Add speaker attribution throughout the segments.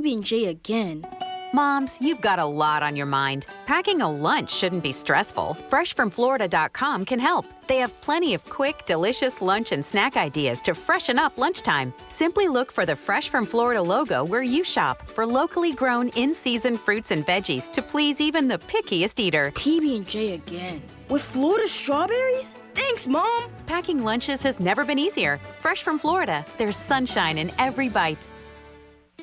Speaker 1: PB&J again.
Speaker 2: Moms, you've got a lot on your mind. Packing a lunch shouldn't be stressful. FreshFromFlorida.com can help. They have plenty of quick, delicious lunch and snack ideas to freshen up lunchtime. Simply look for the Fresh from Florida logo where you shop for locally grown in-season fruits and veggies to please even the pickiest eater.
Speaker 1: PB&J again. With Florida strawberries? Thanks, Mom.
Speaker 2: Packing lunches has never been easier. Fresh from Florida, there's sunshine in every bite.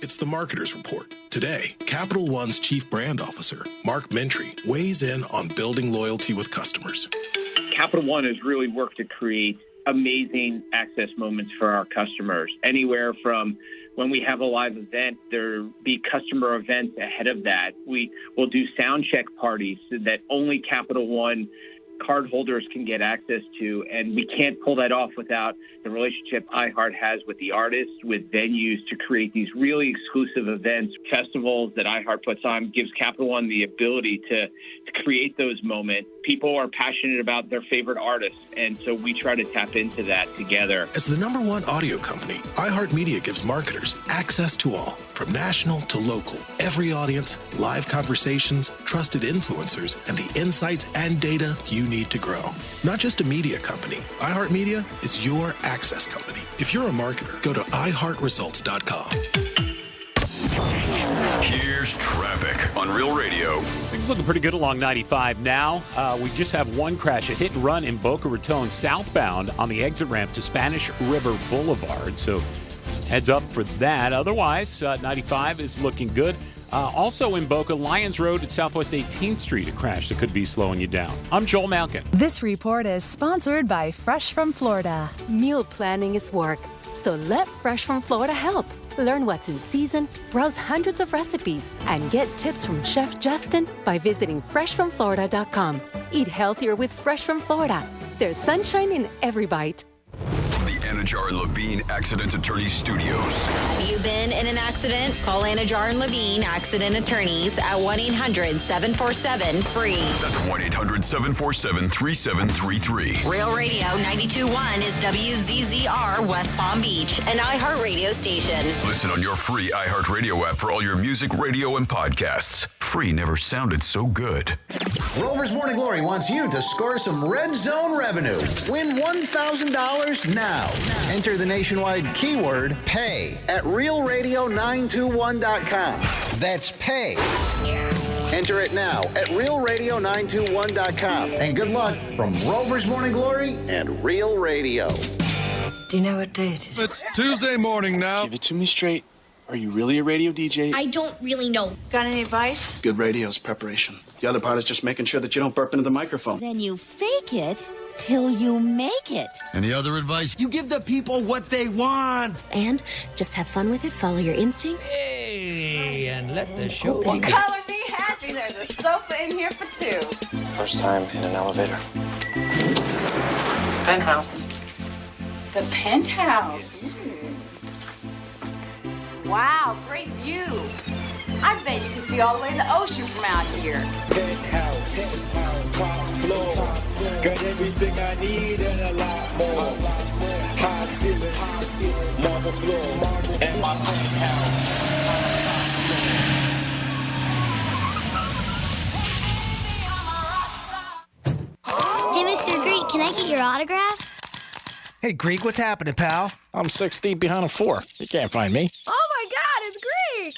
Speaker 3: It's the Marketer's Report. Today, Capital One's Chief Brand Officer, Mark Mentry, weighs in on building loyalty with customers.
Speaker 4: Capital One has really worked to create amazing access moments for our customers. Anywhere from when we have a live event, there be customer events ahead of that. We will do sound check parties so that only Capital One cardholders can get access to, and we can't pull that off without the relationship iHeart has with the artists, with venues to create these really exclusive events, festivals that iHeart puts on, gives Capital One the ability to create those moments. People are passionate about their favorite artists, and so we try to tap into that together.
Speaker 3: As the #1 audio company, iHeartMedia gives marketers access to all, from national to local, every audience, live conversations, trusted influencers, and the insights and data you need to grow. Not just a media company, iHeartMedia is your access company. If you're a marketer, go to iHeartResults.com.
Speaker 5: Here's traffic on Real Radio.
Speaker 6: Things looking pretty good along 95 now. We just have one crash, a hit and run in Boca Raton southbound on the exit ramp to Spanish River Boulevard. So just heads up for that. Otherwise, 95 is looking good. Also in Boca, Lyons Road at Southwest 18th Street, a crash that could be slowing you down. I'm Joel Malkin.
Speaker 7: This report is sponsored by Fresh from Florida.
Speaker 2: Meal planning is work, so let Fresh from Florida help. Learn what's in season, browse hundreds of recipes, and get tips from Chef Justin by visiting freshfromflorida.com. Eat healthier with Fresh from Florida. There's sunshine in every bite.
Speaker 5: The Anajar and Levine Accident Attorneys Studios.
Speaker 8: Have you been in an accident? Call Anajar and Levine Accident Attorneys at 1-800-747-FREE.
Speaker 5: That's 1-800-747-3733.
Speaker 8: Real Radio 92.1 is WZZR West Palm Beach, an iHeartRadio station.
Speaker 5: Listen on your free iHeartRadio app for all your music, radio, and podcasts. Free never sounded so good.
Speaker 9: Rover's Morning Glory wants you to score some Red Zone revenue. Win $1,000 now. Enter the nationwide keyword PAY at realradio921.com. That's PAY. Enter it now at realradio921.com. And good luck from Rover's Morning Glory and Real Radio.
Speaker 10: Do you know what day it is?
Speaker 11: It's Tuesday morning now.
Speaker 12: Give it to me straight. Are you really a radio DJ?
Speaker 10: I don't really know. Got any advice?
Speaker 12: Good radio is preparation. The other part is just making sure that you don't burp into the microphone.
Speaker 13: Then you fake it till you make it.
Speaker 14: Any other advice? You give the people what they want.
Speaker 13: And just have fun with it. Follow your instincts.
Speaker 15: Hey, and let the show
Speaker 16: begin. Color me happy. There's a sofa in here for two.
Speaker 17: First time in an elevator.
Speaker 16: Penthouse. The penthouse.
Speaker 17: Yes.
Speaker 16: Wow, great view. I bet you can see all the way to the ocean from out here.
Speaker 18: Penthouse, top floor, got everything I need and a lot more. High ceilings, marble floor, and my penthouse.
Speaker 19: Hey, Mr. Greek, can I get your autograph?
Speaker 20: Hey, Greek, what's happening, pal?
Speaker 21: I'm 6 deep behind a 4. You can't find me.
Speaker 16: Oh my God, it's Greek!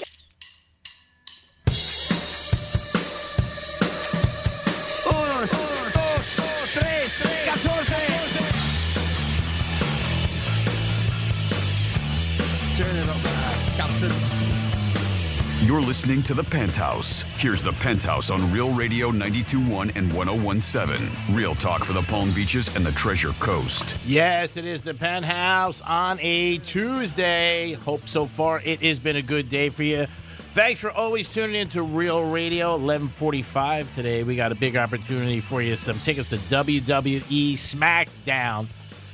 Speaker 6: Turn it up, Captain.
Speaker 5: You're listening to The Penthouse. Here's The Penthouse on Real Radio 92.1 and 101.7. Real talk for the Palm Beaches and the Treasure Coast.
Speaker 20: Yes, it is The Penthouse on a Tuesday. Hope so far it has been a good day for you. Thanks for always tuning in to Real Radio, 11:45 today. We got a big opportunity for you. Some tickets to WWE SmackDown.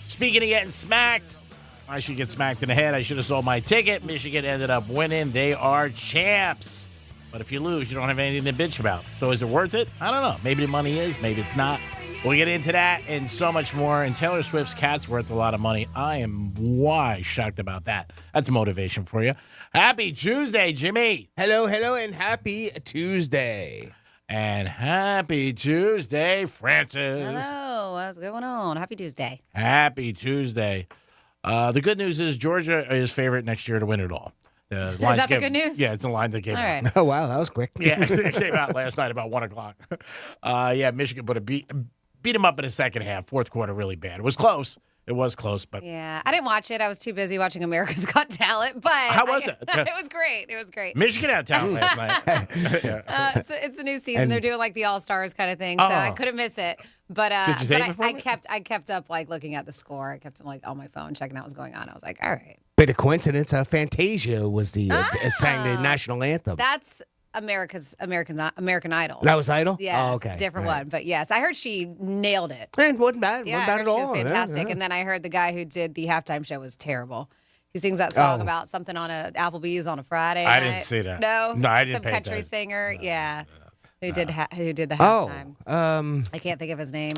Speaker 20: Speaking of getting smacked, I should get smacked in the head. I should have sold my ticket. Michigan ended up winning. They are champs. But if you lose, you don't have anything to bitch about. So is it worth it? I don't know. Maybe the money is. Maybe it's not. We'll get into that and so much more. And Taylor Swift's cat's worth a lot of money. I am wise shocked about that. That's motivation for you. Happy Tuesday, Jimmy.
Speaker 11: Hello, and happy Tuesday.
Speaker 20: And happy Tuesday, Francis.
Speaker 22: Hello, what's going on? Happy Tuesday.
Speaker 20: Happy Tuesday. The good news is Georgia is favorite next year to win it all.
Speaker 22: Is that the good news?
Speaker 20: Yeah, it's the line that came out.
Speaker 22: Right.
Speaker 11: Oh, wow, that was quick.
Speaker 20: Yeah, it came out last night about 1 o'clock. Michigan beat them up in the second half. Fourth quarter, really bad. It was close. But
Speaker 22: Yeah, I didn't watch it. I was too busy watching America's Got Talent. But
Speaker 20: how was it?
Speaker 22: It was great.
Speaker 20: Michigan had talent last night.
Speaker 22: It's a new season. They're doing like the All Stars kind of thing, so I couldn't miss it. But
Speaker 20: did you save it for
Speaker 22: I
Speaker 20: me?
Speaker 22: kept up like looking at the score. I kept like on my phone checking out what's going on. I was like, all right.
Speaker 11: Bit of coincidence. Fantasia was the sang the national anthem.
Speaker 22: That's American Idol.
Speaker 11: That was Idol?
Speaker 22: Yes,
Speaker 11: Oh, okay.
Speaker 22: different one. But yes, I heard she nailed it.
Speaker 11: And wasn't bad.
Speaker 22: Yeah,
Speaker 11: wasn't
Speaker 22: I
Speaker 11: bad
Speaker 22: heard
Speaker 11: at
Speaker 22: she
Speaker 11: all.
Speaker 22: was fantastic.
Speaker 11: Yeah.
Speaker 22: And then I heard the guy who did the halftime show was terrible. He sings that song about something on a Applebee's on a Friday
Speaker 20: I
Speaker 22: night.
Speaker 20: didn't see that.
Speaker 22: No,
Speaker 20: I didn't.
Speaker 22: Some country singer. Who did the halftime? I can't think of his name.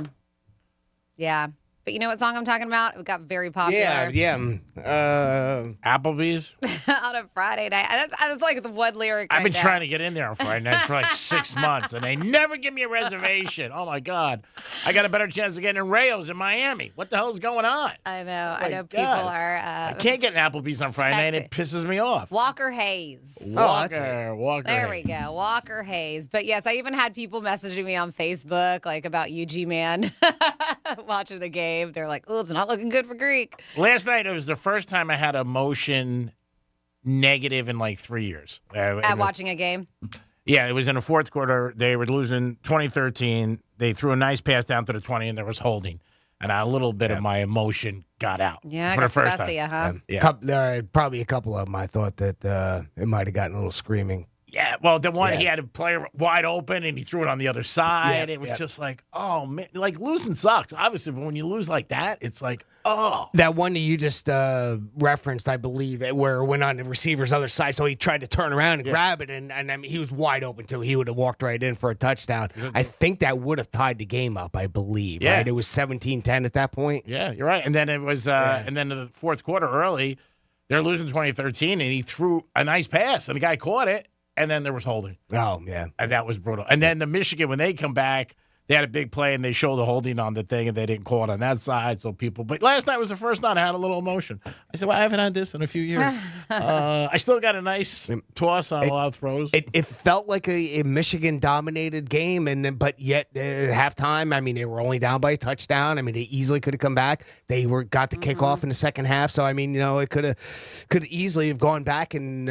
Speaker 22: Yeah. But you know what song I'm talking about? It got very popular.
Speaker 11: Yeah.
Speaker 20: Applebee's?
Speaker 22: On a Friday night. That's like the one lyric.
Speaker 20: I've been trying to get in there on Friday nights for like 6 months, and they never give me a reservation. Oh, my God. I got a better chance of getting in Rayo's in Miami. What the hell's going on?
Speaker 22: I know. I know
Speaker 20: God.
Speaker 22: people are.
Speaker 20: I can't get an Applebee's on Friday night, and it pisses me off.
Speaker 22: Walker Hayes.
Speaker 20: Walker.
Speaker 22: There we go. Walker Hayes. But yes, I even had people messaging me on Facebook, like about UG Man watching the game. They're like, oh, it's not looking good for Greek.
Speaker 20: Last night, it was the first time I had emotion negative in like 3 years.
Speaker 22: At watching a game?
Speaker 20: Yeah, it was in the fourth quarter. They were losing 2013. They threw a nice pass down to the 20, and there was holding. And a little bit of my emotion got out.
Speaker 22: Yeah,
Speaker 20: for
Speaker 22: I got
Speaker 20: the first
Speaker 22: the best
Speaker 20: time.
Speaker 22: of you, huh?
Speaker 20: Yeah.
Speaker 11: There are probably a couple of them. I thought that it might have gotten a little screaming.
Speaker 20: Yeah, well, the one he had a player wide open, and he threw it on the other side.
Speaker 11: Yeah,
Speaker 20: it was just like, oh, man. Like, losing sucks, obviously. But when you lose like that, it's like, oh.
Speaker 11: That one that you just referenced, I believe, where it went on the receiver's other side, so he tried to turn around and grab it, and I mean, he was wide open, too. He would have walked right in for a touchdown. I think that would have tied the game up, I believe, right? It was 17-10 at that point.
Speaker 20: Yeah, you're right. And then it was, and then in the fourth quarter early, they're losing 2013, and he threw a nice pass, and the guy caught it. And then there was holding.
Speaker 11: Oh, yeah.
Speaker 20: And that was brutal. And then the Michigan, when they come back, they had a big play, and they show the holding on the thing, and they didn't call it on that side. So people – but last night was the first night I had a little emotion. I said, well, I haven't had this in a few years. I still got a nice toss on a lot of throws.
Speaker 11: It felt like a Michigan-dominated game, but yet at halftime, I mean, they were only down by a touchdown. I mean, they easily could have come back. They got the kickoff in the second half. So, I mean, you know, it could easily have gone back in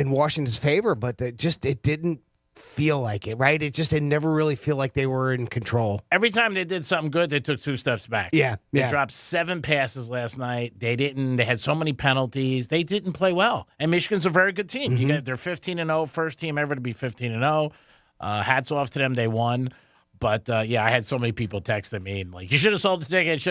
Speaker 11: Washington's favor, but it didn't feel like it, right? It never really feel like they were in control.
Speaker 20: Every time they did something good, they took 2 steps back.
Speaker 11: Yeah.
Speaker 20: They dropped 7 passes last night. They had so many penalties. They didn't play well. And Michigan's a very good team. They're 15-0, first team ever to be 15-0. Hats off to them. They won. But, I had so many people texting me and like, you should have sold the ticket,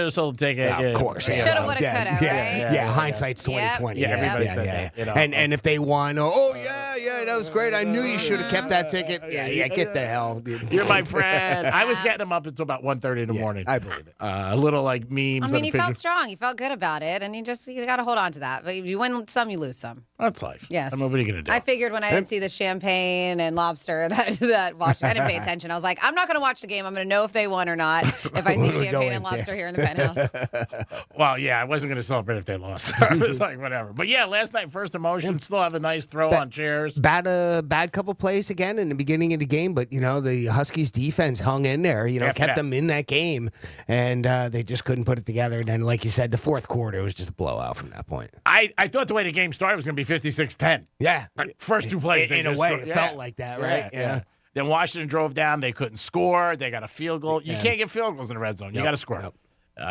Speaker 11: Yeah, of course.
Speaker 22: Should have, would have, could have, right?
Speaker 11: Yeah, hindsight's 20/20.
Speaker 20: Yeah, everybody said that. You know?
Speaker 11: And if they won, that was great. I knew you should have kept that ticket. Yeah, get the hell.
Speaker 20: You're my friend. I was getting them up until about 1:30 in the morning.
Speaker 11: I believe it.
Speaker 20: A little like memes.
Speaker 22: I mean, you felt strong. You felt good about it, and you got to hold on to that. But you win some, you lose some.
Speaker 20: That's life.
Speaker 22: Yes.
Speaker 20: I mean, what are you going to do?
Speaker 22: I figured when I didn't see the champagne and lobster that watched, I didn't pay attention. I was like, I'm not going to watch the game. I'm going to know if they won or not if I see champagne and lobster here in the Penthouse.
Speaker 20: Well, yeah, I wasn't going to celebrate if they lost. I was like, whatever. But yeah, last night, first emotion, still have a nice throw on chairs.
Speaker 11: Bad couple plays again in the beginning of the game, but, you know, the Huskies defense hung in there, kept them in that game, and they just couldn't put it together. And then, like you said, the fourth quarter was just a blowout from that point.
Speaker 20: I thought the way the game started was going to be 56-10.
Speaker 11: Yeah.
Speaker 20: First 2 plays.
Speaker 11: In a way, it felt like that, right?
Speaker 20: Yeah. Then Washington drove down. They couldn't score. They got a field goal. You can't get field goals in the red zone. You got to score.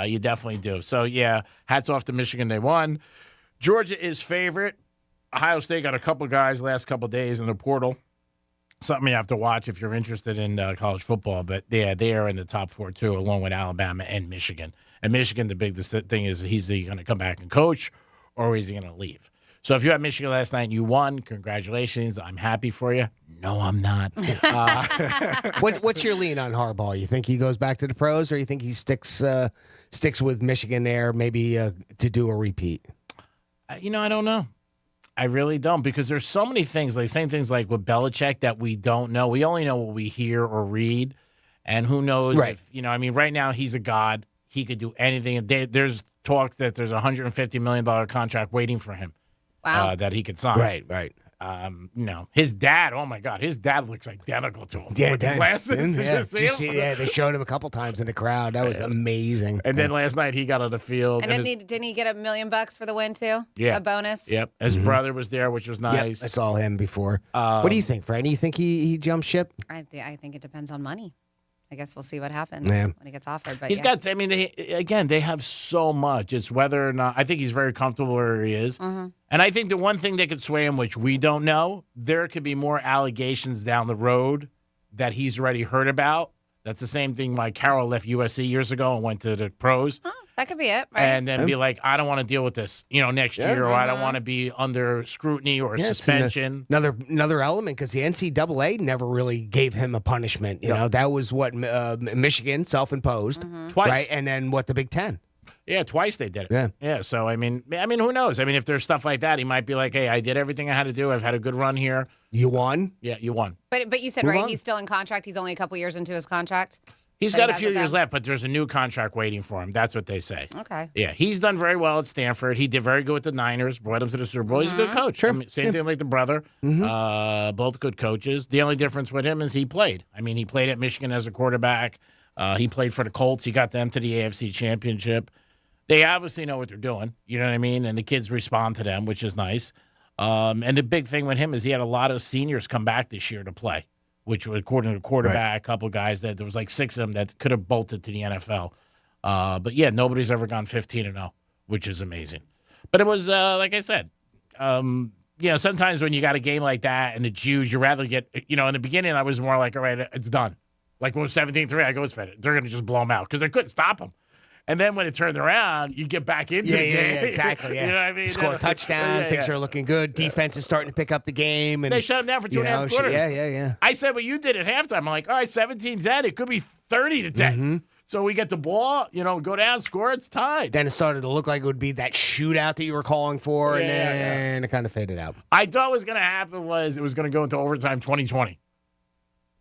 Speaker 20: You definitely do. So, yeah, hats off to Michigan. They won. Georgia is favorite. Ohio State got a couple guys last couple days in the portal. Something you have to watch if you're interested in college football. But, yeah, they are in the top 4, too, along with Alabama and Michigan. And Michigan, the biggest thing is he's going to come back and coach or is he going to leave? So if you had Michigan last night and you won, congratulations. I'm happy for you. No, I'm not.
Speaker 11: What's your lean on Harbaugh? You think he goes back to the pros, or you think he sticks with Michigan there, maybe to do a repeat?
Speaker 20: I don't know. I really don't, because there's so many things, like same things like with Belichick that we don't know. We only know what we hear or read, and who knows if, right now he's a god. He could do anything. There's talk that there's a $150 million contract waiting for him.
Speaker 22: Wow.
Speaker 20: That he could sign.
Speaker 11: Right.
Speaker 20: His dad, oh my God, his dad looks identical to him.
Speaker 11: Yeah,
Speaker 20: with the glasses. Did you see him?
Speaker 11: Yeah, they showed him a couple times in the crowd. That was amazing.
Speaker 20: And then last night he got on the field.
Speaker 22: And didn't he get $1 million for the win too?
Speaker 20: Yeah.
Speaker 22: A bonus?
Speaker 20: Yep. His brother was there, which was nice.
Speaker 11: Yep, I saw him before. What do you think, Fran? Do you think he jumped ship?
Speaker 22: I think it depends on money. I guess we'll see what happens when he gets offered. But
Speaker 20: he's got, they have so much. It's whether or not, I think he's very comfortable where he is.
Speaker 22: Mm-hmm.
Speaker 20: And I think the one thing that could sway him, which we don't know, there could be more allegations down the road that he's already heard about. That's the same thing why Carroll left USC years ago and went to the pros.
Speaker 22: Oh, that could be it, right?
Speaker 20: And then be like, I don't want to deal with this, next year, or I don't want to be under scrutiny or suspension.
Speaker 11: Another element, because the NCAA never really gave him a punishment. You know, that was what Michigan self-imposed,
Speaker 20: Twice,
Speaker 11: right? And then what the Big Ten.
Speaker 20: Yeah, twice they did it. Yeah. So I mean, who knows? I mean, if there's stuff like that, he might be like, "Hey, I did everything I had to do. I've had a good run here.
Speaker 11: You won."
Speaker 20: Yeah, you won.
Speaker 22: But you said right, he's still in contract. He's only a couple years into his contract.
Speaker 20: He's got a few years left, but there's a new contract waiting for him. That's what they say.
Speaker 22: Okay.
Speaker 20: Yeah, he's done very well at Stanford. He did very good with the Niners. Brought him to the Super Bowl. He's a good coach.
Speaker 11: Sure.
Speaker 20: I mean, same thing like the brother. Both good coaches. The only difference with him is he played. I mean, he played at Michigan as a quarterback. He played for the Colts. He got them to the AFC Championship. They obviously know what they're doing, you know what I mean? And the kids respond to them, which is nice. And the big thing with him is he had a lot of seniors come back this year to play, which was, according to the quarterback, a couple guys that there was like 6 of them that could have bolted to the NFL. But yeah, nobody's ever gone 15-0, which is amazing. But it was, like I said, sometimes when you got a game like that and it's huge, you rather get, in the beginning I was more like, all right, it's done. Like when it was 17-3, I go, they're going to just blow them out because they couldn't stop them. And then when it turned around, you get back into it.
Speaker 11: Yeah, exactly. Yeah.
Speaker 20: You know what I mean?
Speaker 11: Score a touchdown. Things are looking good. Defense is starting to pick up the game. And
Speaker 20: they shut him down for 2.5 quarters.
Speaker 11: Yeah.
Speaker 20: I said what you did at halftime. I'm like, all right, 17-10. It could be 30-10. So we get the ball, go down, score, it's tied.
Speaker 11: Then it started to look like it would be that shootout that you were calling for, and then it kind of faded out.
Speaker 20: I thought what was going to happen was it was going to go into overtime 2020.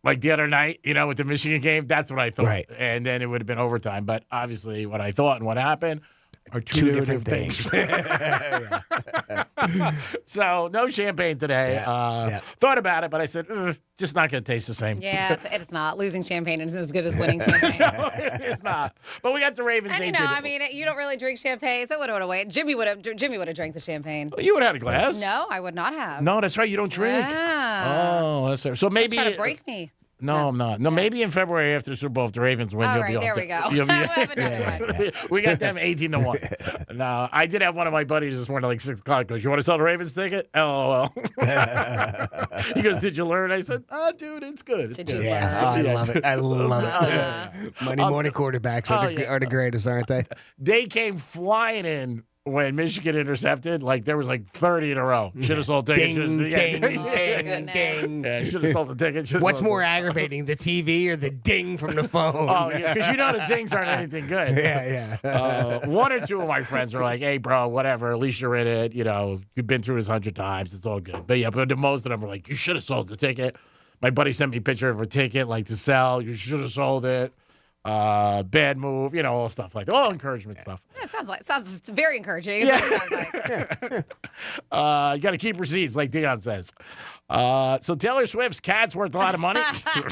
Speaker 20: Like the other night, with the Michigan game, that's what I thought.
Speaker 11: Right.
Speaker 20: And then it would have been overtime. But obviously what I thought and what happened are two different things. So no champagne today. Thought about it, but I said, just not going to taste the same.
Speaker 22: Yeah, it's not. Losing champagne isn't as good as winning champagne.
Speaker 20: No, it's not. But we got the Ravens.
Speaker 22: And you don't really drink champagne, so what would have waited? Jimmy would have drank the champagne.
Speaker 20: You would have had a glass.
Speaker 22: No, I would not have.
Speaker 20: No, that's right. You don't drink.
Speaker 22: Yeah.
Speaker 20: Oh, that's right. So maybe
Speaker 22: trying to break me.
Speaker 20: No, I'm not. No, maybe in February after the Super Bowl, if the Ravens win, you'll be off.
Speaker 22: There we go.
Speaker 20: You'll be,
Speaker 22: We'll have another one.
Speaker 20: We got them 18-1. No, I did have one of my buddies this morning, like 6 o'clock. Goes, "You want to sell the Ravens ticket?" LOL. He goes, "Did you learn?" I said, "Oh, dude, it's good. It's good."
Speaker 11: I love it. I love it. Monday morning quarterbacks are the greatest, aren't they?
Speaker 20: They came flying in. When Michigan intercepted, there was 30 in a row. Should have sold tickets.
Speaker 11: Ding.
Speaker 20: Yeah, should have sold the tickets.
Speaker 11: What's more aggravating, the TV or the ding from the phone?
Speaker 20: Oh, yeah, because the dings aren't anything good.
Speaker 11: Yeah.
Speaker 20: One or two of my friends are like, "Hey, bro, whatever. At least you're in it. You've been through this 100 times. It's all good." But the most of them were like, "You should have sold the ticket." My buddy sent me a picture of a ticket, to sell. You should have sold it. Bad move, all stuff like that. All encouragement stuff.
Speaker 22: Yeah, it sounds very encouraging. Yeah. You
Speaker 20: got to keep receipts, like Dion says. So Taylor Swift's cat's worth a lot of money.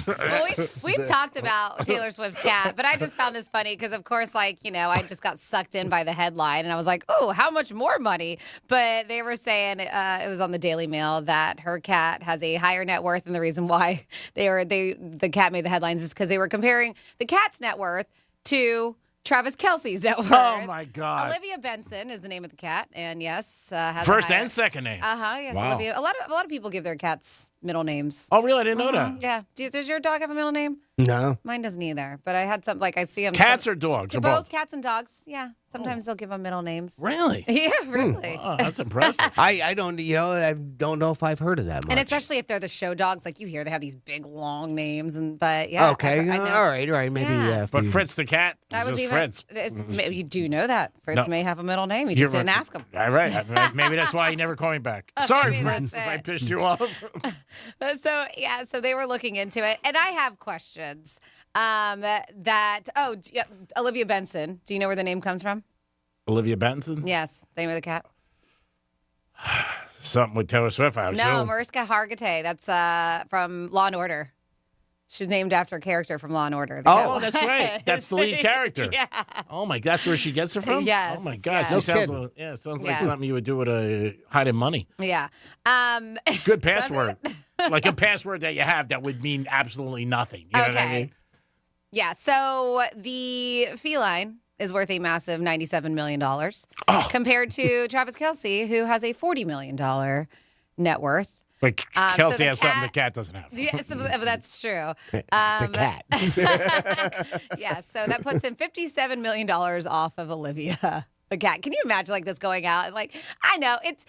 Speaker 22: Well, we've talked about Taylor Swift's cat, but I just found this funny because, of course, I just got sucked in by the headline, and I was like, "Oh, how much more money?" But they were saying it was on the Daily Mail that her cat has a higher net worth, and the reason why the cat made the headlines is because they were comparing the cat's net worth to Travis Kelce's net worth.
Speaker 20: Oh, my God.
Speaker 22: Olivia Benson is the name of the cat, and yes, has
Speaker 20: first and second name.
Speaker 22: Yes, wow. Olivia. A lot of people give their cats middle names.
Speaker 20: Oh, really? I didn't know that.
Speaker 22: Yeah. Does your dog have a middle name?
Speaker 11: No.
Speaker 22: Mine doesn't either. But I had some, like, I see them.
Speaker 20: Cats or dogs? Or
Speaker 22: both cats and dogs. Yeah. Sometimes they'll give them middle names.
Speaker 20: Really?
Speaker 22: Yeah, really.
Speaker 20: Oh, that's impressive.
Speaker 11: I don't know if I've heard of that much.
Speaker 22: And especially if they're the show dogs, like you hear, they have these big long names, but yeah.
Speaker 11: Okay,
Speaker 22: I know.
Speaker 11: all right, maybe.
Speaker 22: Yeah.
Speaker 20: But Fritz the cat,
Speaker 22: I was
Speaker 20: just
Speaker 22: even.
Speaker 20: Fritz.
Speaker 22: You do know that Fritz
Speaker 20: No.
Speaker 22: may have a middle name. You just didn't ask him.
Speaker 20: All right. Maybe that's why he never called me back. Sorry,
Speaker 22: Maybe
Speaker 20: Fritz,
Speaker 22: that's
Speaker 20: if I
Speaker 22: it.
Speaker 20: pissed you off.
Speaker 22: So they were looking into it, and I have questions. Olivia Benson. Do you know where the name comes from?
Speaker 20: Olivia Benson?
Speaker 22: Yes, the name of the cat.
Speaker 20: Something with Taylor Swift, I
Speaker 22: No,
Speaker 20: assume.
Speaker 22: Mariska Hargitay. That's from Law and Order. She's named after a character from Law and Order.
Speaker 20: Oh, that's right. That's the lead character.
Speaker 22: Yeah.
Speaker 20: Oh my, that's where she gets it from?
Speaker 22: Yes.
Speaker 20: Oh my gosh,
Speaker 22: yes.
Speaker 20: she sounds like something you would do with hiding money.
Speaker 22: Yeah.
Speaker 20: Good password. Like a password that you have that would mean absolutely nothing. You know what I mean?
Speaker 22: Yeah. So the feline is worth a massive $97 million compared to Travis Kelce, who has a $40 million net worth.
Speaker 20: But Kelsey
Speaker 22: so
Speaker 20: has something the cat doesn't have.
Speaker 22: Yeah, that's true.
Speaker 11: The cat.
Speaker 22: Yeah, so that puts him $57 million off of Olivia, the cat. Can you imagine like this going out? And like, I know it's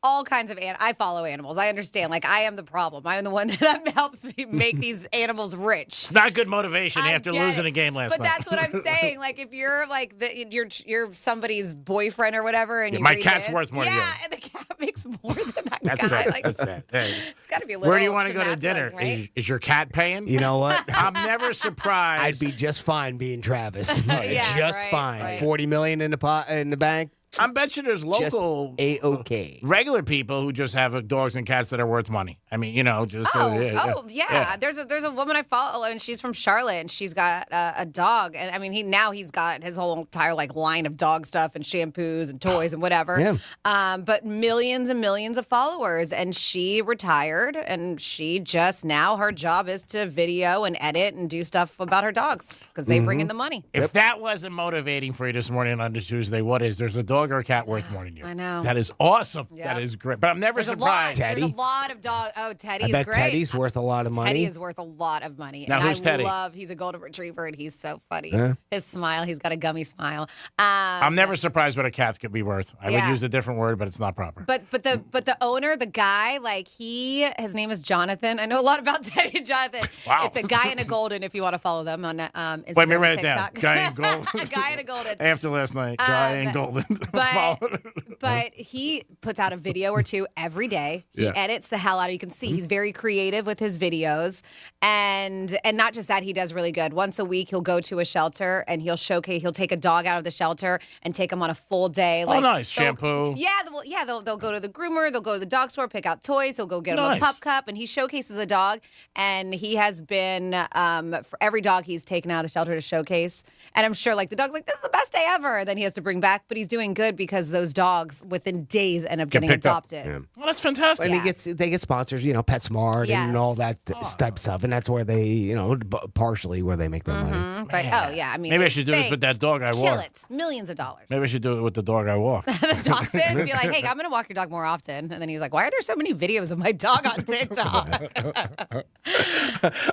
Speaker 22: all kinds of I follow animals. I understand. Like, I am the problem. I am the one that helps me make these animals rich.
Speaker 20: It's not good motivation after losing a game last night.
Speaker 22: But that's what I'm saying. Like, if you're like you're somebody's boyfriend or whatever, and
Speaker 20: my cat's worth more than you.
Speaker 22: Yeah, and the cat makes more than that
Speaker 20: That's
Speaker 22: guy.
Speaker 20: sad.
Speaker 22: Like,
Speaker 20: That's sad. Hey.
Speaker 22: It's got to be a little.
Speaker 20: Where do you want to go to dinner?
Speaker 22: Right?
Speaker 20: Is your cat paying?
Speaker 11: You know what?
Speaker 20: I'm never surprised.
Speaker 11: I'd be just fine being Travis.
Speaker 22: Yeah,
Speaker 11: just
Speaker 22: right,
Speaker 11: fine.
Speaker 22: right.
Speaker 11: $40 million in the bank.
Speaker 20: I bet you there's local
Speaker 11: A-OK.
Speaker 20: regular people who just have dogs and cats that are worth money. I mean, just
Speaker 22: Yeah. There's a woman I follow, and she's from Charlotte, and she's got a dog, and I mean he's got his whole entire like line of dog stuff and shampoos and toys and whatever.
Speaker 11: Yeah.
Speaker 22: But millions and millions of followers, and she retired, and she just now her job is to video and edit and do stuff about her dogs because they bring in the money.
Speaker 20: If that wasn't motivating for you this morning on Tuesday, what is? There's a dog or a cat worth more than you.
Speaker 22: I know.
Speaker 20: That is awesome.
Speaker 22: Yeah.
Speaker 20: That is great. But I'm never surprised.
Speaker 22: There's a lot of dogs. Oh, Teddy's
Speaker 11: I bet
Speaker 22: great.
Speaker 11: Teddy's worth a lot of money.
Speaker 22: Teddy is worth a lot of money.
Speaker 20: Now,
Speaker 22: and
Speaker 20: who's Teddy?
Speaker 22: He's a golden retriever, and he's so funny.
Speaker 11: Yeah.
Speaker 22: His smile, he's got a gummy smile.
Speaker 20: I'm never surprised what a cat could be worth. I would
Speaker 22: Yeah.
Speaker 20: use a different word, but it's not proper.
Speaker 22: But the owner, the guy, like his name is Jonathan. I know a lot about Teddy and Jonathan.
Speaker 20: Wow.
Speaker 22: It's a guy and a golden. If you want to follow them on Instagram,
Speaker 20: Wait, let me write
Speaker 22: and
Speaker 20: it down.
Speaker 22: TikTok.
Speaker 20: Guy and golden.
Speaker 22: A guy and a golden.
Speaker 20: After last night, guy and golden.
Speaker 22: But he puts out a video or two every day. He edits the hell out of. You can see he's very creative with his videos, and not just that, he does really good. Once a week, he'll go to a shelter and he'll take a dog out of the shelter and take him on a full day.
Speaker 20: Oh, nice. Shampoo.
Speaker 22: Yeah, they'll go to the groomer, they'll go to the dog store, pick out toys, he'll go get him a
Speaker 20: Nice.
Speaker 22: pup cup, and he showcases a dog. And he has been for every dog he's taken out of the shelter to showcase. And I'm sure like the dog's like, this is the best day ever. And then he has to bring back, but he's doing good because those dogs within days end up getting
Speaker 20: picked up.
Speaker 22: adopted.
Speaker 11: Yeah.
Speaker 20: Well, that's fantastic.
Speaker 11: And they get sponsors, PetSmart and all that type of stuff, and that's where they, partially where they make their money.
Speaker 22: But I mean,
Speaker 20: Maybe I should do this with that dog I
Speaker 22: kill
Speaker 20: walk.
Speaker 22: it, millions of dollars.
Speaker 20: Maybe I should do it with the dog I walk.
Speaker 22: The dachshund, be like, hey, I'm gonna walk your dog more often, and then he's like, why are there so many videos of my dog on TikTok?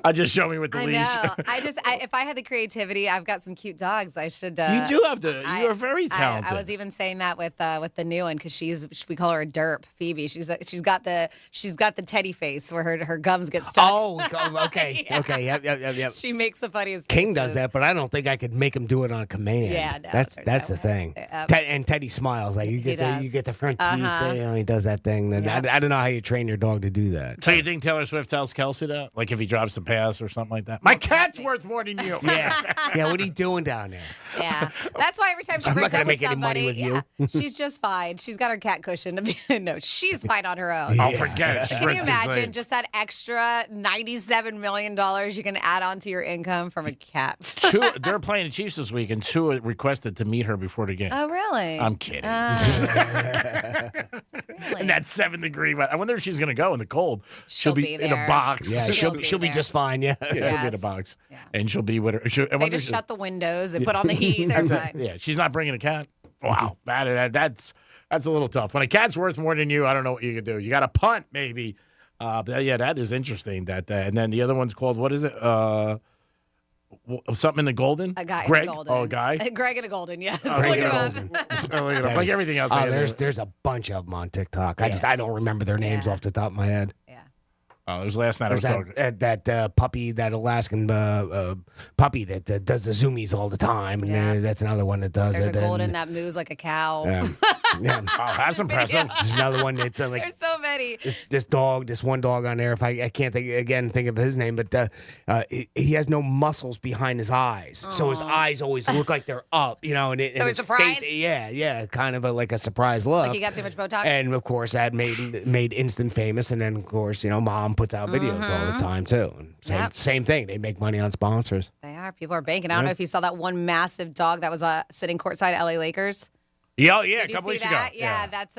Speaker 20: I'll just show me with the
Speaker 22: I
Speaker 20: leash.
Speaker 22: know. If I had the creativity, I've got some cute dogs. I should.
Speaker 20: You do have to. You are very talented.
Speaker 22: I was even saying that with the new one because we call her a derp, Phoebe. She's got the teddy face where her gums get stuck.
Speaker 11: Oh, okay, okay, yep.
Speaker 22: She makes the funniest.
Speaker 11: King
Speaker 22: faces.
Speaker 11: does that, but I don't think I could make him do it on command.
Speaker 22: Yeah, no,
Speaker 11: that's the thing. And Teddy smiles like you get the front teeth. He does that thing. I don't know how you train your dog to do that.
Speaker 20: So you think Taylor Swift tells Kelsey that? Like if he drops a pass or something like that? My cat's worth more than you.
Speaker 11: Yeah. What are you doing down there?
Speaker 22: Yeah. That's why every time she
Speaker 11: I'm
Speaker 22: breaks
Speaker 11: not
Speaker 22: up
Speaker 11: gonna
Speaker 22: with
Speaker 11: make any money
Speaker 22: somebody,
Speaker 11: with you.
Speaker 22: she's just fine. She's got her cat cushion. No, she's fine on her own.
Speaker 20: Oh, forget it. She's
Speaker 22: Can
Speaker 20: worth
Speaker 22: you
Speaker 20: these
Speaker 22: imagine
Speaker 20: things.
Speaker 22: just that extra $97 million you can add on to your income from a cat?
Speaker 20: They're playing the Chiefs this week, and Tua requested to meet her before the game.
Speaker 22: Oh, really?
Speaker 20: I'm kidding.
Speaker 22: Really?
Speaker 20: In that 7-degree weather. I wonder if she's going to go in the cold.
Speaker 22: She'll be
Speaker 20: in a
Speaker 22: there.
Speaker 20: box.
Speaker 11: Yeah, she'll be
Speaker 22: there.
Speaker 11: just fine. Yeah.
Speaker 20: She'll be in a box.
Speaker 22: Yeah.
Speaker 20: And she'll be with her.
Speaker 22: They just shut the windows and put on the heat. They're fine.
Speaker 20: Yeah, she's not bringing a cat. Wow. That's a little tough. When a cat's worth more than you, I don't know what you could do. You got to punt, maybe. But yeah, that is interesting. And then the other one's called, what is it? Something in the Golden?
Speaker 22: A guy
Speaker 20: Greg?
Speaker 22: in the Golden.
Speaker 20: Oh, a guy?
Speaker 22: Greg in a Golden, yes.
Speaker 11: Greg
Speaker 22: Look
Speaker 11: in a
Speaker 22: him up.
Speaker 20: Look it up. Like everything else.
Speaker 11: There's a bunch of them on TikTok. I don't remember their names off the top of my head.
Speaker 20: Oh, it was last night.
Speaker 11: There's that puppy, that Alaskan puppy that does the zoomies all the time, and that's another one that does
Speaker 22: There's
Speaker 11: it.
Speaker 22: a golden that moves like a cow.
Speaker 11: Yeah.
Speaker 20: Oh, that's impressive.
Speaker 11: There's another one that
Speaker 22: There's so many.
Speaker 11: this one dog on there. If I can't think of his name, but he has no muscles behind his eyes, so his eyes always look like they're up, and
Speaker 22: So
Speaker 11: his
Speaker 22: surprised?
Speaker 11: face, kind of like a surprise look.
Speaker 22: Like he got too much Botox?
Speaker 11: And of course, that made instant famous. And then of course, Mom puts out videos all the time too. And same thing. They make money on sponsors.
Speaker 22: They are. People are banking. I don't know if you saw that one massive dog that was sitting courtside at LA Lakers.
Speaker 20: Yeah,
Speaker 22: Did
Speaker 20: a couple
Speaker 22: you
Speaker 20: weeks
Speaker 22: see
Speaker 20: ago.
Speaker 22: that? Yeah, that's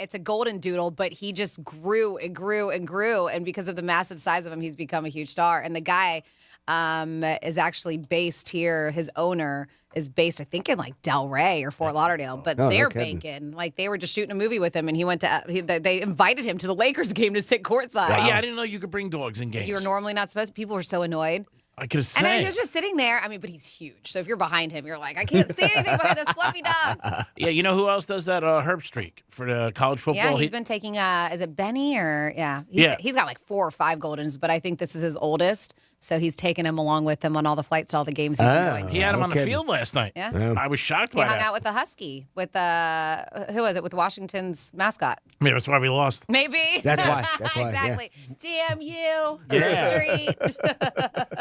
Speaker 22: it's a golden doodle, but he just grew and grew and grew, and because of the massive size of him, he's become a huge star. And the guy is actually based here. His owner is based, I think, in like Delray or Fort Lauderdale, but they're banking. Like they were just shooting a movie with him, and he went to. They invited him to the Lakers game to sit courtside.
Speaker 20: Yeah, I didn't know you could bring dogs in games.
Speaker 22: You're normally not supposed to. People were so annoyed.
Speaker 20: I could have
Speaker 22: And
Speaker 20: said.
Speaker 22: he was just sitting there. I mean, but he's huge. So if you're behind him, you're like, I can't see anything behind this fluffy dog.
Speaker 20: Yeah, you know who else does that? Herb Streak for the college football.
Speaker 22: Yeah, he's been taking, is it Benny or, He's got like 4 or 5 Goldens, but I think this is his oldest. So he's taking him along with him on all the flights to all the games he's been going to.
Speaker 20: He had him on the field last night.
Speaker 22: Yeah.
Speaker 20: I was shocked
Speaker 22: He
Speaker 20: by
Speaker 22: hung
Speaker 20: that.
Speaker 22: out with the Husky, with who was it? With Washington's mascot.
Speaker 20: Maybe that's why we lost.
Speaker 22: Maybe.
Speaker 11: That's why.
Speaker 22: Exactly. Damn you.
Speaker 20: Yeah.
Speaker 22: Street.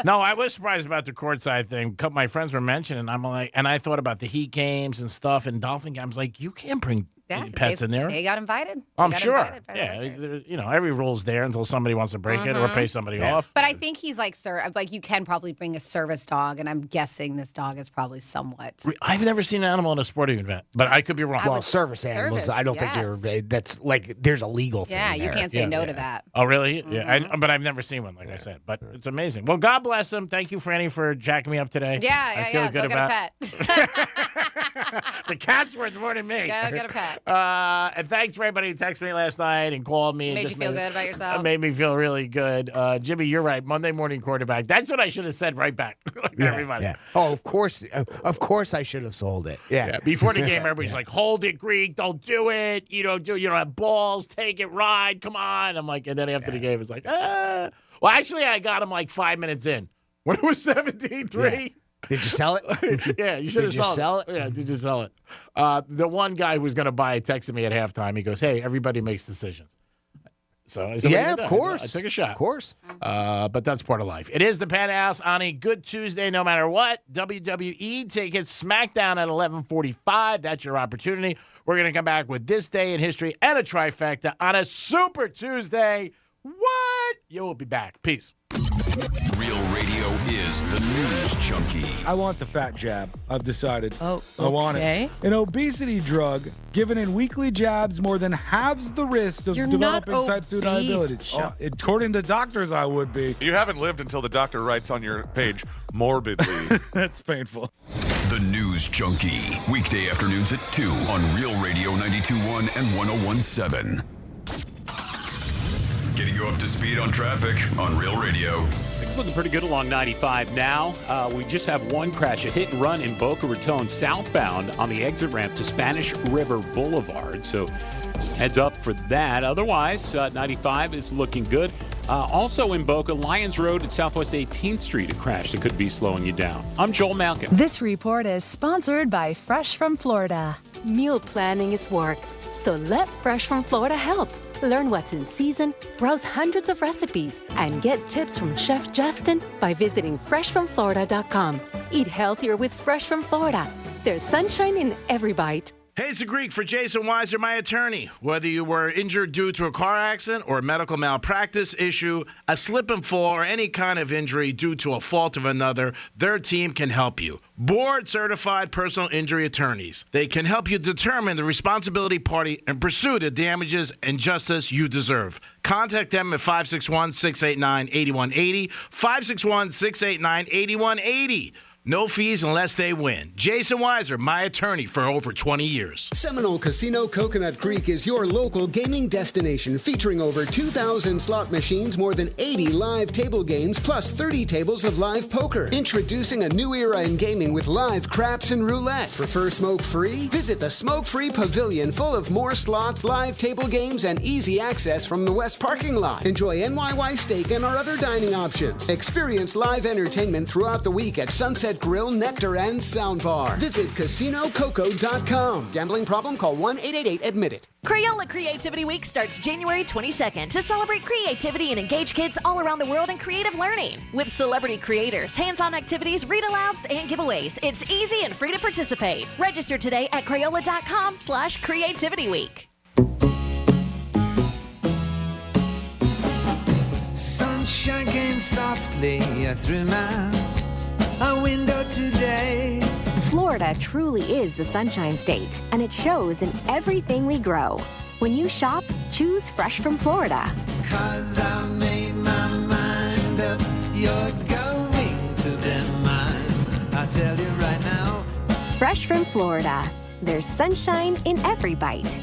Speaker 20: No, I was surprised about the courtside thing. A couple of my friends were mentioning, I'm like, and I thought about the Heat games and stuff and Dolphin games. Like, you can't bring pets in there.
Speaker 22: They got invited.
Speaker 20: I'm sure. Every rule's there until somebody wants to break it or pay somebody off.
Speaker 22: But I think he's like, you can probably bring a service dog, and I'm guessing this dog is probably somewhat.
Speaker 20: I've never seen an animal in a sporting event, but I could be wrong.
Speaker 11: Well, service animals, I don't think that's like, there's a legal thing.
Speaker 22: Yeah, you can't say no to that.
Speaker 20: Oh, really? Yeah, but I've never seen one, like I said. But it's amazing. Well, God bless him. Thank you, Franny, for jacking me up today.
Speaker 22: Yeah,
Speaker 20: I feel good
Speaker 22: Go
Speaker 20: about
Speaker 22: get a pet.
Speaker 20: The cat's worth more than me.
Speaker 22: Go get a pet.
Speaker 20: And thanks for everybody who texted me last night and called me.
Speaker 22: Made you feel good about yourself?
Speaker 20: It made me feel really good. Jimmy, you're right. Monday morning quarterback. That's what I should have said right back. Everybody.
Speaker 11: Yeah. Oh, of course I should have sold it. Yeah.
Speaker 20: Before the game, everybody's like, hold it, Greek. Don't do it. You don't have balls. Take it, ride. Come on. I'm like, and then after the game, it's like, Well, actually, I got him like 5 minutes in when it was 17-3.
Speaker 11: Did you sell it?
Speaker 20: Yeah, you should have
Speaker 11: sell it.
Speaker 20: Yeah, did you sell it? The one guy who was going to buy it texted me at halftime. He goes, hey, everybody makes decisions. So I said,
Speaker 11: yeah, of course.
Speaker 20: I took a shot.
Speaker 11: Of course.
Speaker 20: But that's part of life. It is the Penthouse on a good Tuesday, no matter what. WWE tickets, SmackDown at 11:45. That's your opportunity. We're going to come back with This Day in History and a trifecta on a Super Tuesday. What? You'll be back. Peace.
Speaker 5: Real Radio is the news junkie.
Speaker 1: I want the fat jab. I've decided.
Speaker 22: Oh,
Speaker 1: I want
Speaker 22: okay.
Speaker 1: it. An obesity drug given in weekly jabs more than halves the risk of
Speaker 22: You're
Speaker 1: developing
Speaker 22: not
Speaker 1: type 2
Speaker 22: obese,
Speaker 1: diabetes.
Speaker 22: Chuck.
Speaker 1: According to doctors, I would be.
Speaker 4: You haven't lived until the doctor writes on your page, morbidly.
Speaker 1: That's painful.
Speaker 5: The News Junkie. Weekday afternoons at 2 on Real Radio 92.1 and 101.7. Getting you up to speed on traffic on Real Radio.
Speaker 6: It's looking pretty good along 95 now. We just have one crash, a hit and run in Boca Raton southbound on the exit ramp to Spanish River Boulevard. So just heads up for that. Otherwise, 95 is looking good. Also in Boca, Lyons Road at Southwest 18th Street, a crash that could be slowing you down. I'm Joel Malkin.
Speaker 7: This report is sponsored by Fresh from Florida.
Speaker 13: Meal planning is work, so let Fresh from Florida help. Learn what's in season, browse hundreds of recipes, and get tips from Chef Justin by visiting freshfromflorida.com. Eat healthier with Fresh from Florida. There's sunshine in every bite.
Speaker 20: Hey, it's the Greek for Jason Weiser, my attorney. Whether you were injured due to a car accident or a medical malpractice issue, a slip and fall, or any kind of injury due to a fault of another, their team can help you. Board-certified personal injury attorneys. They can help you determine the responsibility party and pursue the damages and justice you deserve. Contact them at 561-689-8180, 561-689-8180. No fees unless they win. Jason Weiser, my attorney for over 20 years.
Speaker 2: Seminole Casino Coconut Creek is your local gaming destination featuring over 2,000 slot machines, more than 80 live table games, plus 30 tables of live poker. Introducing a new era in gaming with live craps and roulette. Prefer smoke-free? Visit the smoke-free pavilion full of more slots, live table games, and easy access from the west parking lot. Enjoy NYY steak and our other dining options. Experience live entertainment throughout the week at Sunset Grill, Nectar, and Soundbar. Visit CasinoCoco.com. Gambling problem? Call 1-888-ADMIT-IT.
Speaker 3: Crayola Creativity Week starts January 22nd to celebrate creativity and engage kids all around the world in creative learning. With celebrity creators, hands-on activities, read-alouds, and giveaways, it's easy and free to participate. Register today at Crayola.com/creativityweek.
Speaker 23: Sunshine came softly through my window today.
Speaker 24: Florida truly is the Sunshine State, and it shows in everything we grow. When you shop, choose Fresh from Florida.
Speaker 23: 'Cause I made my mind up, you're going to be mine. I tell you right now.
Speaker 24: Fresh from Florida. There's sunshine in every bite.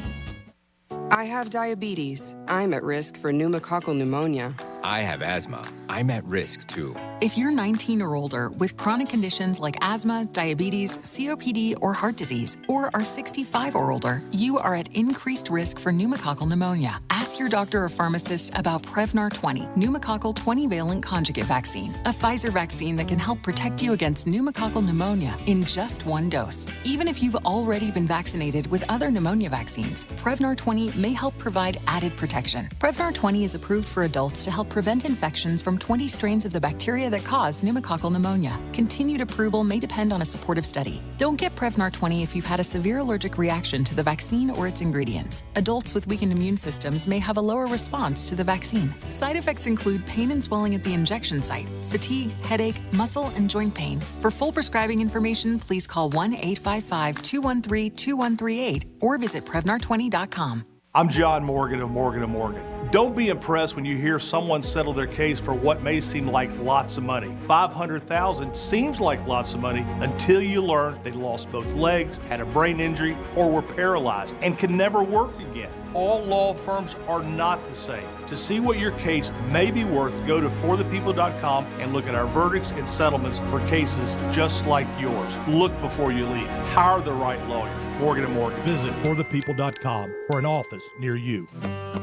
Speaker 25: I have diabetes. I'm at risk for pneumococcal pneumonia.
Speaker 26: I have asthma. I'm at risk too.
Speaker 27: If you're 19 or older with chronic conditions like asthma, diabetes, COPD, or heart disease, or are 65 or older, you are at increased risk for pneumococcal pneumonia. Ask your doctor or pharmacist about Prevnar 20, pneumococcal 20-valent conjugate vaccine, a Pfizer vaccine that can help protect you against pneumococcal pneumonia in just one dose. Even if you've already been vaccinated with other pneumonia vaccines, Prevnar 20 may help provide added protection. Prevnar 20 is approved for adults to help prevent infections from 20 strains of the bacteria that cause pneumococcal pneumonia. Continued approval may depend on a supportive study. Don't get Prevnar 20 if you've had a severe allergic reaction to the vaccine or its ingredients. Adults with weakened immune systems may have a lower response to the vaccine. Side effects include pain and swelling at the injection site, fatigue, headache, muscle, and joint pain. For full prescribing information, please call 1-855-213-2138 or visit Prevnar20.com.
Speaker 28: I'm John Morgan of Morgan & Morgan. Don't be impressed when you hear someone settle their case for what may seem like lots of money. $500,000 seems like lots of money until you learn they lost both legs, had a brain injury, or were paralyzed and can never work again. All law firms are not the same. To see what your case may be worth, go to forthepeople.com and look at our verdicts and settlements for cases just like yours. Look before you leave. Hire the right lawyer. Morgan & Morgan.
Speaker 29: Visit forthepeople.com for an office near you.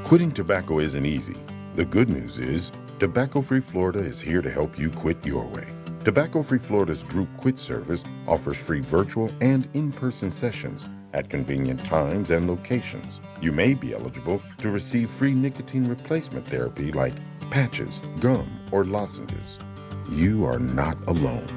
Speaker 30: Quitting tobacco isn't easy. The good news is, Tobacco Free Florida is here to help you quit your way. Tobacco Free Florida's Group Quit service offers free virtual and in-person sessions at convenient times and locations. You may be eligible to receive free nicotine replacement therapy like patches, gum, or lozenges. You are not alone.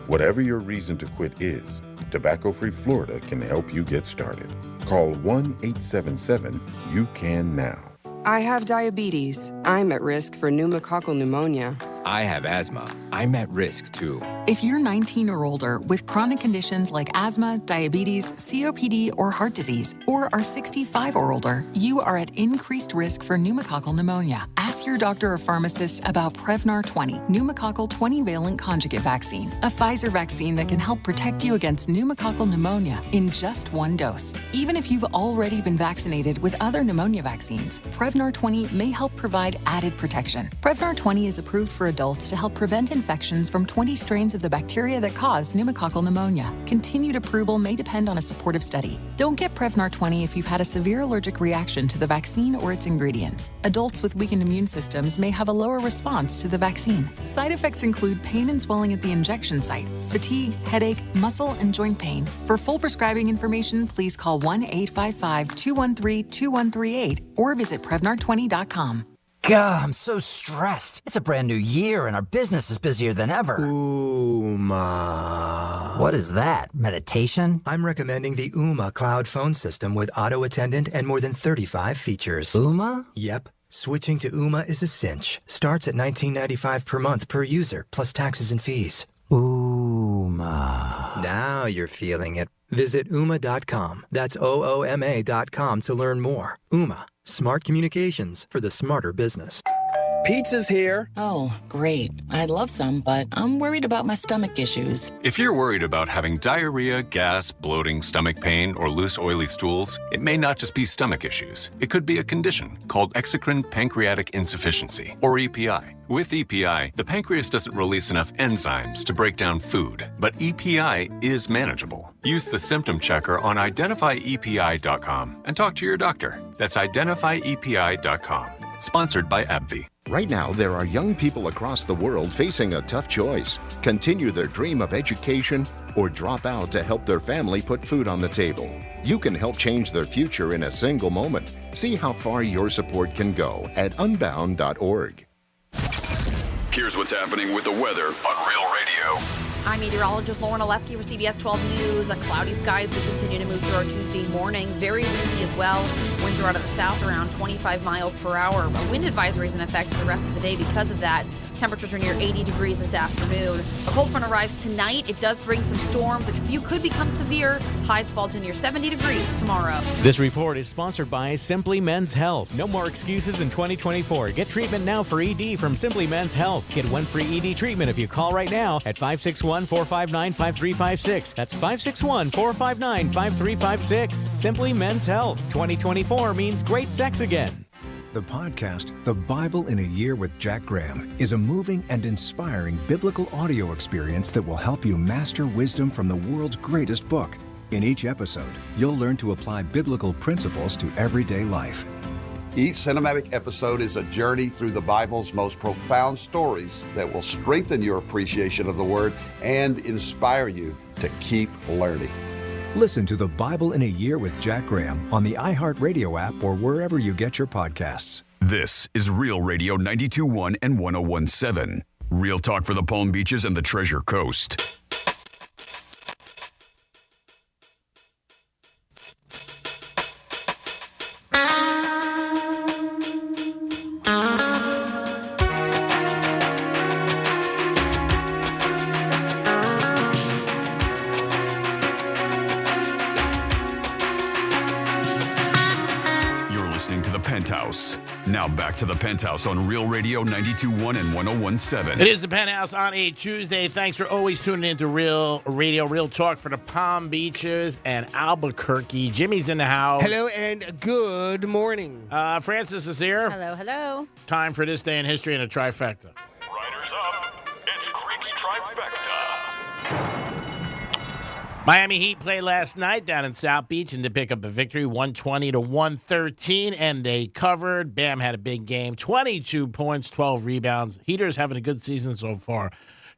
Speaker 30: Whatever your reason to quit is, Tobacco Free Florida can help you get started. Call 1-877-YOU-CAN-NOW.
Speaker 25: I have diabetes. I'm at risk for pneumococcal pneumonia.
Speaker 26: I have asthma. I'm at risk too.
Speaker 27: If you're 19 or older with chronic conditions like asthma, diabetes, COPD, or heart disease, or are 65 or older, you are at increased risk for pneumococcal pneumonia. Ask your doctor or pharmacist about Prevnar 20, pneumococcal 20-valent conjugate vaccine, a Pfizer vaccine that can help protect you against pneumococcal pneumonia in just one dose. Even if you've already been vaccinated with other pneumonia vaccines, Prevnar 20 may help provide added protection. Prevnar 20 is approved for adults to help prevent infections from 20 strains of the bacteria that cause pneumococcal pneumonia. Continued approval may depend on a supportive study. Don't get Prevnar 20 if you've had a severe allergic reaction to the vaccine or its ingredients. Adults with weakened immune systems may have a lower response to the vaccine. Side effects include pain and swelling at the injection site, fatigue, headache, muscle, and joint pain. For full prescribing information, please call 1-855-213-2138 or visit Prevnar20.com.
Speaker 31: God, I'm so stressed. It's a brand new year and our business is busier than ever.
Speaker 32: Ooma.
Speaker 31: What is that? Meditation?
Speaker 32: I'm recommending the Ooma cloud phone system with auto attendant and more than 35 features.
Speaker 31: Ooma?
Speaker 32: Yep. Switching to Ooma is a cinch. Starts at $19.95 per month per user, plus taxes and fees.
Speaker 31: Ooma.
Speaker 32: Now you're feeling it. Visit Ooma.com. That's OOMA.com to learn more. Ooma. Smart communications for the smarter business.
Speaker 8: Pizza's here.
Speaker 9: Oh, great. I'd love some, but I'm worried about my stomach issues.
Speaker 10: If you're worried about having diarrhea, gas, bloating, stomach pain, or loose, oily stools, it may not just be stomach issues. It could be a condition called exocrine pancreatic insufficiency, or EPI. With EPI, the pancreas doesn't release enough enzymes to break down food, but EPI is manageable. Use the symptom checker on identifyepi.com and talk to your doctor. That's identifyepi.com. Sponsored by AbbVie.
Speaker 11: Right now, there are young people across the world facing a tough choice. Continue their dream of education or drop out to help their family put food on the table. You can help change their future in a single moment. See how far your support can go at unbound.org.
Speaker 5: Here's what's happening with the weather on Real Radio.
Speaker 12: I'm meteorologist Lauren Oleski for CBS 12 News. Cloudy skies will continue to move through our Tuesday morning. Very windy as well. Winds are out of the south around 25 miles per hour. A wind advisory is in effect for the rest of the day because of that. Temperatures are near 80 degrees this afternoon. A cold front arrives tonight. It does bring some storms. A few could become severe. Highs fall to near 70 degrees tomorrow.
Speaker 14: This report is sponsored by Simply Men's Health. No more excuses in 2024. Get treatment now for ED from Simply Men's Health. Get one free ED treatment if you call right now at 561-459-5356. That's 561-459-5356. Simply Men's Health. 2024 means great sex again.
Speaker 15: The podcast, The Bible in a Year with Jack Graham, is a moving and inspiring biblical audio experience that will help you master wisdom from the world's greatest book. In each episode, you'll learn to apply biblical principles to everyday life.
Speaker 16: Each cinematic episode is a journey through the Bible's most profound stories that will strengthen your appreciation of the Word and inspire you to keep learning.
Speaker 15: Listen to The Bible in a Year with Jack Graham on the iHeartRadio app or wherever you get your podcasts.
Speaker 5: This is Real Radio 92.1 and 101.7. Real talk for the Palm Beaches and the Treasure Coast. Penthouse. Now back to the Penthouse on Real Radio 92.1 and 101.7.
Speaker 20: It is the Penthouse on a Tuesday. Thanks for always tuning into Real Radio, Real Talk for the Palm Beaches and Albuquerque. Jimmy's in the house.
Speaker 17: Hello and good morning.
Speaker 20: Francis is here.
Speaker 22: Hello, hello.
Speaker 20: Time for this day in history and a trifecta.
Speaker 18: Riders up. It's Creek's trifecta.
Speaker 20: Miami Heat played last night down in South Beach and to pick up a victory, 120-113, and they covered. Bam had a big game, 22 points, 12 rebounds. Heaters having a good season so far.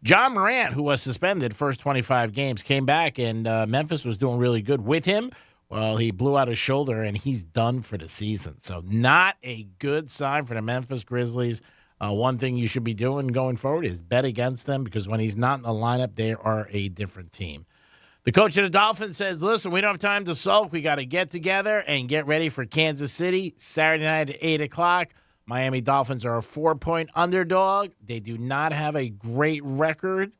Speaker 20: John Morant, who was suspended first 25 games, came back, and Memphis was doing really good with him. Well, he blew out his shoulder, and he's done for the season. So not a good sign for the Memphis Grizzlies. One thing you should be doing going forward is bet against them because when he's not in the lineup, they are a different team. The coach of the Dolphins says, listen, we don't have time to sulk. We got to get together and get ready for Kansas City Saturday night at 8 o'clock. Miami Dolphins are a 4-point underdog. They do not have a great record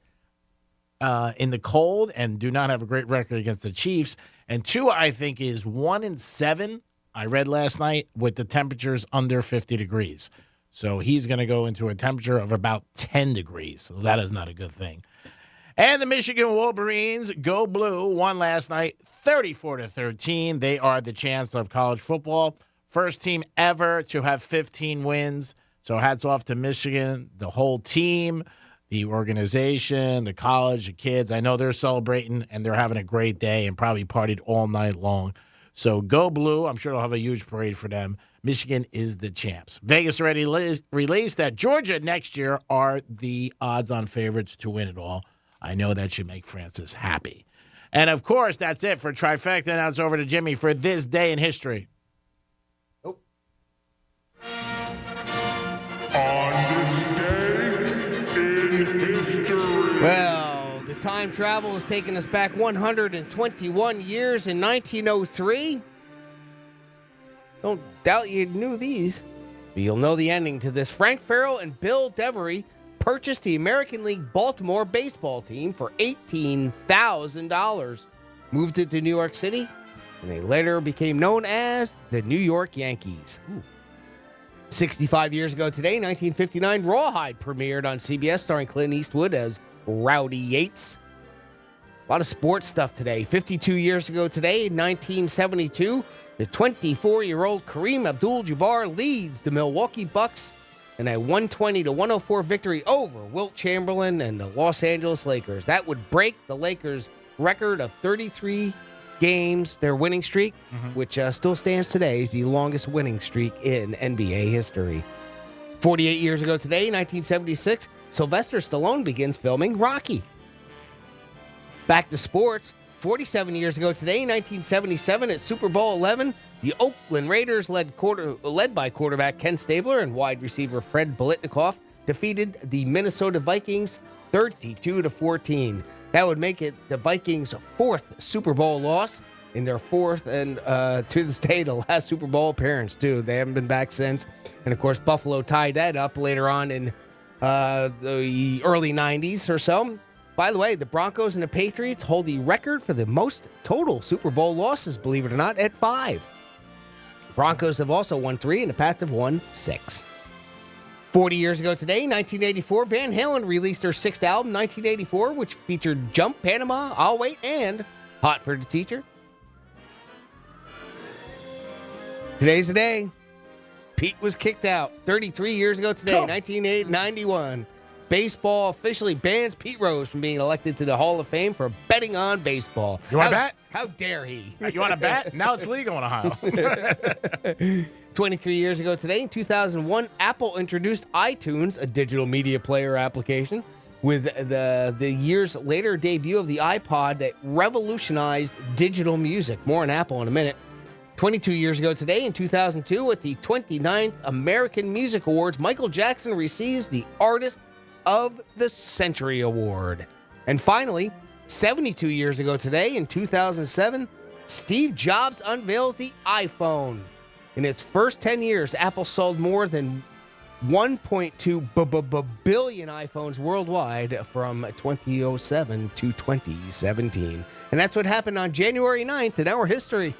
Speaker 20: in the cold and do not have a great record against the Chiefs. And two, I think, is 1-7, I read last night, with the temperatures under 50 degrees. So he's going to go into a temperature of about 10 degrees. So that is not a good thing. And the Michigan Wolverines, go blue, won last night 34-13. They are the chancellor of college football. First team ever to have 15 wins. So hats off to Michigan, the whole team, the organization, the college, the kids. I know they're celebrating and they're having a great day and probably partied all night long. So go blue. I'm sure they'll have a huge parade for them. Michigan is the champs. Vegas already released that Georgia next year are the odds-on favorites to win it all. I know that should make Francis happy. And, of course, that's it for Trifecta. Now it's over to Jimmy for this day in history.
Speaker 18: On this day in history.
Speaker 17: Well, the time travel has taken us back 121 years in 1903. Don't doubt you knew these, but you'll know the ending to this. Frank Farrell and Bill Devery purchased the American League Baltimore baseball team for $18,000, moved it to New York City, and they later became known as the New York Yankees. Ooh. 65 years ago today, 1959, Rawhide premiered on CBS, starring Clint Eastwood as Rowdy Yates. A lot of sports stuff today. 52 years ago today, 1972, the 24-year-old Kareem Abdul-Jabbar leads the Milwaukee Bucks in a 120-104 victory over Wilt Chamberlain and the Los Angeles Lakers. That would break the Lakers' record of 33 games, their winning streak, which still stands today as the longest winning streak in NBA history. 48 years ago today, 1976, Sylvester Stallone begins filming Rocky. Back to sports. 47 years ago today, 1977, at Super Bowl XI, the Oakland Raiders, led by quarterback Ken Stabler and wide receiver Fred Biletnikoff, defeated the Minnesota Vikings 32-14. That would make it the Vikings' fourth Super Bowl loss in their fourth and, to this day, the last Super Bowl appearance, too. They haven't been back since. And, of course, Buffalo tied that up later on in the early 90s or so. By the way, the Broncos and the Patriots hold the record for the most total Super Bowl losses, believe it or not, at 5. Broncos have also won 3, and the Pats have won 6. 40 years ago today, 1984, Van Halen released their 6th album, 1984, which featured Jump, Panama, I'll Wait, and Hot for the Teacher. Today's the day. Pete was kicked out 33 years ago today, 1991. Baseball officially bans Pete Rose from being elected to the Hall of Fame for betting on baseball.
Speaker 20: You want to bet?
Speaker 17: How dare he?
Speaker 20: You want to bet? Now it's legal in Ohio.
Speaker 17: 23 years ago today, in 2001, Apple introduced iTunes, a digital media player application, with the years later debut of the iPod that revolutionized digital music. More on Apple in a minute. 22 years ago today, in 2002, at the 29th American Music Awards, Michael Jackson receives the Artist of the Century Award. And finally, 72 years ago today, in 2007, Steve Jobs unveils the iPhone. In its first 10 years, Apple sold more than 1.2 billion iPhones worldwide from 2007 to 2017. And that's what happened on January 9th in our history.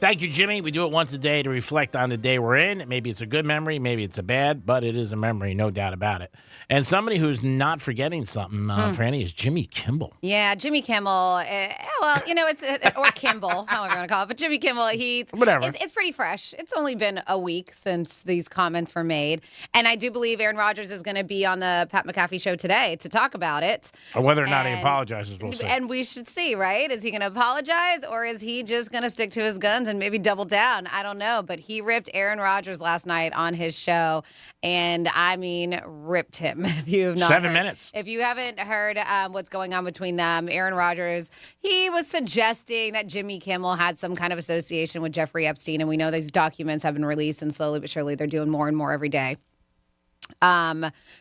Speaker 20: Thank you, Jimmy. We do it once a day to reflect on the day we're in. Maybe it's a good memory, maybe it's a bad, but it is a memory, no doubt about it. And somebody who's not forgetting something, Franny, is Jimmy Kimmel.
Speaker 22: Yeah, Jimmy Kimmel. It's or Kimball, however you want to call it. But Jimmy Kimmel,
Speaker 20: whatever.
Speaker 22: It's pretty fresh. It's only been a week since these comments were made, and I do believe Aaron Rodgers is going to be on the Pat McAfee show today to talk about it.
Speaker 20: Or whether or not he apologizes, we'll see.
Speaker 22: And we should see, right? Is he going to apologize, or is he just going to stick to his guns and maybe double down? I don't know, but he ripped Aaron Rodgers last night on his show, and I mean, ripped him. If you have not
Speaker 20: 7 minutes.
Speaker 22: If you haven't heard what's going on between them, Aaron Rodgers, he was suggesting that Jimmy Kimmel had some kind of association with Jeffrey Epstein, and we know these documents have been released, and slowly but surely they're doing more and more every day.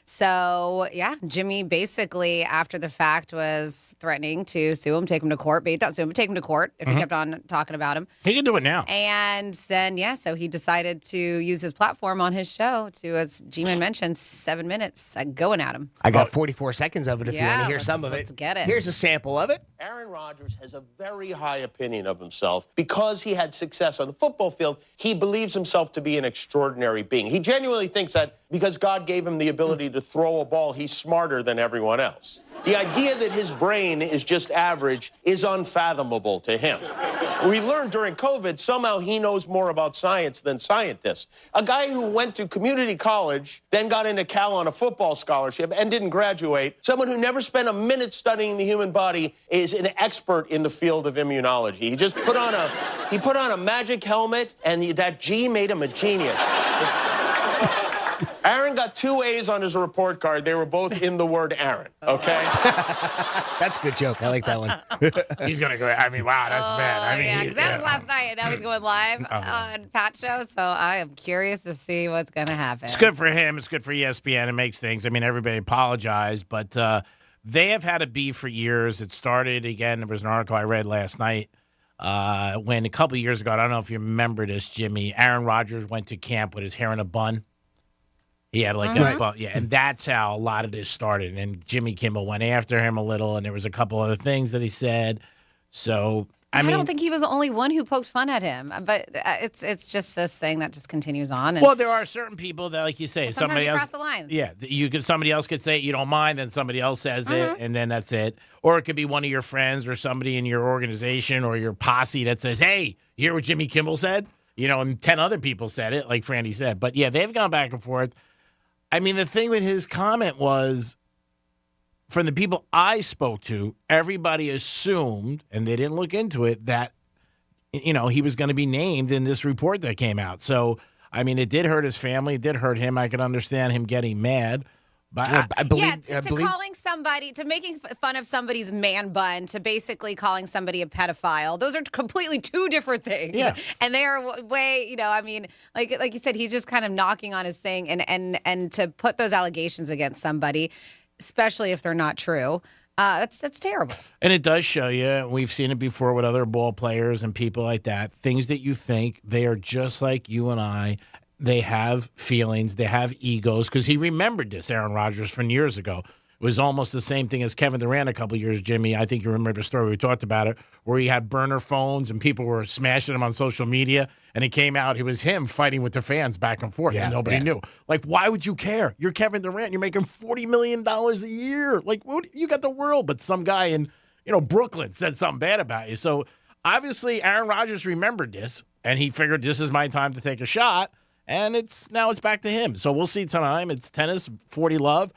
Speaker 22: So yeah, Jimmy basically after the fact was threatening to sue him, take him to court, but he don't sue him, but take him to court if he kept on talking about him.
Speaker 20: He can do it now.
Speaker 22: And then, so he decided to use his platform on his show to, as G-Man mentioned, 7 minutes going at him.
Speaker 17: I got 44 seconds of it if you want to hear some of it.
Speaker 22: Let's get it.
Speaker 17: Here's a sample of it.
Speaker 1: Aaron Rodgers has a very high opinion of himself. Because he had success on the football field, he believes himself to be an extraordinary being. He genuinely thinks that because God gave him the ability to throw a ball, he's smarter than everyone else. The idea that his brain is just average is unfathomable to him. We learned during COVID, somehow he knows more about science than scientists. A guy who went to community college, then got into Cal on a football scholarship and didn't graduate, someone who never spent a minute studying the human body, is an expert in the field of immunology. He just put on a magic helmet, and that G made him a genius. Aaron got 2 A's on his report card. They were both in the word Aaron, okay?
Speaker 17: That's a good joke. I like that one.
Speaker 20: He's going to go, I mean, wow, that's bad. I mean,
Speaker 22: because that was last night, and now he's going live on Pat's show, so I am curious to see what's going to happen.
Speaker 20: It's good for him. It's good for ESPN. It makes things. I mean, everybody apologized, but they have had a beef for years. It started, again, there was an article I read last night when a couple of years ago, I don't know if you remember this, Jimmy, Aaron Rodgers went to camp with his hair in a bun. He had like a bun, and that's how a lot of this started. And Jimmy Kimmel went after him a little, and there was a couple other things that he said. So
Speaker 22: I don't think he was the only one who poked fun at him, but it's just this thing that just continues on.
Speaker 20: Well, there are certain people that, like you say, somebody else
Speaker 22: cross the line.
Speaker 20: Yeah, somebody else could say it, you don't mind, then somebody else says it, and then that's it. Or it could be one of your friends or somebody in your organization or your posse that says, "Hey, you hear what Jimmy Kimmel said?" And 10 other people said it, like Franny said. But yeah, they've gone back and forth. I mean, the thing with his comment was, from the people I spoke to, everybody assumed, and they didn't look into it, that he was going to be named in this report that came out. So, I mean, it did hurt his family. It did hurt him. I could understand him getting mad. But
Speaker 17: I believe,
Speaker 22: calling somebody, to making fun of somebody's man bun, to basically calling somebody a pedophile, those are completely two different things.
Speaker 20: Yeah.
Speaker 22: And they are way, I mean, like you said, he's just kind of knocking on his thing. And to put those allegations against somebody, especially if they're not true, that's terrible.
Speaker 20: And it does show you, we've seen it before with other ball players and people like that, things that you think they are just like you and I. They have feelings, they have egos, because he remembered this, Aaron Rodgers, from years ago. It was almost the same thing as Kevin Durant a couple of years, Jimmy. I think you remember the story, we talked about it, where he had burner phones and people were smashing him on social media, and it came out, it was him fighting with the fans back and forth, and nobody knew. Like, why would you care? You're Kevin Durant, you're making $40 million a year. Like, you got the world, but some guy in Brooklyn said something bad about you. So, obviously, Aaron Rodgers remembered this, and he figured this is my time to take a shot. And now it's back to him. So we'll see tonight. It's tennis, 40 love.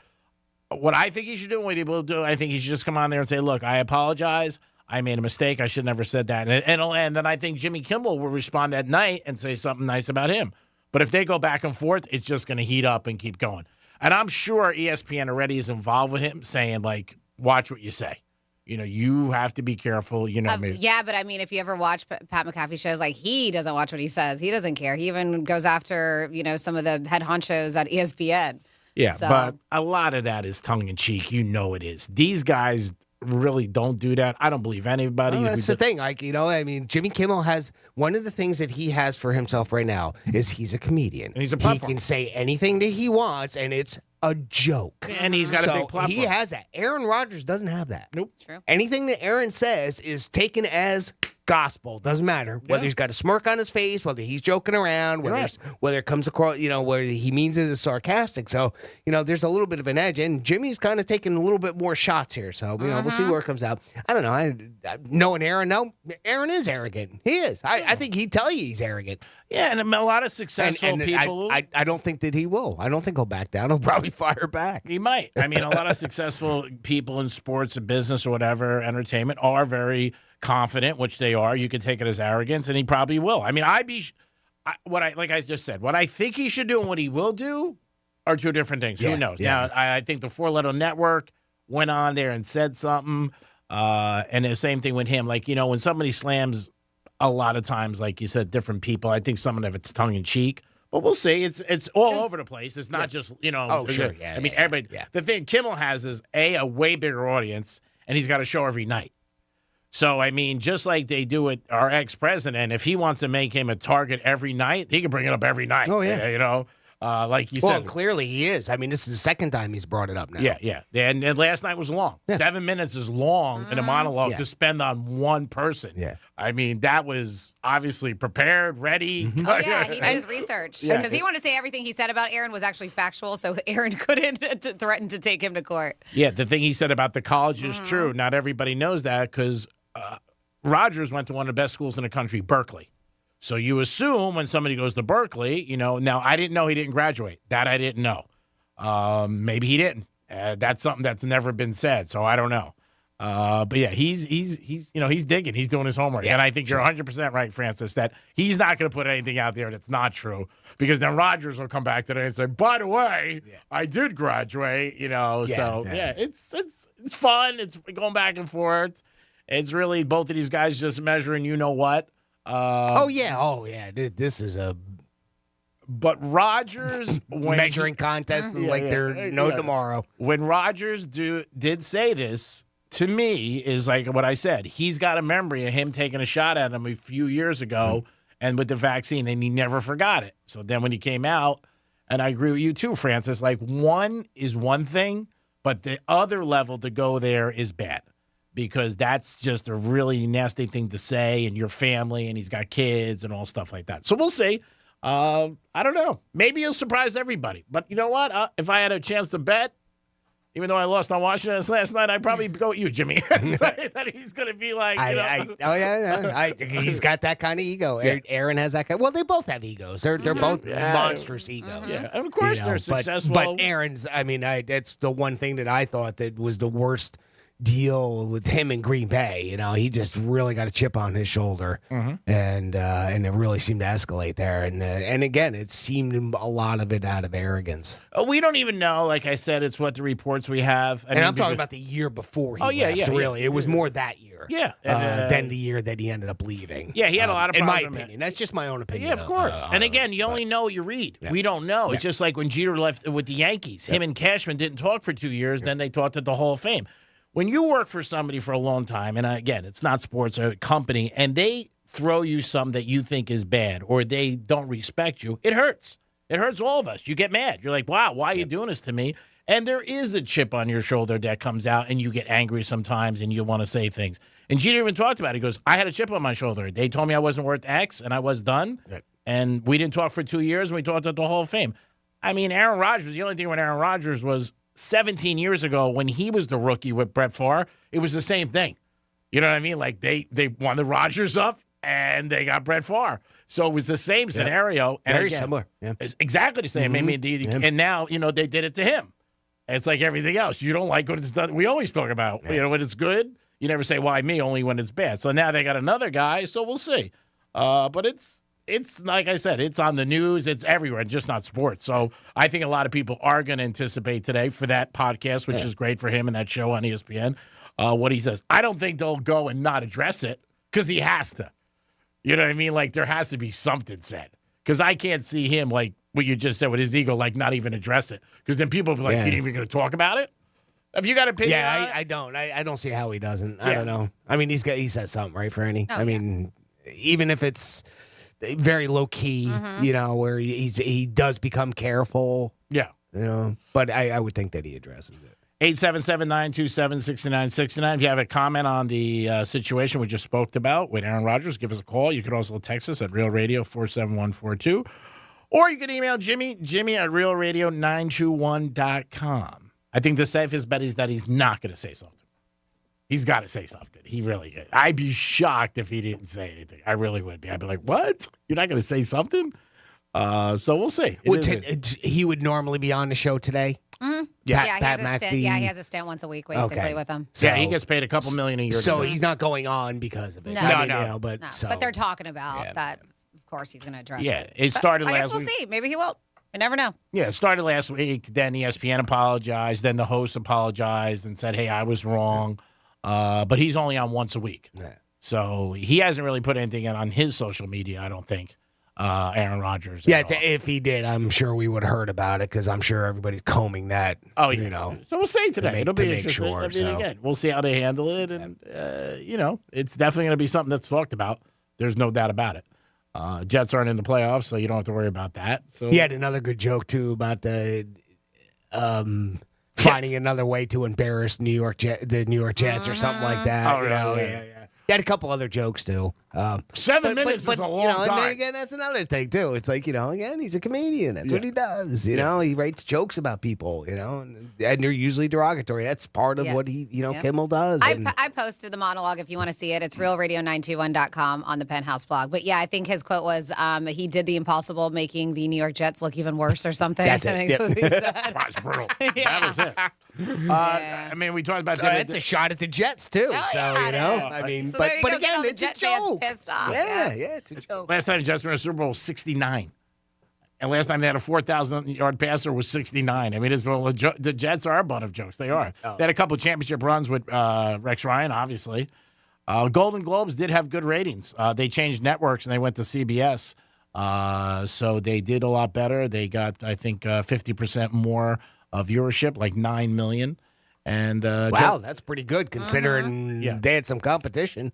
Speaker 20: What I think he should do, what he will do, I think he should just come on there and say, "Look, I apologize. I made a mistake. I should never said that." And then I think Jimmy Kimmel will respond that night and say something nice about him. But if they go back and forth, it's just going to heat up and keep going. And I'm sure ESPN already is involved with him, saying, like, watch what you say. You have to be careful.
Speaker 22: Yeah, but I mean, if you ever watch Pat McAfee shows, like, he doesn't watch what he says. He doesn't care. He even goes after, some of the head honchos at ESPN.
Speaker 20: Yeah, but a lot of that is tongue in cheek. It is. These guys really don't do that. I don't believe anybody.
Speaker 17: Well, that's the thing. Jimmy Kimmel has one of the things that he has for himself right now is he's a comedian.
Speaker 20: And he's a platform.
Speaker 17: He can say anything that he wants, and it's a joke.
Speaker 20: And he's got a big platform.
Speaker 17: He has that. Aaron Rodgers doesn't have that.
Speaker 20: Nope.
Speaker 22: True.
Speaker 17: Anything that Aaron says is taken as gospel. Doesn't matter whether he's got a smirk on his face, whether he's joking around, whether it comes across, whether he means it as sarcastic. So, there's a little bit of an edge. And Jimmy's kind of taking a little bit more shots here. So, we'll see where it comes out. I don't know. I knowing Aaron, Aaron is arrogant. He is. I think he'd tell you he's arrogant.
Speaker 20: Yeah, and a lot of successful people.
Speaker 17: I don't think that he will. I don't think he'll back down. He'll probably fire back.
Speaker 20: He might. I mean, a lot of successful people in sports and business or whatever, entertainment, are very confident, which they are. You could take it as arrogance, and he probably will. I mean, like I just said, what I think he should do and what he will do are two different things. Who knows? Yeah. Now, I think the Four Letter Network went on there and said something, and the same thing with him. Like, when somebody slams, a lot of times, like you said, different people, I think some of it's tongue in cheek. But we'll see. It's all over the place. It's not just,
Speaker 17: Oh, sure. Yeah.
Speaker 20: I mean, everybody. Yeah. The thing Kimmel has is, a way bigger audience, and he's got a show every night. So, I mean, just like they do with our ex-president, if he wants to make him a target every night, he can bring it up every night.
Speaker 17: Oh, yeah.
Speaker 20: Like you
Speaker 17: Well,
Speaker 20: said.
Speaker 17: clearly he is. I mean, this is the second time he's brought it up now.
Speaker 20: Yeah. And last night was long. 7 minutes is long in a monologue to spend on one person.
Speaker 17: Yeah.
Speaker 20: I mean, that was obviously prepared, ready.
Speaker 22: Oh, yeah, he did his research. Because he wanted to say everything he said about Aaron was actually factual, so Aaron couldn't threaten to take him to court.
Speaker 20: Yeah, the thing he said about the college is true. Not everybody knows that because Rodgers went to one of the best schools in the country, Berkeley. So you assume when somebody goes to Berkeley, now I didn't know he didn't graduate. That I didn't know. Maybe he didn't. That's something that's never been said, so I don't know. But yeah, he's digging. He's doing his homework.
Speaker 17: Yeah,
Speaker 20: and I think you're 100% right, Francis, that he's not going to put anything out there that's not true because then Rodgers will come back today and say, by the way, I did graduate, it's fun. It's going back and forth. It's really both of these guys just measuring what.
Speaker 17: This is a
Speaker 20: But Rodgers
Speaker 17: measuring contest like there's no tomorrow.
Speaker 20: When Rodgers did say this, to me, is like what I said. He's got a memory of him taking a shot at him a few years ago and with the vaccine, and he never forgot it. So then when he came out, and I agree with you too, Francis, like one is one thing, but the other level to go there is bad. because that's just a really nasty thing to say, and your family, and he's got kids and all stuff like that. So we'll see. I don't know. Maybe he'll surprise everybody. But you know what? If I had a chance to bet, even though I lost on Washington last night, I'd probably go with you, Jimmy. That he's going to be like,
Speaker 17: he's got that kind of ego.
Speaker 20: Yeah.
Speaker 17: Aaron has that kind. Well, they both have egos. They're both monstrous egos.
Speaker 20: Yeah, and of course they're successful.
Speaker 17: But Aaron's, that's the one thing that I thought that was the worst deal with him in Green Bay. He just really got a chip on his shoulder, and it really seemed to escalate there. And again, it seemed a lot of it out of arrogance.
Speaker 20: We don't even know. Like I said, it's what the reports we have.
Speaker 17: I'm talking about the year before he left, really. It was more that year.
Speaker 20: Yeah.
Speaker 17: Than the year that he ended up leaving.
Speaker 20: Yeah, he had a lot of
Speaker 17: in
Speaker 20: problems.
Speaker 17: my opinion. That's just my own opinion.
Speaker 20: Yeah, of course. And again, you only know what you read.
Speaker 17: Yeah.
Speaker 20: We don't know.
Speaker 17: Yeah.
Speaker 20: It's just like when Jeter left with the Yankees. Him and Cashman didn't talk for 2 years. Then they talked at the Hall of Fame. When you work for somebody for a long time, and again, it's not sports, or a company, and they throw you something that you think is bad or they don't respect you, it hurts. It hurts all of us. You get mad. You're like, wow, why are you doing this to me? And there is a chip on your shoulder that comes out, and you get angry sometimes, and you want to say things. And Jeter even talked about it. He goes, I had a chip on my shoulder. They told me I wasn't worth X, and I was done.
Speaker 17: Yep.
Speaker 20: And we didn't talk for 2 years, and we talked at the Hall of Fame. I mean, Aaron Rodgers, the only thing with Aaron Rodgers was 17 years ago when he was the rookie with Brett Favre, it was the same thing. You know what I mean? Like they won the Rodgers up and they got Brett Favre. So it was the same scenario. And
Speaker 17: Very similar. Yeah.
Speaker 20: It's exactly the same. And now, they did it to him. And it's like everything else. You don't like when it's done. We always talk about, when it's good, you never say, why me, only when it's bad. So now they got another guy, so we'll see. But it's like I said, it's on the news. It's everywhere, just not sports. So I think a lot of people are going to anticipate today for that podcast, which is great for him and that show on ESPN, what he says. I don't think they'll go and not address it because he has to. You know what I mean? Like there has to be something said because I can't see him like what you just said with his ego, like not even address it because then people will be like, you ain't even going to talk about it? Have you got an opinion on it?
Speaker 17: I don't. I don't see how he doesn't. I don't know. I mean, he says something, right, Franny? I mean, even if it's very low key, where he does become careful.
Speaker 20: Yeah.
Speaker 17: But I would think that he addresses it.
Speaker 20: 877-927-6969. If you have a comment on the situation we just spoke about with Aaron Rodgers, give us a call. You could also text us at Real Radio 47142. Or you can email Jimmy at realradio921.com. I think the safest bet is that he's not going to say something. He's got to say something. He really is. I'd be shocked if he didn't say anything. I really would be. I'd be like, what? You're not going to say something? So we'll see.
Speaker 17: He would normally be on the show today?
Speaker 22: Mm-hmm.
Speaker 17: Pat
Speaker 22: he has a stint.
Speaker 17: McAfee.
Speaker 22: Yeah, he has a stint once a week, basically, with him.
Speaker 20: So, he gets paid a couple million a year.
Speaker 17: So he's not going on because of it.
Speaker 22: No.
Speaker 17: But
Speaker 22: they're talking about that. Of course, he's going to address it.
Speaker 20: Yeah, it started
Speaker 22: I
Speaker 20: last
Speaker 22: guess we'll
Speaker 20: week.
Speaker 22: see. Maybe he won't. You never know.
Speaker 20: Yeah, it started last week. Then ESPN apologized. Then the host apologized and said, hey, I was wrong. But he's only on once a week.
Speaker 17: Yeah.
Speaker 20: So he hasn't really put anything on his social media, I don't think, Aaron Rodgers.
Speaker 17: Yeah, if he did, I'm sure we would have heard about it because I'm sure everybody's combing that.
Speaker 20: Oh, yeah. So we'll see today. It'll be interesting.
Speaker 17: Sure,
Speaker 20: I mean, again, we'll see how they handle it. And, it's definitely going to be something that's talked about. There's no doubt about it. Jets aren't in the playoffs, so you don't have to worry about that. So
Speaker 17: he had another good joke, too, about the finding another way to embarrass the New York Jets or something like that.
Speaker 20: Oh, really? Yeah.
Speaker 17: He had a couple other jokes, too.
Speaker 20: 7 minutes is a long time.
Speaker 17: And then again, that's another thing, too. It's like, again, he's a comedian. That's what he does. He writes jokes about people, and they're usually derogatory. That's part of what he, Kimmel does.
Speaker 22: I posted the monologue if you want to see it. It's realradio921.com on the Penthouse blog. But, I think his quote was he did the impossible, making the New York Jets look even worse or something.
Speaker 17: That's it.
Speaker 22: I think that's what he said.
Speaker 20: That's brutal. That was it. I mean, we talked about that.
Speaker 17: It's a shot at the Jets, too. I mean,
Speaker 22: So
Speaker 17: but
Speaker 22: there you go,
Speaker 17: again,
Speaker 22: get all the
Speaker 17: it's a
Speaker 22: Jet fans
Speaker 17: joke.
Speaker 22: pissed off.
Speaker 17: Yeah, it's a joke.
Speaker 20: Last time the Jets were in the Super Bowl was 69. And last time they had a 4,000-yard passer was 69. I mean, the Jets are a butt of jokes. They are. They had a couple of championship runs with Rex Ryan, obviously. Golden Globes did have good ratings. They changed networks, and they went to CBS. So they did a lot better. They got, I think, 50% more viewership, like 9 million. And
Speaker 17: wow, that's pretty good considering they had some competition.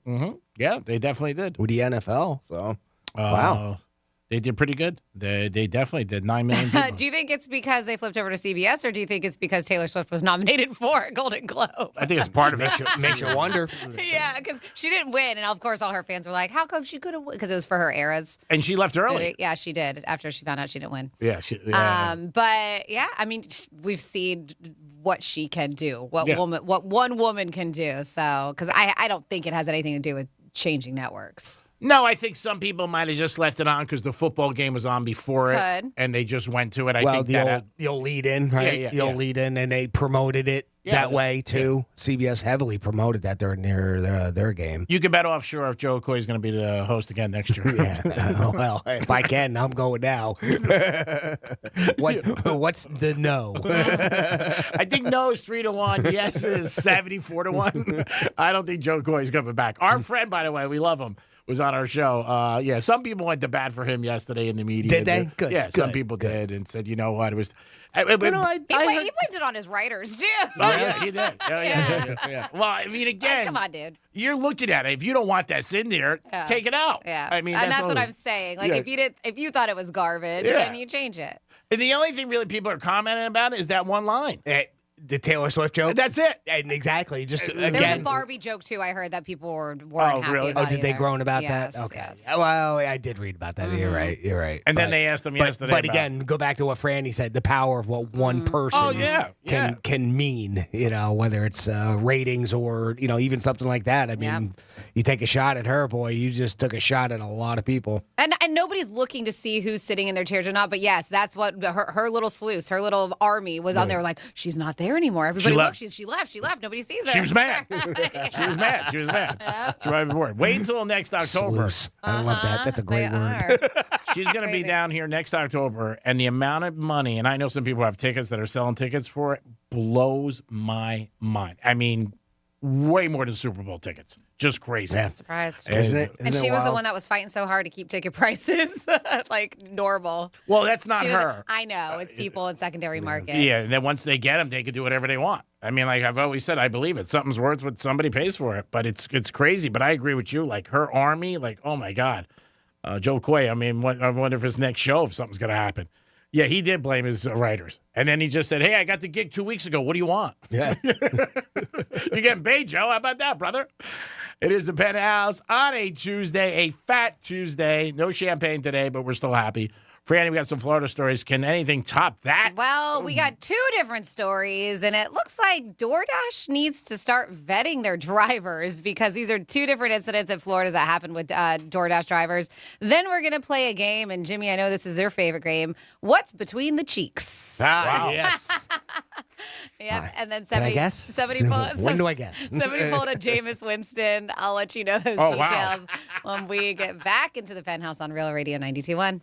Speaker 20: Yeah, they definitely did.
Speaker 17: With the NFL, so wow.
Speaker 20: They did pretty good. They definitely did. 9 million people.
Speaker 22: Do you think it's because they flipped over to CBS, or do you think it's because Taylor Swift was nominated for a Golden Globe?
Speaker 20: I think it's part of it.
Speaker 17: Makes you wonder.
Speaker 22: Yeah, because she didn't win, and of course all her fans were like, "How come she could have won?" Because it was for her eras.
Speaker 20: And she left early.
Speaker 22: Yeah, she did after she found out she didn't win.
Speaker 20: Yeah.
Speaker 22: But yeah, I mean, we've seen what she can do, what one woman can do. So, because I don't think it has anything to do with changing networks.
Speaker 20: No, I think some people might have just left it on because the football game was on before it, and they just went to it. I think
Speaker 17: the old lead in, right?
Speaker 20: Yeah,
Speaker 17: the old lead in, and they promoted it that way too. CBS heavily promoted that during their game.
Speaker 20: You can bet offshore if Joe Coy is going to be the host again next year.
Speaker 17: Yeah, well, if I can, I'm going now. What's the no?
Speaker 20: I think no is 3-1. Yes is 74-1. I don't think Joe Coy is coming back. Our friend, by the way, we love him, was on our show. Some people went to bat for him yesterday in the media.
Speaker 17: Did they? Good.
Speaker 20: Yeah,
Speaker 17: good,
Speaker 20: some people did and said, you know what, it was.
Speaker 22: He blamed it on his writers too.
Speaker 20: Oh yeah, he did. Yeah. Well, I mean, again,
Speaker 22: come on, dude.
Speaker 20: You're looking at it. If you don't want that in there, take it out.
Speaker 22: Yeah,
Speaker 20: I mean,
Speaker 22: and that's what I'm saying. Like, if you thought it was garbage, then you change it.
Speaker 20: And the only thing really people are commenting about is that one line.
Speaker 17: The Taylor Swift joke?
Speaker 20: That's it.
Speaker 17: And exactly. Just
Speaker 22: There was
Speaker 17: again.
Speaker 22: a Barbie joke, too, I heard that people weren't happy
Speaker 20: really?
Speaker 22: about.
Speaker 17: Did they
Speaker 22: either.
Speaker 17: groan about
Speaker 22: Yes,
Speaker 17: that? Okay.
Speaker 22: yes.
Speaker 17: Well, I did read about that. You're right.
Speaker 20: And then they asked him yesterday.
Speaker 17: But again, go back to what Franny said, the power of what one person can mean, whether it's ratings or, even something like that. I mean, you take a shot at her, boy, you just took a shot at a lot of people.
Speaker 22: And nobody's looking to see who's sitting in their chairs or not, but yes, that's what her little sleuths, her little army was on there like, she's not there anymore. Everybody look, she left. Nobody sees her.
Speaker 20: She was mad. She was mad. Yep. She was bored. Wait until next October.
Speaker 17: I love that. That's a great word.
Speaker 20: She's going to be down here next October, and the amount of money, and I know some people have tickets that are selling tickets for it, blows my mind. I mean, way more than Super Bowl tickets. Just crazy.
Speaker 22: Yeah. Surprised.
Speaker 17: Isn't it?
Speaker 22: And she was the one that was fighting so hard to keep ticket prices like normal.
Speaker 20: Well, that's not her.
Speaker 22: I know. It's people in secondary markets.
Speaker 20: Yeah, and then once they get them, they can do whatever they want. I mean, like I've always said, I believe it. Something's worth what somebody pays for it. But it's crazy. But I agree with you. Like her army, like, oh, my God. Joe Coy, I mean, I wonder if his next show, if something's going to happen. Yeah, he did blame his writers. And then he just said, hey, I got the gig 2 weeks ago. What do you want?
Speaker 17: Yeah.
Speaker 20: You're getting paid, Joe. How about that, brother? It is the Penthouse on a Tuesday, a fat Tuesday. No champagne today, but we're still happy. Franny, we got some Florida stories. Can anything top that?
Speaker 22: Well, we got two different stories, and it looks like DoorDash needs to start vetting their drivers because these are two different incidents in Florida that happened with DoorDash drivers. Then we're going to play a game, and Jimmy, I know this is your favorite game. What's between the cheeks?
Speaker 17: Wow. Yes.
Speaker 22: Yep. And then
Speaker 17: Can I guess?
Speaker 22: somebody pulled.
Speaker 17: When do I guess?
Speaker 22: Somebody pulled a Jameis Winston. I'll let you know those details when we get back into the Penthouse on Real Radio 92.1.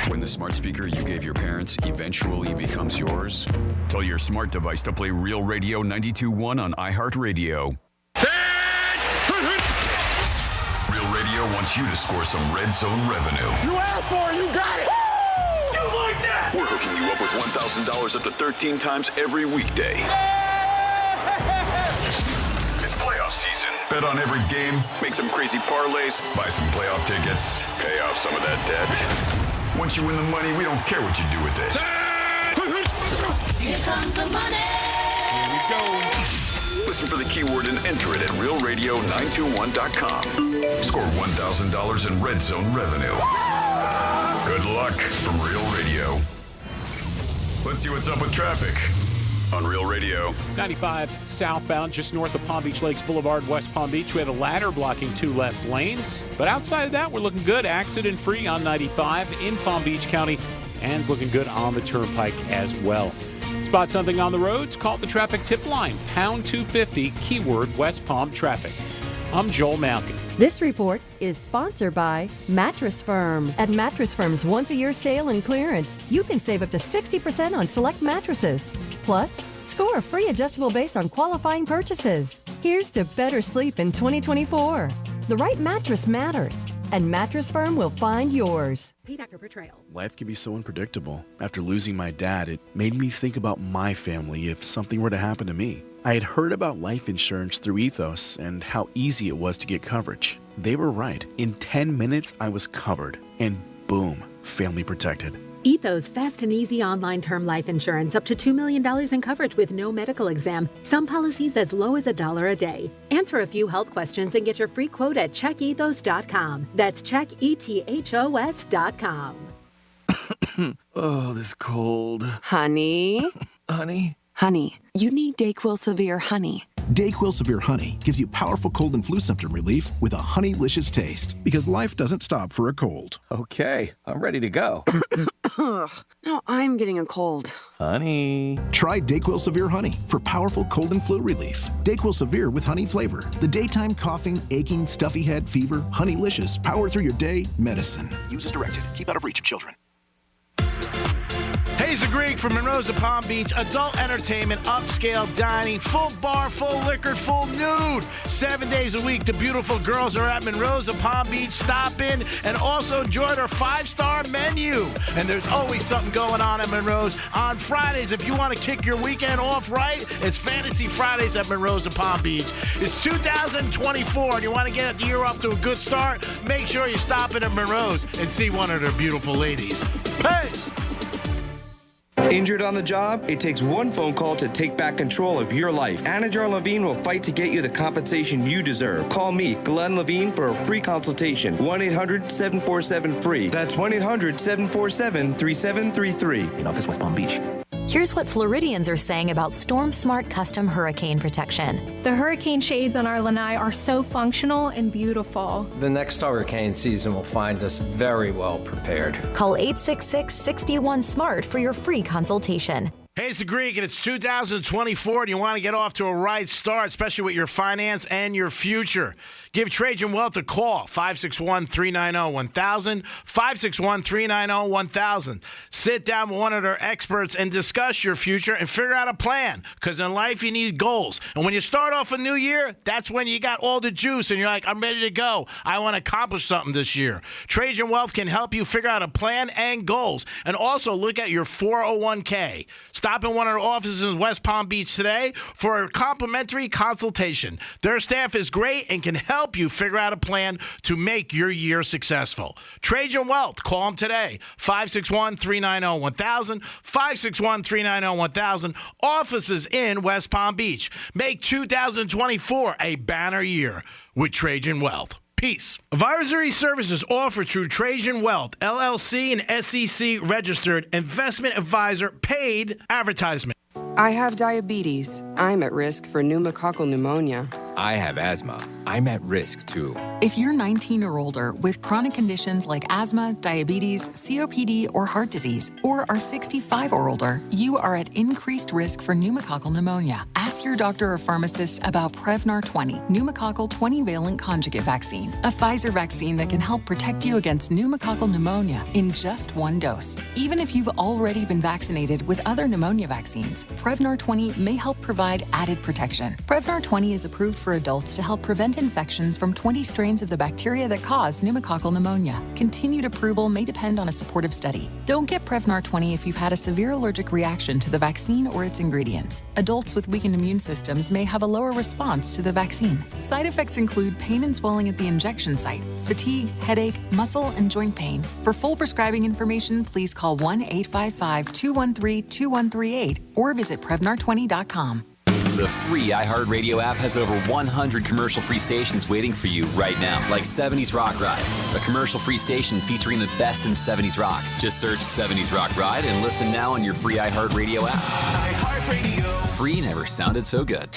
Speaker 5: When the smart speaker you gave your parents eventually becomes yours, tell your smart device to play Real Radio 92.1 on iHeartRadio. Real Radio wants you to score some red zone revenue.
Speaker 18: You asked for it, you got it. Woo! You like that?
Speaker 5: We're hooking you up with $1,000 up to 13 times every weekday. It's playoff season. Bet on every game, make some crazy parlays, buy some playoff tickets, pay off some of that debt. Once you win the money, we don't care what you do with it.
Speaker 18: Here comes the money. Here we go.
Speaker 5: Listen for the keyword and enter it at realradio921.com. Score $1,000 in red zone revenue. Good luck from Real Radio. Let's see what's up with traffic on Real Radio.
Speaker 2: 95 southbound, just north of Palm Beach Lakes Boulevard, West Palm Beach. We had a ladder blocking 2 left lanes. But outside of that, we're looking good. Accident-free on 95 in Palm Beach County. And it's looking good on the Turnpike as well. Spot something on the roads? Call the traffic tip line, pound 250, keyword West Palm traffic. I'm Joel Malkin.
Speaker 3: This report is sponsored by Mattress Firm. At Mattress Firm's once-a-year sale and clearance, you can save up to 60% on select mattresses. Plus, score a free adjustable base on qualifying purchases. Here's to better sleep in 2024. The right mattress matters, and Mattress Firm will find yours.
Speaker 4: Paid actor portrayal.
Speaker 6: Life can be so unpredictable. After losing my dad, it made me think about my family if something were to happen to me. I had heard about life insurance through Ethos and how easy it was to get coverage. They were right. In 10 minutes, I was covered. And boom, family protected.
Speaker 4: Ethos fast and easy online term life insurance up to $2 million in coverage with no medical exam. Some policies as low as $1 a day. Answer a few health questions and get your free quote at checkethos.com. That's checkethos.com.
Speaker 7: Oh, this cold.
Speaker 8: Honey?
Speaker 7: Honey?
Speaker 8: Honey, you need DayQuil Severe Honey.
Speaker 13: DayQuil Severe Honey gives you powerful cold and flu symptom relief with a honeylicious taste, because life doesn't stop for a cold.
Speaker 7: Okay, I'm ready to go.
Speaker 8: Now I'm getting a cold.
Speaker 7: Honey.
Speaker 13: Try DayQuil Severe Honey for powerful cold and flu relief. DayQuil Severe with honey flavor. The daytime coughing, aching, stuffy head, fever, honeylicious, power through your day medicine. Use as directed. Keep out of reach of children.
Speaker 20: Hayes the Greek from Monroe's to Palm Beach. Adult entertainment, upscale dining, full bar, full liquor, full nude. 7 days a week. The beautiful girls are at Monroe's to Palm Beach. Stop in and also enjoy their 5-star menu. And there's always something going on at Monroe's. On Fridays, if you want to kick your weekend off right, it's Fantasy Fridays at Monroe's to Palm Beach. It's 2024 and you want to get the year off to a good start, make sure you stop in at Monroe's and see one of their beautiful ladies. Peace!
Speaker 19: Injured on the job? It takes one phone call to take back control of your life. Anajar Levine will fight to get you the compensation you deserve. Call me, Glenn Levine, for a free consultation. 1-800-747-FREE. That's 1-800-747-3733.
Speaker 31: In office, West Palm Beach.
Speaker 21: Here's what Floridians are saying about Storm Smart Custom Hurricane Protection.
Speaker 23: The hurricane shades on our lanai are so functional and beautiful.
Speaker 24: The next hurricane season will find us very well prepared.
Speaker 21: Call 866-61-SMART for your free consultation.
Speaker 20: Hey, it's the Greek, and it's 2024, and you want to get off to a right start, especially with your finance and your future. Give Trajan Wealth a call, 561-390-1000, 561-390-1000. Sit down with one of their experts and discuss your future and figure out a plan, because in life you need goals. And when you start off a new year, that's when you got all the juice, and you're like, I'm ready to go. I want to accomplish something this year. Trajan Wealth can help you figure out a plan and goals, and also look at your 401k. Stop in one of our offices in West Palm Beach today for a complimentary consultation. Their staff is great and can help you figure out a plan to make your year successful. Trajan Wealth, call them today, 561-390-1000, 561-390-1000. Offices in West Palm Beach. Make 2024 a banner year with Trajan Wealth. Peace. Advisory services offered through Trajan Wealth, LLC, and SEC registered investment advisor, paid advertisement.
Speaker 25: I have diabetes. I'm at risk for pneumococcal pneumonia.
Speaker 26: I have asthma. I'm at risk too.
Speaker 27: If you're 19 or older with chronic conditions like asthma, diabetes, COPD, or heart disease, or are 65 or older, you are at increased risk for pneumococcal pneumonia. Ask your doctor or pharmacist about Prevnar 20, pneumococcal 20-valent conjugate vaccine, a Pfizer vaccine that can help protect you against pneumococcal pneumonia in just one dose. Even if you've already been vaccinated with other pneumonia vaccines, Prevnar 20 may help provide added protection. Prevnar 20 is approved for adults to help prevent infections from 20 strains of the bacteria that cause pneumococcal pneumonia. Continued approval may depend on a supportive study. Don't get Prevnar 20 if you've had a severe allergic reaction to the vaccine or its ingredients. Adults with weakened immune systems may have a lower response to the vaccine. Side effects include pain and swelling at the injection site, fatigue, headache, muscle, and joint pain. For full prescribing information, please call 1-855-213-2138 or visit Prevnar20.com.
Speaker 28: The free iHeartRadio app has over 100 commercial-free stations waiting for you right now, like 70s Rock Ride, a commercial-free station featuring the best in 70s rock. Just search 70s Rock Ride and listen now on your free iHeartRadio app. iHeartRadio. Free never sounded so good.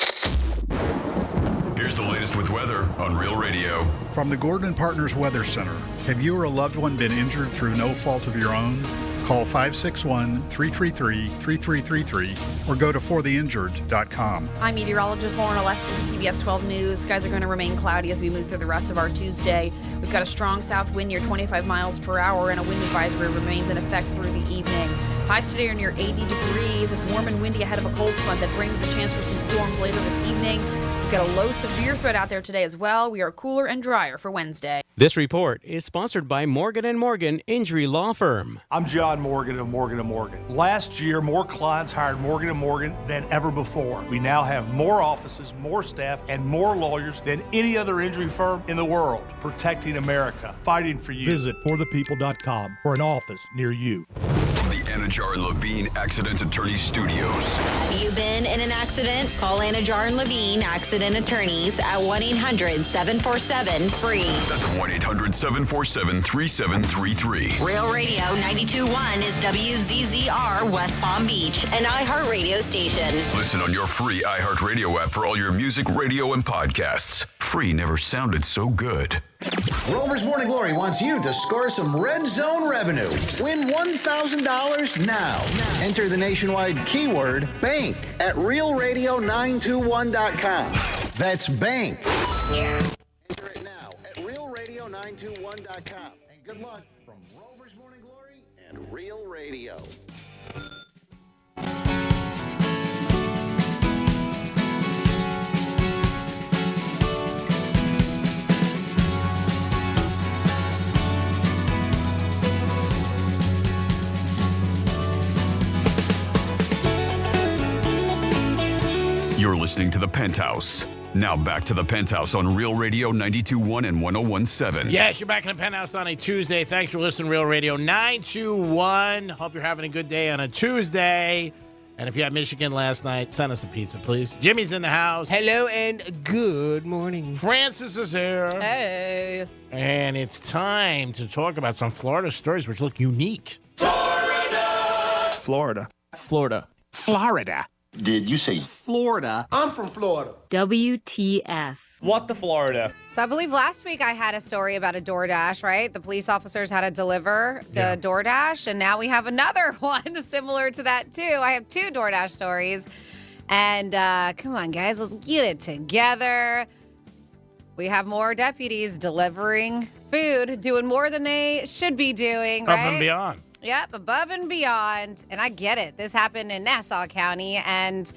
Speaker 5: Here's the latest with weather on Real Radio.
Speaker 29: From the Gordon Partners Weather Center, have you or a loved one been injured through no fault of your own? Call 561-333-3333 or go to fortheinjured.com.
Speaker 12: I'm meteorologist Lauren Oleski with CBS 12 News. Skies are going to remain cloudy as we move through the rest of our Tuesday. We've got a strong south wind near 25 miles per hour, and a wind advisory remains in effect through the evening. Highs today are near 80 degrees. It's warm and windy ahead of a cold front that brings the chance for some storms later this evening. Let's get a low severe threat out there today as well. We are cooler and drier for Wednesday.
Speaker 1: This report is sponsored by Morgan & Morgan Injury Law Firm.
Speaker 9: I'm John Morgan of Morgan & Morgan. Last year, more clients hired Morgan & Morgan than ever before. We now have more offices, more staff, and more lawyers than any other injury firm in the world, protecting America, fighting for you.
Speaker 10: Visit forthepeople.com for an office near you.
Speaker 5: From the Anajar and Levine Accident Attorney Studios.
Speaker 11: Have you been in an accident? Call Anajar and Levine Accident Attorneys at 1-800-747-FREE.
Speaker 5: That's 1-800-747-3733.
Speaker 11: Real Radio 92.1 is WZZR West Palm Beach, an iHeartRadio station.
Speaker 5: Listen on your free iHeartRadio app for all your music, radio, and podcasts. Free never sounded so good.
Speaker 14: Rover's Morning Glory wants you to score some Red Zone revenue. Win $1,000 now. Enter the nationwide keyword BANK at realradio921.com. That's BANK. Enter it now at realradio921.com. And good luck from Rover's Morning Glory and Real Radio.
Speaker 5: You're listening to The Penthouse. Now back to The Penthouse on Real Radio 92.1 and 101.7.
Speaker 20: Yes, you're back in The Penthouse on a Tuesday. Thanks for listening to Real Radio 921. Hope you're having a good day on a Tuesday. And if you had Michigan last night, send us a pizza, please. Jimmy's in the house.
Speaker 15: Hello and good morning.
Speaker 20: Francis is here.
Speaker 12: Hey.
Speaker 20: And it's time to talk about some Florida stories which look unique.
Speaker 16: Florida.
Speaker 14: Did you say
Speaker 16: Florida?
Speaker 15: I'm from Florida.
Speaker 17: WTF.
Speaker 16: What the Florida?
Speaker 18: So I believe last week I had a story about a DoorDash, right? The police officers had to deliver the DoorDash, and now we have another one similar to that too. I have two DoorDash stories. And come on, guys, let's get it together. We have more deputies delivering food, doing more than they should be doing, right?
Speaker 20: Up and beyond.
Speaker 18: Yep, above and beyond. And I get it. This happened in Nassau County, and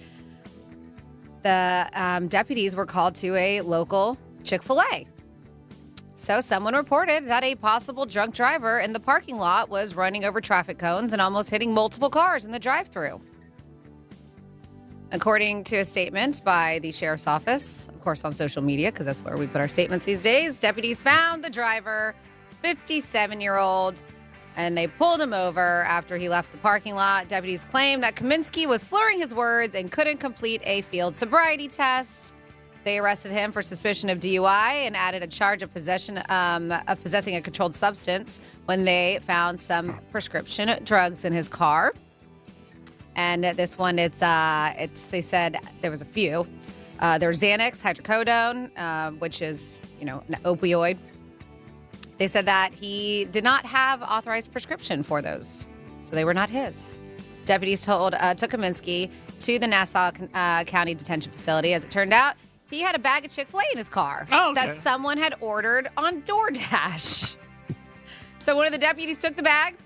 Speaker 18: the deputies were called to a local Chick-fil-A. So someone reported that a possible drunk driver in the parking lot was running over traffic cones and almost hitting multiple cars in the drive-thru. According to a statement by the sheriff's office, of course on social media, because that's where we put our statements these days, deputies found the driver, 57-year-old, and they pulled him over after he left the parking lot. Deputies claim that Kaminsky was slurring his words and couldn't complete a field sobriety test. They arrested him for suspicion of DUI and added a charge of possessing a controlled substance when they found some prescription drugs in his car. And this one, they said there was a few. There was Xanax, hydrocodone, which is, an opioid. They said that he did not have authorized prescription for those, so they were not his. Deputies took Kaminsky to the Nassau County Detention Facility. As it turned out, he had a bag of Chick-fil-A in his car that someone had ordered on DoorDash. So one of the deputies took the bag,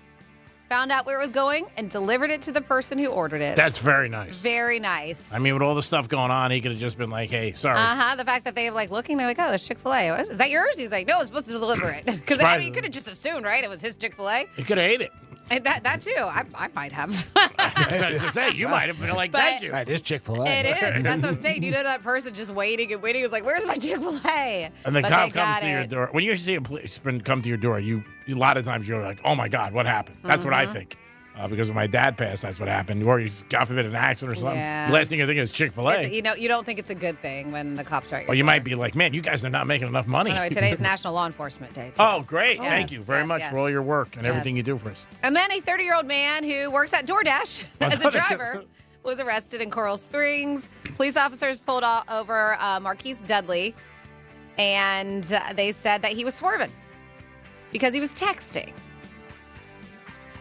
Speaker 18: found out where it was going, and delivered it to the person who ordered it.
Speaker 20: That's very nice.
Speaker 18: Very nice.
Speaker 20: I mean, with all the stuff going on, he could have just been like, hey, sorry.
Speaker 18: The fact that they looking, they're like, oh, there's Chick-fil-A. Is that yours? He's like, no, I was supposed to deliver it. Because you could have just assumed, right? It was his Chick-fil-A.
Speaker 20: He could have ate it.
Speaker 18: And that too. I might have.
Speaker 20: I was to say, you might have been like, thank you.
Speaker 15: It is Chick-fil-A.
Speaker 18: It is. That's what I'm saying. You know that person just waiting and waiting. He was like, where's my Chick-fil-A?
Speaker 20: And the cop comes to your door. When you see a policeman come to your door, a lot of times you're like, oh my God, what happened? That's what I think. Because when my dad passed, that's what happened. Or, God forbid, an accident or something.
Speaker 18: Yeah.
Speaker 20: The last thing you think is Chick-fil-A.
Speaker 18: You don't think it's a good thing when the cops are at your door.
Speaker 20: You might be like, man, you guys are not making enough money.
Speaker 18: By the way, today's National Law Enforcement Day, too.
Speaker 20: Oh, great. Thank you very much for all your work and everything you do for us.
Speaker 18: And then a 30-year-old man who works at DoorDash as a driver was arrested in Coral Springs. Police officers pulled over Marquise Dudley, and they said that he was swerving because he was texting.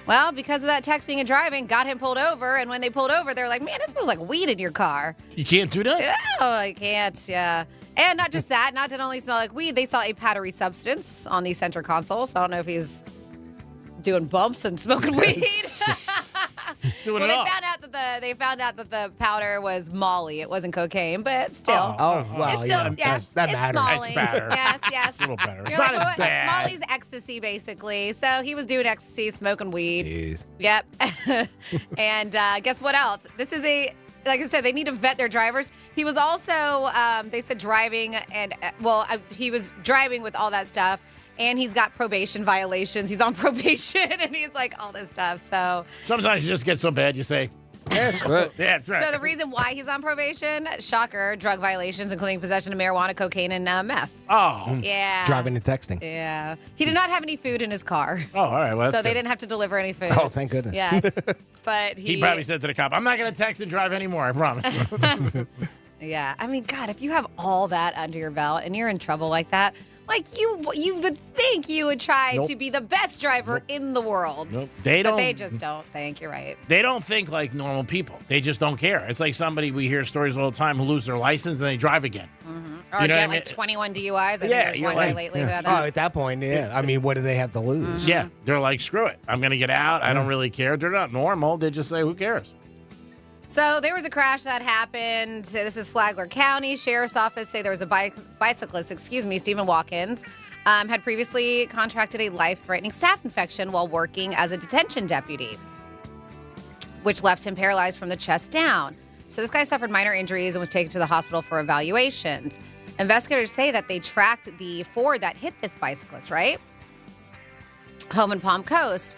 Speaker 18: Well, because of that texting and driving, got him pulled over. And when they pulled over, they're like, man, it smells like weed in your car.
Speaker 20: You can't do that?
Speaker 18: Oh, I can't, yeah. And not just that, not to only smell like weed, they saw a powdery substance on the center console. So I don't know if he's doing bumps and smoking weed.
Speaker 20: Doing
Speaker 18: well,
Speaker 20: it all.
Speaker 18: they found out that the powder was Molly. It wasn't cocaine, but still.
Speaker 15: Oh, wow.
Speaker 18: It's still,
Speaker 15: Yeah, that
Speaker 18: it's
Speaker 15: matters.
Speaker 18: Molly.
Speaker 20: It's better.
Speaker 18: Yes.
Speaker 20: A little better. It's
Speaker 18: You're
Speaker 20: not
Speaker 18: like,
Speaker 20: as bad.
Speaker 18: Molly's ecstasy, basically. So he was doing ecstasy, smoking weed.
Speaker 15: Jeez.
Speaker 18: Yep. And guess what else? This is like I said, they need to vet their drivers. He was also, they said driving and, he was driving with all that stuff. And he's got probation violations. He's on probation and he's like all this stuff. So
Speaker 20: Sometimes you just get so bad, you say,
Speaker 15: Yes, right.
Speaker 20: yeah, that's right.
Speaker 18: So the reason why he's on probation, shocker, drug violations, including possession of marijuana, cocaine, and meth.
Speaker 20: Oh.
Speaker 18: Yeah.
Speaker 15: Driving and texting.
Speaker 18: Yeah. He did not have any food in his car.
Speaker 20: Oh, all right. Well, that's
Speaker 18: so they
Speaker 20: good.
Speaker 18: didn't have to deliver any food.
Speaker 15: Oh, thank goodness.
Speaker 18: Yes. But
Speaker 20: He probably said to the cop, I'm not going to text and drive anymore, I promise.
Speaker 18: Yeah. I mean, God, if you have all that under your belt and you're in trouble like that, like you would think you would try
Speaker 20: Nope.
Speaker 18: to be the best driver in the world.
Speaker 20: Nope.
Speaker 18: But
Speaker 20: They don't.
Speaker 18: they just don't think. You're right.
Speaker 20: They don't think like normal people. They just don't care. It's like somebody, we hear stories all the time, who lose their license and they drive again.
Speaker 18: Or
Speaker 20: You know
Speaker 18: get
Speaker 20: what I mean?
Speaker 18: like 21 DUIs. I think
Speaker 20: Yeah,
Speaker 18: there's
Speaker 20: you're
Speaker 18: one guy
Speaker 20: like-
Speaker 18: lately
Speaker 15: Yeah.
Speaker 18: who had
Speaker 15: Oh,
Speaker 18: that.
Speaker 15: at that point, yeah. I mean, what do they have to lose?
Speaker 20: Yeah. They're like, screw it. I'm going to get out. I don't really care. They're not normal. They just say, who cares?
Speaker 18: So there was a crash that happened. This is Flagler County. Sheriff's Office say there was a bicyclist, Stephen Watkins, had previously contracted a life-threatening staph infection while working as a detention deputy, which left him paralyzed from the chest down. So this guy suffered minor injuries and was taken to the hospital for evaluations. Investigators say that they tracked the Ford that hit this bicyclist, right? Home in Palm Coast,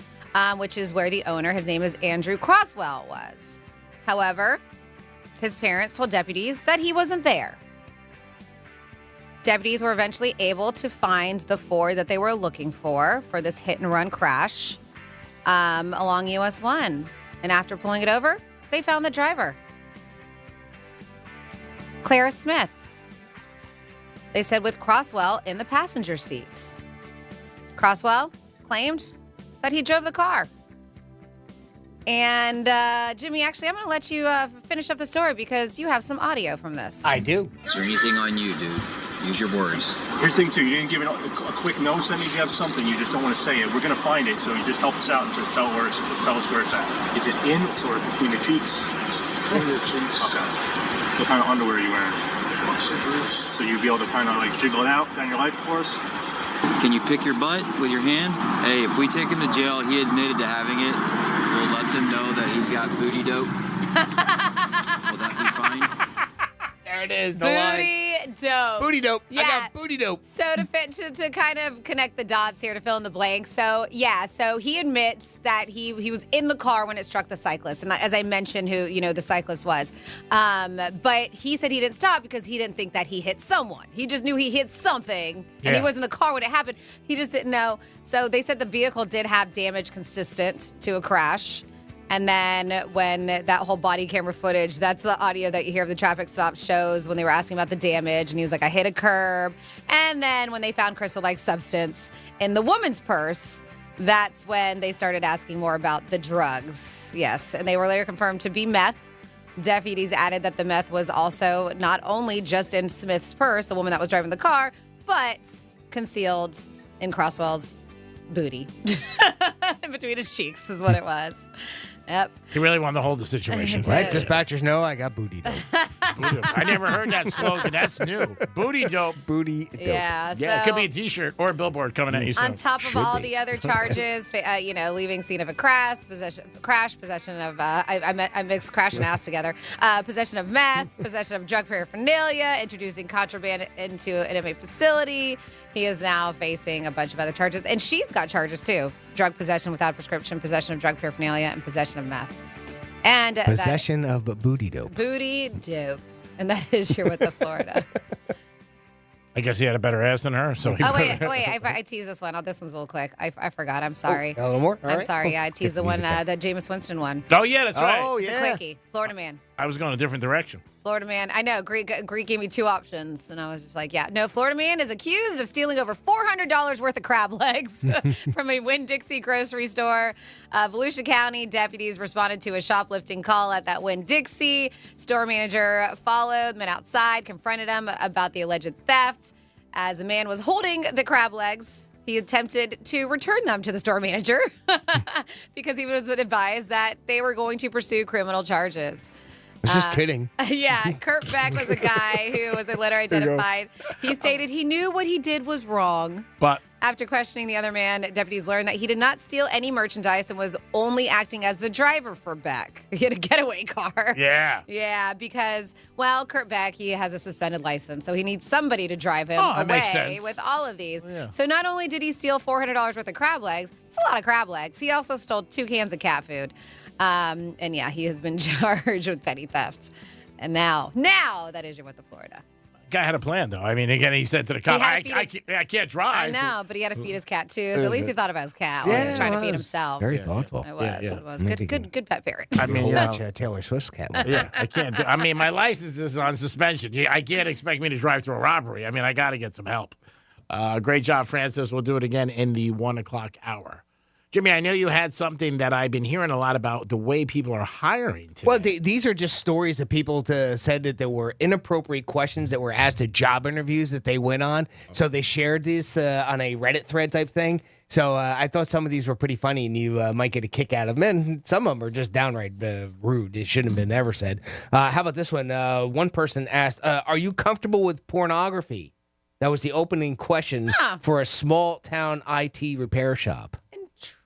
Speaker 18: which is where the owner, his name is Andrew Croswell, was. However, his parents told deputies that he wasn't there. Deputies were eventually able to find the Ford that they were looking for this hit-and-run crash along US 1. And after pulling it over, they found the driver, Clara Smith. They said with Croswell in the passenger seats. Croswell claimed that he drove the car. And Jimmy, actually, I'm going to let you finish up the story because you have some audio from this.
Speaker 15: I do.
Speaker 2: Is there anything on you, dude? Use your words.
Speaker 3: Here's the thing, too. You didn't give it a quick notice. That means you have something. You just don't want to say it. We're going to find it, so you just help us out and just tell us where it's at. Is it in or between the cheeks?
Speaker 4: Between the cheeks.
Speaker 3: Okay. What kind of underwear are you wearing?
Speaker 4: Boxers.
Speaker 3: So you'd be able to kind of like jiggle it out down your leg for us?
Speaker 2: Can you pick your butt with your hand? Hey, if we take him to jail, he admitted to having it. We'll let them know that he's got booty dope. Will that be fine?
Speaker 15: There it is. The
Speaker 18: Booty
Speaker 15: line.
Speaker 18: dope.
Speaker 15: Booty dope.
Speaker 18: Yeah.
Speaker 15: I got booty dope.
Speaker 18: So to kind of connect the dots here to fill in the blanks. So he admits that he was in the car when it struck the cyclist, and as I mentioned, who the cyclist was. But he said he didn't stop because he didn't think that he hit someone. He just knew he hit something, and he was in the car when it happened. He just didn't know. So they said the vehicle did have damage consistent to a crash. And then when that whole body camera footage, that's the audio that you hear of the traffic stop shows when they were asking about the damage. And he was like, I hit a curb. And then when they found crystal-like substance in the woman's purse, that's when they started asking more about the drugs. Yes. And they were later confirmed to be meth. Deputies added that the meth was also not only just in Smith's purse, the woman that was driving the car, but concealed in Croswell's booty. In between his cheeks is what it was. Yep.
Speaker 20: He really wanted to hold the situation.
Speaker 15: Let dispatchers know I got booty dope.
Speaker 20: I never heard that slogan. That's new. Booty dope.
Speaker 15: Booty dope.
Speaker 18: Yeah.
Speaker 20: Yeah, it could be a T-shirt or a billboard coming at you soon.
Speaker 18: On top of all the other charges, leaving scene of a crash, possession of, I mixed crash and ass together, possession of meth, possession of drug paraphernalia, introducing contraband into an inmate facility. He is now facing a bunch of other charges. And she's got charges, too. Drug possession without prescription, possession of drug paraphernalia, and possession of meth. And
Speaker 15: possession of booty dope.
Speaker 18: Booty dope. And that is your with the Florida.
Speaker 20: I guess he had a better ass than her. So he
Speaker 18: wait. I teased this one. Oh, this one's a little quick. I forgot. I'm sorry.
Speaker 15: A little more? All
Speaker 18: I'm
Speaker 15: right.
Speaker 18: sorry. Yeah, I teased the one that Jameis Winston won.
Speaker 20: Oh, yeah, that's right.
Speaker 15: Oh,
Speaker 18: It's
Speaker 15: yeah.
Speaker 18: a quickie. Florida man.
Speaker 20: I was going a different direction.
Speaker 18: Florida man. I know. Greek gave me two options. And I was just like, yeah. No, Florida man is accused of stealing over $400 worth of crab legs from a Winn-Dixie grocery store. Volusia County deputies responded to a shoplifting call at that Winn-Dixie. Store manager followed the man outside, confronted him about the alleged theft. As the man was holding the crab legs, he attempted to return them to the store manager because he was advised that they were going to pursue criminal charges.
Speaker 15: I was just kidding.
Speaker 18: Yeah, Kurt Beck was a guy who was later identified. He stated he knew what he did was wrong.
Speaker 20: But
Speaker 18: after questioning the other man, deputies learned that he did not steal any merchandise and was only acting as the driver for Beck. He had a getaway car.
Speaker 20: Yeah.
Speaker 18: Yeah, because, well, Kurt Beck, he has a suspended license, so he needs somebody to drive him
Speaker 20: that makes
Speaker 18: away
Speaker 20: sense.
Speaker 18: with all of these.
Speaker 20: Yeah.
Speaker 18: So not only did he steal $400 worth of crab legs, it's a lot of crab legs, he also stole 2 cans of cat food. And yeah, he has been charged with petty theft. And now that is your what the Florida.
Speaker 20: Guy had a plan, though. I mean, again, he said to the cop, I can't drive.
Speaker 18: I know, but he had to feed his cat too. So at least he thought about his cat while he was trying to feed himself.
Speaker 15: Very thoughtful.
Speaker 18: It was. Good pet parent.
Speaker 20: I mean,
Speaker 15: watch Taylor Swift's cat.
Speaker 20: Yeah, I can't. I mean, my license is on suspension. I can't expect me to drive through a robbery. I mean, I got to get some help. Great job, Francis. We'll do it again in the 1 o'clock hour. Jimmy, I know you had something that I've been hearing a lot about the way people are hiring today.
Speaker 15: Well, these are just stories that people said that there were inappropriate questions that were asked at job interviews that they went on. So they shared this on a Reddit thread type thing. So I thought some of these were pretty funny, and you might get a kick out of them. And some of them are just downright rude. It shouldn't have been ever said. How about this one? One person asked, are you comfortable with pornography? That was the opening question for a small-town IT repair shop.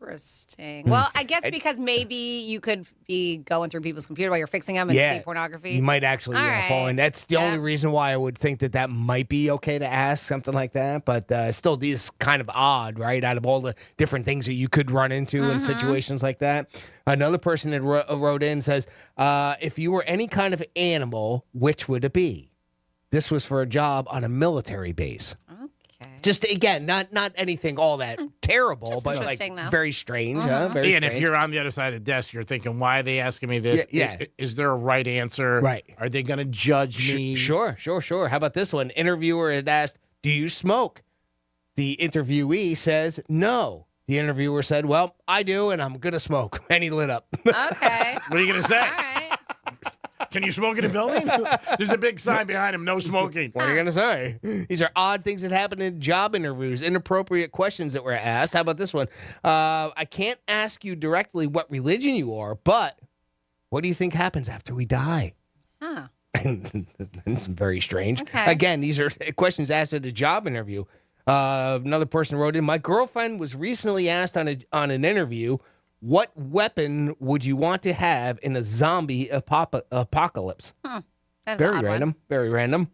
Speaker 18: Interesting. Well, I guess because maybe you could be going through people's computer while you're fixing them and see pornography.
Speaker 15: You might actually fall in. That's the only reason why I would think that might be okay to ask something like that. But still, this is kind of odd, right? Out of all the different things that you could run into in situations like that. Another person that wrote in says, if you were any kind of animal, which would it be? This was for a job on a military base. Just again, not anything all that terrible, but like very strange. Very
Speaker 20: and
Speaker 15: strange.
Speaker 20: if you're on the other side of the desk, you're thinking, "Why are they asking me this?
Speaker 15: Yeah.
Speaker 20: Is there a right answer?
Speaker 15: Right?
Speaker 20: Are they going to judge me?"
Speaker 15: Sure. How about this one? Interviewer had asked, "Do you smoke?" The interviewee says, "No." The interviewer said, "Well, I do, and I'm gonna smoke." And he lit up.
Speaker 18: Okay.
Speaker 20: What are you going to say?
Speaker 18: All right.
Speaker 20: Can you smoke in a building? There's a big sign behind him, no smoking.
Speaker 15: What are you going to say? These are odd things that happen in job interviews, inappropriate questions that were asked. How about this one? I can't ask you directly what religion you are, but what do you think happens after we die?
Speaker 18: Huh.
Speaker 15: It's very strange.
Speaker 18: Okay.
Speaker 15: Again, these are questions asked at a job interview. Another person wrote in, my girlfriend was recently asked on an interview, what weapon would you want to have in a zombie apocalypse?
Speaker 18: That's
Speaker 15: Very
Speaker 18: an odd
Speaker 15: random.
Speaker 18: one.
Speaker 15: Very random.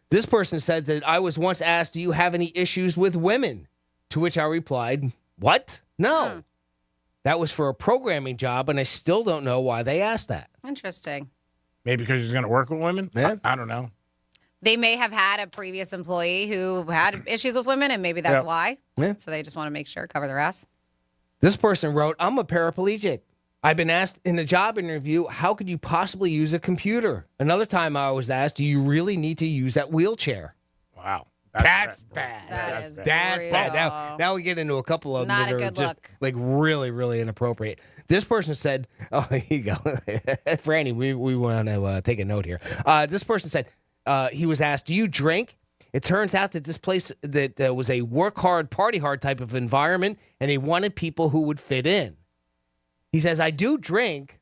Speaker 15: This person said that I was once asked, do you have any issues with women? To which I replied, what? No. That was for a programming job, and I still don't know why they asked that.
Speaker 18: Interesting.
Speaker 20: Maybe because he's going to work with women?
Speaker 15: Yeah.
Speaker 20: I don't know.
Speaker 18: They may have had a previous employee who had issues with women, and maybe that's why.
Speaker 15: Yeah.
Speaker 18: So they just want to make sure, cover their ass.
Speaker 15: This person wrote, I'm a paraplegic. I've been asked in a job interview, how could you possibly use a computer? Another time I was asked, do you really need to use that wheelchair?
Speaker 20: Wow.
Speaker 15: That's bad.
Speaker 18: That's
Speaker 15: bad. Now we get into a couple of them
Speaker 18: Not
Speaker 15: that
Speaker 18: a
Speaker 15: are
Speaker 18: good
Speaker 15: just
Speaker 18: look.
Speaker 15: like really, really inappropriate. This person said, oh, here you go. Franny, we want to take a note here. This person said, he was asked, do you drink? It turns out that this place that was a work hard, party hard type of environment, and they wanted people who would fit in. He says, I do drink,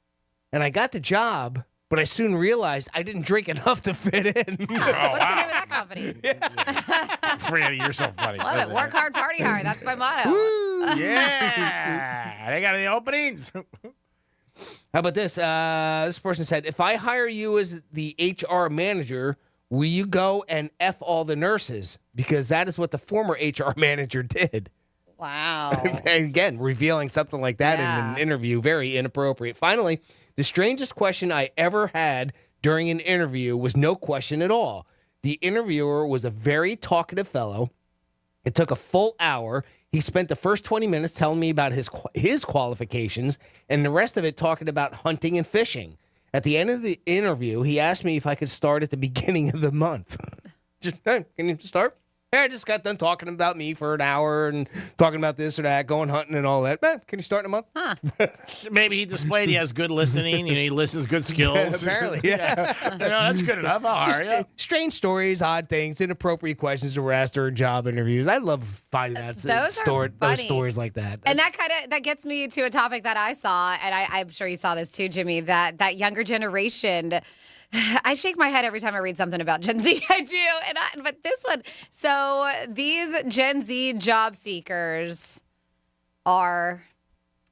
Speaker 15: and I got the job, but I soon realized I didn't drink enough to fit in.
Speaker 18: What's the name of that company?
Speaker 20: Franny, you're so funny.
Speaker 18: Love it. Work hard, party hard. That's my motto.
Speaker 20: Yeah. They got any openings?
Speaker 15: How about this? This person said, if I hire you as the HR manager, will you go and F all the nurses? Because that is what the former HR manager did.
Speaker 18: Wow.
Speaker 15: And again, revealing something like that in an interview, very inappropriate. Finally, the strangest question I ever had during an interview was no question at all. The interviewer was a very talkative fellow. It took a full hour. He spent the first 20 minutes telling me about his qualifications and the rest of it talking about hunting and fishing. At the end of the interview, he asked me if I could start at the beginning of the month. Just, hey, can you start? Hey, I just got done talking about me for an hour and talking about this or that, going hunting and all that. Man, can you start in a month?
Speaker 20: Maybe he displayed he has good listening. He listens, good skills.
Speaker 15: Apparently, yeah.
Speaker 20: That's good enough. I'll hire you.
Speaker 15: Strange stories, odd things, inappropriate questions that were asked during job interviews. I love finding that those stories like that.
Speaker 18: And that gets me to a topic that I saw, and I'm sure you saw this too, Jimmy, that younger generation. I shake my head every time I read something about Gen Z. I do. But this one, so these Gen Z job seekers are,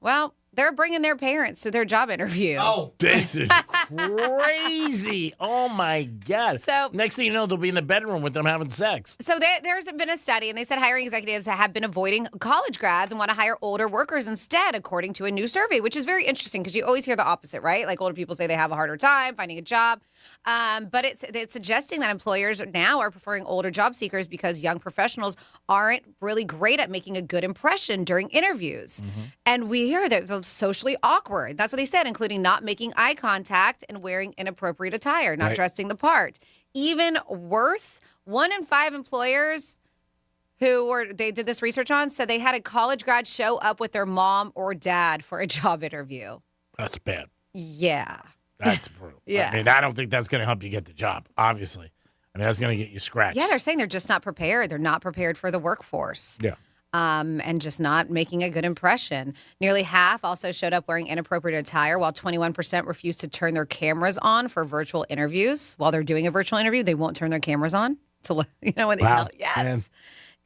Speaker 18: well, they're bringing their parents to their job interview.
Speaker 20: Oh, this is crazy. Oh, my God.
Speaker 18: So
Speaker 20: next thing you know, they'll be in the bedroom with them having sex.
Speaker 18: So there's been a study, and they said hiring executives have been avoiding college grads and want to hire older workers instead, according to a new survey, which is very interesting because you always hear the opposite, right? Like older people say they have a harder time finding a job. But it's suggesting that employers now are preferring older job seekers because young professionals aren't really great at making a good impression during interviews. And we hear that they're socially awkward. That's what they said, including not making eye contact and wearing inappropriate attire, not dressing the part. Even worse, 1 in 5 employers they did this research on said they had a college grad show up with their mom or dad for a job interview.
Speaker 20: That's bad.
Speaker 18: Yeah.
Speaker 20: That's brutal.
Speaker 18: Yeah.
Speaker 20: I mean, I don't think that's going to help you get the job, obviously. I mean, that's going to get you scratched.
Speaker 18: Yeah, they're saying they're just not prepared. They're not prepared for the workforce.
Speaker 20: Yeah.
Speaker 18: And just not making a good impression. Nearly half also showed up wearing inappropriate attire, while 21% refused to turn their cameras on for virtual interviews. While they're doing a virtual interview, they won't turn their cameras on to, when they tell. Yes, man.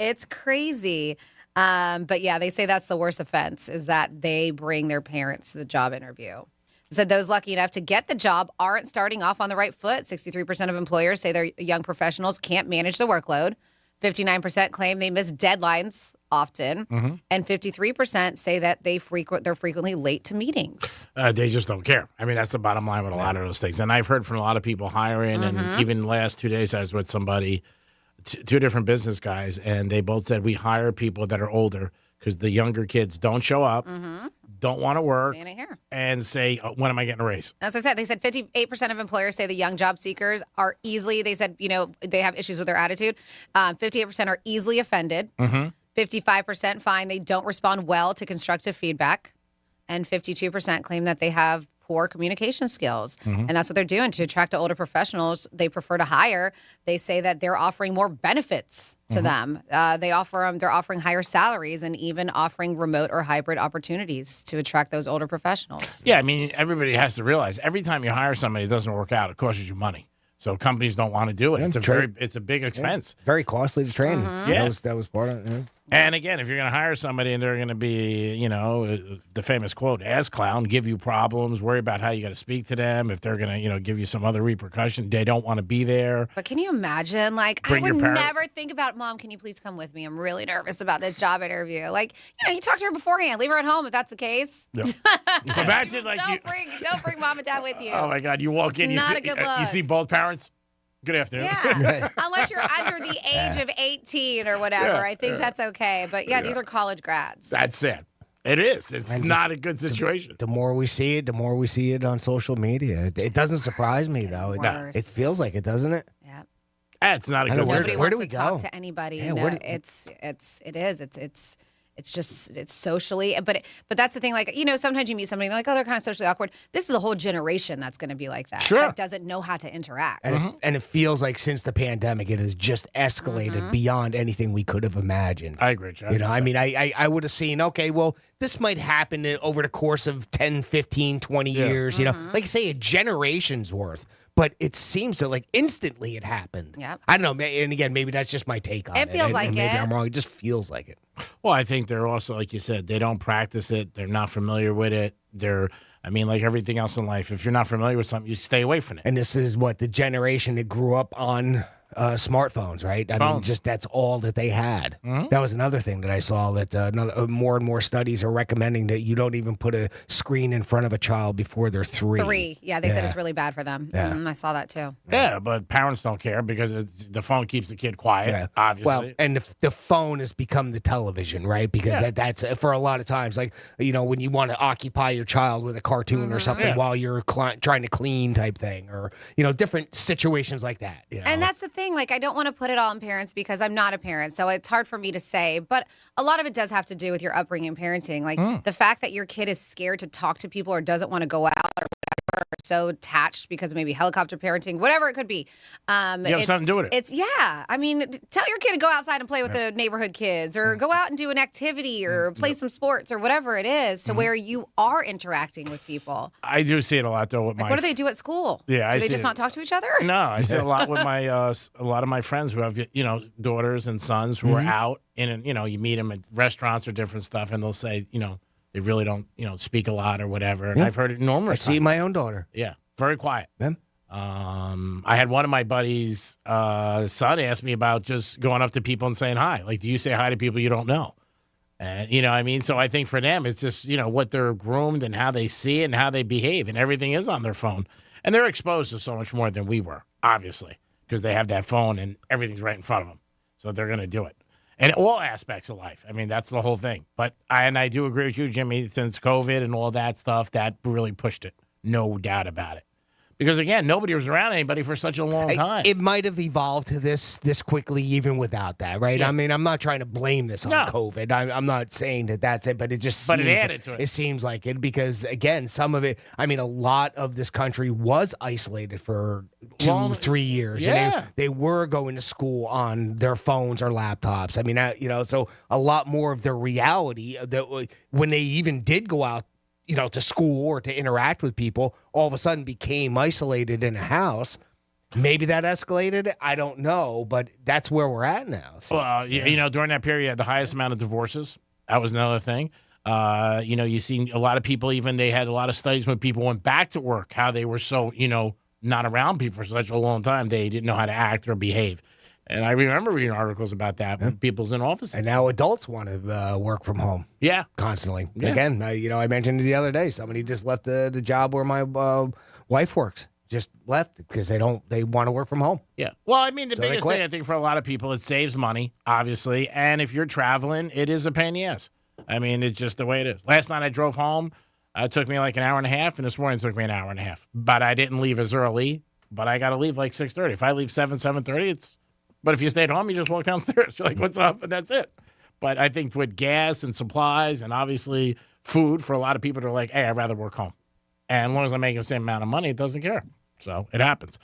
Speaker 18: It's crazy. But yeah, they say that's the worst offense is that they bring their parents to the job interview. Said those lucky enough to get the job aren't starting off on the right foot. 63% of employers say their young professionals can't manage the workload. 59% claim they miss deadlines often, and 53% say that they're frequently late to meetings.
Speaker 20: They just don't care. I mean, that's the bottom line with a lot of those things. And I've heard from a lot of people hiring, and even the last 2 days I was with somebody, two different business guys, and they both said we hire people that are older because the younger kids don't show up, don't want to work, and say, when am I getting a raise?
Speaker 18: As I said, they said 58% of employers say the young job seekers are easily, they said, they have issues with their attitude. 58% are easily offended. 55% find they don't respond well to constructive feedback. And 52% claim that they have poor communication skills. And that's what they're doing to attract older professionals they prefer to hire. They say that they're offering more benefits to them. They're offering higher salaries and even offering remote or hybrid opportunities to attract those older professionals.
Speaker 20: Yeah, I mean, everybody has to realize every time you hire somebody, it doesn't work out. It costs you money. So companies don't want to do it. It's a big expense.
Speaker 15: Very costly to train.
Speaker 20: Yeah.
Speaker 15: That was part of it. Yeah.
Speaker 20: And again, if you're going to hire somebody and they're going to be, the famous quote, ass clown, give you problems, worry about how you got to speak to them. If they're going to, give you some other repercussion, they don't want to be there.
Speaker 18: But can you imagine? I would never think about, Mom, can you please come with me? I'm really nervous about this job interview. You talk to her beforehand. Leave her at home if that's the case.
Speaker 20: Yep. Imagine
Speaker 18: don't bring Mom and Dad with you.
Speaker 20: Oh my God, you walk in, you see both parents. Good afternoon.
Speaker 18: Yeah, unless you're under the age of 18 or whatever. I think that's okay. But these are college grads.
Speaker 20: That's sad. It is. It's not a good situation.
Speaker 15: The more we see it on social media. It doesn't surprise me, though. It feels like it, doesn't it?
Speaker 18: Yeah.
Speaker 20: It's not a good
Speaker 18: Nobody
Speaker 15: where
Speaker 18: wants
Speaker 15: do we
Speaker 18: to
Speaker 15: go?
Speaker 18: talk to anybody.
Speaker 15: Yeah,
Speaker 18: It's socially, but that's the thing. Sometimes you meet somebody, they're they're kind of socially awkward. This is a whole generation that's going to be like that.
Speaker 15: Sure.
Speaker 18: That doesn't know how to interact.
Speaker 15: And it feels like since the pandemic, it has just escalated beyond anything we could have imagined.
Speaker 20: I agree, John.
Speaker 15: I would have seen, okay, well, this might happen over the course of 10, 15, 20 years, like say a generation's worth. But it seems to instantly it happened.
Speaker 18: Yep.
Speaker 15: I don't know. And again, maybe that's just my take on it.
Speaker 18: It feels like
Speaker 15: maybe
Speaker 18: it.
Speaker 15: I'm wrong. It just feels like it.
Speaker 20: Well, I think they're also, like you said, they don't practice it. They're not familiar with it. Like everything else in life, if you're not familiar with something, you stay away from it.
Speaker 15: And this is the generation that grew up on smartphones, right? I mean, just that's all that they had. That was another thing that I saw that more and more studies are recommending that you don't even put a screen in front of a child before they're 3.
Speaker 18: Yeah, they said it's really bad for them.
Speaker 15: Yeah.
Speaker 18: I saw that too.
Speaker 20: Yeah, but parents don't care because the phone keeps the kid quiet, obviously.
Speaker 15: Well, and the phone has become the television, right? Because that's for a lot of times, when you want to occupy your child with a cartoon or something while you're trying to clean type thing or, different situations like that.
Speaker 18: And that's the thing. thing. Like, I don't want to put it all on parents because I'm not a parent, so it's hard for me to say. But a lot of it does have to do with your upbringing and parenting. Like, the fact that your kid is scared to talk to people or doesn't want to go out or whatever, so attached because maybe helicopter parenting, whatever it could be.
Speaker 20: You have something to do with it.
Speaker 18: It's, yeah. I mean, tell your kid to go outside and play with the neighborhood kids or go out and do an activity or play some sports or whatever it is to where you are interacting with people.
Speaker 20: I do see it a lot, though, with
Speaker 18: Like, what do they do at school?
Speaker 20: Yeah,
Speaker 18: do
Speaker 20: I
Speaker 18: they
Speaker 20: see
Speaker 18: just
Speaker 20: it.
Speaker 18: not talk to each other?
Speaker 20: No, I see it a lot with my a lot of my friends who have daughters and sons who are out and you meet them at restaurants or different stuff, and they'll say they really don't speak a lot or whatever. And I've heard it numerous
Speaker 15: I see
Speaker 20: times.
Speaker 15: my own daughter.
Speaker 20: Yeah, very quiet.
Speaker 15: Yeah.
Speaker 20: I had one of my buddies' son ask me about just going up to people and saying hi. Like, do you say hi to people you don't know? And what I mean? So I think for them, it's just, what they're groomed and how they see it and how they behave. And everything is on their phone. And they're exposed to so much more than we were, obviously, because they have that phone and everything's right in front of them. So they're going to do it. And all aspects of life. I mean, that's the whole thing. But I do agree with you, Jimmy, since COVID and all that stuff, that really pushed it. No doubt about it. Because, again, nobody was around anybody for such a long time.
Speaker 15: It might have evolved to this quickly even without that, right?
Speaker 20: Yeah.
Speaker 15: I mean, I'm not trying to blame this on COVID. I'm not saying that that's it, but it just seems,
Speaker 20: But it added to it.
Speaker 15: It seems like it because, again, some of it, I mean, a lot of this country was isolated for 2-3 years.
Speaker 20: Yeah.
Speaker 15: And they were going to school on their phones or laptops. I mean, so a lot more of their reality, that when they even did go out, to school or to interact with people, all of a sudden became isolated in a house. Maybe that escalated. I don't know, but that's where we're at now. So,
Speaker 20: well, during that period, you had the highest amount of divorces. That was another thing. You seen a lot of people, even they had a lot of studies when people went back to work, how they were so, not around people for such a long time. They didn't know how to act or behave. And I remember reading articles about that when people's in offices.
Speaker 15: And now adults want to work from home.
Speaker 20: Yeah.
Speaker 15: Constantly.
Speaker 20: Yeah.
Speaker 15: Again, I mentioned it the other day. Somebody just left the job where my wife works. Just left because they want to work from home.
Speaker 20: Yeah. Well, I mean, the
Speaker 15: So they
Speaker 20: biggest
Speaker 15: quit.
Speaker 20: thing I think for a lot of people, it saves money, obviously. And if you're traveling, it is a pain in the ass. I mean, it's just the way it is. Last night I drove home. It took me like an hour and a half, and this morning it took me an hour and a half. But I didn't leave as early, but I got to leave like 6:30. If I leave 7:30, it's... But if you stayed home, you just walk downstairs. You're like, what's up? And that's it. But I think with gas and supplies and obviously food, for a lot of people, they're like, hey, I'd rather work home. And as long as I'm making the same amount of money, it doesn't care. So it happens.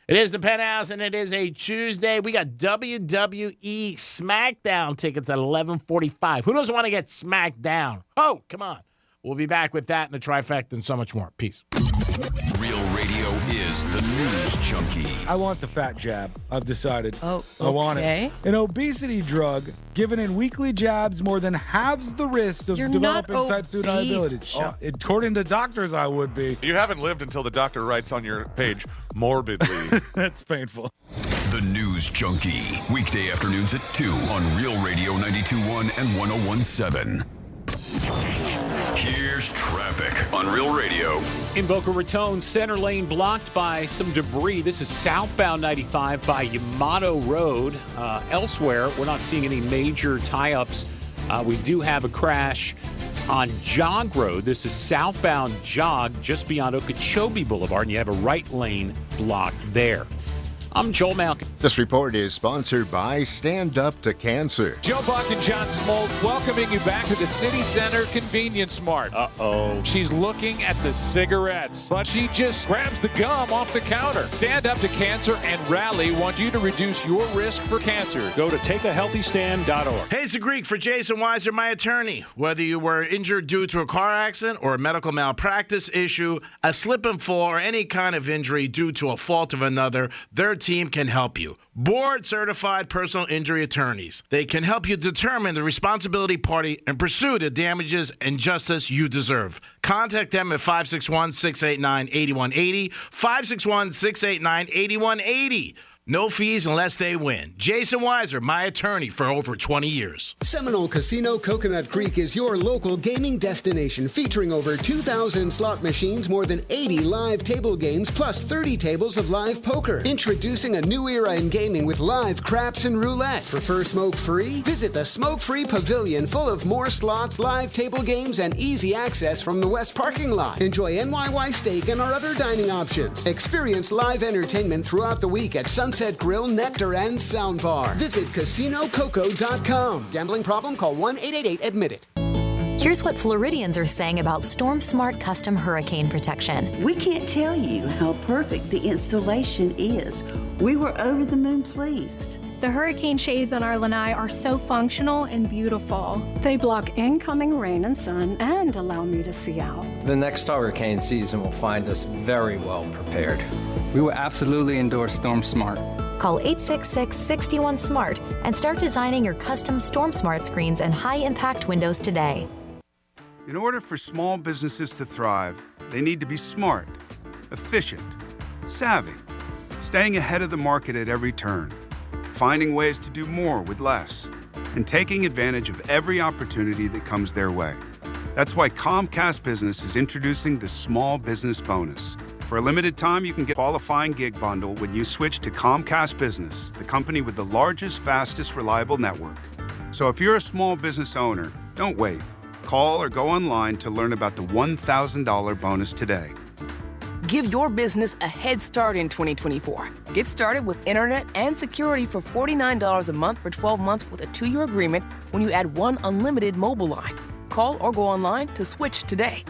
Speaker 20: It is the Penthouse, and it is a Tuesday. We got WWE SmackDown tickets at 11:45. Who doesn't want to get smacked down? Oh, come on. We'll be back with that and the trifecta and so much more. Peace.
Speaker 5: Real Radio is the news junkie.
Speaker 6: I want the fat jab. I've decided.
Speaker 18: Oh,
Speaker 6: I want
Speaker 18: okay.
Speaker 6: it. An obesity drug given in weekly jabs more than halves the risk of
Speaker 18: You're not
Speaker 6: developing type 2
Speaker 18: obese,
Speaker 6: diabetes.
Speaker 18: Sean.
Speaker 6: According to doctors, I would be.
Speaker 7: You haven't lived until the doctor writes on your page, morbidly.
Speaker 6: That's painful.
Speaker 5: The News Junkie. Weekday afternoons at 2 on Real Radio 92.1 and 101.7. Here's traffic on Real Radio.
Speaker 8: In Boca Raton, center lane blocked by some debris. This is southbound 95 by Yamato Road. Elsewhere, we're not seeing any major tie-ups. We do have a crash on Jog Road. This is southbound Jog just beyond Okeechobee Boulevard, and you have a right lane blocked there. I'm Joel Malkin.
Speaker 13: This report is sponsored by Stand Up to Cancer.
Speaker 16: Joe Buck and John Smoltz welcoming you back to the City Center Convenience Mart. Uh-oh. She's looking at the cigarettes, but she just grabs the gum off the counter. Stand Up to Cancer and Rally want you to reduce your risk for cancer. Go to takeahealthystand.org.
Speaker 20: Hey, it's the Greek for Jason Weiser, my attorney. Whether you were injured due to a car accident or a medical malpractice issue, a slip and fall, or any kind of injury due to a fault of another, their team can help you. Board-certified personal injury attorneys. They can help you determine the responsibility party and pursue the damages and justice you deserve. Contact them at 561-689-8180, 561-689-8180. No fees unless they win. Jason Weiser, my attorney for over 20 years.
Speaker 19: Seminole Casino Coconut Creek is your local gaming destination featuring over 2,000 slot machines, more than 80 live table games, plus 30 tables of live poker. Introducing a new era in gaming with live craps and roulette. Prefer smoke-free? Visit the Smoke-Free Pavilion, full of more slots, live table games, and easy access from the west parking lot. Enjoy NYY steak and our other dining options. Experience live entertainment throughout the week at Sunset Sunset Grill, Nectar, and Soundbar. Visit CasinoCoco.com. Gambling problem? Call 1-888-ADMIT-IT.
Speaker 21: Here's what Floridians are saying about Storm Smart Custom Hurricane Protection.
Speaker 22: We can't tell you how perfect the installation is. We were over the moon pleased.
Speaker 23: The hurricane shades on our lanai are so functional and beautiful. They block incoming rain and sun and allow me to see out.
Speaker 24: The next hurricane season will find us very well prepared.
Speaker 25: We will absolutely endorse Storm Smart.
Speaker 21: Call 866-61-SMART and start designing your custom Storm Smart screens and high-impact windows today.
Speaker 26: In order for small businesses to thrive, they need to be smart, efficient, savvy, staying ahead of the market at every turn, finding ways to do more with less, and taking advantage of every opportunity that comes their way. That's why Comcast Business is introducing the Small Business Bonus. For a limited time, you can get a qualifying gig bundle when you switch to Comcast Business, the company with the largest, fastest, reliable network. So if you're a small business owner, don't wait. Call or go online to learn about the $1,000 bonus today.
Speaker 27: Give your business a head start in 2024. Get started with internet and security for $49 a month for 12 months with a 2-year agreement when you add one unlimited mobile line. Call or go online to switch today.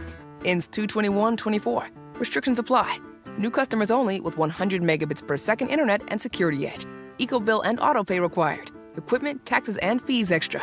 Speaker 27: Ends 2/21/24. Restrictions apply. New customers only with 100 megabits per second internet and security edge. EcoBill and autopay required. Equipment, taxes, and fees extra.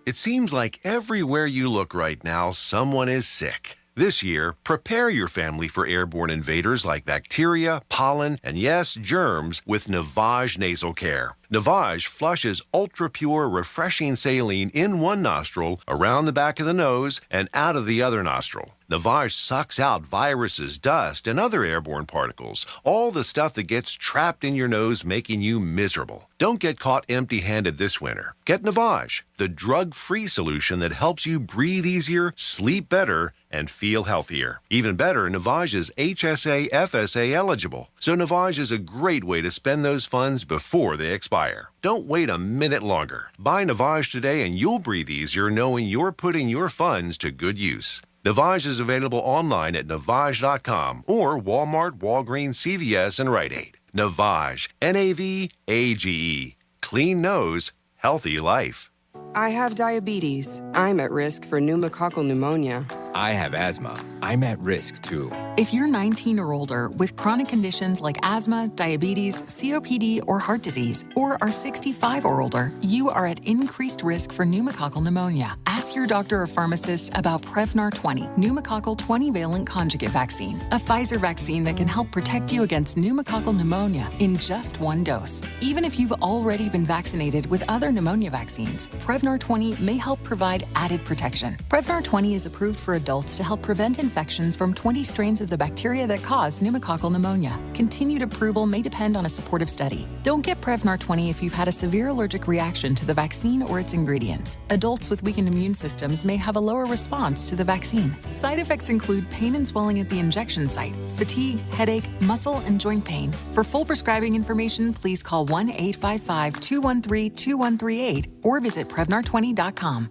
Speaker 28: It seems like everywhere you look right now, someone is sick. This year, prepare your family for airborne invaders like bacteria, pollen, and yes, germs with Navage Nasal Care. Navage flushes ultra-pure, refreshing saline in one nostril, around the back of the nose, and out of the other nostril. Navage sucks out viruses, dust, and other airborne particles, all the stuff that gets trapped in your nose, making you miserable. Don't get caught empty-handed this winter. Get Navage, the drug-free solution that helps you breathe easier, sleep better, and feel healthier. Even better, Navage is HSA, FSA eligible, so Navage is a great way to spend those funds before they expire. Don't wait a minute longer. Buy Navage today and you'll breathe easier knowing you're putting your funds to good use. Navage is available online at Navage.com or Walmart, Walgreens, CVS, and Rite Aid. Navage, Navage. Clean nose, healthy life.
Speaker 29: I have diabetes. I'm at risk for pneumococcal pneumonia.
Speaker 30: I have asthma. I'm at risk too.
Speaker 31: If you're 19 or older with chronic conditions like asthma, diabetes, COPD, or heart disease, or are 65 or older, you are at increased risk for pneumococcal pneumonia. Ask your doctor or pharmacist about Prevnar 20, pneumococcal 20-valent conjugate vaccine, a Pfizer vaccine that can help protect you against pneumococcal pneumonia in just one dose. Even if you've already been vaccinated with other pneumonia vaccines, Prevnar 20 may help provide added protection. Prevnar 20 is approved for adults to help prevent infections from 20 strains of the bacteria that cause pneumococcal pneumonia. Continued approval may depend on a supportive study. Don't get Prevnar 20 if you've had a severe allergic reaction to the vaccine or its ingredients. Adults with weakened immune systems may have a lower response to the vaccine. Side effects include pain and swelling at the injection site, fatigue, headache, muscle, and joint pain. For full prescribing information, please call 1-855-213-2138 or visit Prevnar20.com.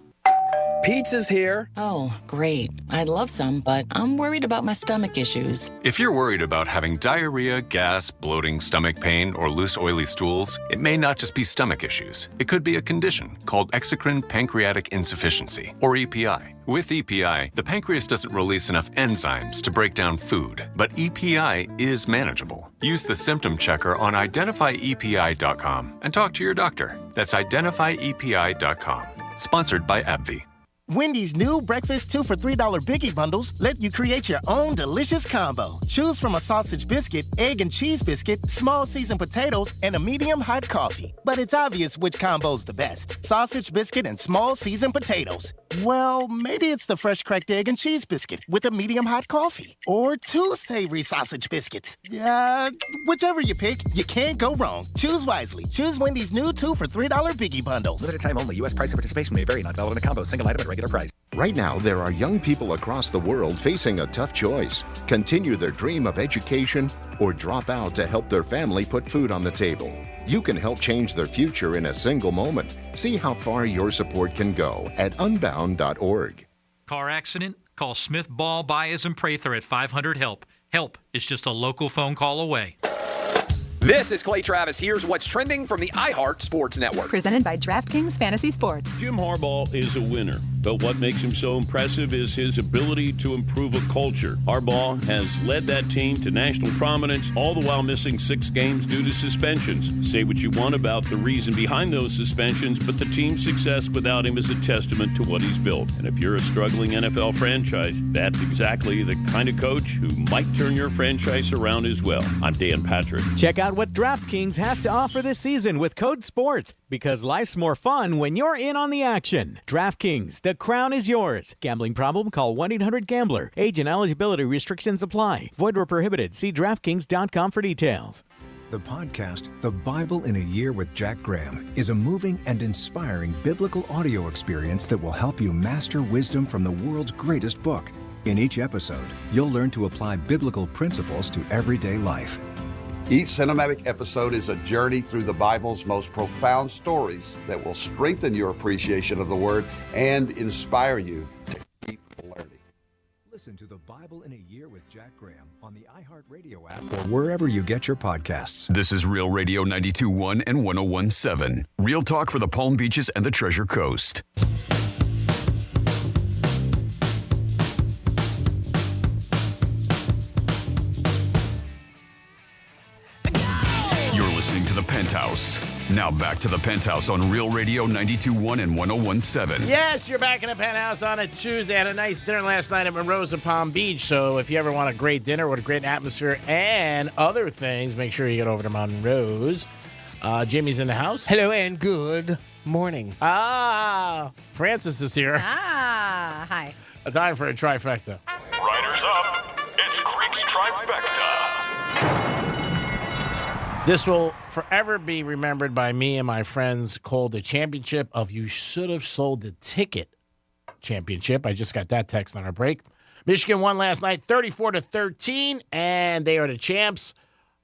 Speaker 32: Pizza's here. Oh, great. I'd love some, but I'm worried about my stomach issues.
Speaker 33: If you're worried about having diarrhea, gas, bloating, stomach pain, or loose, oily stools, it may not just be stomach issues. It could be a condition called exocrine pancreatic insufficiency, or EPI. With EPI, the pancreas doesn't release enough enzymes to break down food, but EPI is manageable. Use the symptom checker on identifyepi.com and talk to your doctor. That's identifyepi.com. Sponsored by AbbVie.
Speaker 34: Wendy's new breakfast 2 for $3 Biggie Bundles let you create your own delicious combo. Choose from a sausage biscuit, egg and cheese biscuit, small seasoned potatoes, and a medium hot coffee. But it's obvious which combo's the best. Sausage biscuit and small seasoned potatoes. Well, maybe it's the fresh cracked egg and cheese biscuit with a medium hot coffee. Or 2 savory sausage biscuits. Whichever you pick, you can't go wrong. Choose wisely. Choose Wendy's new 2 for $3 Biggie Bundles.
Speaker 35: Limited time only. U.S. price and participation may vary. Not valid in a combo. Single item at regular price.
Speaker 13: Right now, there are young people across the world facing a tough choice. Continue their dream of education or drop out to help their family put food on the table. You can help change their future in a single moment. See how far your support can go at unbound.org.
Speaker 36: Car accident? Call Smith Ball, Baez, and Prather at 500-HELP. Help is just a local phone call away.
Speaker 1: This is Clay Travis. Here's what's trending from the iHeart Sports Network.
Speaker 2: Presented by DraftKings Fantasy Sports.
Speaker 3: Jim Harbaugh is a winner, but what makes him so impressive is his ability to improve a culture. Harbaugh has led that team to national prominence, all the while missing 6 games due to suspensions. Say what you want about the reason behind those suspensions, but the team's success without him is a testament to what he's built. And if you're a struggling NFL franchise, that's exactly the kind of coach who might turn your franchise around as well. I'm Dan Patrick.
Speaker 4: Check out what DraftKings has to offer this season with code SPORTS, because life's more fun when you're in on the action. DraftKings, the crown is yours. Gambling problem? Call 1-800-GAMBLER. Age and eligibility restrictions apply. Void where prohibited. See DraftKings.com for details.
Speaker 5: The podcast, The Bible in a Year with Jack Graham, is a moving and inspiring biblical audio experience that will help you master wisdom from the world's greatest book. In each episode, you'll learn to apply biblical principles to everyday life.
Speaker 6: Each cinematic episode is a journey through the Bible's most profound stories that will strengthen your appreciation of the Word and inspire you to keep learning.
Speaker 5: Listen to The Bible in a Year with Jack Graham on the iHeartRadio app or wherever you get your podcasts.
Speaker 7: This is Real Radio 92.1 and 101.7. Real talk for the Palm Beaches and the Treasure Coast. Listening to the Penthouse. Now back to the Penthouse on Real Radio 92.1 and 101.7.
Speaker 20: Yes, you're back in the Penthouse on a Tuesday. I had a nice dinner last night at Monroe's Palm Beach. So if you ever want a great dinner with a great atmosphere and other things, make sure you get over to Monroe's. Jimmy's in the house.
Speaker 8: Hello and good morning.
Speaker 20: Francis is here.
Speaker 2: Hi.
Speaker 20: A time for a trifecta.
Speaker 9: Riders up. It's Creek's Trifecta.
Speaker 20: This will forever be remembered by me and my friends, called the championship of You Should Have Sold the Ticket championship. I just got that text on our break. Michigan won last night 34-13, and they are the champs.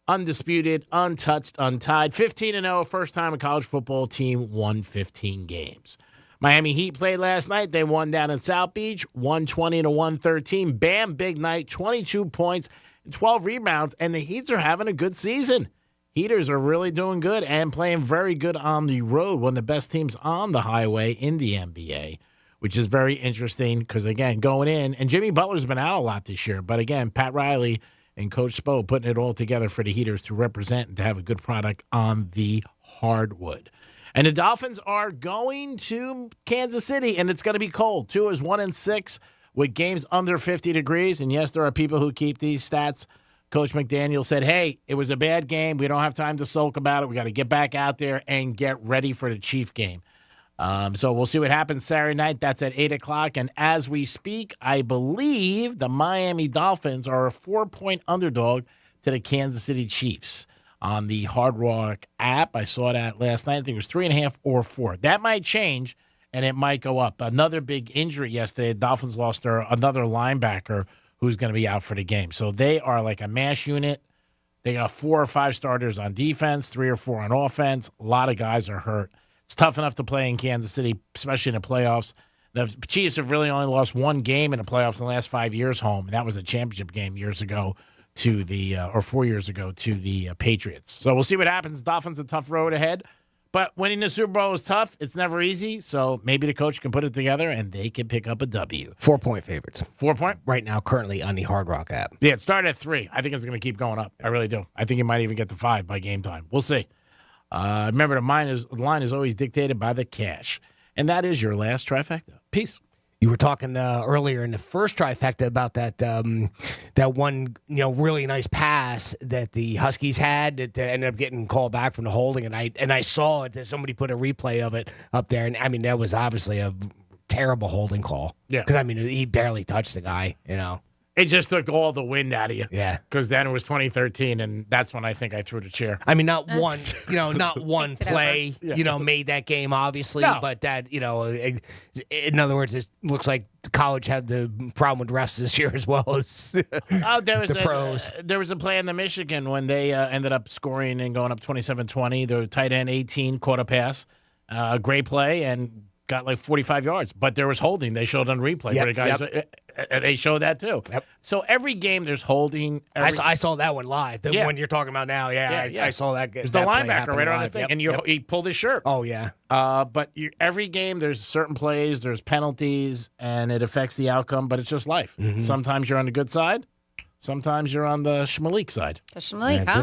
Speaker 20: Undisputed, untouched, untied. 15-0, first time a college football team won 15 games. Miami Heat played last night. They won down in South Beach, 120-113. Bam, big night, 22 points and 12 rebounds, and the Heats are having a good season. Heaters are really doing good and playing very good on the road, one of the best teams on the highway in the NBA, which is very interesting because, again, going in, and Jimmy Butler's been out a lot this year, but, again, Pat Riley and Coach Spo putting it all together for the Heaters to represent and to have a good product on the hardwood. And the Dolphins are going to Kansas City, and it's going to be cold. Tua is 1-6 with games under 50 degrees, and, yes, there are people who keep these stats. Coach McDaniel said, hey, it was a bad game. We don't have time to sulk about it. We got to get back out there and get ready for the Chief game. So we'll see what happens Saturday night. That's at 8 o'clock. And as we speak, I believe the Miami Dolphins are a 4-point underdog to the Kansas City Chiefs on the Hard Rock app. I saw that last night. I think it was 3.5 or 4. That might change, and it might go up. Another big injury yesterday. The Dolphins lost another linebacker who's going to be out for the game. So they are like a mash unit. They got 4 or 5 starters on defense, 3 or 4 on offense. A lot of guys are hurt. It's tough enough to play in Kansas City, especially in the playoffs. The Chiefs have really only lost 1 game in the playoffs in the last 5 years home, and that was a championship game years ago to the, or 4 years ago to the Patriots. So we'll see what happens. Dolphins a tough road ahead. But winning the Super Bowl is tough. It's never easy. So maybe the coach can put it together and they can pick up a W.
Speaker 8: 4-point favorites.
Speaker 20: 4-point?
Speaker 8: Right now, currently on the Hard Rock app.
Speaker 20: Yeah, it started at 3. I think it's going to keep going up. I really do. I think it might even get to 5 by game time. We'll see. Remember, the line is always dictated by the cash. And that is your last trifecta. Peace.
Speaker 8: You were talking earlier in the first trifecta about that one really nice pass that the Huskies had that ended up getting called back from the holding, and I saw it. That somebody put a replay of it up there, and I mean that was obviously a terrible holding call.
Speaker 20: Yeah,
Speaker 8: because I mean he barely touched the guy.
Speaker 20: It just took all the wind out of you.
Speaker 8: Yeah.
Speaker 20: Because then it was 2013, and that's when I think I threw the chair.
Speaker 8: I mean, not one play, made that game, obviously. No. But that, in other words, it looks like college had the problem with refs this year as well as the pros.
Speaker 20: There was a play in the Michigan when they ended up scoring and going up 27-20. The tight end 18 caught a pass. A great play, and got like 45 yards, but there was holding. They showed on replay.
Speaker 8: Yep,
Speaker 20: where the guys, they showed that too.
Speaker 8: Yep.
Speaker 20: So every game there's holding.
Speaker 8: I saw that one live. The one you're talking about now. Yeah, I saw that.
Speaker 20: There's the linebacker right on the thing,
Speaker 8: yep,
Speaker 20: and he pulled his shirt.
Speaker 8: Oh, yeah.
Speaker 20: But every game there's certain plays, there's penalties, and it affects the outcome, but it's just life.
Speaker 8: Mm-hmm.
Speaker 20: Sometimes you're on the good side. Sometimes you're on the Shmalik side.
Speaker 2: The Shmalik, huh?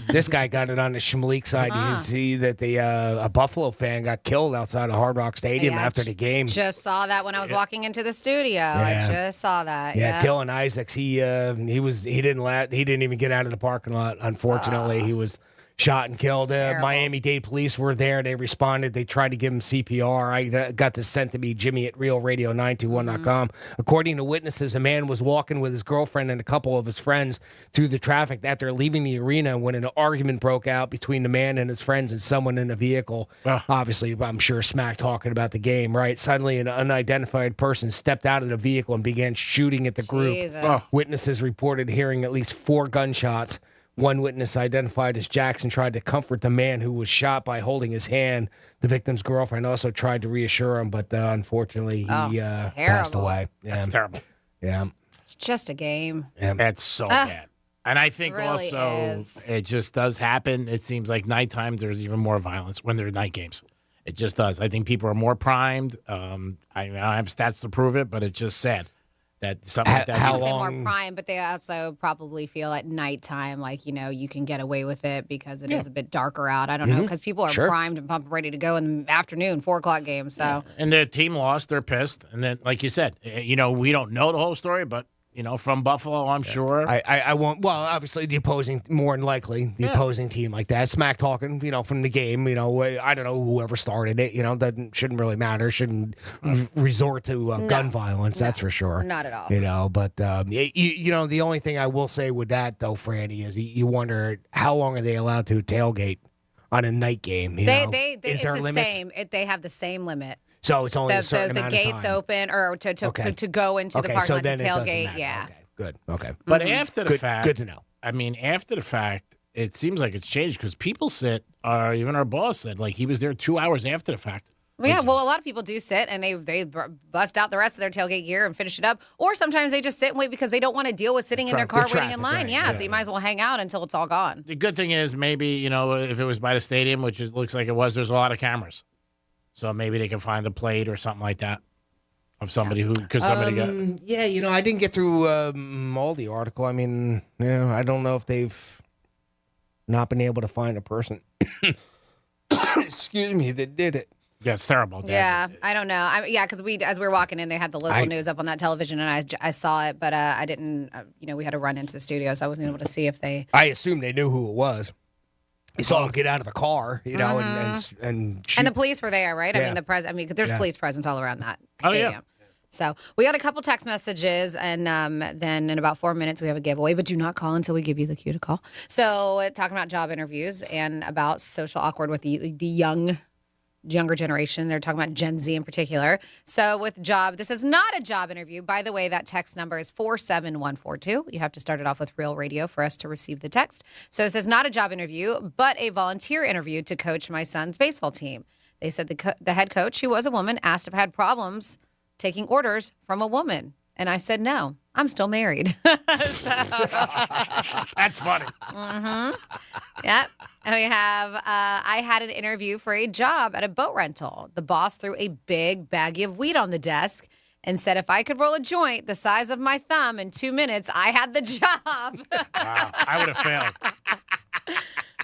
Speaker 8: This guy got it on the Shmalik side. You see that a Buffalo fan got killed outside of Hard Rock Stadium after the game.
Speaker 2: Just saw that when I was walking into the studio. I just saw that.
Speaker 8: Yeah, Dylan Isaacs. He didn't even get out of the parking lot. Unfortunately, he was shot and killed. Miami-Dade police were there. They responded. They tried to give him CPR. I got this sent to me, Jimmy at realradio921.com. According to witnesses, a man was walking with his girlfriend and a couple of his friends through the traffic after leaving the arena when an argument broke out between the man and his friends and someone in a vehicle. Obviously, I'm sure smack talking about the game, right? Suddenly, an unidentified person stepped out of the vehicle and began shooting at the group. Witnesses reported hearing at least 4 gunshots. One witness, identified as Jackson, tried to comfort the man who was shot by holding his hand. The victim's girlfriend also tried to reassure him, but unfortunately, he passed away. Yeah.
Speaker 20: That's terrible.
Speaker 8: Yeah.
Speaker 2: It's just a game.
Speaker 8: Yeah.
Speaker 20: That's so bad. And I think
Speaker 2: really
Speaker 20: also
Speaker 2: is.
Speaker 20: it just does happen. It seems like nighttime there's even more violence when there are night games. It just does. I think people are more primed. I don't have stats to prove it, but it's just sad. That something like that.
Speaker 2: How long? Say more prime, but they also probably feel at nighttime like, you can get away with it because it is a bit darker out. I don't know, because people are primed and pumped, ready to go in the afternoon, 4 o'clock game. So,
Speaker 20: and the team lost, they're pissed, and then like you said, we don't know the whole story, but from Buffalo, I'm sure.
Speaker 8: I won't. Well, obviously, the opposing, more than likely, the opposing team like that. Smack talking, from the game, I don't know whoever started it, shouldn't really matter. Shouldn't resort to gun violence, that's for sure.
Speaker 2: Not at all.
Speaker 8: But, the only thing I will say with that, though, Franny, is you wonder how long are they allowed to tailgate on a night game? Is
Speaker 2: it's
Speaker 8: there
Speaker 2: the
Speaker 8: limits?
Speaker 2: same. They have the same limit.
Speaker 8: So it's only a certain
Speaker 2: the
Speaker 8: amount of time.
Speaker 2: The gates open or to go into the parking lot to tailgate. Yeah.
Speaker 8: Okay, good. Okay.
Speaker 20: But after the fact.
Speaker 8: Good to know.
Speaker 20: I mean, after the fact, it seems like it's changed because people sit, even our boss said, like he was there 2 hours after the fact.
Speaker 2: Well, yeah, a lot of people do sit and they bust out the rest of their tailgate gear and finish it up. Or sometimes they just sit and wait because they don't want to deal with sitting in their car waiting in line.
Speaker 8: Right.
Speaker 2: Yeah, so you might as well hang out until it's all gone.
Speaker 20: The good thing is maybe, if it was by the stadium, which it looks like it was, there's a lot of cameras. So maybe they can find the plate or something like that of somebody because somebody got.
Speaker 8: Yeah, I didn't get through all the article. I mean, I don't know if they've not been able to find a person. Excuse me, that did it.
Speaker 20: Yeah, it's terrible.
Speaker 2: Yeah, I don't know. Because as we were walking in, they had the local news up on that television, and I saw it, but I didn't. We had to run into the studio, so I wasn't able to see if they.
Speaker 8: I assumed they knew who it was. You saw him get out of a car, and shoot.
Speaker 2: And the police were there, right?
Speaker 8: Yeah.
Speaker 2: I mean, there's police presence all around that stadium.
Speaker 20: Yeah.
Speaker 2: So we got a couple text messages, and then in about 4 minutes we have a giveaway. But do not call until we give you the cue to call. So talking about job interviews and about social awkward with the younger generation. They're talking about Gen Z in particular. So with job, this is not a job interview. By the way, that text number is 47142. You have to start it off with Real Radio for us to receive the text. So it says not a job interview, but a volunteer interview to coach my son's baseball team. They said the head coach, who was a woman, asked if I had problems taking orders from a woman. And I said, no, I'm still married.
Speaker 20: That's funny.
Speaker 2: Mm-hmm. Yep. And we have, I had an interview for a job at a boat rental. The boss threw a big baggie of weed on the desk and said if I could roll a joint the size of my thumb in 2 minutes, I had the job.
Speaker 20: Wow, I would have failed.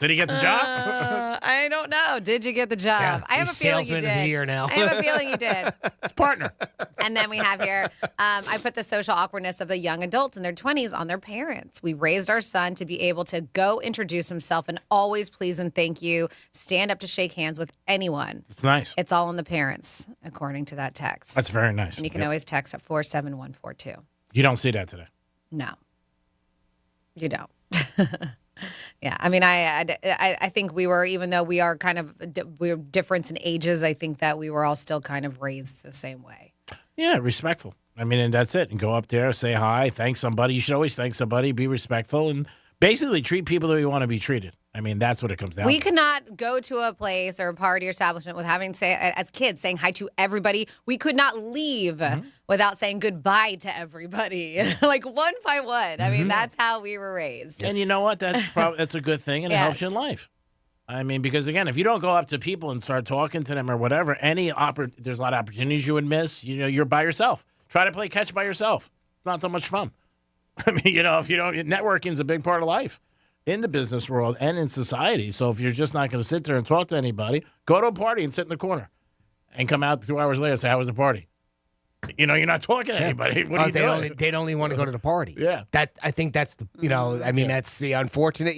Speaker 20: Did he get the job?
Speaker 2: I don't know. Did you get the job?
Speaker 8: Yeah,
Speaker 2: I have a feeling you did.
Speaker 8: Salesman of the year now.
Speaker 2: I have a feeling you did.
Speaker 20: Partner.
Speaker 2: And then we have here, I put the social awkwardness of the young adults in their 20s on their parents. We raised our son to be able to go introduce himself and always please and thank you, stand up to shake hands with anyone.
Speaker 20: It's nice.
Speaker 2: It's all on the parents, according to that text.
Speaker 20: That's very nice.
Speaker 2: And you can always text at 47142.
Speaker 20: You don't see that today.
Speaker 2: No. You don't. Yeah, I mean, I think we were, even though we are we're different in ages, I think that we were all still kind of raised the same way.
Speaker 20: Yeah, respectful. I mean, and that's it. And go up there, say hi, thank somebody. You should always thank somebody, be respectful, and basically treat people the way you want to be treated. I mean, that's what it comes down
Speaker 2: We
Speaker 20: to.
Speaker 2: could not go to a place or a party or establishment with as kids, saying hi to everybody. We could not leave without saying goodbye to everybody, like one by one. I mean, that's how we were raised.
Speaker 20: And you know what? That's a good thing, and it helps you in life. I mean, because again, if you don't go up to people and start talking to them or whatever, there's a lot of opportunities you would miss. You know, you're by yourself. Try to play catch by yourself. It's not that much fun. I mean, you know, if you don't, networking is a big part of life in the business world and in society. So if you're just not going to sit there and talk to anybody, go to a party and sit in the corner and come out 2 hours later and say, how was the party? You know, you're not talking to anybody. What are you doing?
Speaker 8: They'd only want to go to the party.
Speaker 20: Yeah.
Speaker 8: I think that's the, that's the unfortunate,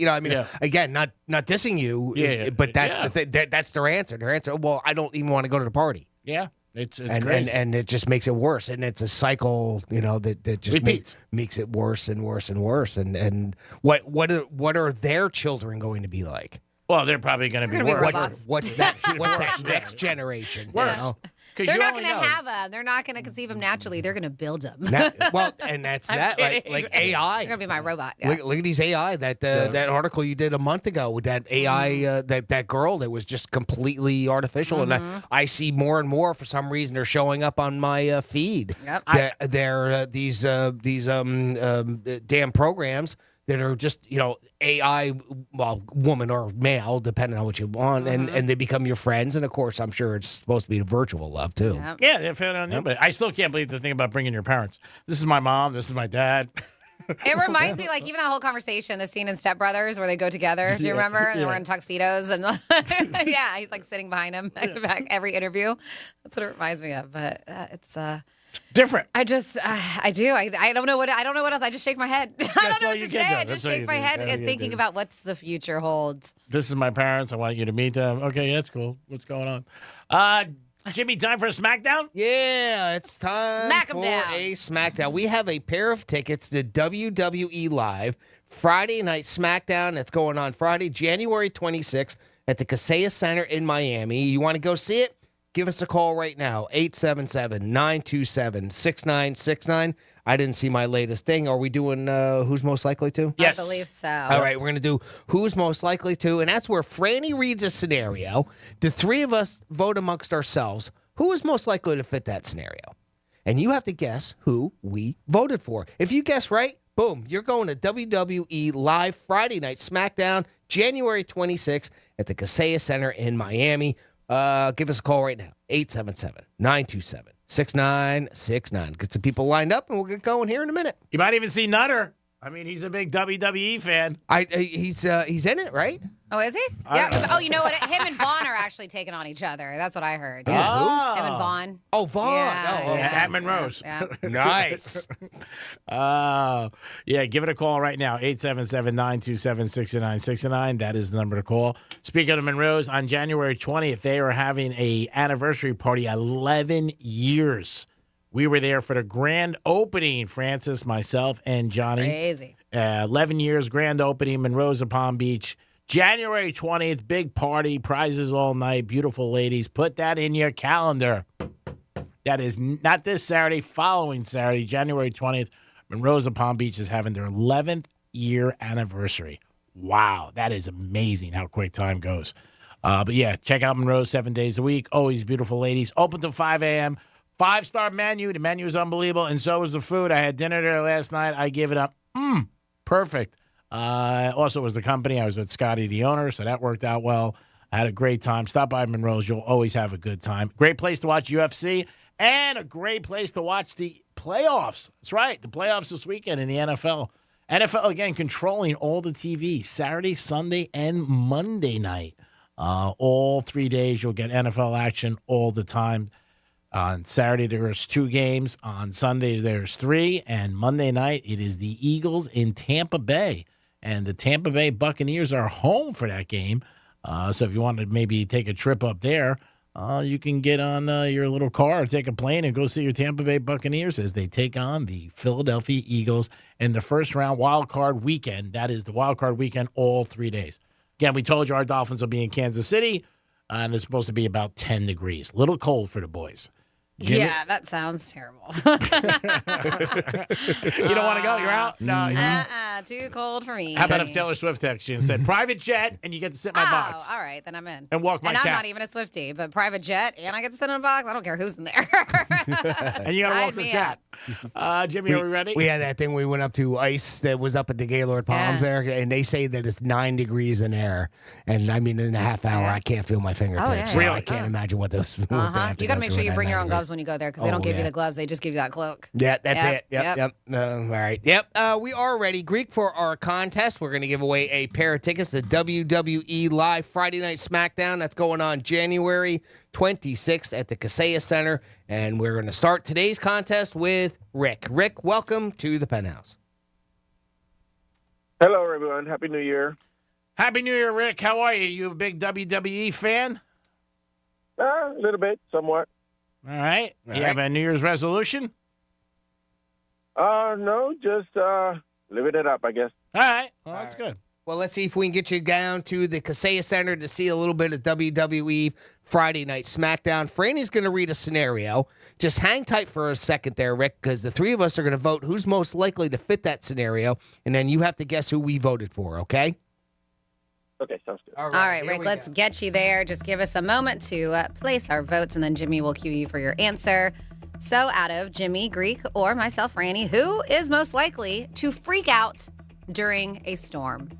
Speaker 8: again, not dissing you, but that's the thing. That's their answer. Their answer, well, I don't even want to go to the party.
Speaker 20: Yeah. It's
Speaker 8: crazy. And it just makes it worse. And it's a cycle, that just makes it worse and worse and worse. And what are their children going to be like?
Speaker 20: Well, they're probably going to be worse.
Speaker 8: What's that next generation?
Speaker 20: Worse.
Speaker 2: They're not going to have them. They're not going to conceive them naturally. They're going to build them.
Speaker 8: And that's that. Like AI.
Speaker 2: You're going to be my robot. Yeah.
Speaker 8: Look at these AI. That article you did a month ago with that AI, that girl that was just completely artificial. And I see more and more, for some reason, they're showing up on my feed.
Speaker 2: Yep.
Speaker 8: They're these damn programs that are just, AI, woman or male, depending on what you want, and they become your friends. And, of course, I'm sure it's supposed to be virtual love, too.
Speaker 2: Yep.
Speaker 20: Yeah, they're fed on you, but I still can't believe the thing about bringing your parents. This is my mom. This is my dad.
Speaker 2: It reminds me, like, even that whole conversation, the scene in Step Brothers where they go together. Do you remember? And they're wearing tuxedos. And, yeah, he's, like, sitting behind him back to back every interview. That's what it reminds me of. But it's...
Speaker 20: different.
Speaker 2: I just, I do. I don't know what else. I just shake my head. I don't know what to say. I just shake my head and thinking about what's the future holds.
Speaker 20: This is my parents. I want you to meet them. Okay, that's cool. What's going on? Jimmy, time for a SmackDown?
Speaker 8: Yeah, it's time
Speaker 2: Smack 'em
Speaker 8: for
Speaker 2: down.
Speaker 8: a SmackDown. We have a pair of tickets to WWE Live Friday Night SmackDown. That's going on Friday, January 26th at the Kaseya Center in Miami. You want to go see it? Give us a call right now, 877-927-6969. I didn't see my latest thing. Are we doing Who's Most Likely To?
Speaker 2: Yes. I believe so.
Speaker 8: All right, we're going to do Who's Most Likely To, and that's where Franny reads a scenario. The three of us vote amongst ourselves who is most likely to fit that scenario. And you have to guess who we voted for. If you guess right, boom, you're going to WWE Live Friday Night SmackDown, January 26th at the Kaseya Center in Miami. Give us a call right now, 877-927-6969. Get some people lined up, and we'll get going here in a minute.
Speaker 20: You might even see Nutter. I mean, he's a big WWE fan.
Speaker 8: He's in it, right?
Speaker 2: Oh, is he? Yeah. Oh, you know what? Him and Vaughn are actually taking on each other. That's what I heard.
Speaker 8: Yeah.
Speaker 2: Oh. Him and Vaughn.
Speaker 8: Oh, Vaughn.
Speaker 2: Yeah,
Speaker 20: At Monroe's.
Speaker 2: Yeah.
Speaker 8: Nice.
Speaker 20: Yeah, give it a call right now, 877-927-6969. That is the number to call. Speaking of Monroe's, on January 20th, they are having a anniversary party, 11 years. We were there for the grand opening, Francis, myself, and Johnny.
Speaker 2: Crazy.
Speaker 20: 11 years, grand opening, Monroe's of Palm Beach. January 20th, big party, prizes all night, beautiful ladies. Put that in your calendar. That is not this Saturday, following Saturday, January 20th. Monroe's of Palm Beach is having their 11th year anniversary. Wow, that is amazing how quick time goes. But yeah, check out Monroe's 7 days a week. Always beautiful ladies. Open till 5 a.m. 5-star menu. The menu is unbelievable, and so is the food. I had dinner there last night. I give it up. Perfect. Also, it was the company. I was with Scotty, the owner, so that worked out well. I had a great time. Stop by Monroe's. You'll always have a good time. Great place to watch UFC, and a great place to watch the playoffs. That's right, the playoffs this weekend in the NFL. NFL, again, controlling all the TV, Saturday, Sunday, and Monday night. All 3 days, you'll get NFL action all the time. On Saturday, there's 2 games. On Sunday, there's 3. And Monday night, it is the Eagles in Tampa Bay. And the Tampa Bay Buccaneers are home for that game. So if you want to maybe take a trip up there, you can get on your little car or take a plane and go see your Tampa Bay Buccaneers as they take on the Philadelphia Eagles in the first-round wild card weekend. That is the wild card weekend, all 3 days. Again, we told you our Dolphins will be in Kansas City, and it's supposed to be about 10 degrees. A little cold for the boys. Jimmy?
Speaker 2: Yeah, that sounds terrible.
Speaker 20: You don't want to go? You're out? No.
Speaker 2: Too cold for me.
Speaker 20: How about if Taylor Swift texts you and said, private jet, and you get to sit in my box?
Speaker 2: All right, then I'm in.
Speaker 20: And walk my
Speaker 2: And
Speaker 20: cat.
Speaker 2: I'm not even a Swiftie, but private jet, and I get to sit in a box. I don't care who's in there.
Speaker 20: And you got to walk your cat. Jimmy, are we ready?
Speaker 8: We had that thing we went up to ice that was up at the Gaylord Palms there, and they say that it's 9 degrees in air. And I mean, in a half hour, I can't feel my fingertips. So
Speaker 20: Really?
Speaker 8: I can't imagine what those.
Speaker 2: You got to make sure you bring your own gloves when you go there, because they don't give you the gloves. They just give you that cloak.
Speaker 8: Yeah, that's it. Yep. All right. Yep. We are ready, Greek, for our contest. We're going to give away a pair of tickets to WWE Live Friday Night SmackDown. That's going on January 26th at the Kaseya Center. And we're going to start today's contest with Rick. Rick, welcome to the Penthouse.
Speaker 10: Hello, everyone. Happy New Year.
Speaker 20: Happy New Year, Rick. How are you? You a big WWE fan?
Speaker 10: A little bit, somewhat.
Speaker 20: All right. You have a New Year's resolution?
Speaker 10: No, just living it up, I guess.
Speaker 20: All right. Well, that's good.
Speaker 8: Well, let's see if we can get you down to the Kaseya Center to see a little bit of WWE Friday Night SmackDown. Franny's going to read a scenario. Just hang tight for a second there, Rick, because the three of us are going to vote who's most likely to fit that scenario, and then you have to guess who we voted for, okay?
Speaker 10: Okay, sounds good.
Speaker 2: All right, Rick, let's get you there. Just give us a moment to place our votes, and then Jimmy will cue you for your answer. So out of Jimmy, Greek, or myself, Franny, who is most likely to freak out during a storm?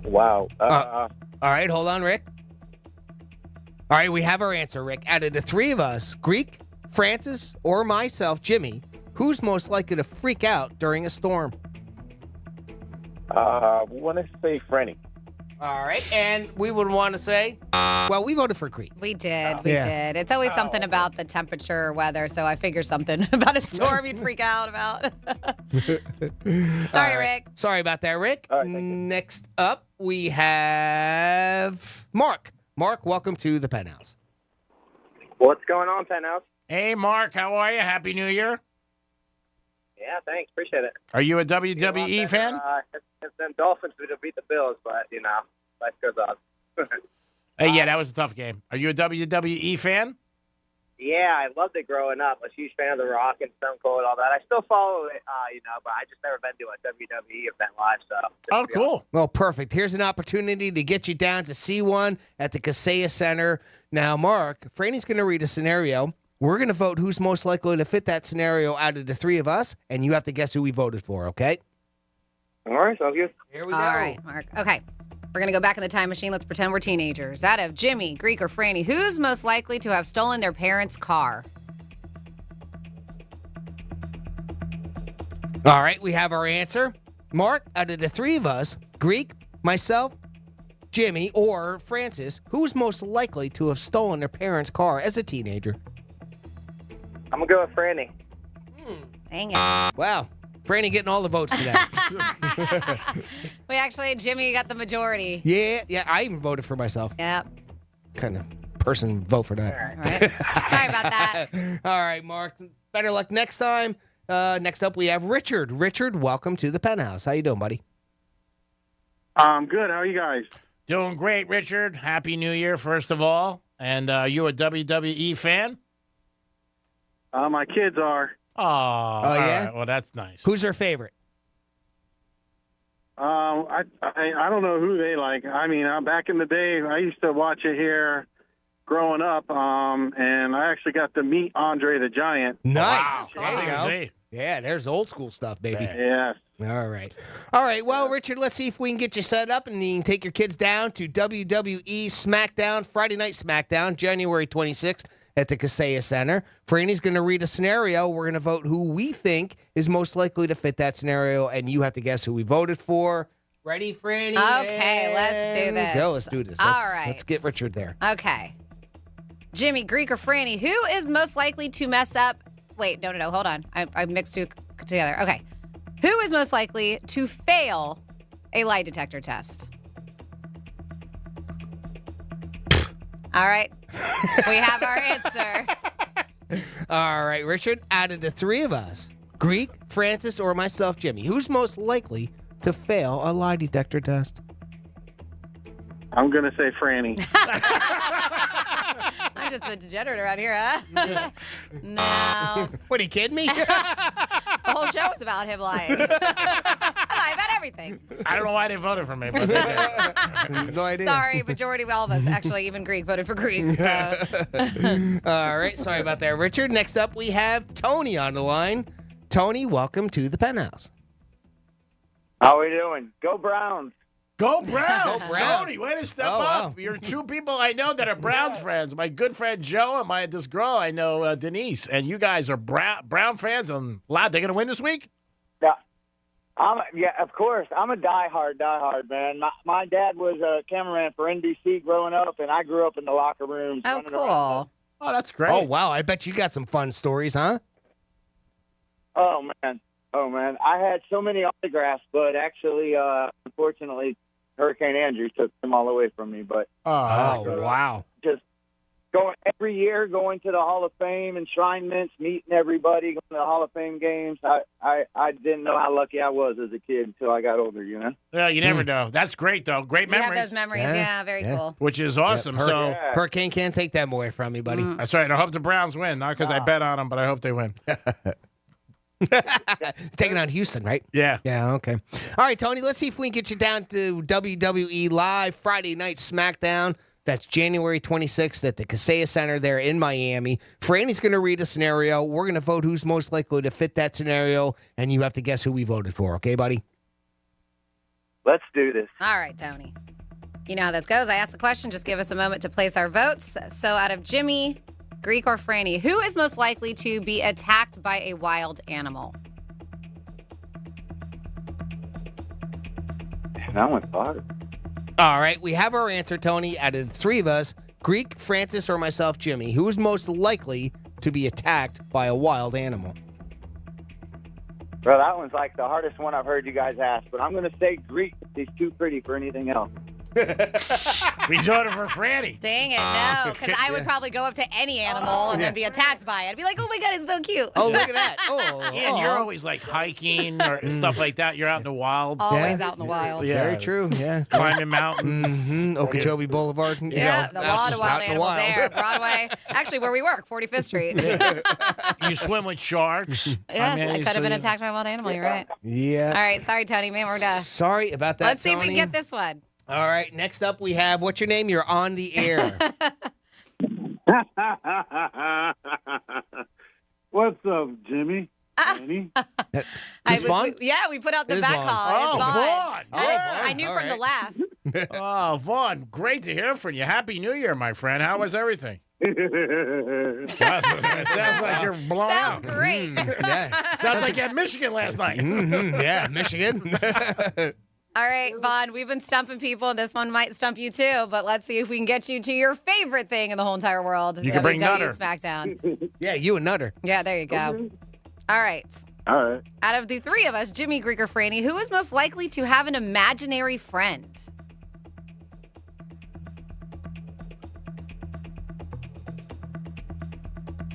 Speaker 10: Wow.
Speaker 8: All right, hold on, Rick. All right, we have our answer, Rick. Out of the three of us, Greek, Francis, or myself, Jimmy, who's most likely to freak out during a storm?
Speaker 10: We want to say Franny.
Speaker 8: All right, and we would want to say, well, we voted for Greek.
Speaker 2: We did. It's always something about the temperature or weather, so I figure something about a storm you'd freak out about. Sorry, Rick.
Speaker 8: Sorry about that, Rick. Next up, we have Mark. Mark, welcome to the Penthouse.
Speaker 11: What's going on, Penthouse?
Speaker 20: Hey, Mark. How are you? Happy New Year.
Speaker 11: Yeah, thanks. Appreciate it.
Speaker 20: Are you a WWE fan?
Speaker 11: It's them Dolphins who beat the Bills, but, life goes on.
Speaker 20: Hey, yeah, that was a tough game. Are you a WWE fan?
Speaker 11: Yeah, I loved it growing up. I was a huge fan of The Rock and Stone Cold and all that. I still follow it, but I just never been to a WWE event live. So.
Speaker 20: Oh, cool.
Speaker 8: Well, perfect. Here's an opportunity to get you down to see one at the Kaseya Center. Now, Mark, Franny's going to read a scenario. We're going to vote who's most likely to fit that scenario out of the three of us, and you have to guess who we voted for, okay?
Speaker 11: All right, sounds good.
Speaker 8: Here we
Speaker 2: go. All right, Mark. Okay. We're going to go back in the time machine. Let's pretend we're teenagers. Out of Jimmy, Greek, or Franny, who's most likely to have stolen their parents' car?
Speaker 8: All right, we have our answer. Mark, out of the three of us, Greek, myself, Jimmy, or Francis, who's most likely to have stolen their parents' car as a teenager?
Speaker 11: I'm going to go with Franny.
Speaker 2: Dang it.
Speaker 8: Wow. Franny getting all the votes today.
Speaker 2: We actually, Jimmy got the majority.
Speaker 8: Yeah, I even voted for myself.
Speaker 2: Yep.
Speaker 8: Kind of person vote for that.
Speaker 2: All right. Sorry about that.
Speaker 8: All right, Mark. Better luck next time. Next up, we have Richard. Richard, welcome to the Penthouse. How you doing, buddy?
Speaker 10: I'm good. How are you guys?
Speaker 20: Doing great, Richard. Happy New Year, first of all. And you a WWE fan?
Speaker 10: My kids are.
Speaker 20: Oh,
Speaker 8: yeah?
Speaker 20: Right. Well, that's nice.
Speaker 8: Who's their favorite?
Speaker 10: I don't know who they like. I mean, back in the day, I used to watch it here growing up, and I actually got to meet Andre the Giant.
Speaker 8: Nice.
Speaker 20: Wow.
Speaker 8: There you go.
Speaker 20: See.
Speaker 8: Yeah, there's old school stuff, baby.
Speaker 10: Yes.
Speaker 8: All right. Well, Richard, let's see if we can get you set up and you can take your kids down to WWE SmackDown, Friday Night SmackDown, January 26th at the Kaseya Center. Franny's going to read a scenario. We're going to vote who we think is most likely to fit that scenario, and you have to guess who we voted for. Ready, Franny?
Speaker 2: Okay, let's do this.
Speaker 8: Let's do this.
Speaker 2: All right.
Speaker 8: Let's get Richard there.
Speaker 2: Okay. Jimmy, Greek, or Franny, who is most likely to mess up? Wait, no, hold on. I mixed two together. Okay. Who is most likely to fail a lie detector test? All right. We have our answer.
Speaker 8: All right, Richard, out of the three of us, Greek, Francis, or myself, Jimmy, who's most likely to fail a lie detector test?
Speaker 10: I'm going to say Franny.
Speaker 2: I'm just the degenerate around here, huh? No.
Speaker 8: What, are you kidding me?
Speaker 2: The whole show is about him lying. I lie about everything.
Speaker 20: I don't know why they voted for me, but they did.
Speaker 8: No idea.
Speaker 2: Sorry, majority of all of us, actually, even Greek, voted for Greek. So.
Speaker 8: All right, sorry about that, Richard. Next up, we have Tony on the line. Tony, welcome to the Penthouse.
Speaker 11: How we doing? Go Browns.
Speaker 20: Go Browns.
Speaker 8: Go Browns.
Speaker 20: Tony, way to step
Speaker 8: Oh,
Speaker 20: up.
Speaker 8: wow.
Speaker 20: You're two people I know that are Browns fans. My good friend Joe and this girl I know, Denise. And you guys are Brown fans. And loud, they're going to win this week?
Speaker 11: Yeah, of course. I'm a diehard man. My dad was a cameraman for NBC growing up, and I grew up in the locker rooms.
Speaker 2: Oh, cool.
Speaker 20: Oh, that's great.
Speaker 8: Oh, wow. I bet you got some fun stories, huh?
Speaker 11: Oh, man. I had so many autographs, but actually, unfortunately, Hurricane Andrew took them all away from me. But
Speaker 8: wow.
Speaker 11: Just going every year, going to the Hall of Fame enshrinements, meeting everybody, going to the Hall of Fame games. I didn't know how lucky I was as a kid until I got older, you know?
Speaker 20: Yeah, you never know. That's great, though. Great
Speaker 2: You have
Speaker 20: memories.
Speaker 2: those memories. Yeah, very cool.
Speaker 20: Which is awesome. So
Speaker 8: Hurricane can't take them away from you, buddy.
Speaker 20: That's right. I hope the Browns win. Not because I bet on them, but I hope they win.
Speaker 8: Taking on Houston, right?
Speaker 20: Yeah.
Speaker 8: Yeah, okay. All right, Tony, let's see if we can get you down to WWE Live Friday Night SmackDown. That's January 26th at the Kaseya Center there in Miami. Franny's going to read a scenario. We're going to vote who's most likely to fit that scenario, and you have to guess who we voted for. Okay, buddy?
Speaker 11: Let's do this.
Speaker 2: All right, Tony. You know how this goes. I ask the question. Just give us a moment to place our votes. So out of Jimmy, Greek, or Franny, who is most likely to be attacked by a wild animal?
Speaker 11: That one's hard.
Speaker 8: All right, we have our answer, Tony. Out of the three of us, Greek, Francis, or myself, Jimmy, who is most likely to be attacked by a wild animal?
Speaker 11: Bro, that one's like the hardest one I've heard you guys ask, but I'm going to say Greek. He's too pretty for anything else.
Speaker 20: We voted for Franny.
Speaker 2: Dang it, no, because I would probably go up to any animal and then be attacked by it. I'd be like, oh my God, it's so cute.
Speaker 8: Oh, look at that. Oh,
Speaker 20: Yeah, and you're always like hiking or stuff like that. You're out in the wild.
Speaker 2: Always out in the wild.
Speaker 20: Yeah.
Speaker 8: Very true, yeah.
Speaker 20: Climbing mountains.
Speaker 8: Mm-hmm. Okeechobee Boulevard. You
Speaker 2: Yeah,
Speaker 8: know,
Speaker 2: a lot of wild
Speaker 8: out in the
Speaker 2: animals
Speaker 8: wild.
Speaker 2: there. Broadway, actually where we work, 45th Street.
Speaker 20: You swim with sharks.
Speaker 2: Yes, I could have been attacked by a wild animal. You're right.
Speaker 8: Yeah.
Speaker 2: All right, sorry, Tony. Man, we're done.
Speaker 8: Sorry about that,
Speaker 2: Let's see if we
Speaker 8: Tony.
Speaker 2: can get this one.
Speaker 8: All right, next up we have, what's your name? You're on the air.
Speaker 10: What's up, Jimmy? Danny?
Speaker 2: We put out the
Speaker 8: It is
Speaker 2: back
Speaker 8: Vaughn.
Speaker 2: call. It's Vaughn. I knew
Speaker 8: All
Speaker 2: from the laugh.
Speaker 20: Oh, Vaughn, great to hear from you. Happy New Year, my friend. How was everything? It sounds like you're blown
Speaker 2: Sounds
Speaker 20: out.
Speaker 2: great.
Speaker 8: Yeah.
Speaker 20: Sounds like you had Michigan last night.
Speaker 8: Yeah, Michigan.
Speaker 2: All right, Vaughn, we've been stumping people, and this one might stump you too, but let's see if we can get you to your favorite thing in the whole entire world.
Speaker 20: You can bring
Speaker 2: WWE
Speaker 20: Nutter.
Speaker 2: SmackDown.
Speaker 8: Yeah, you and Nutter.
Speaker 2: Yeah, there you go. All right.
Speaker 10: All right.
Speaker 2: Out of the three of us, Jimmy, Greek, or Franny, who is most likely to have an imaginary friend?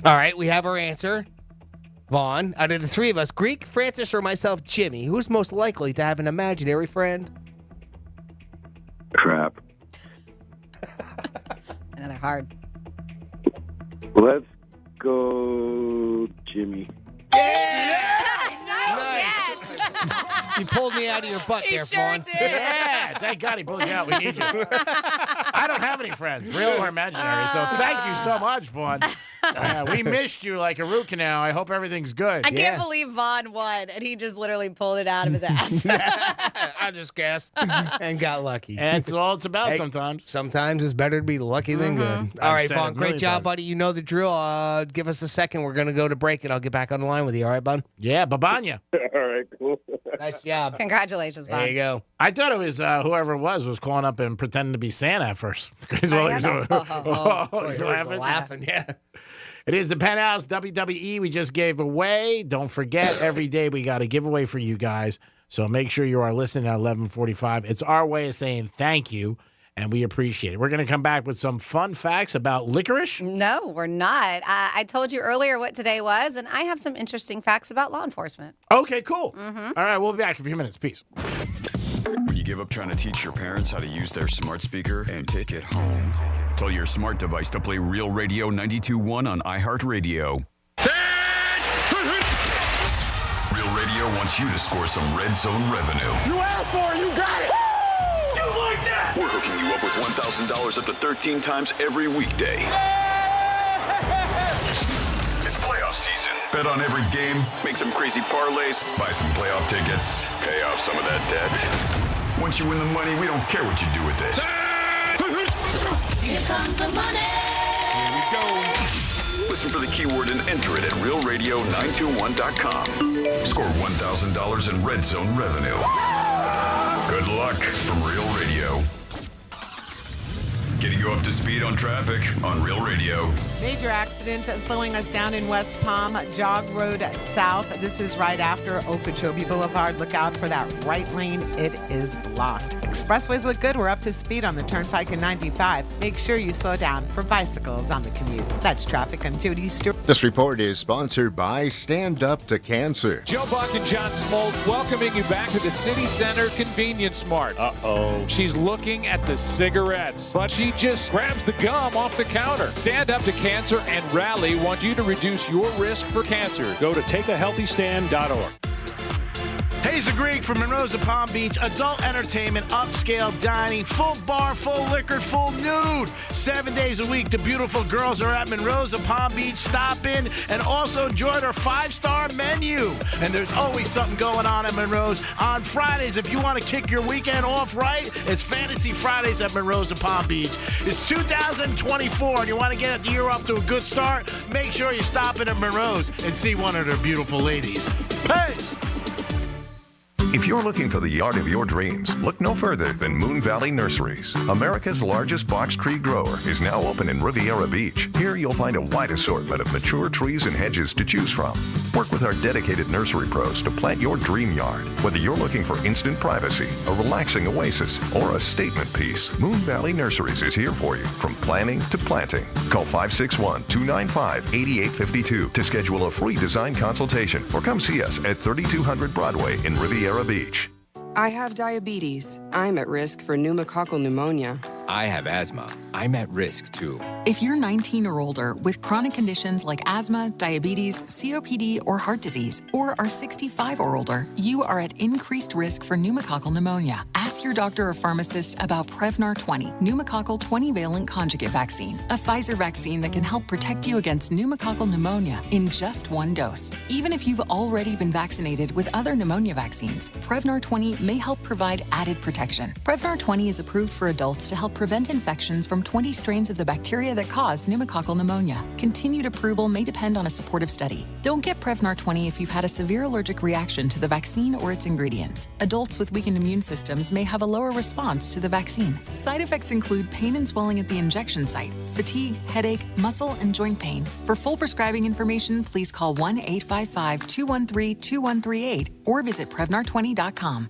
Speaker 8: All right, we have our answer. Vaughn, out of the three of us, Greek, Francis, or myself, Jimmy, who's most likely to have an imaginary friend?
Speaker 10: Crap.
Speaker 2: Another hard.
Speaker 10: Let's go, Jimmy.
Speaker 8: You pulled me out of your butt there, Vaughn.
Speaker 20: Yeah, thank God he pulled you out. We need you. I don't have any friends, real or imaginary, so thank you so much, Vaughn. We missed you like a root canal. I hope everything's good.
Speaker 2: I can't believe Vaughn won, and he just literally pulled it out of his ass.
Speaker 8: I just guessed and got lucky.
Speaker 20: That's all it's about
Speaker 8: Hey,
Speaker 20: sometimes.
Speaker 8: Sometimes it's better to be lucky than good. All
Speaker 20: I've
Speaker 8: right,
Speaker 20: said
Speaker 8: Vaughn,
Speaker 20: it a
Speaker 8: great
Speaker 20: million
Speaker 8: job,
Speaker 20: times.
Speaker 8: buddy. You know the drill. Give us a second. We're going to go to break, and I'll get back on the line with you. All right, bud?
Speaker 20: Yeah, Babanya.
Speaker 10: All right, cool.
Speaker 8: Nice job.
Speaker 2: Congratulations, Vaughn.
Speaker 8: There you go.
Speaker 20: I thought it was whoever it was calling up and pretending to be Santa at first. Because
Speaker 2: Oh,
Speaker 20: he
Speaker 2: yeah?
Speaker 20: was he's laughing.
Speaker 8: Laughing, yeah.
Speaker 20: It is the Penthouse WWE we just gave away. Don't forget, every day we got a giveaway for you guys. So make sure you are listening at 11:45. It's our way of saying thank you, and we appreciate it. We're going to come back with some fun facts about licorice.
Speaker 2: No, we're not. I told you earlier what today was, and I have some interesting facts about law enforcement.
Speaker 20: Okay, cool. All right, we'll be back in a few minutes. Peace.
Speaker 7: When you give up trying to teach your parents how to use their smart speaker and take it home, Tell your smart device to play Real Radio 92.1 on iHeartRadio. Real Radio wants you to score some red zone revenue.
Speaker 9: You asked for it, you got it. Woo! You like that?
Speaker 7: We're hooking you up with $1,000 up to 13 times every weekday. It's playoff season. Bet on every game, make some crazy parlays, buy some playoff tickets, pay off some of that debt. Once you win the money, we don't care what you do with it.
Speaker 9: Here comes the money.
Speaker 7: Here we go. Listen for the keyword and enter it at realradio921.com. Score $1,000 in red zone revenue. Good luck from Real Radio. Getting you up to speed on traffic on Real Radio.
Speaker 12: Major accident slowing us down in West Palm, Jog Road South. This is right after Okeechobee Boulevard. Look out for that right lane. It is blocked. Expressways look good. We're up to speed on the Turnpike and 95. Make sure you slow down for bicycles on the commute. That's traffic. I'm Jody Stewart.
Speaker 13: This report is sponsored by Stand Up to Cancer.
Speaker 14: Joe Buck and John Smoltz welcoming you back to the City Center Convenience Mart. Uh-oh. She's looking at the cigarettes, but she just grabs the gum off the counter. Stand Up to Cancer and Rally want you to reduce your risk for cancer. Go to takeahealthystand.org.
Speaker 20: Hazel Greek from Monroe's of Palm Beach. Adult entertainment, upscale dining, full bar, full liquor, full nude. 7 days a week. The beautiful girls are at Monroe's of Palm Beach. Stop in and also enjoy their 5-star menu. And there's always something going on at Monroe's. On Fridays, if you want to kick your weekend off right, it's Fantasy Fridays at Monroe's of Palm Beach. It's 2024 and you want to get the year off to a good start, make sure you stop in at Monroe's and see one of their beautiful ladies. Peace!
Speaker 15: If you're looking for the yard of your dreams, look no further than Moon Valley Nurseries. America's largest box tree grower is now open in Riviera Beach. Here you'll find a wide assortment of mature trees and hedges to choose from. Work with our dedicated nursery pros to plant your dream yard. Whether you're looking for instant privacy, a relaxing oasis, or a statement piece, Moon Valley Nurseries is here for you from planning to planting. Call 561-295-8852 to schedule a free design consultation or come see us at 3200 Broadway in Riviera Beach.
Speaker 16: I have diabetes. I'm at risk for pneumococcal pneumonia.
Speaker 30: I have asthma. I'm at risk too.
Speaker 31: If you're 19 or older with chronic conditions like asthma, diabetes, COPD, or heart disease, or are 65 or older, you are at increased risk for pneumococcal pneumonia. Ask your doctor or pharmacist about Prevnar 20, pneumococcal 20-valent conjugate vaccine, a Pfizer vaccine that can help protect you against pneumococcal pneumonia in just one dose. Even if you've already been vaccinated with other pneumonia vaccines, Prevnar 20 may help provide added protection. Prevnar 20 is approved for adults to help prevent infections from 20 strains of the bacteria that cause pneumococcal pneumonia. Continued approval may depend on a supportive study. Don't get Prevnar 20 if you've had a severe allergic reaction to the vaccine or its ingredients. Adults with weakened immune systems may have a lower response to the vaccine. Side effects include pain and swelling at the injection site, fatigue, headache, muscle, and joint pain. For full prescribing information, please call 1-855-213-2138 or visit Prevnar20.com.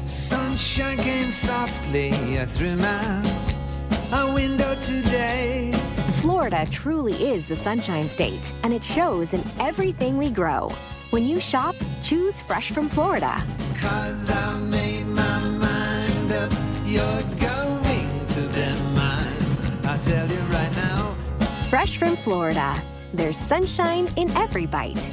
Speaker 17: Sunshine came softly through my window today.
Speaker 18: Florida truly is the Sunshine State, and it shows in everything we grow. When you shop, choose fresh from Florida.
Speaker 17: 'Cause I made my mind up, you're going to be mine. I'll tell you right now.
Speaker 18: Fresh from Florida. There's sunshine in every bite.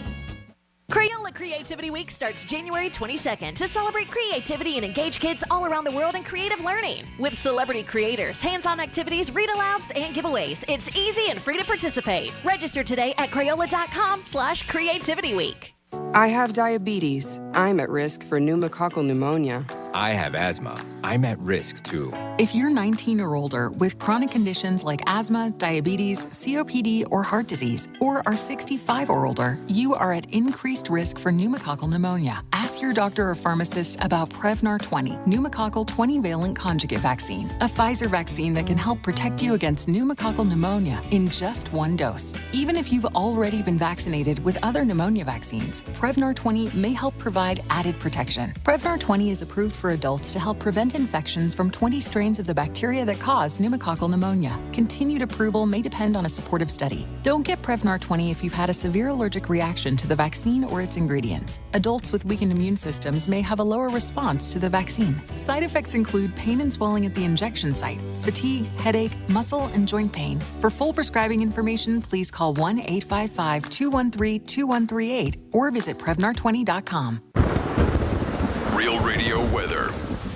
Speaker 19: Crayola Creativity Week starts January 22nd to celebrate creativity and engage kids all around the world in creative learning. With celebrity creators, hands-on activities, read-alouds, and giveaways, it's easy and free to participate. Register today at Crayola.com/creativityweek.
Speaker 16: I have diabetes. I'm at risk for pneumococcal pneumonia.
Speaker 30: I have asthma. I'm at risk too.
Speaker 31: If you're 19 or older with chronic conditions like asthma, diabetes, COPD, or heart disease, or are 65 or older, you are at increased risk for pneumococcal pneumonia. Ask your doctor or pharmacist about Prevnar 20, pneumococcal 20-valent conjugate vaccine, a Pfizer vaccine that can help protect you against pneumococcal pneumonia in just one dose. Even if you've already been vaccinated with other pneumonia vaccines, Prevnar 20 may help provide added protection. Prevnar 20 is approved for adults to help prevent infections from 20 strains of the bacteria that cause pneumococcal pneumonia. Continued approval may depend on a supportive study. Don't get Prevnar 20 if you've had a severe allergic reaction to the vaccine or its ingredients. Adults with weakened immune systems may have a lower response to the vaccine. Side effects include pain and swelling at the injection site, fatigue, headache, muscle, and joint pain. For full prescribing information, please call 1-855-213-2138 or visit Prevnar20.com.
Speaker 7: Real Radio weather.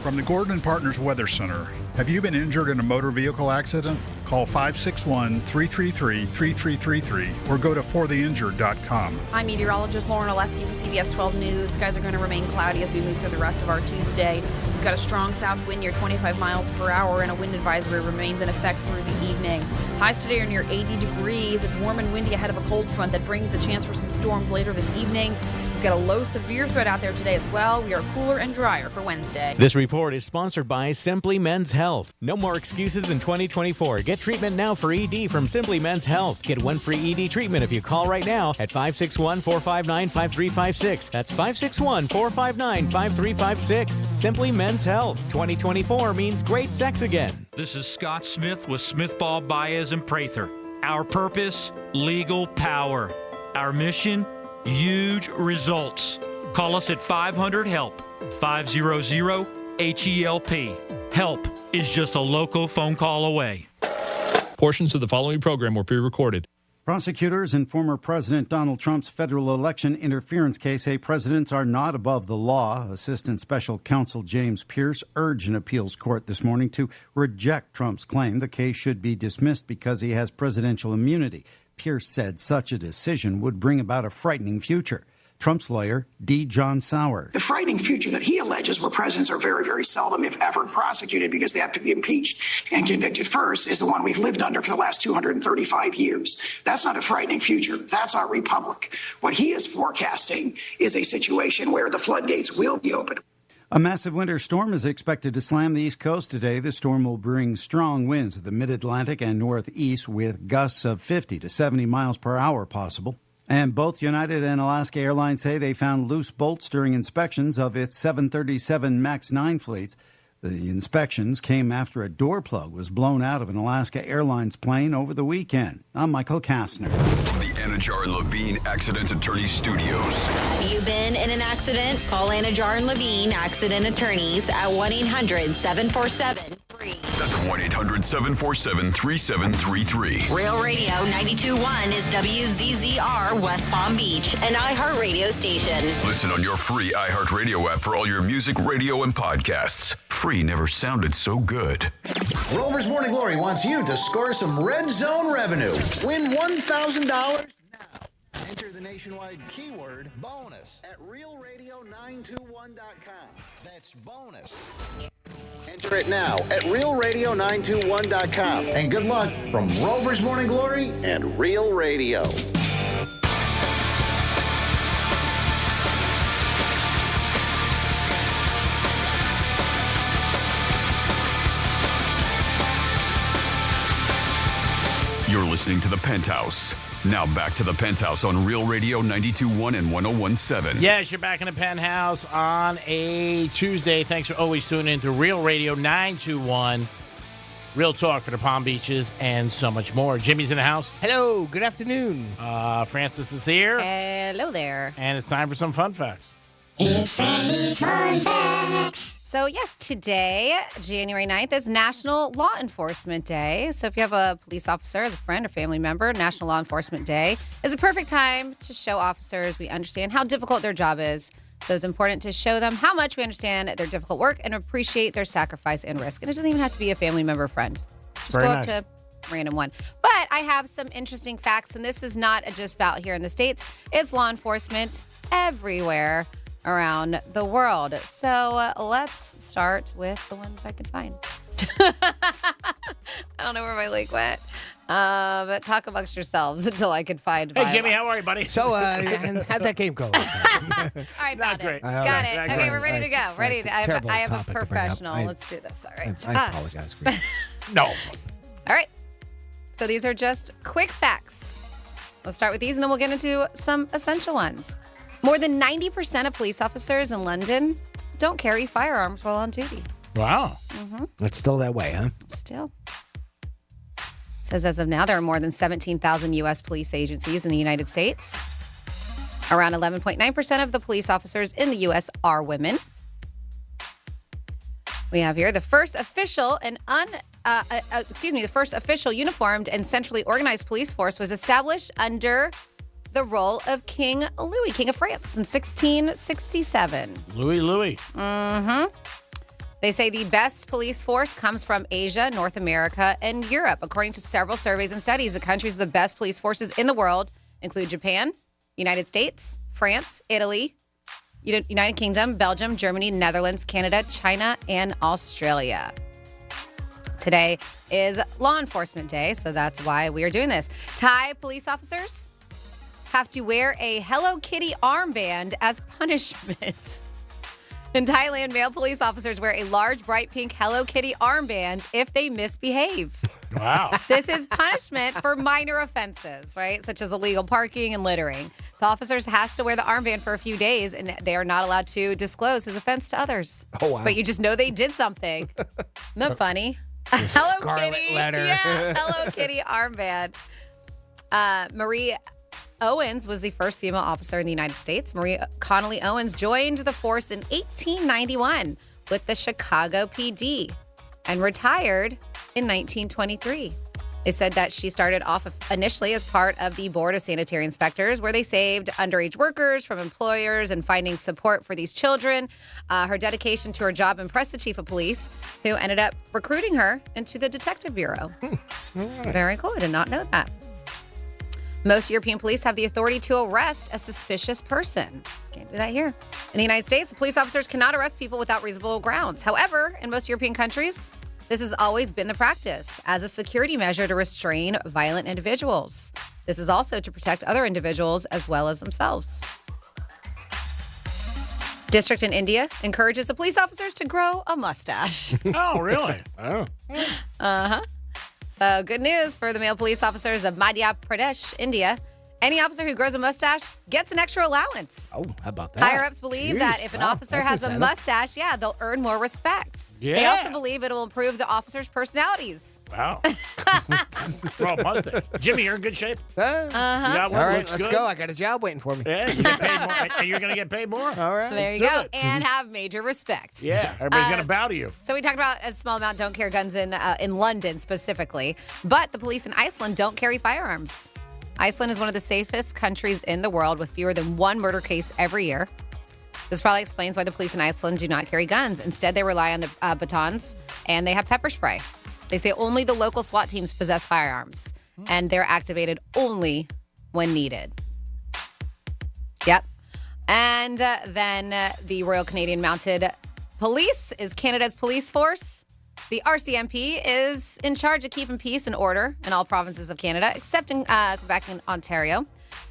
Speaker 1: From the Gordon and Partners Weather Center. Have you been injured in a motor vehicle accident? Call 561-333-3333 or go to fortheinjured.com.
Speaker 3: I'm meteorologist Lauren Oleski for CBS 12 News. Skies are going to remain cloudy as we move through the rest of our Tuesday. We've got a strong south wind near 25 miles per hour, and a wind advisory remains in effect through the evening. Highs today are near 80 degrees. It's warm and windy ahead of a cold front that brings the chance for some storms later this evening. We've got a low severe threat out there today as well. We are cooler and drier for Wednesday.
Speaker 4: This report is sponsored by Simply Men's Health. No more excuses in 2024. Get treatment now for ED from Simply Men's Health. Get one free ED treatment if you call right now at 561-459-5356. That's 561-459-5356. Simply Men's Health. 2024 means great sex again.
Speaker 21: This is Scott Smith with Smith Ball, Baez, and Prather. Our purpose, legal power. Our mission, huge results. Call us at 500-HELP, 500-HELP. Help is just a local phone call away.
Speaker 22: Portions of the following program were pre-recorded.
Speaker 21: Prosecutors in former President Donald Trump's federal election interference case say presidents are not above the law. Assistant Special Counsel James Pierce urged an appeals court this morning to reject Trump's claim the case should be dismissed because he has presidential immunity. Pierce said such a decision would bring about a frightening future. Trump's lawyer, D. John Sauer.
Speaker 23: The frightening future that he alleges, where presidents are very, very seldom, if ever, prosecuted because they have to be impeached and convicted first, is the one we've lived under for the last 235 years. That's not a frightening future. That's our republic. What he is forecasting is a situation where the floodgates will be opened.
Speaker 21: A massive winter storm is expected to slam the East Coast today. The storm will bring strong winds to the mid-Atlantic and northeast with gusts of 50 to 70 miles per hour possible. And both United and Alaska Airlines say they found loose bolts during inspections of its 737 MAX 9 fleets. The inspections came after a door plug was blown out of an Alaska Airlines plane over the weekend. I'm Michael Kastner.
Speaker 7: From the Anajar and Levine Accident Attorney Studios.
Speaker 24: Have you been in an accident? Call Anajar and Levine Accident Attorneys at 1-800-747-FREE.
Speaker 7: That's 1-800-747-3733.
Speaker 24: Real Radio 92.1 is WZZR West Palm Beach, an iHeartRadio station.
Speaker 7: Listen on your free iHeartRadio app for all your music, radio, and podcasts. Free never sounded so good.
Speaker 25: Rover's Morning Glory wants you to score some Red Zone revenue. Win $1,000 now. Enter the nationwide keyword bonus at realradio921.com. That's bonus. Enter it now at realradio921.com. And good luck from Rover's Morning Glory and Real Radio.
Speaker 7: You're listening to The Penthouse. Now back to The Penthouse on Real Radio 92.1 and 101.7.
Speaker 20: Yes, you're back in the Penthouse on a Tuesday. Thanks for always tuning in to Real Radio 921. Real talk for the Palm Beaches and so much more. Jimmy's in the house.
Speaker 8: Hello, good afternoon.
Speaker 20: Francis is here.
Speaker 2: Hello there.
Speaker 20: And it's time for some fun facts.
Speaker 2: It's Friday's Fun Facts. So, yes, today, January 9th, is National Law Enforcement Day. So if you have a police officer as a friend or family member, National Law Enforcement Day is a perfect time to show officers we understand how difficult their job is. So it's important to show them how much we understand their difficult work and appreciate their sacrifice and risk. And it doesn't even have to be a family member or friend. Just
Speaker 20: Very
Speaker 2: go
Speaker 20: nice.
Speaker 2: up to random one. But I have some interesting facts, and this is not just about here in the States. It's law enforcement everywhere around the world. So let's start with the ones I could find. I don't know where my link went. But talk amongst yourselves until I could find
Speaker 20: Hey,
Speaker 2: my
Speaker 20: Jimmy, how are you, buddy?
Speaker 8: So, how'd that game go?
Speaker 2: All right,
Speaker 20: Not
Speaker 2: got
Speaker 20: great.
Speaker 2: it. Got it. Okay, we're ready to go. Ready to. I
Speaker 8: Terrible
Speaker 2: have a
Speaker 8: topic to bring up.
Speaker 2: professional. Let's do this. All right.
Speaker 8: I apologize. Chris.
Speaker 20: No.
Speaker 2: All right. So these are just quick facts. Let's start with these, and then we'll get into some essential ones. More than 90% of police officers in London don't carry firearms while on duty.
Speaker 20: Wow.
Speaker 8: It's still that way, huh?
Speaker 2: Still. It says as of now, there are more than 17,000 U.S. police agencies in the United States. Around 11.9% of the police officers in the U.S. are women. We have here the first official uniformed and centrally organized police force was established under the role of King Louis, King of France, in 1667.
Speaker 20: Louis.
Speaker 2: Mm-hmm. They say the best police force comes from Asia, North America, and Europe. According to several surveys and studies, the countries with the best police forces in the world include Japan, United States, France, Italy, United Kingdom, Belgium, Germany, Netherlands, Canada, China, and Australia. Today is Law Enforcement Day, so that's why we are doing this. Thai police officers have to wear a Hello Kitty armband as punishment. In Thailand, male police officers wear a large, bright pink Hello Kitty armband if they misbehave.
Speaker 20: Wow.
Speaker 2: This is punishment for minor offenses, right? Such as illegal parking and littering. The officers has to wear the armband for a few days, and they are not allowed to disclose his offense to others.
Speaker 8: Oh, wow.
Speaker 2: But you just know they did something. Isn't that funny? Hello
Speaker 8: Scarlet
Speaker 2: Kitty.
Speaker 8: letter.
Speaker 2: Yeah, Hello Kitty armband. Marie Owens was the first female officer in the United States. Marie Connolly Owens joined the force in 1891 with the Chicago PD and retired in 1923. They said that she started off initially as part of the Board of Sanitary Inspectors, where they saved underage workers from employers and finding support for these children. Her dedication to her job impressed the chief of police, who ended up recruiting her into the Detective Bureau. Very cool. I did not know that. Most European police have the authority to arrest a suspicious person. Can't do that here. In the United States, police officers cannot arrest people without reasonable grounds. However, in most European countries, this has always been the practice as a security measure to restrain violent individuals. This is also to protect other individuals as well as themselves. District in India encourages the police officers to grow a mustache.
Speaker 20: Oh, really? Oh.
Speaker 2: Uh-huh. So good news for the male police officers of Madhya Pradesh, India. Any officer who grows a mustache gets an extra allowance.
Speaker 8: Oh, how about that?
Speaker 2: Higher-ups believe that if an officer has a mustache, they'll earn more respect.
Speaker 20: Yeah.
Speaker 2: They also believe it'll improve the officers' personalities.
Speaker 20: Wow. Bro, mustache. Jimmy, you're in good shape.
Speaker 2: Uh-huh.
Speaker 20: You got one,
Speaker 8: All right,
Speaker 20: looks
Speaker 8: let's
Speaker 20: good.
Speaker 8: go. I got a job waiting for me.
Speaker 20: Yeah, you get paid more. And you're going to get paid more?
Speaker 8: All right.
Speaker 2: There you
Speaker 20: Let's
Speaker 2: go.
Speaker 20: do it.
Speaker 2: And have major respect.
Speaker 20: Yeah, everybody's going to bow to you.
Speaker 2: So we talked about a small amount don't carry guns in London specifically, but the police in Iceland don't carry firearms. Iceland is one of the safest countries in the world with fewer than one murder case every year. This probably explains why the police in Iceland do not carry guns. Instead, they rely on the batons and they have pepper spray. They say only the local SWAT teams possess firearms and they're activated only when needed. Yep. And then the Royal Canadian Mounted Police is Canada's police force. The RCMP is in charge of keeping peace and order in all provinces of Canada, except in Quebec and Ontario.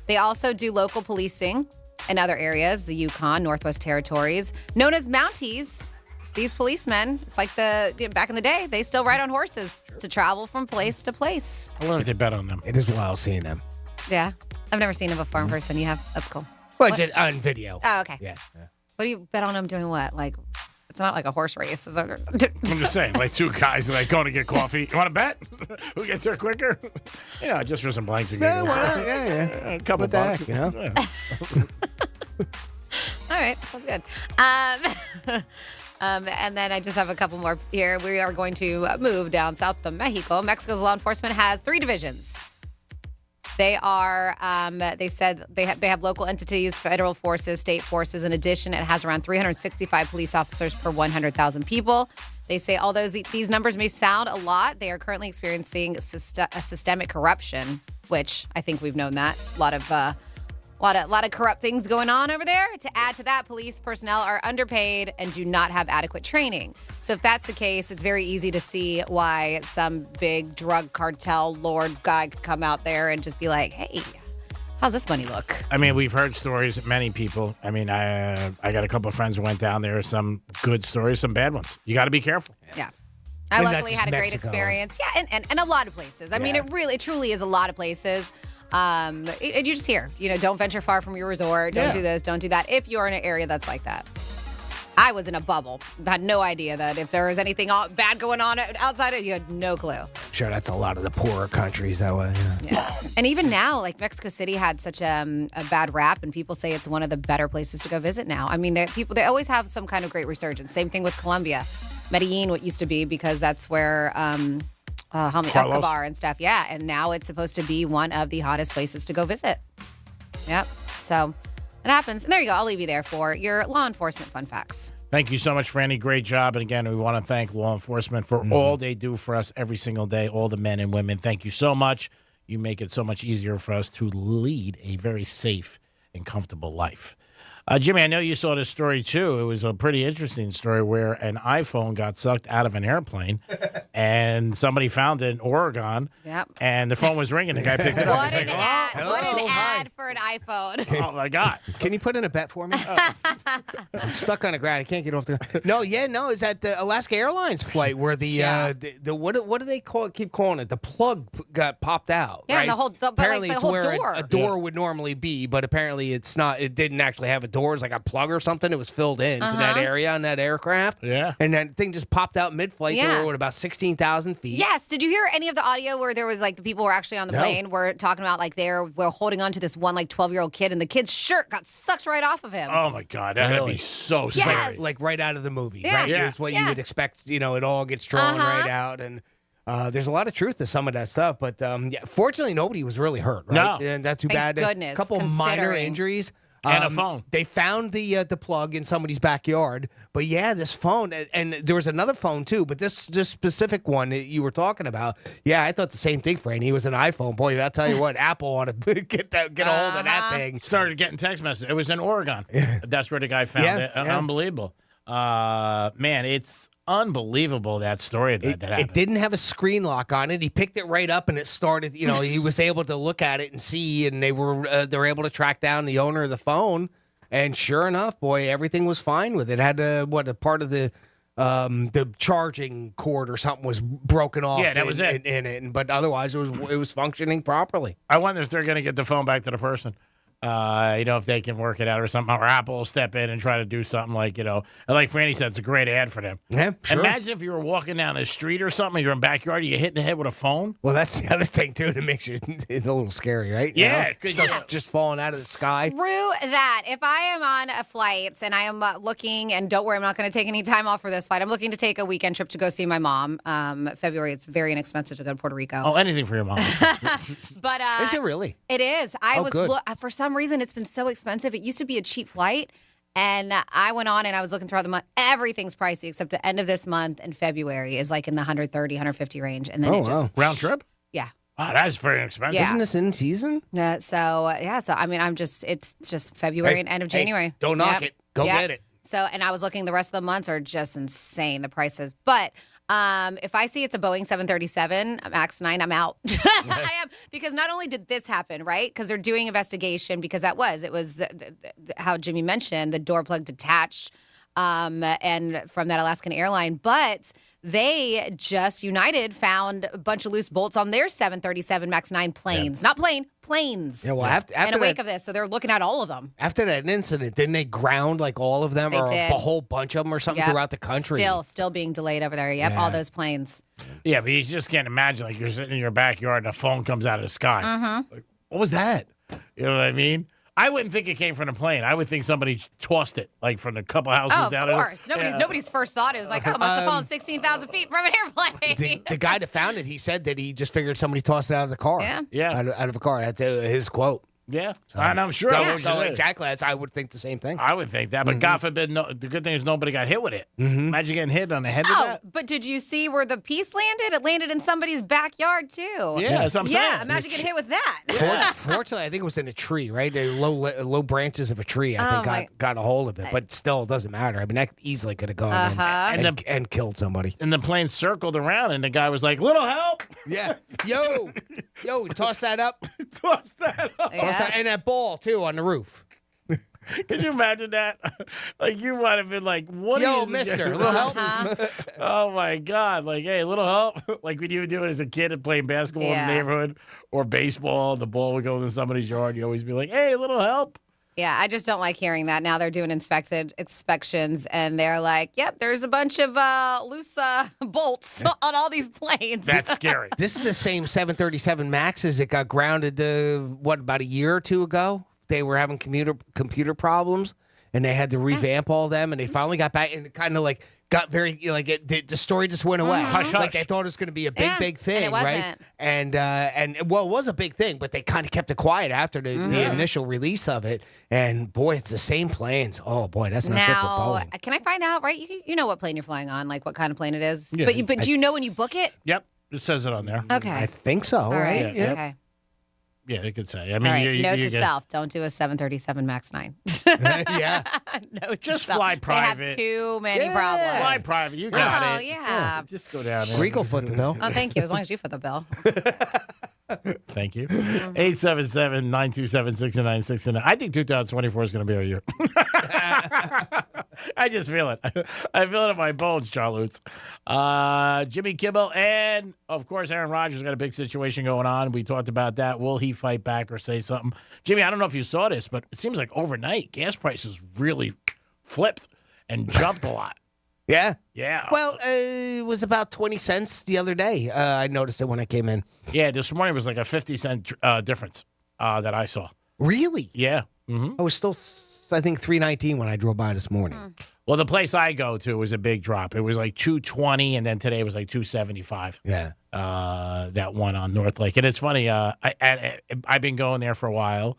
Speaker 2: They also do local policing in other areas, the Yukon, Northwest Territories. Known as Mounties, these policemen, it's like back in the day, they still ride on horses to travel from place to place.
Speaker 20: I love if they bet on them.
Speaker 8: It is wild seeing them.
Speaker 2: Yeah. I've never seen them before in person. You have? That's cool.
Speaker 8: Well,
Speaker 2: What?
Speaker 8: just on video.
Speaker 2: Oh, okay.
Speaker 8: Yeah.
Speaker 2: What do you bet on them doing what? Like, it's not like a horse race. Is it?
Speaker 20: I'm just saying, like two guys like going to get coffee. You want to bet? Who gets there quicker? Just for some blanks and giggles.
Speaker 8: Yeah.
Speaker 20: A couple
Speaker 8: What the
Speaker 20: bucks.
Speaker 8: heck, you know?
Speaker 20: Yeah.
Speaker 2: All right, sounds good. And then I just have a couple more here. We are going to move down south to Mexico. Mexico's law enforcement has 3 divisions. They are, they said they have local entities, federal forces, state forces. In addition, it has around 365 police officers per 100,000 people. They say although these numbers may sound a lot, they are currently experiencing systemic corruption, which I think we've known that. A lot of corrupt things going on over there. To add to that, police personnel are underpaid and do not have adequate training. So if that's the case, it's very easy to see why some big drug cartel lord guy could come out there and just be like, hey, how's this money look?
Speaker 20: I mean, we've heard stories, many people. I mean, I got a couple of friends who went down there. Some good stories, some bad ones. You got to be careful.
Speaker 2: Yeah. I
Speaker 8: And
Speaker 2: luckily
Speaker 8: that's
Speaker 2: had a great
Speaker 8: Mexico.
Speaker 2: experience. Yeah, and a lot of places. I mean, it truly is a lot of places. And you just hear, don't venture far from your resort. Don't do this, don't do that. If you're in an area that's like that. I was in a bubble. Had no idea that if there was anything bad going on outside it, you had no clue.
Speaker 8: Sure, that's a lot of the poorer countries that way.
Speaker 2: Yeah. And even now, like Mexico City had such a bad rap, and people say it's one of the better places to go visit now. I mean, they always have some kind of great resurgence. Same thing with Colombia. Medellin, what used to be, because that's where Escobar and stuff. Yeah. And now it's supposed to be one of the hottest places to go visit. Yep. So it happens. And there you go. I'll leave you there for your law enforcement fun facts.
Speaker 20: Thank you so much, Franny. Great job. And again, we want to thank law enforcement for all they do for us every single day, all the men and women. Thank you so much. You make it so much easier for us to lead a very safe and comfortable life. Jimmy, I know you saw this story, too. It was a pretty interesting story where an iPhone got sucked out of an airplane, and somebody found it in Oregon, and the phone was ringing. The guy picked it up.
Speaker 2: What an ad for an iPhone.
Speaker 20: Oh, my God.
Speaker 8: Can you put in a bet for me? I'm stuck on the ground. I can't get off the ground. It's at the Alaska Airlines flight where the what do they keep calling it? The plug got popped out.
Speaker 2: Yeah,
Speaker 8: right?
Speaker 2: and
Speaker 8: apparently
Speaker 2: the
Speaker 8: it's
Speaker 2: whole
Speaker 8: where
Speaker 2: door.
Speaker 8: a door would normally be, but apparently it's not. It didn't actually have a door. It was like a plug or something. It was filled into that area on that aircraft.
Speaker 20: Yeah.
Speaker 8: And that thing just popped out mid-flight. They were at about 16,000 feet.
Speaker 2: Yes. Did you hear any of the audio where there was like the people were actually on the plane were talking about like they were holding on to this one like 12-year-old kid and the kid's shirt got sucked right off of him.
Speaker 20: Oh, my God. That would be so scary.
Speaker 8: Like right out of the movie.
Speaker 2: Yeah.
Speaker 8: Right?
Speaker 20: Yeah.
Speaker 8: It's what you would expect. It all gets drawn right out. And there's a lot of truth to some of that stuff. But fortunately, nobody was really hurt. Right?
Speaker 20: No.
Speaker 8: And that's too
Speaker 2: Thank
Speaker 8: bad.
Speaker 2: goodness,
Speaker 8: A couple minor injuries.
Speaker 20: And a phone.
Speaker 8: They found the plug in somebody's backyard. But yeah, this phone, and there was another phone too, but this specific one that you were talking about, yeah, I thought the same thing, Franny. It was an iPhone. Boy, I'll tell you what, Apple ought to get a hold of that thing.
Speaker 20: Started getting text messages. It was in Oregon. That's where the guy found it. Unbelievable. Man, it's unbelievable, that story that happened.
Speaker 8: It didn't have a screen lock on it. He picked it right up and it started, he was able to look at it and see, and they were able to track down the owner of the phone. And sure enough, boy, everything was fine with it. It had a part of the charging cord or something was broken off.
Speaker 20: Yeah, that was it.
Speaker 8: In it, but otherwise it was functioning properly.
Speaker 20: I wonder if they're going to get the phone back to the person. If they can work it out or something, or Apple will step in and try to do something like Franny said, it's a great ad for them.
Speaker 8: Yeah, sure.
Speaker 20: Imagine if you were walking down the street or something, you're in the backyard, you get hit in the head with a phone.
Speaker 8: Well, that's the other thing, too, that makes it a little scary, right?
Speaker 20: Yeah.
Speaker 8: Stuff just falling out of the sky.
Speaker 2: Screw that. If I am on a flight and I am looking, and don't worry, I'm not going to take any time off for this flight. I'm looking to take a weekend trip to go see my mom. February, it's very inexpensive to go to Puerto Rico.
Speaker 20: Oh, anything for your mom.
Speaker 2: But
Speaker 8: is it really?
Speaker 2: It is. For some reason, it's been so expensive. It used to be a cheap flight, and I went on and I was looking throughout the month. Everything's pricey except the end of this month in February is like in the 130, 150 range, and then
Speaker 20: round trip.
Speaker 2: Yeah.
Speaker 20: Wow, that's very expensive.
Speaker 2: Yeah.
Speaker 8: Isn't this in season?
Speaker 2: So I mean, it's just February and end of January.
Speaker 8: Hey, don't knock it. Go get it.
Speaker 2: So, and I was looking, the rest of the months are just insane, the prices. But if I see it's a Boeing 737 MAX 9, I'm out. I am, because not only did this happen, right? Because they're doing investigation, because it was how Jimmy mentioned, the door plug detached and from that Alaskan airline. But they United found a bunch of loose bolts on their 737 MAX 9 planes. Not planes.
Speaker 8: Yeah, well, after
Speaker 2: in a wake
Speaker 8: that,
Speaker 2: of this. So they're looking at all of them.
Speaker 8: After that incident, didn't they ground like all of them
Speaker 2: They
Speaker 8: or
Speaker 2: did.
Speaker 8: a whole bunch of them or something throughout the country?
Speaker 2: Still being delayed over there. Yep, all those planes.
Speaker 20: Yeah, but you just can't imagine, like, you're sitting in your backyard and a phone comes out of the sky. Like, what was that? You know what I mean? I wouldn't think it came from the plane. I would think somebody tossed it, like from a couple houses down there.
Speaker 2: Of course. Nobody's first thought is like, must have fallen 16,000 feet from an airplane.
Speaker 8: The guy that found it, he said that he just figured somebody tossed it out of the car.
Speaker 2: Yeah.
Speaker 8: Out of a car. That's his quote.
Speaker 20: Yeah, and I'm sure.
Speaker 8: So exactly, I would think the same thing.
Speaker 20: I would think that, but God forbid, the good thing is nobody got hit with it. Imagine getting hit on the head with that.
Speaker 2: But did you see where the piece landed? It landed in somebody's backyard, too.
Speaker 20: Yeah, that's what I'm saying.
Speaker 2: Yeah, imagine getting hit with that.
Speaker 8: Fortunately, I think it was in a tree, right? The low branches of a tree, I think, got a hold of it. But still, it doesn't matter. I mean, that easily could have gone in and killed somebody.
Speaker 20: And the plane circled around, and the guy was like, "Little help!"
Speaker 8: Yeah. Yo, toss that up.
Speaker 20: Toss that up.
Speaker 8: And that ball, too, on the roof.
Speaker 20: Could you imagine that? Like, you might have been like, what
Speaker 8: Yo,
Speaker 20: is
Speaker 8: mister, little help?
Speaker 20: Oh, my God. Like, hey, little help? Like when you would do it as a kid and playing basketball in the neighborhood or baseball, the ball would go in somebody's yard. You always be like, hey, little help.
Speaker 2: Yeah, I just don't like hearing that. Now they're doing inspections, and they're like, yep, there's a bunch of loose bolts on all these planes.
Speaker 20: That's scary.
Speaker 8: This is the same 737 Maxes that got grounded, about a year or two ago? They were having computer problems, and they had to revamp all them, and they finally got back, and it kind of like got very, the story just went away.
Speaker 20: Hush,
Speaker 8: Like
Speaker 20: hush.
Speaker 8: they thought it was going to be a big thing,
Speaker 2: and it
Speaker 8: right? And it was a big thing, but they kind of kept it quiet after the initial release of it. And boy, it's the same planes. Oh boy, that's not good for
Speaker 2: Now,
Speaker 8: Boeing.
Speaker 2: can I find out, right? You know what plane you're flying on, like what kind of plane it is.
Speaker 20: Yeah.
Speaker 2: But do you know when you book it?
Speaker 20: Yep. It says it on there.
Speaker 2: Okay.
Speaker 8: I think so.
Speaker 2: All right.
Speaker 20: Yeah.
Speaker 2: Okay.
Speaker 20: Yeah, it could say. I
Speaker 2: All
Speaker 20: mean,
Speaker 2: right. Note to
Speaker 20: get-
Speaker 2: self: don't do a 737 MAX 9.
Speaker 8: Yeah.
Speaker 2: Note to
Speaker 20: Just
Speaker 2: self.
Speaker 20: fly
Speaker 2: They
Speaker 20: private.
Speaker 2: have too many problems.
Speaker 20: Fly private. You got
Speaker 2: Oh,
Speaker 20: it.
Speaker 2: yeah.
Speaker 20: Just go down there.
Speaker 8: Regal foot the bill.
Speaker 2: Oh, thank you. As long as you foot the bill.
Speaker 20: Thank you. 877-927-6969. I think 2024 is going to be our year. I just feel it. I feel it in my bones, Charloots. Jimmy Kimmel and, of course, Aaron Rodgers got a big situation going on. We talked about that. Will he fight back or say something? Jimmy, I don't know if you saw this, but it seems like overnight gas prices really flipped and jumped a lot.
Speaker 8: Yeah.
Speaker 20: Yeah.
Speaker 8: Well, it was about 20 cents the other day. I noticed it when I came in.
Speaker 20: Yeah, this morning was like a 50-cent difference that I saw.
Speaker 8: Really?
Speaker 20: Yeah. Mm-hmm.
Speaker 8: I was still, I think, $3.19 when I drove by this morning.
Speaker 20: Well, the place I go to was a big drop. It was like $2.20, and then today was like $2.75.
Speaker 8: Yeah.
Speaker 20: That one on North Lake. And it's funny, I've been going there for a while.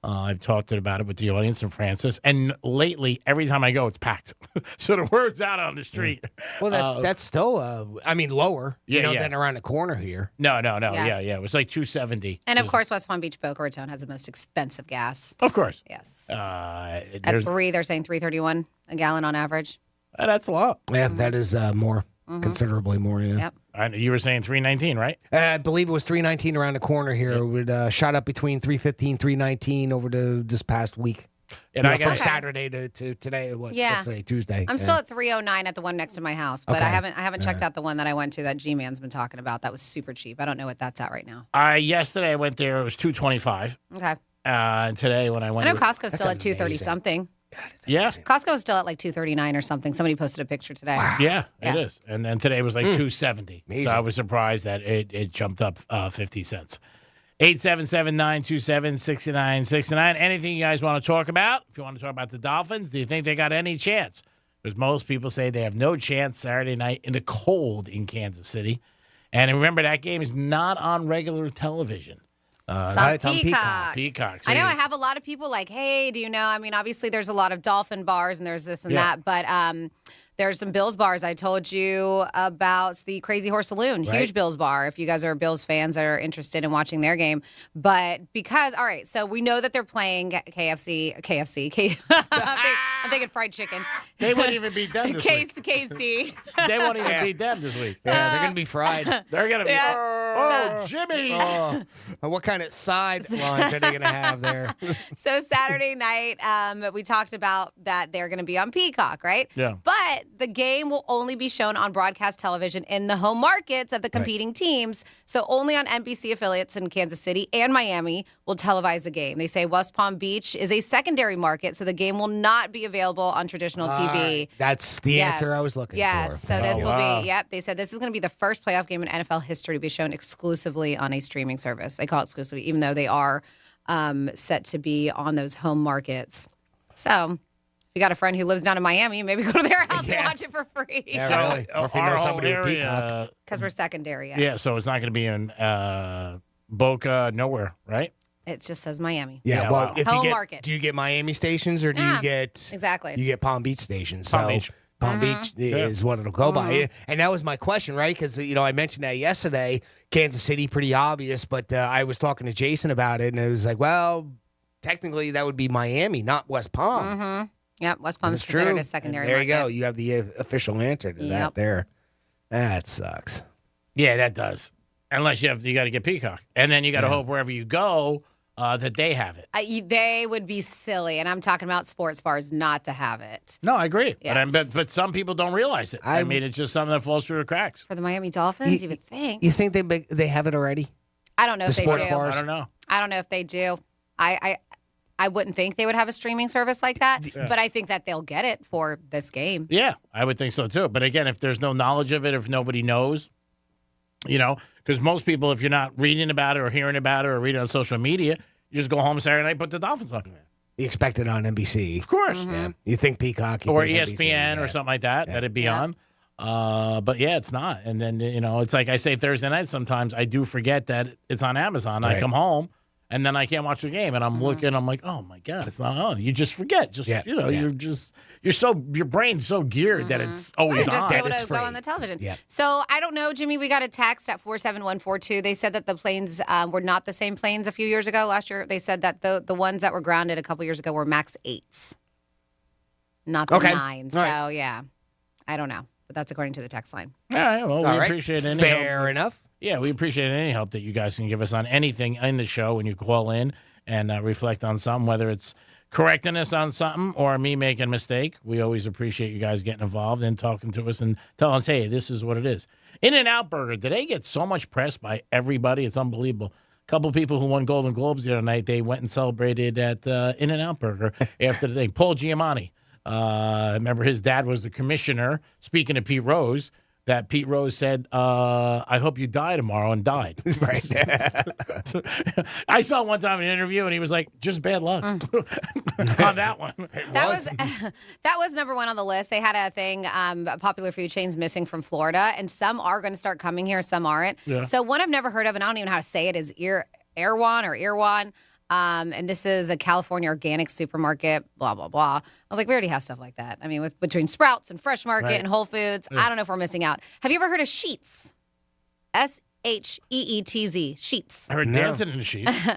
Speaker 20: I've talked about it with the audience in Francis. And lately, every time I go, it's packed. So the word's out on the street.
Speaker 8: Well, that's still, lower,
Speaker 20: Yeah.
Speaker 8: than around the corner here.
Speaker 20: No.
Speaker 2: Yeah.
Speaker 20: Yeah. It was like $2.70.
Speaker 2: And of course, West Palm Beach Boca Raton has the most expensive gas.
Speaker 20: Of course.
Speaker 2: Yes.
Speaker 20: At
Speaker 2: they're saying $3.31 a gallon on average.
Speaker 20: That's a lot.
Speaker 8: Yeah, that is more, considerably more, yeah.
Speaker 2: Yep.
Speaker 20: You were saying $3.19, right?
Speaker 8: I believe it was $3.19 around the corner here. It shot up between $3.15, $3.19 over this past week.
Speaker 20: And I
Speaker 8: from
Speaker 20: got
Speaker 8: Saturday to today. What's today? Tuesday.
Speaker 2: I'm still at $3.09 at the one next to my house, but
Speaker 8: Okay.
Speaker 2: I haven't checked out the one that I went to that G-Man's been talking about. That was super cheap. I don't know what that's at right now.
Speaker 20: Yesterday I went there. It was $2.25.
Speaker 2: Okay.
Speaker 20: And today when I went,
Speaker 2: I know Costco's still at $2.30 something.
Speaker 20: Yeah.
Speaker 2: Costco's still at like $2.39 or something. Somebody posted a picture today.
Speaker 20: Yeah, it is. And then today was like $2.70.
Speaker 8: Amazing.
Speaker 20: So I was surprised that it jumped up 50 cents. 877-927-6969. Anything you guys want to talk about? If you want to talk about the Dolphins, do you think they got any chance? Because most people say they have no chance Saturday night in the cold in Kansas City. And remember, that game is not on regular television.
Speaker 2: It's on Peacock.
Speaker 20: Peacock.
Speaker 2: I know I have a lot of people like, hey, do you know? I mean, obviously there's a lot of Dolphin bars and there's this and that, but there's some Bills bars. I told you about the Crazy Horse Saloon, huge Bills bar. If you guys are Bills fans that are interested in watching their game, but because all right, so we know that they're playing KFC. I'm thinking fried chicken.
Speaker 20: They won't even beat them this week.
Speaker 2: KC.
Speaker 20: They won't even beat them this week.
Speaker 8: Yeah, they're going to be fried.
Speaker 20: They're going to be. Oh, Jimmy.
Speaker 8: What kind of side lines are they going to have there?
Speaker 2: So Saturday night, we talked about that they're going to be on Peacock, right?
Speaker 20: Yeah.
Speaker 2: But the game will only be shown on broadcast television in the home markets of the competing teams. So only on NBC affiliates in Kansas City and Miami will televise the game. They say West Palm Beach is a secondary market, so the game will not be available on traditional TV.
Speaker 8: That's the answer I was looking for.
Speaker 2: Yes, so this will
Speaker 20: wow.
Speaker 2: be, they said this is going to be the first playoff game in NFL history to be shown exclusively on a streaming service. They call it exclusively, even though they are set to be on those home markets. So if you got a friend who lives down in Miami, maybe go to their house and watch it for free.
Speaker 8: Yeah, really. Or if you know
Speaker 20: Our whole
Speaker 8: somebody with Peacock.
Speaker 20: area,
Speaker 2: Because we're secondary.
Speaker 20: yeah, so it's not going to be in Boca, nowhere, right?
Speaker 2: It just says Miami.
Speaker 8: Yeah,
Speaker 20: Yeah,
Speaker 8: well,
Speaker 20: wow.
Speaker 8: if
Speaker 2: Home
Speaker 8: you get,
Speaker 2: market.
Speaker 8: do you get Miami stations or do
Speaker 2: Yeah,
Speaker 8: you get
Speaker 2: exactly.
Speaker 8: You get Palm Beach stations.
Speaker 20: Palm
Speaker 8: So
Speaker 20: Beach.
Speaker 8: Palm Beach is what it'll go by, and that was my question, right? Because I mentioned that yesterday. Kansas City, pretty obvious, but I was talking to Jason about it, and it was like, well, technically that would be Miami, not West Palm.
Speaker 2: Mm-hmm. Yep, West Palm is
Speaker 8: That's
Speaker 2: considered
Speaker 8: true.
Speaker 2: a secondary
Speaker 8: And there you
Speaker 2: market.
Speaker 8: go. You have the official answer to that
Speaker 2: Yep.
Speaker 8: there. That sucks.
Speaker 20: Yeah, that does. Unless you got to get Peacock. And then you got to hope wherever you go that they have it.
Speaker 2: They would be silly, and I'm talking about sports bars, not to have it.
Speaker 20: No, I agree.
Speaker 2: Yes.
Speaker 20: But some people don't realize it. I mean, it's just something that falls through the cracks.
Speaker 2: For the Miami Dolphins, you would think.
Speaker 8: You think they have it already?
Speaker 2: I don't know
Speaker 8: The
Speaker 2: if they
Speaker 8: sports
Speaker 2: do.
Speaker 8: bars?
Speaker 20: I don't know.
Speaker 2: I don't know if they do. I I wouldn't think they would have a streaming service like that, but I think that they'll get it for this game.
Speaker 20: Yeah, I would think so too. But again, if there's no knowledge of it, if nobody knows, because most people, if you're not reading about it or hearing about it or reading on social media, you just go home Saturday night, put the Dolphins on.
Speaker 8: You expect it on NBC.
Speaker 20: Of course.
Speaker 8: Yeah. You think Peacock.
Speaker 20: Or
Speaker 8: think
Speaker 20: ESPN
Speaker 8: NBC,
Speaker 20: or something like that, that'd be on. But yeah, it's not. And then, it's like I say Thursday night sometimes, I do forget that it's on Amazon.
Speaker 8: Right.
Speaker 20: I come home, and then I can't watch the game. And I'm looking, I'm like, oh, my God, it's not on. You just forget. Your brain's so geared that it's always
Speaker 2: just
Speaker 20: on.
Speaker 2: be able to go on the television.
Speaker 8: Yeah.
Speaker 2: So I don't know, Jimmy. We got a text at 47142. They said that the planes were not the same planes a few years ago. Last year, they said that the ones that were grounded a couple years ago were MAX 8s, not the 9s. So yeah, I don't know, but that's according to the text line.
Speaker 20: All right. Well, we appreciate any
Speaker 8: Fair
Speaker 20: help.
Speaker 8: enough.
Speaker 20: Yeah, we appreciate any help that you guys can give us on anything in the show when you call in and reflect on something, whether it's correcting us on something or me making a mistake. We always appreciate you guys getting involved and talking to us and telling us, hey, this is what it is. In-N-Out Burger, did they get so much press by everybody? It's unbelievable. A couple people who won Golden Globes the other night, they went and celebrated at In-N-Out Burger after the thing. Paul Giamatti, remember his dad was the commissioner, speaking to Pete Rose, that Pete Rose said, I hope you die tomorrow, and died.
Speaker 8: Right.
Speaker 20: I saw one time in an interview, and he was like, just bad luck on that one.
Speaker 2: That was number one on the list. They had a thing, popular food chains missing from Florida, and some are going to start coming here, some aren't.
Speaker 20: Yeah.
Speaker 2: So one I've never heard of, and I don't even know how to say it, is Erewhon. And this is a California organic supermarket, blah, blah, blah. I was like, we already have stuff like that. I mean, between Sprouts and Fresh Market and Whole Foods, I don't know if we're missing out. Have you ever heard of Sheetz? Sheetz. Sheetz.
Speaker 20: I heard dancing in the sheets.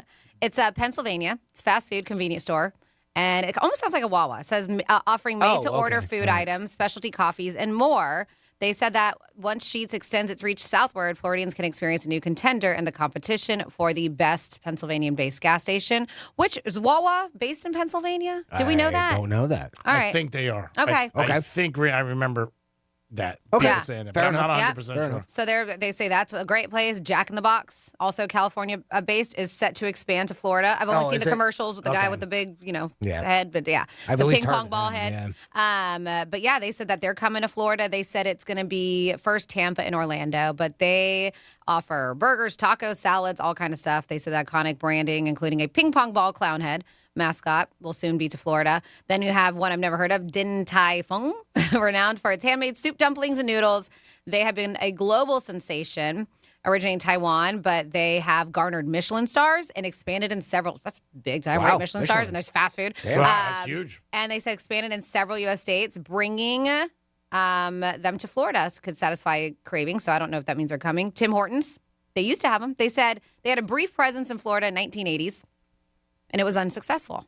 Speaker 2: It's Pennsylvania. It's a fast food convenience store. And it almost sounds like a Wawa. It says offering made-to-order food items, specialty coffees, and more. They said that once Sheetz extends its reach southward, Floridians can experience a new contender in the competition for the best Pennsylvania-based gas station, which is Wawa based in Pennsylvania. Do we know that?
Speaker 8: I don't know that.
Speaker 2: All right.
Speaker 20: I think they are.
Speaker 2: Okay.
Speaker 20: I think I remember that.
Speaker 8: Okay.
Speaker 2: Yeah.
Speaker 20: Saying that,
Speaker 8: Fair
Speaker 20: but I'm not
Speaker 8: enough.
Speaker 20: 100%
Speaker 8: Fair
Speaker 20: sure.
Speaker 8: enough.
Speaker 2: So they say that's a great place. Jack in the Box, also California-based, is set to expand to Florida. I've only seen the commercials with the guy with the big, head, but yeah,
Speaker 8: I've
Speaker 2: the
Speaker 8: at least
Speaker 2: ping
Speaker 8: heard
Speaker 2: pong
Speaker 8: of
Speaker 2: ball
Speaker 8: them,
Speaker 2: head. But yeah, they said that they're coming to Florida. They said it's going to be first Tampa and Orlando, but they offer burgers, tacos, salads, all kind of stuff. They said the iconic branding, including a ping pong ball clown head mascot, will soon be to Florida. Then you have one I've never heard of, Din Tai Fung, renowned for its handmade soup, dumplings, and noodles. They have been a global sensation, originating in Taiwan, but they have garnered Michelin stars and expanded in several. That's big time, right? Michelin stars, and there's fast food.
Speaker 20: Wow, that's huge.
Speaker 2: And they said expanded in several U.S. states, bringing them to Florida could satisfy cravings. So I don't know if that means they're coming. Tim Hortons, they used to have them. They said they had a brief presence in Florida in 1980s. And it was unsuccessful.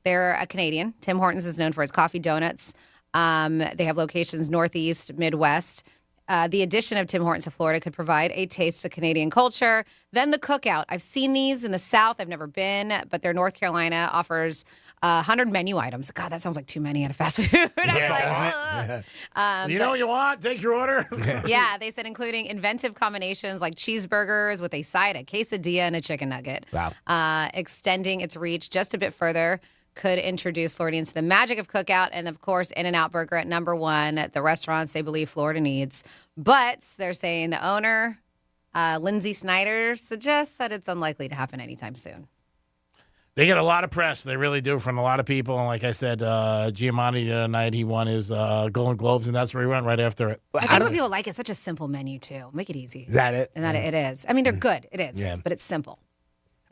Speaker 2: They're a Canadian. Tim Hortons is known for its coffee donuts. They have locations northeast, Midwest. The addition of Tim Hortons to Florida could provide a taste of Canadian culture. Then the cookout. I've seen these in the South. I've never been, but their North Carolina offers 100 menu items. God, that sounds like too many at a fast food.
Speaker 20: You know what you want? Take your order.
Speaker 2: Yeah, they said including inventive combinations like cheeseburgers with a side, a quesadilla, and a chicken nugget.
Speaker 8: Wow.
Speaker 2: Extending its reach just a bit further could introduce Floridians to the magic of cookout, and of course, In-N-Out Burger at number one, the restaurants they believe Florida needs. But they're saying the owner, Lindsay Snyder, suggests that it's unlikely to happen anytime soon.
Speaker 20: They get a lot of press. They really do from a lot of people. And like I said, Giamatti the other night, he won his Golden Globes, and that's where he went right after it.
Speaker 2: I think what people like is such a simple menu, too. Make it easy.
Speaker 8: Is that it?
Speaker 2: And that it is. I mean, they're good. It is.
Speaker 8: Yeah.
Speaker 2: But it's simple.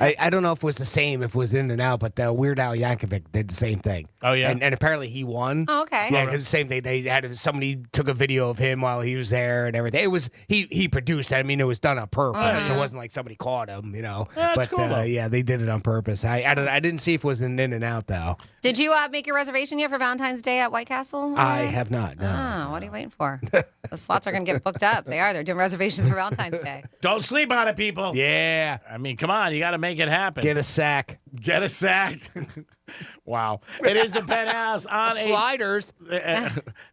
Speaker 8: I don't know if it was the same, if it was In-N-Out, but Weird Al Yankovic did the same thing.
Speaker 20: Oh, yeah?
Speaker 8: And apparently he won.
Speaker 2: Oh, okay.
Speaker 8: Yeah, because the same thing. They had somebody took a video of him while he was there and everything. It was he produced it. I mean, it was done on purpose. So it wasn't like somebody caught him,
Speaker 20: That's
Speaker 8: but
Speaker 20: cool, though.
Speaker 8: yeah, they did it on purpose. I didn't see if it was an In-N-Out though.
Speaker 2: Did you make your reservation yet for Valentine's Day at White Castle?
Speaker 8: I have not. No.
Speaker 2: Oh, what are you waiting for? The slots are going to get booked up. They are. They're doing reservations for Valentine's Day.
Speaker 20: Don't sleep on it, people.
Speaker 8: Yeah.
Speaker 20: I mean, come on. You got to make it happen.
Speaker 8: Get a sack.
Speaker 20: Get a sack. Wow. It is the Penthouse on
Speaker 8: Sliders.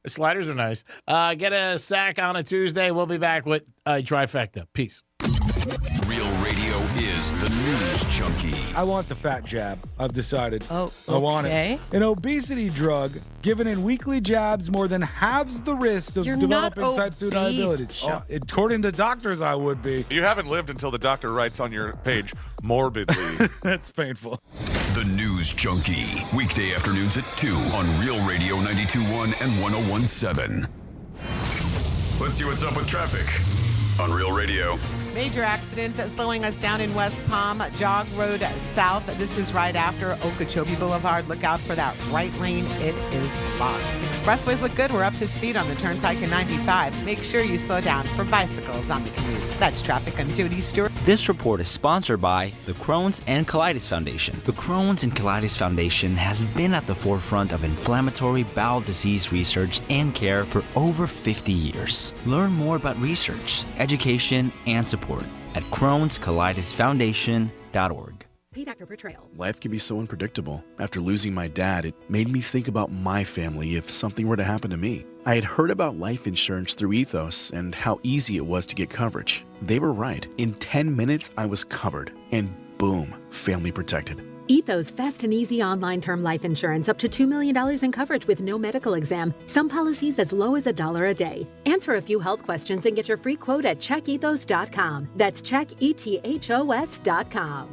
Speaker 20: Sliders are nice. Get a sack on a Tuesday. We'll be back with a trifecta. Peace.
Speaker 7: Real Radio is the news junkie.
Speaker 5: I want the fat jab. I've decided.
Speaker 6: Oh,
Speaker 5: I want
Speaker 6: okay.
Speaker 5: it. An obesity drug given in weekly jabs more than halves the risk of
Speaker 6: You're
Speaker 5: developing
Speaker 6: not
Speaker 5: type 2
Speaker 6: obese,
Speaker 5: diabetes.
Speaker 6: Sean.
Speaker 5: According to doctors, I would be.
Speaker 9: You haven't lived until the doctor writes on your page, morbidly.
Speaker 5: That's painful.
Speaker 7: The News Junkie. Weekday afternoons at 2 on Real Radio 92.1 and 101.7. Let's see what's up with traffic on Real Radio.
Speaker 10: Major accident slowing us down in West Palm, Jog Road South. This is right after Okeechobee Boulevard. Look out for that right lane. It is blocked. Expressways look good. We're up to speed on the Turnpike and 95. Make sure you slow down for bicycles on the commute. That's traffic. I'm Jody Stewart.
Speaker 11: This report is sponsored by the Crohn's and Colitis Foundation. The Crohn's and Colitis Foundation has been at the forefront of inflammatory bowel disease research and care for over 50 years. Learn more about research, education, and support at Crohn'sColitisFoundation.org.
Speaker 12: Paid actor portrayal.
Speaker 13: Life can be so unpredictable. After losing my dad, it made me think about my family if something were to happen to me. I had heard about life insurance through Ethos and how easy it was to get coverage. They were right. In 10 minutes, I was covered. And boom, family protected.
Speaker 12: Ethos fast and easy online term life insurance up to $2 million in coverage with no medical exam. Some policies as low as $1 a day. Answer a few health questions and get your free quote at checkethos.com. That's checkethos.com.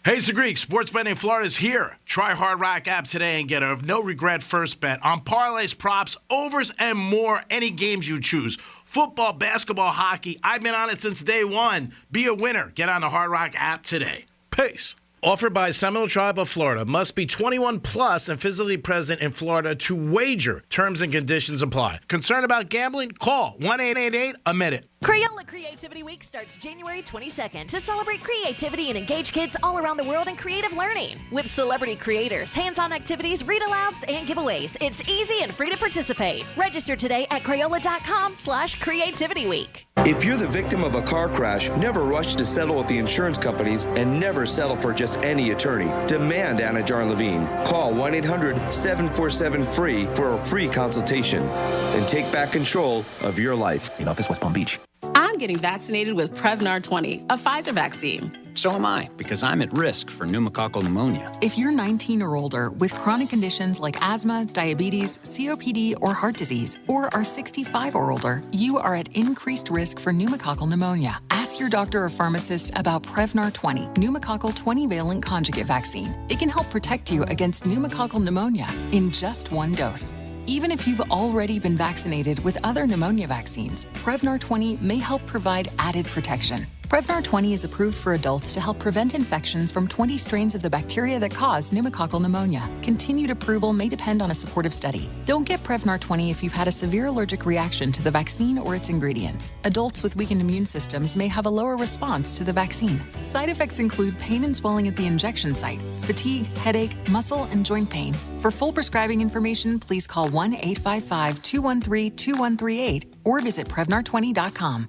Speaker 20: Hey, it's the Greek. Sports betting in Florida is here. Try Hard Rock app today and get a no-regret first bet on parlays, props, overs, and more. Any games you choose. Football, basketball, hockey. I've been on it since day one. Be a winner. Get on the Hard Rock app today. Peace. Offered by Seminole Tribe of Florida. Must be 21 plus and physically present in Florida to wager. Terms and conditions apply. Concerned about gambling? Call 1-888-A-MINUTE.
Speaker 19: Crayola Creativity Week starts January 22nd to celebrate creativity and engage kids all around the world in creative learning. With celebrity creators, hands-on activities, read-alouds, and giveaways, it's easy and free to participate. Register today at Crayola.com/creativityweek.
Speaker 26: If you're the victim of a car crash, never rush to settle with the insurance companies and never settle for just any attorney. Demand Anna Jar Levine. Call 1-800-747-FREE for a free consultation and take back control of your life. In office, West Palm Beach.
Speaker 27: I'm getting vaccinated with Prevnar 20, a Pfizer vaccine.
Speaker 28: So am I, because I'm at risk for pneumococcal pneumonia.
Speaker 31: If you're 19 or older with chronic conditions like asthma, diabetes, COPD, or heart disease, or are 65 or older, you are at increased risk for pneumococcal pneumonia. Ask your doctor or pharmacist about Prevnar 20, pneumococcal 20-valent conjugate vaccine. It can help protect you against pneumococcal pneumonia in just one dose. Even if you've already been vaccinated with other pneumonia vaccines, Prevnar 20 may help provide added protection. Prevnar 20 is approved for adults to help prevent infections from 20 strains of the bacteria that cause pneumococcal pneumonia. Continued approval may depend on a supportive study. Don't get Prevnar 20 if you've had a severe allergic reaction to the vaccine or its ingredients. Adults with weakened immune systems may have a lower response to the vaccine. Side effects include pain and swelling at the injection site, fatigue, headache, muscle, and joint pain. For full prescribing information, please call 1-855-213-2138 or visit Prevnar20.com.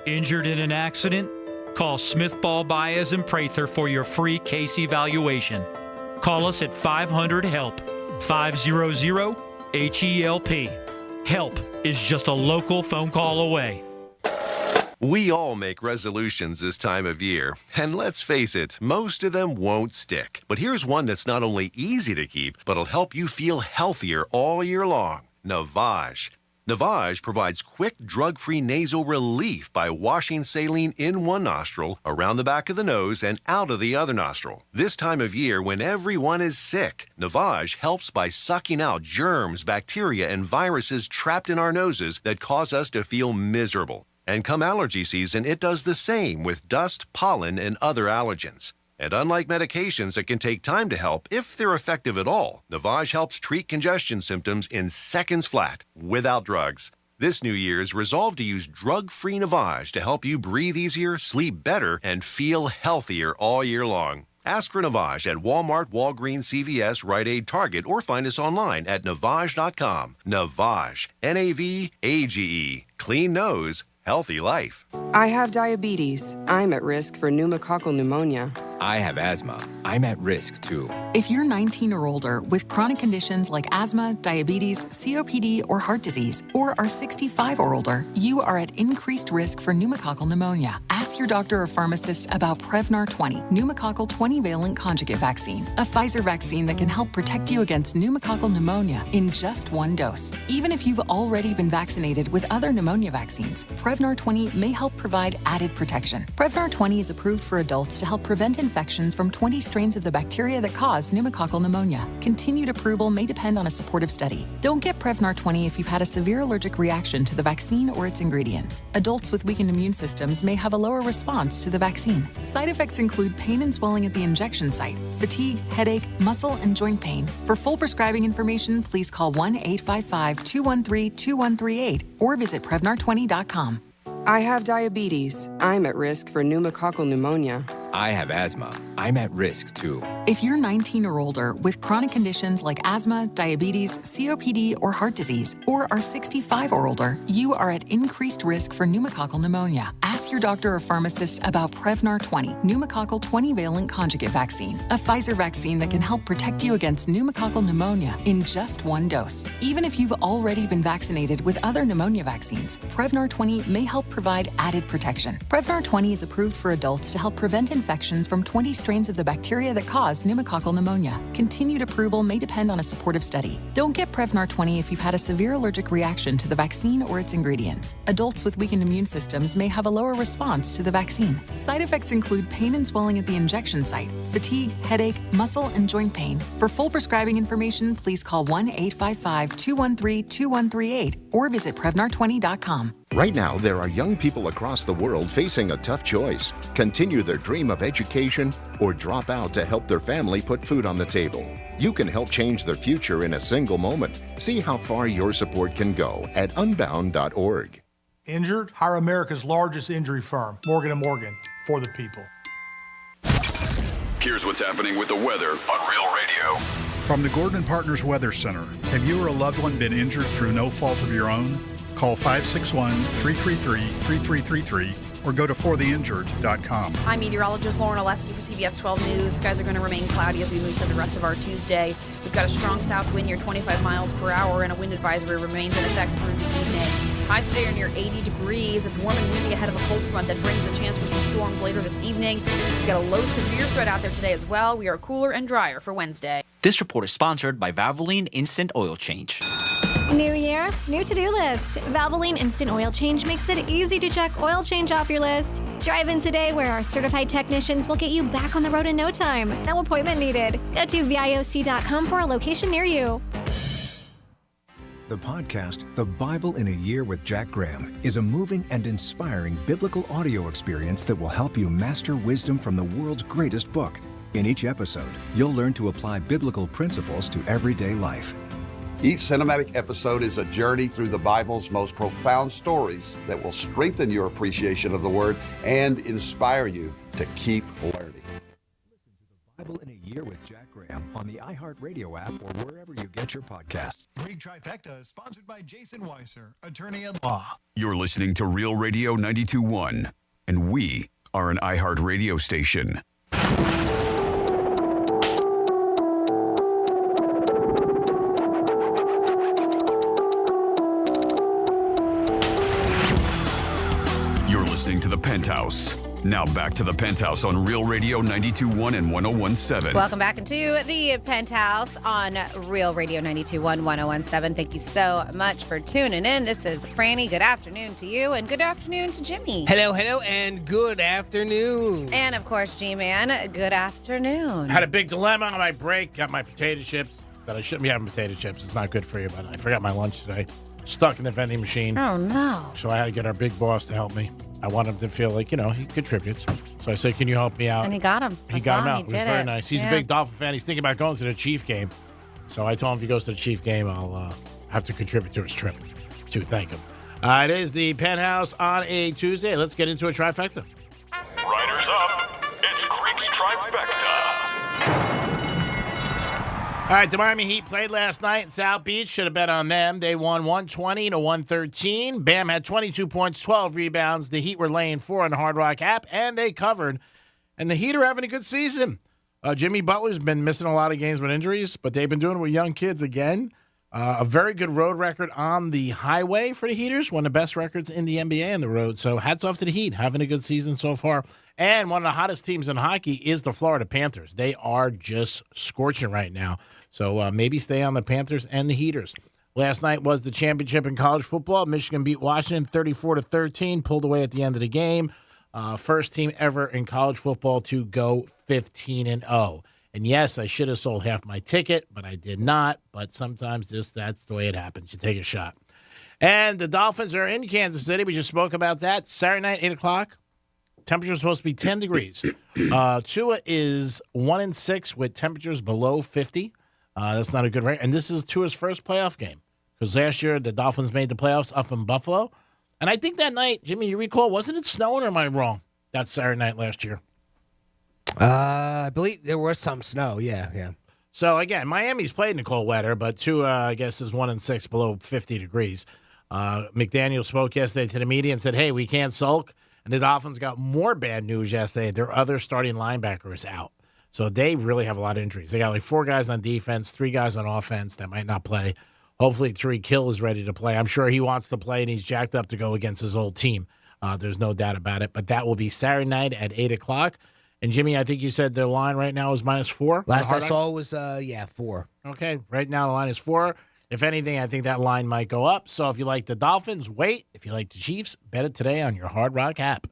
Speaker 29: Injured in an accident? Call Smith Ball Baez and Prather for your free case evaluation. Call us at 500-HELP, 500-HELP. HELP is just a local phone call away.
Speaker 30: We all make resolutions this time of year, and let's face it, most of them won't stick. But here's one that's not only easy to keep, but will help you feel healthier all year long. Navage. Navage provides quick, drug-free nasal relief by washing saline in one nostril, around the back of the nose, and out of the other nostril. This time of year, when everyone is sick, Navage helps by sucking out germs, bacteria, and viruses trapped in our noses that cause us to feel miserable. And come allergy season, it does the same with dust, pollen, and other allergens. And unlike medications that can take time to help, if they're effective at all, Navage helps treat congestion symptoms in seconds flat, without drugs. This New Year's, resolve to use drug-free Navage to help you breathe easier, sleep better, and feel healthier all year long. Ask for Navage at Walmart, Walgreens, CVS, Rite Aid, Target, or find us online at Navage.com. Navage, N-A-V-A-G-E. Clean nose, healthy life.
Speaker 16: I have diabetes. I'm at risk for pneumococcal pneumonia.
Speaker 1: I have asthma. I'm at risk too.
Speaker 31: If you're 19 or older with chronic conditions like asthma, diabetes, COPD, or heart disease, or are 65 or older, you are at increased risk for pneumococcal pneumonia. Ask your doctor or pharmacist about Prevnar 20, pneumococcal 20-valent conjugate vaccine, a Pfizer vaccine that can help protect you against pneumococcal pneumonia in just one dose. Even if you've already been vaccinated with other pneumonia vaccines, Prevnar 20 may help provide added protection. Prevnar 20 is approved for adults to help prevent infections from 20 strains of the bacteria that cause pneumococcal pneumonia. Continued approval may depend on a supportive study. Don't get Prevnar 20 if you've had a severe allergic reaction to the vaccine or its ingredients. Adults with weakened immune systems may have a lower response to the vaccine. Side effects include pain and swelling at the injection site, fatigue, headache, muscle, and joint pain. For full prescribing information, please call 1-855-213-2138 or visit Prevnar20.com.
Speaker 16: I have diabetes. I'm at risk for pneumococcal pneumonia.
Speaker 1: I have asthma. I'm at risk too.
Speaker 31: If you're 19 or older with chronic conditions like asthma, diabetes, COPD, or heart disease, or are 65 or older, you are at increased risk for pneumococcal pneumonia. Ask your doctor or pharmacist about Prevnar 20, pneumococcal 20-valent conjugate vaccine, a Pfizer vaccine that can help protect you against pneumococcal pneumonia in just one dose. Even if you've already been vaccinated with other pneumonia vaccines, Prevnar 20 may help provide added protection. Prevnar 20 is approved for adults to help prevent infections from 20 strains of the bacteria that cause pneumococcal pneumonia. Continued approval may depend on a supportive study. Don't get Prevnar 20 if you've had a severe allergic reaction to the vaccine or its ingredients. Adults with weakened immune systems may have a lower response to the vaccine. Side effects include pain and swelling at the injection site, fatigue, headache, muscle, and joint pain. For full prescribing information, please call 1-855-213-2138 or visit Prevnar20.com.
Speaker 3: Right now, there are young people across the world facing a tough choice: continue their dream of education or drop out to help their family put food on the table. You can help change their future in a single moment. See how far your support can go at unbound.org.
Speaker 5: Injured? Hire America's largest injury firm, Morgan & Morgan, for the people.
Speaker 7: Here's what's happening with the weather on Real Radio.
Speaker 4: From the Gordon Partners Weather Center, have you or a loved one been injured through no fault of your own? Call 561-333-3333 or go to fortheinjured.com.
Speaker 6: I'm meteorologist Lauren Oleski for CBS 12 News. Skies are going to remain cloudy as we move through the rest of our Tuesday. We've got a strong south wind near 25 miles per hour, and a wind advisory remains in effect through the evening. Highs today are near 80 degrees. It's warm and windy ahead of a cold front that brings a chance for some storms later this evening. We've got a low severe threat out there today as well. We are cooler and drier for Wednesday.
Speaker 11: This report is sponsored by Valvoline Instant Oil Change.
Speaker 14: New year, new to-do list. Valvoline Instant Oil Change makes it easy to check oil change off your list. Drive in today where our certified technicians will get you back on the road in no time. No appointment needed. Go to VIOC.com for a location near you.
Speaker 15: The podcast, The Bible in a Year with Jack Graham, is a moving and inspiring biblical audio experience that will help you master wisdom from the world's greatest book. In each episode, you'll learn to apply biblical principles to everyday life.
Speaker 17: Each cinematic episode is a journey through the Bible's most profound stories that will strengthen your appreciation of the Word and inspire you to keep learning.
Speaker 15: Listen to The Bible in a Year with Jack Graham on the iHeartRadio app or wherever you get your podcasts.
Speaker 18: Greek Trifecta is sponsored by Jason Weiser, attorney at law.
Speaker 7: You're listening to Real Radio 92.1, and we are an iHeartRadio station. Listening to the Penthouse. Now back to the Penthouse on Real Radio 92.1 and 101.7.
Speaker 2: Welcome back into the Penthouse on Real Radio 92.1, 101.7. Thank you so much for tuning in. This is Franny. Good afternoon to you, and good afternoon to Jimmy.
Speaker 8: Hello, and good afternoon.
Speaker 2: And, of course, G-Man, good afternoon.
Speaker 20: Had a big dilemma on my break. Got my potato chips. But I shouldn't be having potato chips. It's not good for you, but I forgot my lunch today. Stuck in the vending machine.
Speaker 2: Oh, no.
Speaker 20: So I had to get our big boss to help me. I want him to feel like, he contributes. So I said, can you help me out?
Speaker 2: And he got him.
Speaker 20: He got him out.
Speaker 2: He
Speaker 20: It was very nice. He's a big Dolphin fan. He's thinking about going to the Chief game. So I told him if he goes to the Chief game, I'll have to contribute to his trip to thank him. It is the Penthouse on a Tuesday. Let's get into a trifecta.
Speaker 7: Riders up. It's Greek's Trifecta.
Speaker 20: All right, the Miami Heat played last night in South Beach. Should have bet on them. They won 120-113. Bam had 22 points, 12 rebounds. The Heat were laying 4 on the Hard Rock app, and they covered. And the Heat are having a good season. Jimmy Butler's been missing a lot of games with injuries, but they've been doing it with young kids again. A very good road record on the highway for the Heaters, one of the best records in the NBA on the road. So hats off to the Heat, having a good season so far. And one of the hottest teams in hockey is the Florida Panthers. They are just scorching right now. So maybe stay on the Panthers and the Heaters. Last night was the championship in college football. Michigan beat Washington 34-13, pulled away at the end of the game. First team ever in college football to go 15-0. And yes, I should have sold half my ticket, but I did not. But sometimes that's the way it happens. You take a shot. And the Dolphins are in Kansas City. We just spoke about that. Saturday night, 8 o'clock. Temperature is supposed to be 10 degrees. Tua is 1-6 with temperatures below 50. That's not a good rate. And this is Tua's first playoff game. Because last year, the Dolphins made the playoffs up in Buffalo. And I think that night, Jimmy, you recall, wasn't it snowing or am I wrong? That Saturday night last year.
Speaker 8: I believe there was some snow. Yeah.
Speaker 20: So, again, Miami's played in the cold weather, but Tua, I guess, is 1-6 below 50 degrees. McDaniel spoke yesterday to the media and said, hey, we can't sulk. And the Dolphins got more bad news yesterday. Their other starting linebacker is out. So they really have a lot of injuries. They got like 4 guys on defense, 3 guys on offense that might not play. Hopefully, Tariq Hill is ready to play. I'm sure he wants to play, and he's jacked up to go against his old team. There's no doubt about it. But that will be Saturday night at 8 o'clock. And, Jimmy, I think you said the line right now is -4.
Speaker 8: Last I saw was, 4.
Speaker 20: Okay, right now the line is 4. If anything, I think that line might go up. So if you like the Dolphins, wait. If you like the Chiefs, bet it today on your Hard Rock app.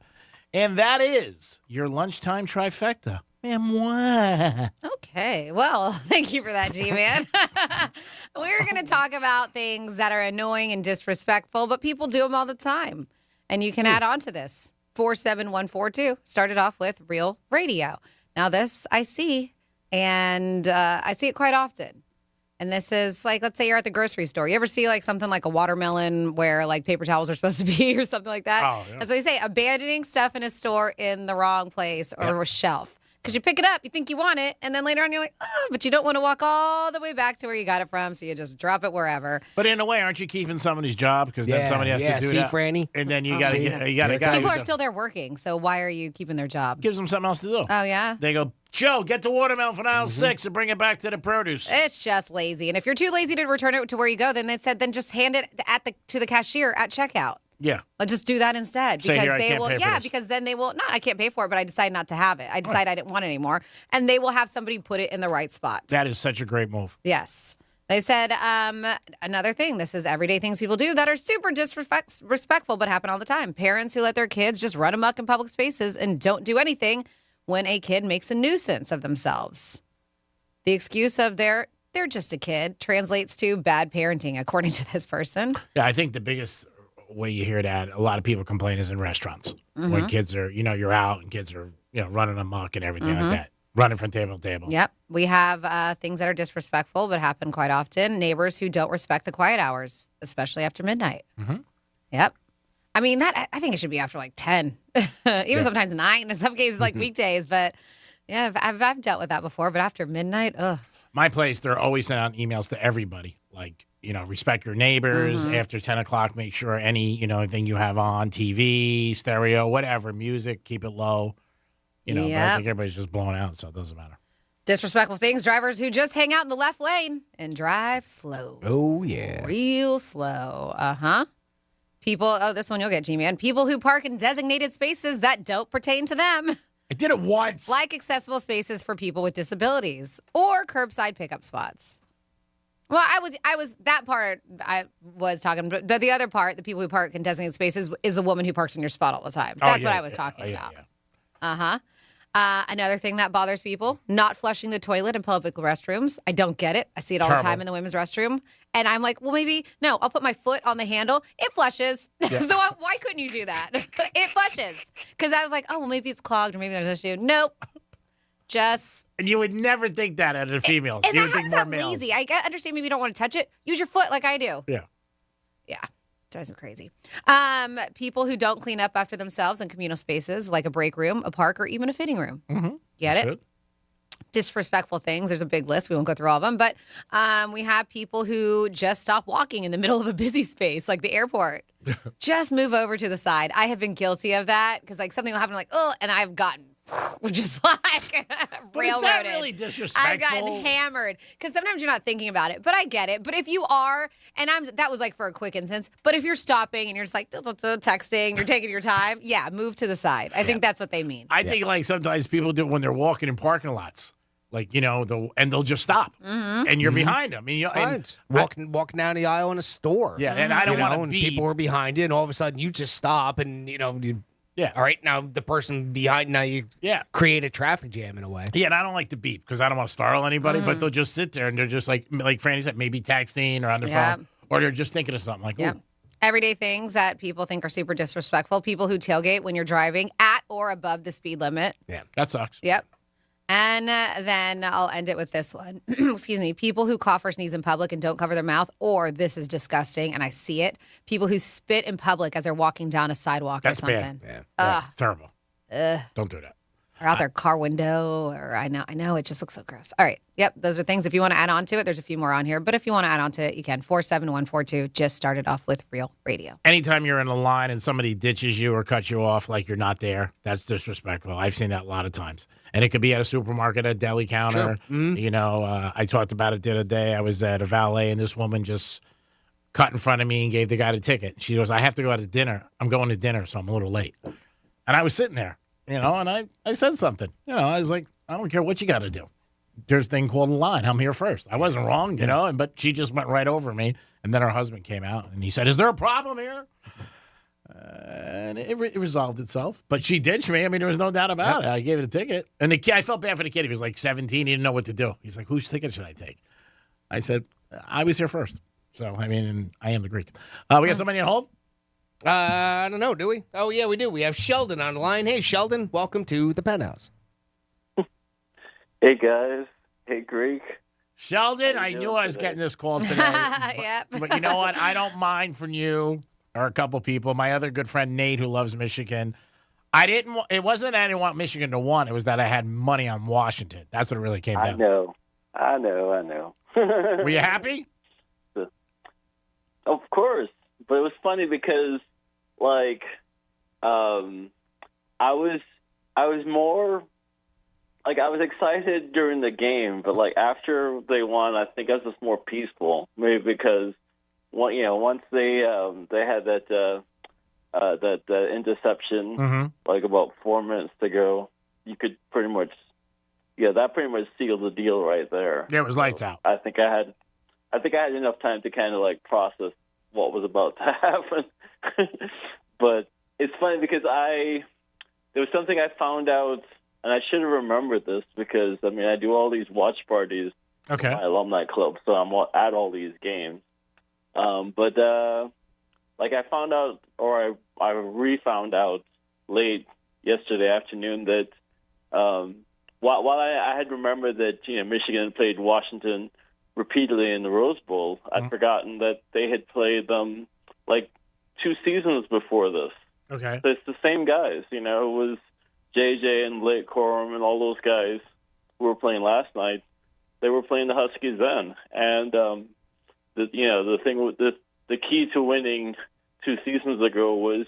Speaker 20: And that is your lunchtime trifecta. Moi.
Speaker 2: Okay. Well, thank you for that, G-Man. We're going to talk about things that are annoying and disrespectful, but people do them all the time. And you can add on to this. 47142 started off with Real Radio. Now, this I see, and I see it quite often. And this is like, let's say you're at the grocery store. You ever see like something like a watermelon where like paper towels are supposed to be or something like that?
Speaker 20: Oh, yeah.
Speaker 2: As they say, abandoning stuff in a store in the wrong place or a shelf. Because you pick it up, you think you want it, and then later on you're like, oh, but you don't want to walk all the way back to where you got it from, so you just drop it wherever.
Speaker 20: But in a way, aren't you keeping somebody's job? Because then somebody has to do that.
Speaker 8: Franny.
Speaker 20: And then you got a guy.
Speaker 2: People are still there working, so why are you keeping their job?
Speaker 20: Gives them something else to do.
Speaker 2: Oh, yeah?
Speaker 20: They go, Joe, get the watermelon from aisle 6 and bring it back to the produce.
Speaker 2: It's just lazy. And if you're too lazy to return it to where you go, then they said, then just hand it to the cashier at checkout.
Speaker 20: Yeah.
Speaker 2: Let's just do that instead.
Speaker 20: Say,
Speaker 2: because
Speaker 20: here, I
Speaker 2: they
Speaker 20: can't
Speaker 2: will,
Speaker 20: pay for
Speaker 2: yeah,
Speaker 20: this.
Speaker 2: because then they will, not I can't pay for it, but I decide not to have it. I decide I didn't want it anymore. And they will have somebody put it in the right spot.
Speaker 20: That is such a great move.
Speaker 2: Yes. They said another thing, this is everyday things people do that are super disrespectful but happen all the time. Parents who let their kids just run amok in public spaces and don't do anything when a kid makes a nuisance of themselves. The excuse of they're just a kid translates to bad parenting, according to this person.
Speaker 20: Yeah, I think the biggest way you hear that, a lot of people complain is in restaurants. When kids are, you're out and kids are, running amok and everything like that. Running from table to table.
Speaker 2: Yep. We have things that are disrespectful but happen quite often. Neighbors who don't respect the quiet hours, especially after midnight. Yep. I mean, that I think it should be after like 10. Even sometimes 9 in some cases, like weekdays. But yeah, I've dealt with that before. But after midnight, ugh.
Speaker 20: My place, they're always sending out emails to everybody. Like, respect your neighbors. After 10 o'clock, make sure anything you have on, TV, stereo, whatever, music, keep it low. But I think everybody's just blown out, so it doesn't matter.
Speaker 2: Disrespectful things, drivers who just hang out in the left lane and drive slow.
Speaker 8: Oh, yeah.
Speaker 2: Real slow. People, this one you'll get, G-Man. People who park in designated spaces that don't pertain to them.
Speaker 20: I did it once.
Speaker 2: Like accessible spaces for people with disabilities or curbside pickup spots. Well, I was that part I was talking, but the other part, the people who park in designated spaces, is the woman who parks in your spot all the time. That's what I was talking about.
Speaker 20: Yeah.
Speaker 2: Another thing that bothers people, not flushing the toilet in public restrooms. I don't get it. I see it all the time in the women's restroom. And I'm like, well, maybe, no, I'll put my foot on the handle. It flushes.
Speaker 20: Yeah.
Speaker 2: So why couldn't you do that? It flushes. Because I was like, oh, well, maybe it's clogged or maybe there's an issue. Nope.
Speaker 20: And you would never think that out of females.
Speaker 2: And
Speaker 20: You would think more
Speaker 2: that
Speaker 20: males.
Speaker 2: lazy. I understand maybe you don't want to touch it. Use your foot like I do.
Speaker 20: Yeah.
Speaker 2: Yeah. Drives me crazy. People who don't clean up after themselves in communal spaces like a break room, a park, or even a fitting room. Get it? Disrespectful things. There's a big list. We won't go through all of them. But we have people who just stop walking in the middle of a busy space like the airport. Just move over to the side. I have been guilty of that because like something will happen like, oh, and I've gotten just like
Speaker 20: But is that
Speaker 2: railroaded.
Speaker 20: really disrespectful?
Speaker 2: I've gotten hammered because sometimes you're not thinking about it, but I get it. But if you are, and that was like for a quick instance. But if you're stopping and you're just like texting, you're taking your time, yeah, move to the side. I think that's what they mean.
Speaker 20: I think like sometimes people do it when they're walking in parking lots, like and they'll just stop, and you're behind them. And,
Speaker 8: walking down the aisle in a store.
Speaker 20: Yeah, and I don't want to
Speaker 8: and
Speaker 20: be.
Speaker 8: people are behind you, and all of a sudden you just stop, and
Speaker 20: Yeah.
Speaker 8: All right, now the person behind, now you create a traffic jam in a way.
Speaker 20: Yeah, and I don't like to beep because I don't want to startle anybody, but they'll just sit there and they're just like Franny said, maybe texting or on their phone, or they're just thinking of something like, ooh.
Speaker 2: Everyday things that people think are super disrespectful. People who tailgate when you're driving at or above the speed limit.
Speaker 20: Yeah, that sucks.
Speaker 2: Yep. And then I'll end it with this one. Excuse me. People who cough or sneeze in public and don't cover their mouth, or this is disgusting, and I see it. People who spit in public as they're walking down a sidewalk or something.
Speaker 20: That's bad. Yeah. It's terrible. Don't do that.
Speaker 2: Or out their car window, or I know it just looks so gross. All right. Yep, those are things. If you want to add on to it, there's a few more on here. But if you want to add on to it, you can. 47142 just started off with Real Radio.
Speaker 20: Anytime you're in a line and somebody ditches you or cuts you off like you're not there, that's disrespectful. I've seen that a lot of times. And it could be at a supermarket, a deli counter. Sure. I talked about it the other day. I was at a valet, and this woman just cut in front of me and gave the guy the ticket. She goes, I have to go out to dinner. I'm going to dinner, so I'm a little late. And I was sitting there, and I said something. I was like, I don't care what you got to do. There's a thing called a line. I'm here first. I wasn't wrong, but she just went right over me. And then her husband came out, and he said, is there a problem here? And it resolved itself. But she ditched me. I mean, there was no doubt about it. I gave it a ticket. And the kid, I felt bad for the kid. He was like 17. He didn't know what to do. He's like, whose ticket should I take? I said, I was here first. So, I mean, and I am the Greek. We got somebody on hold?
Speaker 8: I don't know, do we? Oh, yeah, we do. We have Sheldon on the line. Hey, Sheldon, welcome to the Penthouse.
Speaker 9: Hey, guys. Hey, Greek.
Speaker 20: Sheldon, I knew I was getting this call today. But you know what? I don't mind from you or a couple people. My other good friend, Nate, who loves Michigan. It wasn't that I didn't want Michigan to win. It was that I had money on Washington. That's what it really came down.
Speaker 9: I know.
Speaker 20: Were you happy?
Speaker 9: Of course. But it was funny because, like, I was more, like, I was excited during the game, but, like, after they won, I think I was just more peaceful. Maybe because, once they had that interception, like about 4 minutes to go, you could pretty much, that pretty much sealed the deal right there.
Speaker 20: Yeah, it was lights out.
Speaker 9: I think I had enough time to kind of like process what was about to happen. But it's funny because there was something I found out, and I should have remembered this because, I mean, I do all these watch parties in my alumni club, so I'm at all these games. But I found out, or I re-found out late yesterday afternoon that while I had remembered that Michigan played Washington repeatedly in the Rose Bowl, I'd forgotten that they had played them like 2 seasons before this.
Speaker 20: Okay.
Speaker 9: So it's the same guys, it was JJ and Blake Corum and all those guys who were playing last night. They were playing the Huskies then. And, the thing with the key to winning 2 seasons ago was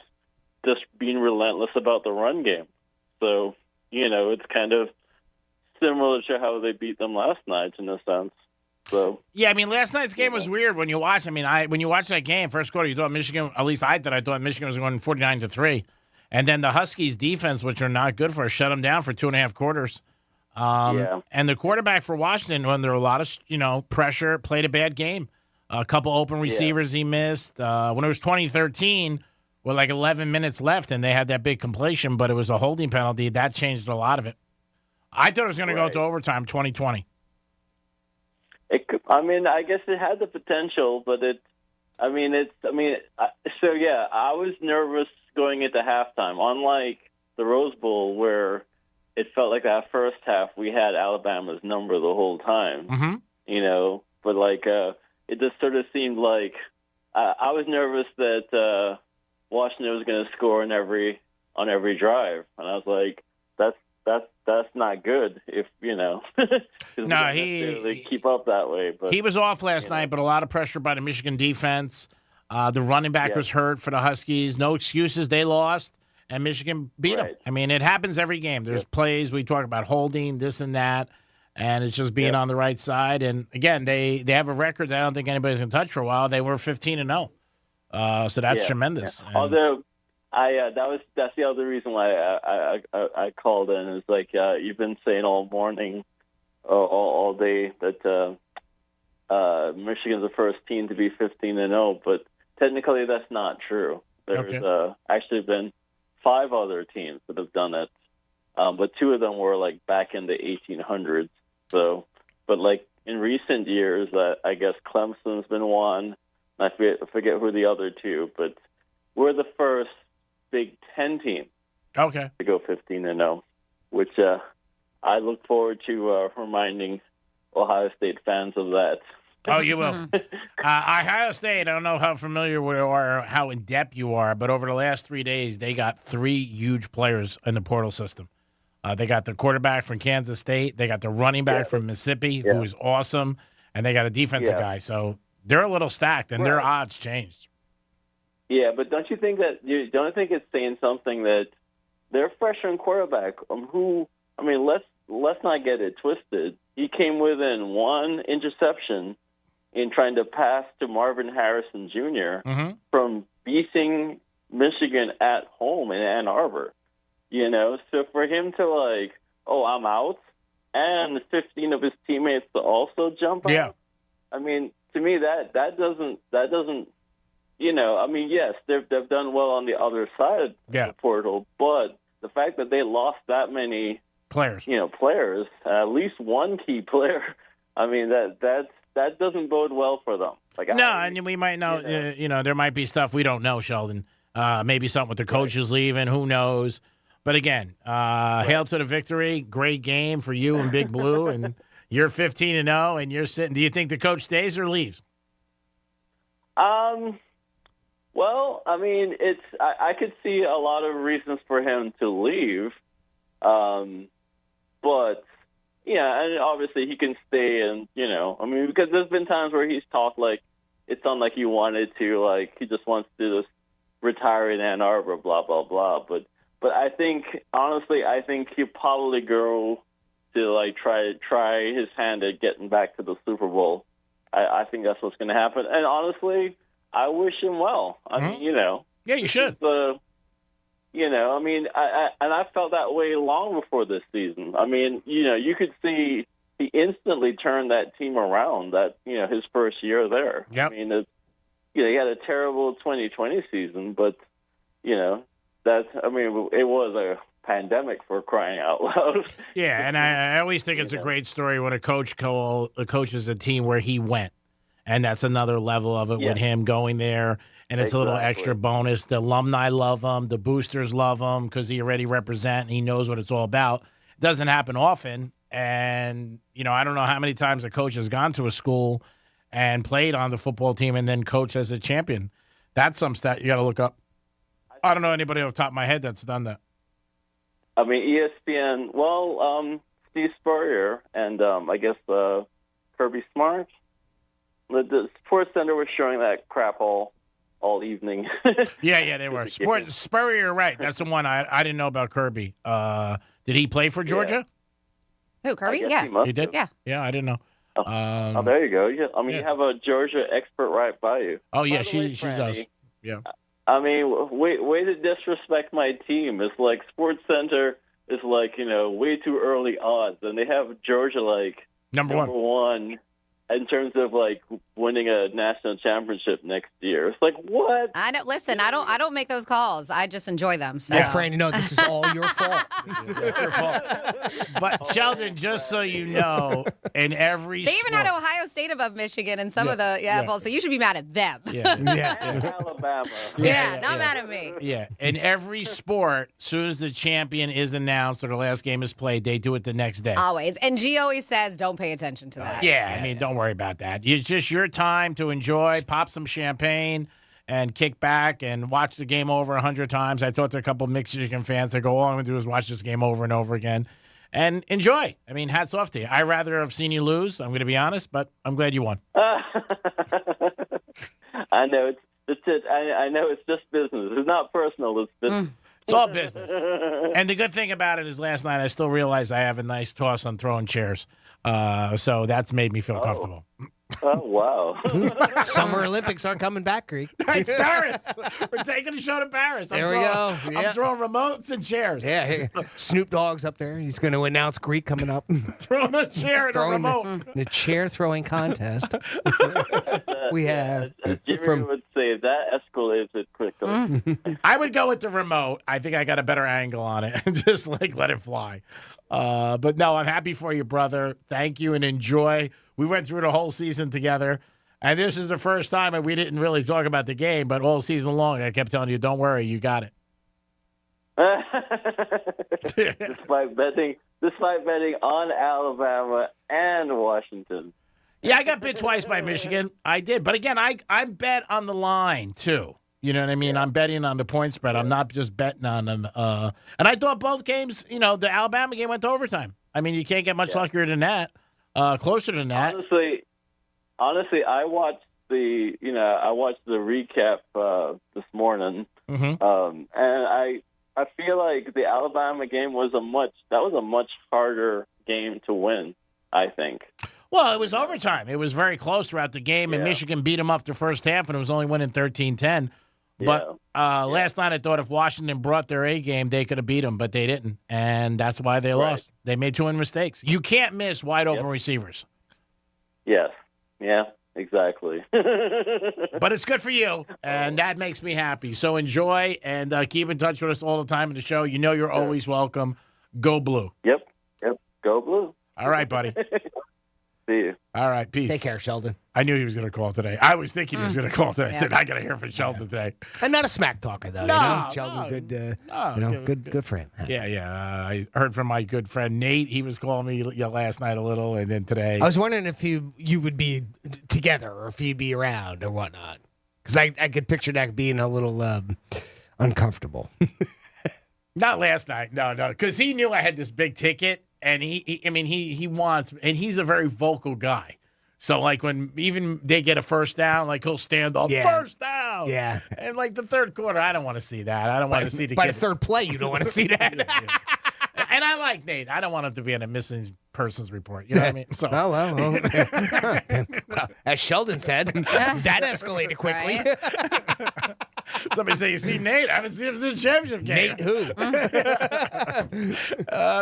Speaker 9: just being relentless about the run game. So, it's kind of similar to how they beat them last night in a sense. So
Speaker 20: yeah, I mean, last night's game was weird when you watch. I mean, when you watch that game, first quarter, you thought Michigan. At least I thought Michigan was going 49-3, and then the Huskies' defense, which are not good for us, shut them down for 2.5 quarters. And the quarterback for Washington, under a lot of pressure, played a bad game. A couple open receivers he missed. When it was 2013, with like 11 minutes left, and they had that big completion, but it was a holding penalty. That changed a lot of it. I thought it was going to go to overtime, 2020.
Speaker 9: I guess it had the potential, but I was nervous going into halftime. Unlike the Rose Bowl, where it felt like that first half we had Alabama's number the whole time, but it just sort of seemed like I was nervous that Washington was going to score on every drive, and I was like, that's not good if
Speaker 20: no, he
Speaker 9: keep up that way. But
Speaker 20: he was off last night, but a lot of pressure by the Michigan defense. The running back was hurt for the Huskies. No excuses, they lost. and Michigan beat them. I mean, it happens every game. There's plays we talk about holding, this and that, and it's just being on the right side. And, again, they have a record that I don't think anybody's going to touch for a while. They were 15-0. So that's tremendous.
Speaker 9: Yeah. Although that's the other reason why I called in is like you've been saying all morning, all day that Michigan's the first team to be 15-0, but technically that's not true. There's actually been 5 other teams that have done it, but 2 of them were like back in the 1800s. So, but like in recent years, I guess Clemson's been one. I forget who the other 2, but we're the first Big Ten team to go 15-0, which I look forward to reminding Ohio State fans of that.
Speaker 20: Oh, you will. Ohio State, I don't know how familiar you are or how in-depth you are, but over the last 3 days, they got 3 huge players in the portal system. They got the quarterback from Kansas State. They got the running back from Mississippi, who is awesome, and they got a defensive guy. So they're a little stacked, and their odds changed.
Speaker 9: Yeah, but don't you think it's saying something that their freshman quarterback, let's not get it twisted. He came within 1 interception in trying to pass to Marvin Harrison Jr. From beating Michigan at home in Ann Arbor. So for him to I'm out, and 15 of his teammates to also jump out. I mean, to me that doesn't. Yes, they've done well on the other side of the portal, but the fact that they lost that many
Speaker 20: players,
Speaker 9: at least one key player, I mean that doesn't bode well for them.
Speaker 20: And we might know, there might be stuff we don't know, Sheldon. Maybe something with the coaches leaving, who knows? But again, hail to the victory. Great game for you and Big Blue, and you're 15-0, and you're sitting. Do you think the coach stays or leaves?
Speaker 9: Well, I mean, I could see a lot of reasons for him to leave, but and obviously he can stay, and because there's been times where he's talked like it's not like he wanted to, like he just wants to just retire in Ann Arbor, blah blah blah. But I think honestly, he'll probably go to try his hand at getting back to the Super Bowl. I think that's what's going to happen, and honestly, I wish him well. I mean,
Speaker 20: Yeah, you should.
Speaker 9: I felt that way long before this season. I mean, you could see he instantly turned that team around. That his first year there.
Speaker 20: Yep.
Speaker 9: I mean, he had a terrible 2020 season, but it was a pandemic for crying out loud.
Speaker 20: Yeah, and I always think it's a great story when a coach coaches a team where he went. And that's another level of it with him going there. And it's a little extra bonus. The alumni love him. The boosters love him because he already represents and he knows what it's all about. It doesn't happen often. And, I don't know how many times a coach has gone to a school and played on the football team and then coached as a champion. That's some stat you got to look up. I don't know anybody off the top of my head that's done that.
Speaker 9: I mean, ESPN, Steve Spurrier and I guess Kirby Smart. The Sports Center was showing that crap all evening.
Speaker 20: Yeah, they were. Spurrier, right. That's the one I didn't know about Kirby. Did he play for Georgia?
Speaker 2: Who, Kirby?
Speaker 20: He did?
Speaker 2: Yeah.
Speaker 20: Yeah, I didn't know.
Speaker 9: There you go. You have a Georgia expert right by you.
Speaker 20: Oh, yeah, she does. Yeah.
Speaker 9: I mean, way to disrespect my team. It's like Sports Center is way too early odds, and they have Georgia
Speaker 20: number one.
Speaker 9: In terms of winning a national championship next year. It's like, what?
Speaker 2: I know. Listen, I don't make those calls. I just enjoy them. So.
Speaker 8: Yeah, Fran, this is all your fault.
Speaker 20: It's your fault. But Sheldon, just so you know, in every
Speaker 2: they even had Ohio State above Michigan and some of the so you should be mad at them.
Speaker 9: Alabama.
Speaker 2: Not mad at me.
Speaker 20: Yeah, in every sport, as soon as the champion is announced or the last game is played, they do it the next day.
Speaker 2: Always. And G always says, don't pay attention to that.
Speaker 20: I mean, don't worry about that. It's just your time to enjoy, pop some champagne, and kick back and watch the game over 100 times. I talked to a couple of Michigan fans that go, all I'm going to do is watch this game over and over again and enjoy. I mean, hats off to you. I'd rather have seen you lose, I'm going to be honest, but I'm glad you won.
Speaker 9: I know. I know it's just business. It's not personal. It's business.
Speaker 20: It's all business. And the good thing about it is last night I still realized I have a nice toss on throwing chairs. So that's made me feel comfortable.
Speaker 9: Oh, wow.
Speaker 8: Summer Olympics aren't coming back, Greek.
Speaker 20: Paris. We're taking a show to Paris.
Speaker 8: There we go. Yeah.
Speaker 20: I'm throwing remotes and chairs.
Speaker 8: Yeah, hey, Snoop Dogg's up there. He's going to announce Greek coming up.
Speaker 20: Throwing a chair and a remote.
Speaker 8: The chair throwing contest. We have.
Speaker 9: As Jimmy would say, that escalates it quickly.
Speaker 20: I would go with the remote. I think I got a better angle on it. Just like let it fly. But no, I'm happy for you, brother. Thank you and enjoy. We went through the whole season together, and this is the first time that we didn't really talk about the game, but all season long I kept telling you, don't worry, you got it.
Speaker 9: Despite betting on Alabama and Washington.
Speaker 20: Yeah, I got bit twice by Michigan. I did. But again, I bet on the line, too. You know what I mean? I'm betting on the point spread. I'm not just betting on them. And I thought both games, the Alabama game went to overtime. I mean, you can't get much luckier than that. Closer than that.
Speaker 9: Honestly, I watched the recap this morning, and I feel like the Alabama game was a much harder game to win, I think.
Speaker 20: Well, it was overtime. It was very close throughout the game, and Michigan beat them up the first half, and it was only winning 13-10. But last night I thought if Washington brought their A game, they could have beat them, but they didn't, and that's why they lost. They made too many mistakes. You can't miss wide open receivers.
Speaker 9: Yes. Yeah, exactly.
Speaker 20: But it's good for you, and that makes me happy. So enjoy, and keep in touch with us all the time in the show. You know you're always welcome. Go Blue.
Speaker 9: Yep. Go Blue.
Speaker 20: All right, buddy.
Speaker 9: See you.
Speaker 20: All right, peace.
Speaker 8: Take care, Sheldon.
Speaker 20: I knew he was going to call today. I was thinking he was going to call today. I said, I got to hear from Sheldon today.
Speaker 8: And not a smack talker, though. Sheldon, good for him.
Speaker 20: Yeah. I heard from my good friend Nate. He was calling me last night a little, and then today.
Speaker 8: I was wondering if you would be together or if you'd be around or whatnot. Because I could picture that being a little uncomfortable.
Speaker 20: Not last night. No. Because he knew I had this big ticket. And he wants, and he's a very vocal guy. So, like, when even they get a first down, like, he'll stand up, first down.
Speaker 8: Yeah.
Speaker 20: And, like, the third quarter, I don't want to see that. I don't want to see the
Speaker 8: By
Speaker 20: kid.
Speaker 8: the third play, you don't want to see that.
Speaker 20: And I like Nate. I don't want him to be in a missing persons report. You know what I mean? So.
Speaker 8: Well, as Sheldon said, that escalated quickly.
Speaker 20: Somebody say, you see Nate? I haven't seen him since the championship game.
Speaker 8: Nate who?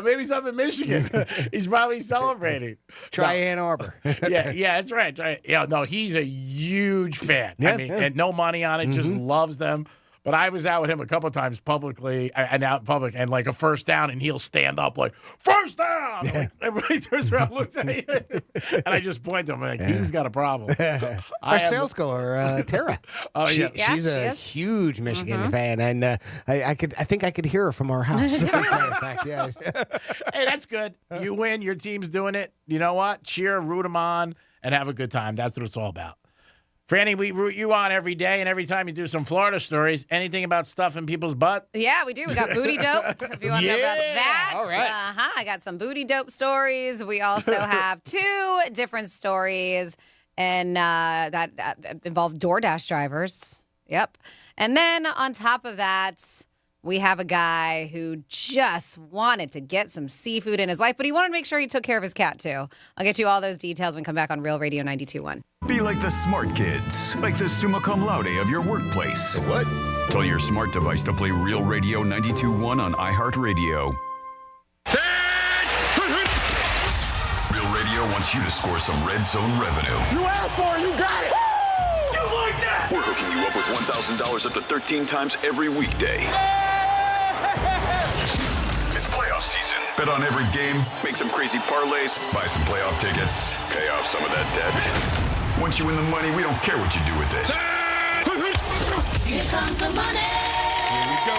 Speaker 20: Maybe he's up in Michigan. He's probably celebrating.
Speaker 8: Try Ann Arbor.
Speaker 20: Yeah, that's right. Yeah, no, he's a huge fan. And no money on it, just loves them. But I was out with him a couple of times publicly and out in public, and like a first down, and he'll stand up like, first down! Like, everybody turns around and looks at you. And I just point to him, like, he's got a problem.
Speaker 8: Our sales girl, Tara. She's a huge Michigan fan, and I think I could hear her from our house. As a matter of fact, yeah.
Speaker 20: Hey, that's good. You win, your team's doing it. You know what? Cheer, root them on, and have a good time. That's what it's all about. Franny, we root you on every day, and every time you do some Florida stories. Anything about stuff in people's butt?
Speaker 2: Yeah, we do. We got booty dope, if you want to know about that.
Speaker 8: All right.
Speaker 2: I got some booty dope stories. We also have 2 different stories and that involve DoorDash drivers. Yep. And then on top of that, we have a guy who just wanted to get some seafood in his life, but he wanted to make sure he took care of his cat, too. I'll get you all those details when we come back on Real Radio 92.1.
Speaker 7: Be like the smart kids, like the summa cum laude of your workplace.
Speaker 30: What?
Speaker 7: Tell your smart device to play Real Radio 92.1 on iHeartRadio. Real Radio wants you to score some red zone revenue.
Speaker 10: You asked for it, you got it.
Speaker 7: You like that? We're hooking you up with $1,000 up to 13 times every weekday. It's playoff season. Bet on every game, make some crazy parlays, buy some playoff tickets, pay off some of that debt. Once you win the money, we don't care what you do with it.
Speaker 10: Here comes the money.
Speaker 7: Here we go.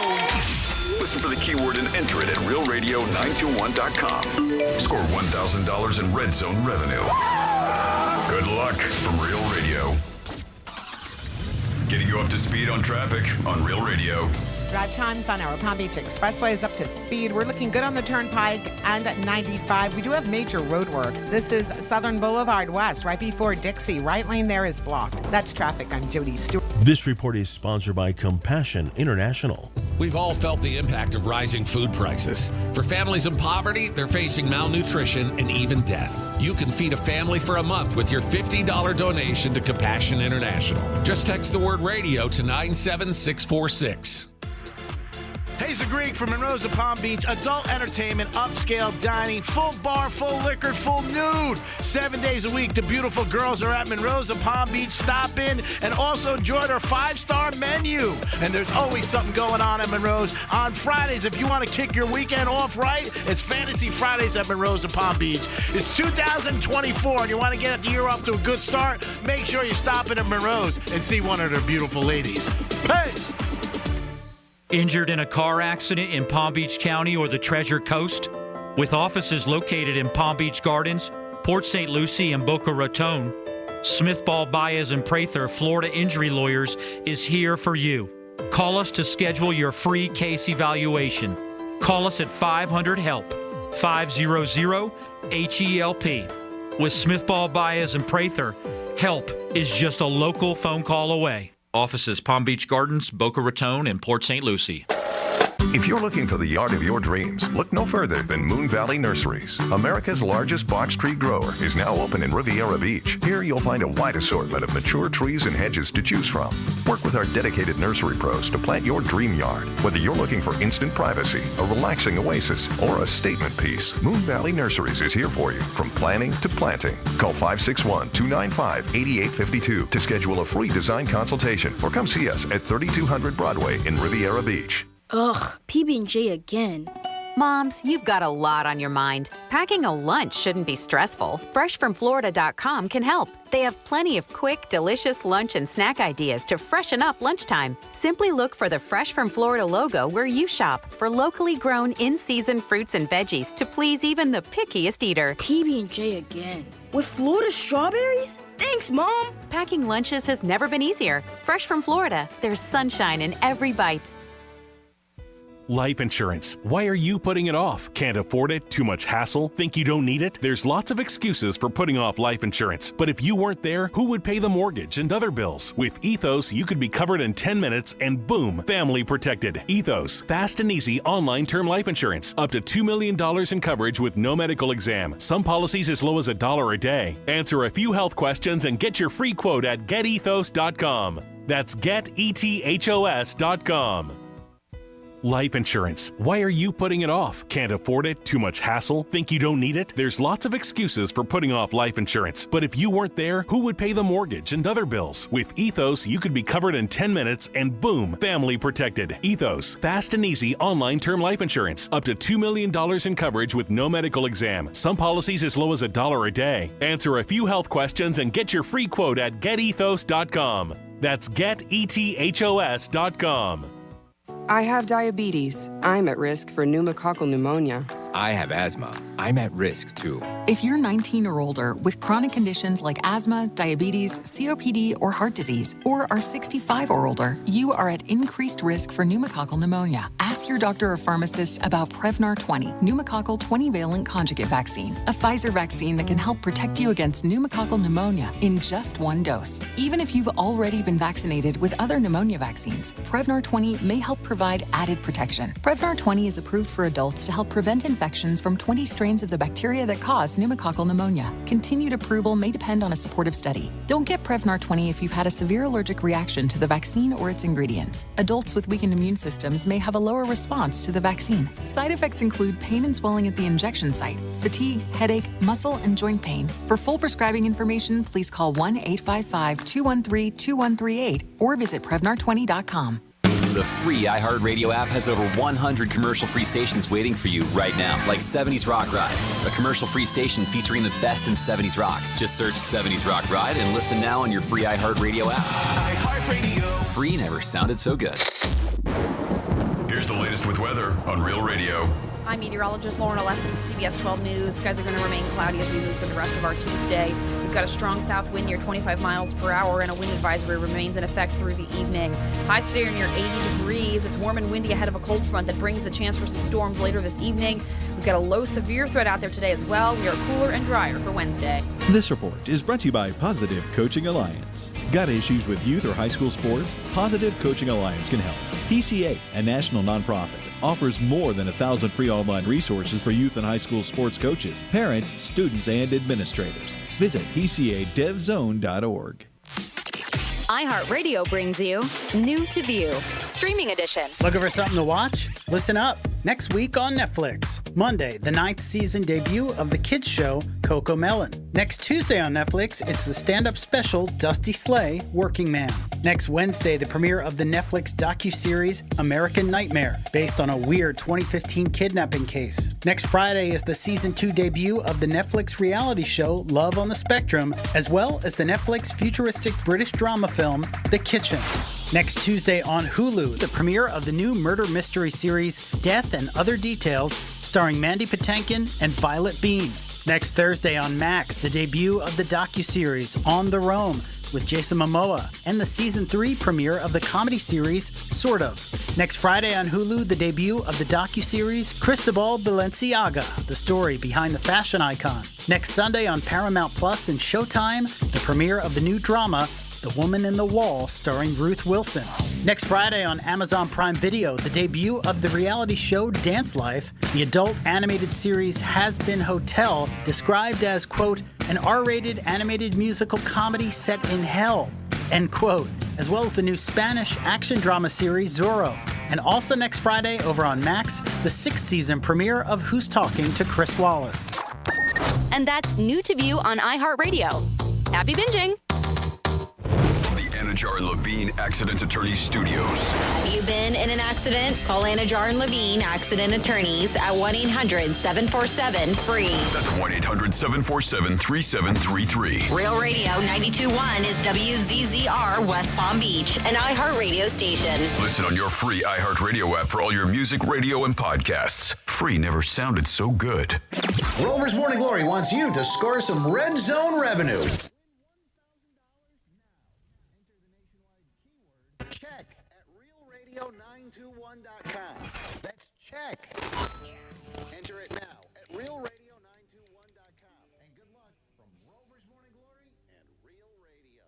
Speaker 7: Listen for the keyword and enter it at realradio921.com. Score $1,000 in red zone revenue. Good luck from Real Radio. Getting you up to speed on traffic on Real Radio.
Speaker 12: Drive times on our Palm Beach Expressway is up to speed. We're looking good on the Turnpike and at 95. We do have major road work. This is Southern Boulevard West, right before Dixie. Right lane there is blocked. That's traffic. I'm Jody Stewart.
Speaker 13: This report is sponsored by Compassion International.
Speaker 19: We've all felt the impact of rising food prices. For families in poverty, they're facing malnutrition and even death. You can feed a family for a month with your $50 donation to Compassion International. Just text the word radio to 97646.
Speaker 20: Hazel Greek from Monroe's of Palm Beach. Adult entertainment, upscale dining, full bar, full liquor, full nude. 7 days a week, the beautiful girls are at Monroe's of Palm Beach. Stop in and also enjoy their 5-star menu. And there's always something going on at Monroe's. On Fridays, if you want to kick your weekend off right, it's Fantasy Fridays at Monroe's of Palm Beach. It's 2024 and you want to get the year off to a good start, make sure you stop in at Monroe's and see one of their beautiful ladies. Peace!
Speaker 29: Injured in a car accident in Palm Beach County or the Treasure Coast? With offices located in Palm Beach Gardens, Port St. Lucie, and Boca Raton, Smith Ball Baez and Prather Florida Injury Lawyers is here for you. Call us to schedule your free case evaluation. Call us at 500-HELP, 500-HELP. With Smith Ball Baez and Prather, help is just a local phone call away. Offices Palm Beach Gardens, Boca Raton, and Port St. Lucie.
Speaker 21: If you're looking for the yard of your dreams, look no further than Moon Valley Nurseries. America's largest box tree grower is now open in Riviera Beach. Here you'll find a wide assortment of mature trees and hedges to choose from. Work with our dedicated nursery pros to plant your dream yard. Whether you're looking for instant privacy, a relaxing oasis, or a statement piece, Moon Valley Nurseries is here for you from planning to planting. Call 561-295-8852 to schedule a free design consultation or come see us at 3200 Broadway in Riviera Beach.
Speaker 22: Ugh, PB&J again.
Speaker 23: Moms, you've got a lot on your mind. Packing a lunch shouldn't be stressful. FreshFromFlorida.com can help. They have plenty of quick, delicious lunch and snack ideas to freshen up lunchtime. Simply look for the Fresh from Florida logo where you shop for locally grown, in-season fruits and veggies to please even the pickiest eater.
Speaker 22: PB&J again. With Florida strawberries? Thanks, Mom.
Speaker 23: Packing lunches has never been easier. Fresh from Florida, there's sunshine in every bite.
Speaker 24: Life insurance. Why are you putting it off? Can't afford it? Too much hassle? Think you don't need it? There's lots of excuses for putting off life insurance. But if you weren't there, who would pay the mortgage and other bills? With Ethos, you could be covered in 10 minutes and boom, family protected. Ethos, fast and easy online term life insurance. Up to $2 million in coverage with no medical exam. Some policies as low as $1 a day. Answer a few health questions and get your free quote at getethos.com. That's getethos.com. Life insurance. Why are you putting it off? Can't afford it? Too much hassle? Think you don't need it? There's lots of excuses for putting off life insurance. But if you weren't there, who would pay the mortgage and other bills? With Ethos, you could be covered in 10 minutes and boom, family protected. Ethos, fast and easy online term life insurance. Up to $2 million in coverage with no medical exam. Some policies as low as $1 a day. Answer a few health questions and get your free quote at getethos.com. That's getethos.com.
Speaker 16: I have diabetes. I'm at risk for pneumococcal pneumonia.
Speaker 1: I have asthma. I'm at risk too.
Speaker 31: If you're 19 or older with chronic conditions like asthma, diabetes, COPD, or heart disease, or are 65 or older, you are at increased risk for pneumococcal pneumonia. Ask your doctor or pharmacist about Prevnar 20, pneumococcal 20-valent conjugate vaccine, a Pfizer vaccine that can help protect you against pneumococcal pneumonia in just one dose. Even if you've already been vaccinated with other pneumonia vaccines, Prevnar 20 may help provide added protection. Prevnar 20 is approved for adults to help prevent infections from 20 strains of the bacteria that cause pneumococcal pneumonia. Continued approval may depend on a supportive study. Don't get Prevnar 20 if you've had a severe allergic reaction to the vaccine or its ingredients. Adults with weakened immune systems may have a lower response to the vaccine. Side effects include pain and swelling at the injection site, fatigue, headache, muscle, and joint pain. For full prescribing information, please call 1-855-213-2138 or visit Prevnar20.com.
Speaker 25: The free iHeartRadio app has over 100 commercial-free stations waiting for you right now, like 70s Rock Ride, a commercial-free station featuring the best in 70s rock. Just search 70s Rock Ride and listen now on your free iHeartRadio app. iHeartRadio. Free never sounded so good.
Speaker 7: Here's the latest with weather on Real Radio.
Speaker 3: I'm meteorologist Lauren Alessi from CBS 12 News. Skies are going to remain cloudy as we move through the rest of our Tuesday. We've got a strong south wind near 25 miles per hour, and a wind advisory remains in effect through the evening. Highs today are near 80 degrees. It's warm and windy ahead of a cold front that brings the chance for some storms later this evening. We've got a low severe threat out there today as well. We are cooler and drier for Wednesday.
Speaker 4: This report is brought to you by Positive Coaching Alliance. Got issues with youth or high school sports? Positive Coaching Alliance can help. PCA, a national nonprofit, offers more than 1,000 free online resources for youth and high school sports coaches, parents, students, and administrators. Visit PCADevZone.org.
Speaker 5: iHeartRadio brings you New to View, Streaming Edition.
Speaker 6: Looking for something to watch? Listen up. Next week on Netflix. Monday, the 9th season debut of the kids show Coco Melon. Next Tuesday on Netflix, it's the stand-up special Dusty Slay, Working Man. Next Wednesday, the premiere of the Netflix docuseries American Nightmare, based on a weird 2015 kidnapping case. Next Friday is the season 2 debut of the Netflix reality show Love on the Spectrum, as well as the Netflix futuristic British drama film The Kitchen. Next Tuesday on Hulu, the premiere of the new murder mystery series Death and Other Details, starring Mandy Patinkin and Violet Bean. Next Thursday on Max, the debut of the docuseries On the Roam with Jason Momoa, and the season 3 premiere of the comedy series Sort of. Next Friday on Hulu, the debut of the docuseries Cristobal Balenciaga, the story behind the fashion icon. Next Sunday on Paramount Plus and Showtime, the premiere of the new drama The Woman in the Wall, starring Ruth Wilson. Next Friday on Amazon Prime Video, the debut of the reality show Dance Life, the adult animated series Has Been Hotel, described as, quote, an R-rated animated musical comedy set in hell, end quote, as well as the new Spanish action drama series Zorro. And also next Friday over on Max, the 6th season premiere of Who's Talking to Chris Wallace.
Speaker 5: And that's New to View on iHeartRadio. Happy binging!
Speaker 7: Anajar and Levine Accident Attorneys Studios.
Speaker 11: Have you been in an accident? Call Anajar and Levine Accident Attorneys at 1-800-747-FREE.
Speaker 7: That's 1-800-747-3733.
Speaker 11: Real Radio 92.1 is WZZR West Palm Beach, an iHeartRadio station.
Speaker 7: Listen on your free iHeartRadio app for all your music, radio, and podcasts. Free never sounded so good.
Speaker 14: Rover's Morning Glory wants you to score some red zone revenue. Check at realradio921.com. That's check. Enter it now at realradio921.com. And good luck from Rover's Morning Glory and Real Radio.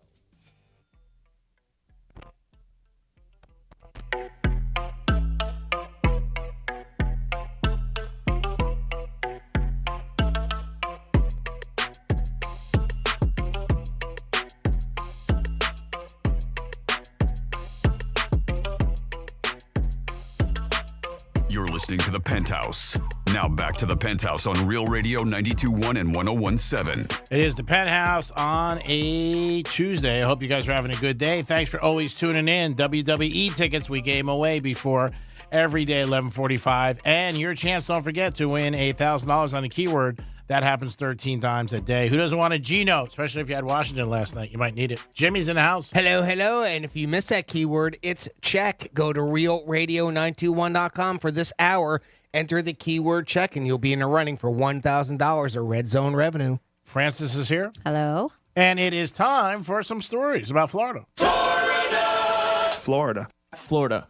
Speaker 7: You're listening to The Penthouse. Now back to The Penthouse on Real Radio 92.1 and 101.7.
Speaker 20: It is The Penthouse on a Tuesday. I hope you guys are having a good day. Thanks for always tuning in. WWE tickets, we gave them away before every day, 11:45. And your chance, don't forget, to win $1,000 on a keyword. That happens 13 times a day. Who doesn't want a G-note, especially if you had Washington last night? You might need it. Jimmy's in the house.
Speaker 8: Hello, hello. And if you miss that keyword, it's check. Go to realradio921.com for this hour. Enter the keyword check, and you'll be in the running for $1,000 of red zone revenue.
Speaker 20: Francis is here.
Speaker 2: Hello.
Speaker 20: And it is time for some stories about Florida.
Speaker 15: Florida.
Speaker 14: Florida.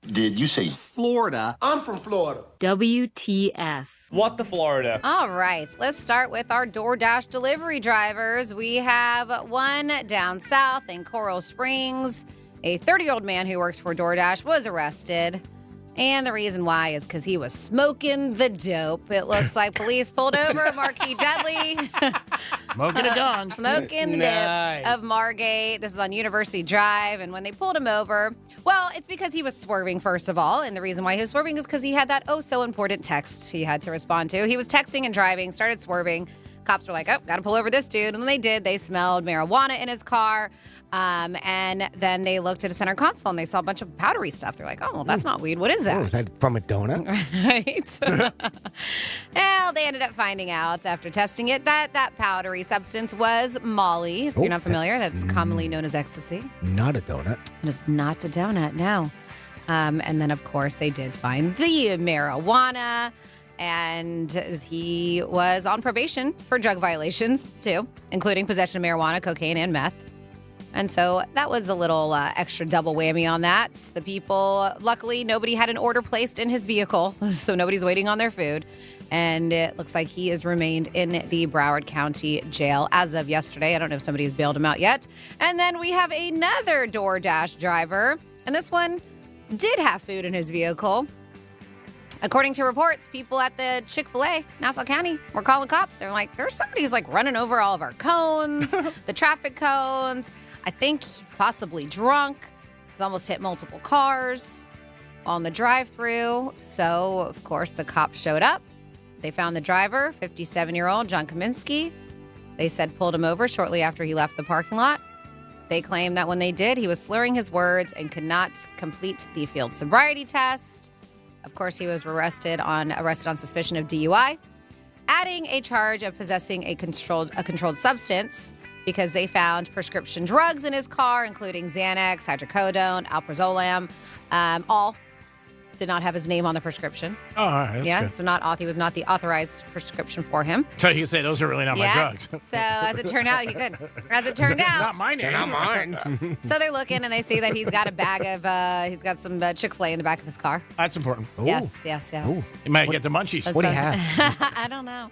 Speaker 14: Did you say Florida?
Speaker 15: I'm from Florida.
Speaker 5: WTF.
Speaker 15: What the Florida?
Speaker 2: All right, let's start with our DoorDash delivery drivers. We have one down south in Coral Springs. A 30-year-old man who works for DoorDash was arrested. And the reason why is because he was smoking the dope. It looks like police pulled over Marquis Dudley.
Speaker 20: Smoking a gun.
Speaker 2: Smoking the dope of Margate. This is on University Drive. And when they pulled him over, well, it's because he was swerving, first of all. And the reason why he was swerving is because he had that oh-so-important text he had to respond to. He was texting and driving, started swerving. Cops were like, oh, got to pull over this dude. And when they did, they smelled marijuana in his car. And then they looked at a center console and they saw a bunch of powdery stuff. They're like, oh, well, that's not weed. What is that?
Speaker 8: Oh, is that from a donut?
Speaker 2: Right. Well, they ended up finding out after testing it that powdery substance was Molly. If you're not familiar, that's commonly known as ecstasy.
Speaker 8: Not a donut.
Speaker 2: It is not a donut, no. And then, of course, they did find the marijuana. And he was on probation for drug violations, too, including possession of marijuana, cocaine, and meth. And so that was a little extra double whammy on that. The people, luckily, nobody had an order placed in his vehicle, so nobody's waiting on their food. And it looks like he has remained in the Broward County Jail as of yesterday. I don't know if somebody has bailed him out yet. And then we have another DoorDash driver, and this one did have food in his vehicle. According to reports, people at the Chick-fil-A, Nassau County, were calling cops. They're like, there's somebody who's like running over all of our cones, the traffic cones. I think he's possibly drunk. He's almost hit multiple cars on the drive-thru. So, of course, the cops showed up. They found the driver, 57-year-old John Kaminsky. They said pulled him over shortly after he left the parking lot. They claimed that when they did, he was slurring his words and could not complete the field sobriety test. Of course, he was arrested on suspicion of DUI, adding a charge of possessing a controlled substance because they found prescription drugs in his car, including Xanax, hydrocodone, alprazolam, all did not have his name on the prescription.
Speaker 20: Oh, all right.
Speaker 2: Yeah,
Speaker 20: Good.
Speaker 2: so he was not the authorized prescription for him.
Speaker 20: So you can say those are really not my drugs.
Speaker 2: So as it turned out,
Speaker 20: Not my name.
Speaker 8: They're not mine.
Speaker 2: So they're looking and they see that he's got a bag of, he's got some Chick-fil-A in the back of his car.
Speaker 20: That's important.
Speaker 2: Yes.
Speaker 20: You might get the munchies.
Speaker 8: What do you have?
Speaker 2: I don't know.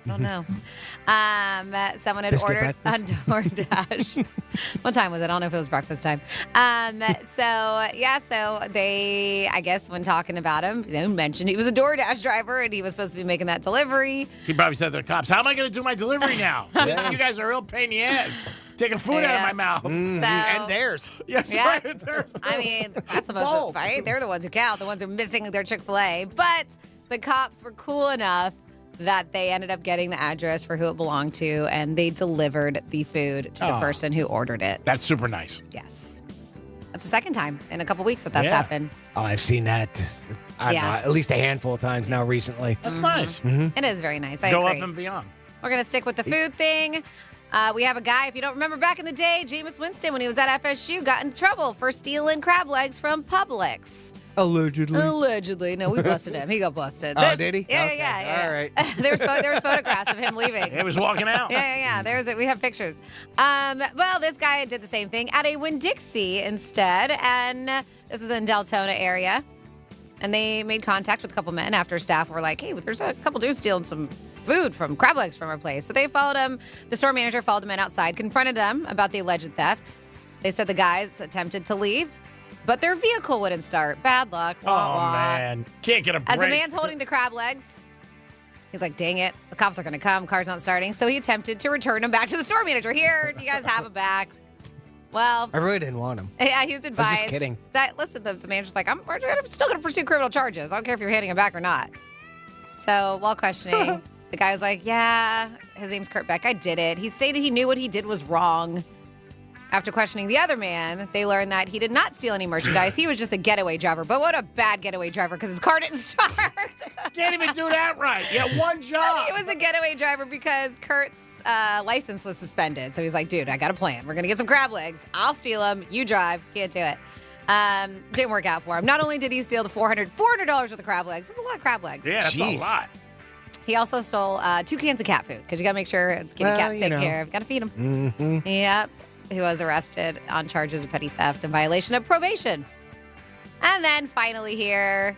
Speaker 2: Someone had
Speaker 8: Biscuit
Speaker 2: ordered on DoorDash. What time was it? I don't know if it was breakfast time. So they, I guess, when talking about him, mentioned he was a DoorDash driver and he was supposed to be making that delivery.
Speaker 20: He probably said to the cops, how am I going to do my delivery now? You guys are a real pain in the ass. Taking food out of my mouth.
Speaker 8: And theirs.
Speaker 20: Yes,
Speaker 2: Yeah.
Speaker 20: right. Theirs.
Speaker 2: I mean, that's supposed to, right? They're the ones who count, the ones who are missing their Chick-fil-A. But the cops were cool enough that they ended up getting the address for who it belonged to, and they delivered the food to the person who ordered it.
Speaker 20: That's super nice.
Speaker 2: Yes. That's the second time in a couple weeks that's happened.
Speaker 8: Oh, I've seen that. I don't know, at least a handful of times now recently.
Speaker 20: That's nice.
Speaker 2: It is very nice. I
Speaker 20: Go
Speaker 2: agree.
Speaker 20: up and beyond.
Speaker 2: We're going to stick with the food thing. We have a guy, if you don't remember back in the day, Jameis Winston, when he was at FSU, got in trouble for stealing crab legs from Publix.
Speaker 8: Allegedly.
Speaker 2: No, we busted him. He got busted.
Speaker 8: Oh, did he?
Speaker 2: Yeah,
Speaker 8: Okay.
Speaker 2: yeah.
Speaker 8: All right.
Speaker 2: there was photographs of him leaving.
Speaker 20: He was walking out.
Speaker 2: Yeah. There's it. We have pictures. Well, this guy did the same thing at a Winn-Dixie instead, and this is in Deltona area. And they made contact with a couple men after staff were like, hey, there's a couple dudes stealing some food from crab legs from our place. So they followed him. The store manager followed them in outside, confronted them about the alleged theft. They said the guys attempted to leave, but their vehicle wouldn't start. Bad luck. Wah, wah.
Speaker 20: Man. Can't get a break.
Speaker 2: As the man's holding the crab legs, he's like, dang it, the cops are going to come. Car's not starting. So he attempted to return them back to the store manager. Here, you guys have it back. Well,
Speaker 8: I really didn't want him.
Speaker 2: Yeah, he was advised.
Speaker 8: I was just kidding.
Speaker 2: That, listen, the manager's like, we're still going to pursue criminal charges. I don't care if you're hitting him back or not. So while questioning, the guy was like, yeah, his name's Kurt Beck. I did it. He stated he knew what he did was wrong. After questioning the other man, they learned that he did not steal any merchandise. He was just a getaway driver. But what a bad getaway driver because his car didn't start.
Speaker 20: Can't even do that right. You had one job.
Speaker 2: He was a getaway driver because Kurt's license was suspended. So he's like, dude, I got a plan. We're going to get some crab legs. I'll steal them. You drive. Can't do it. Didn't work out for him. Not only did he steal the $400 worth of crab legs. That's a lot of crab legs.
Speaker 20: Yeah, that's a lot.
Speaker 2: He also stole 2 cans of cat food because you got to make sure it's kitty cats taken care of. Got to feed them.
Speaker 8: Mm-hmm.
Speaker 2: Yep. He was arrested on charges of petty theft and violation of probation. And then finally here,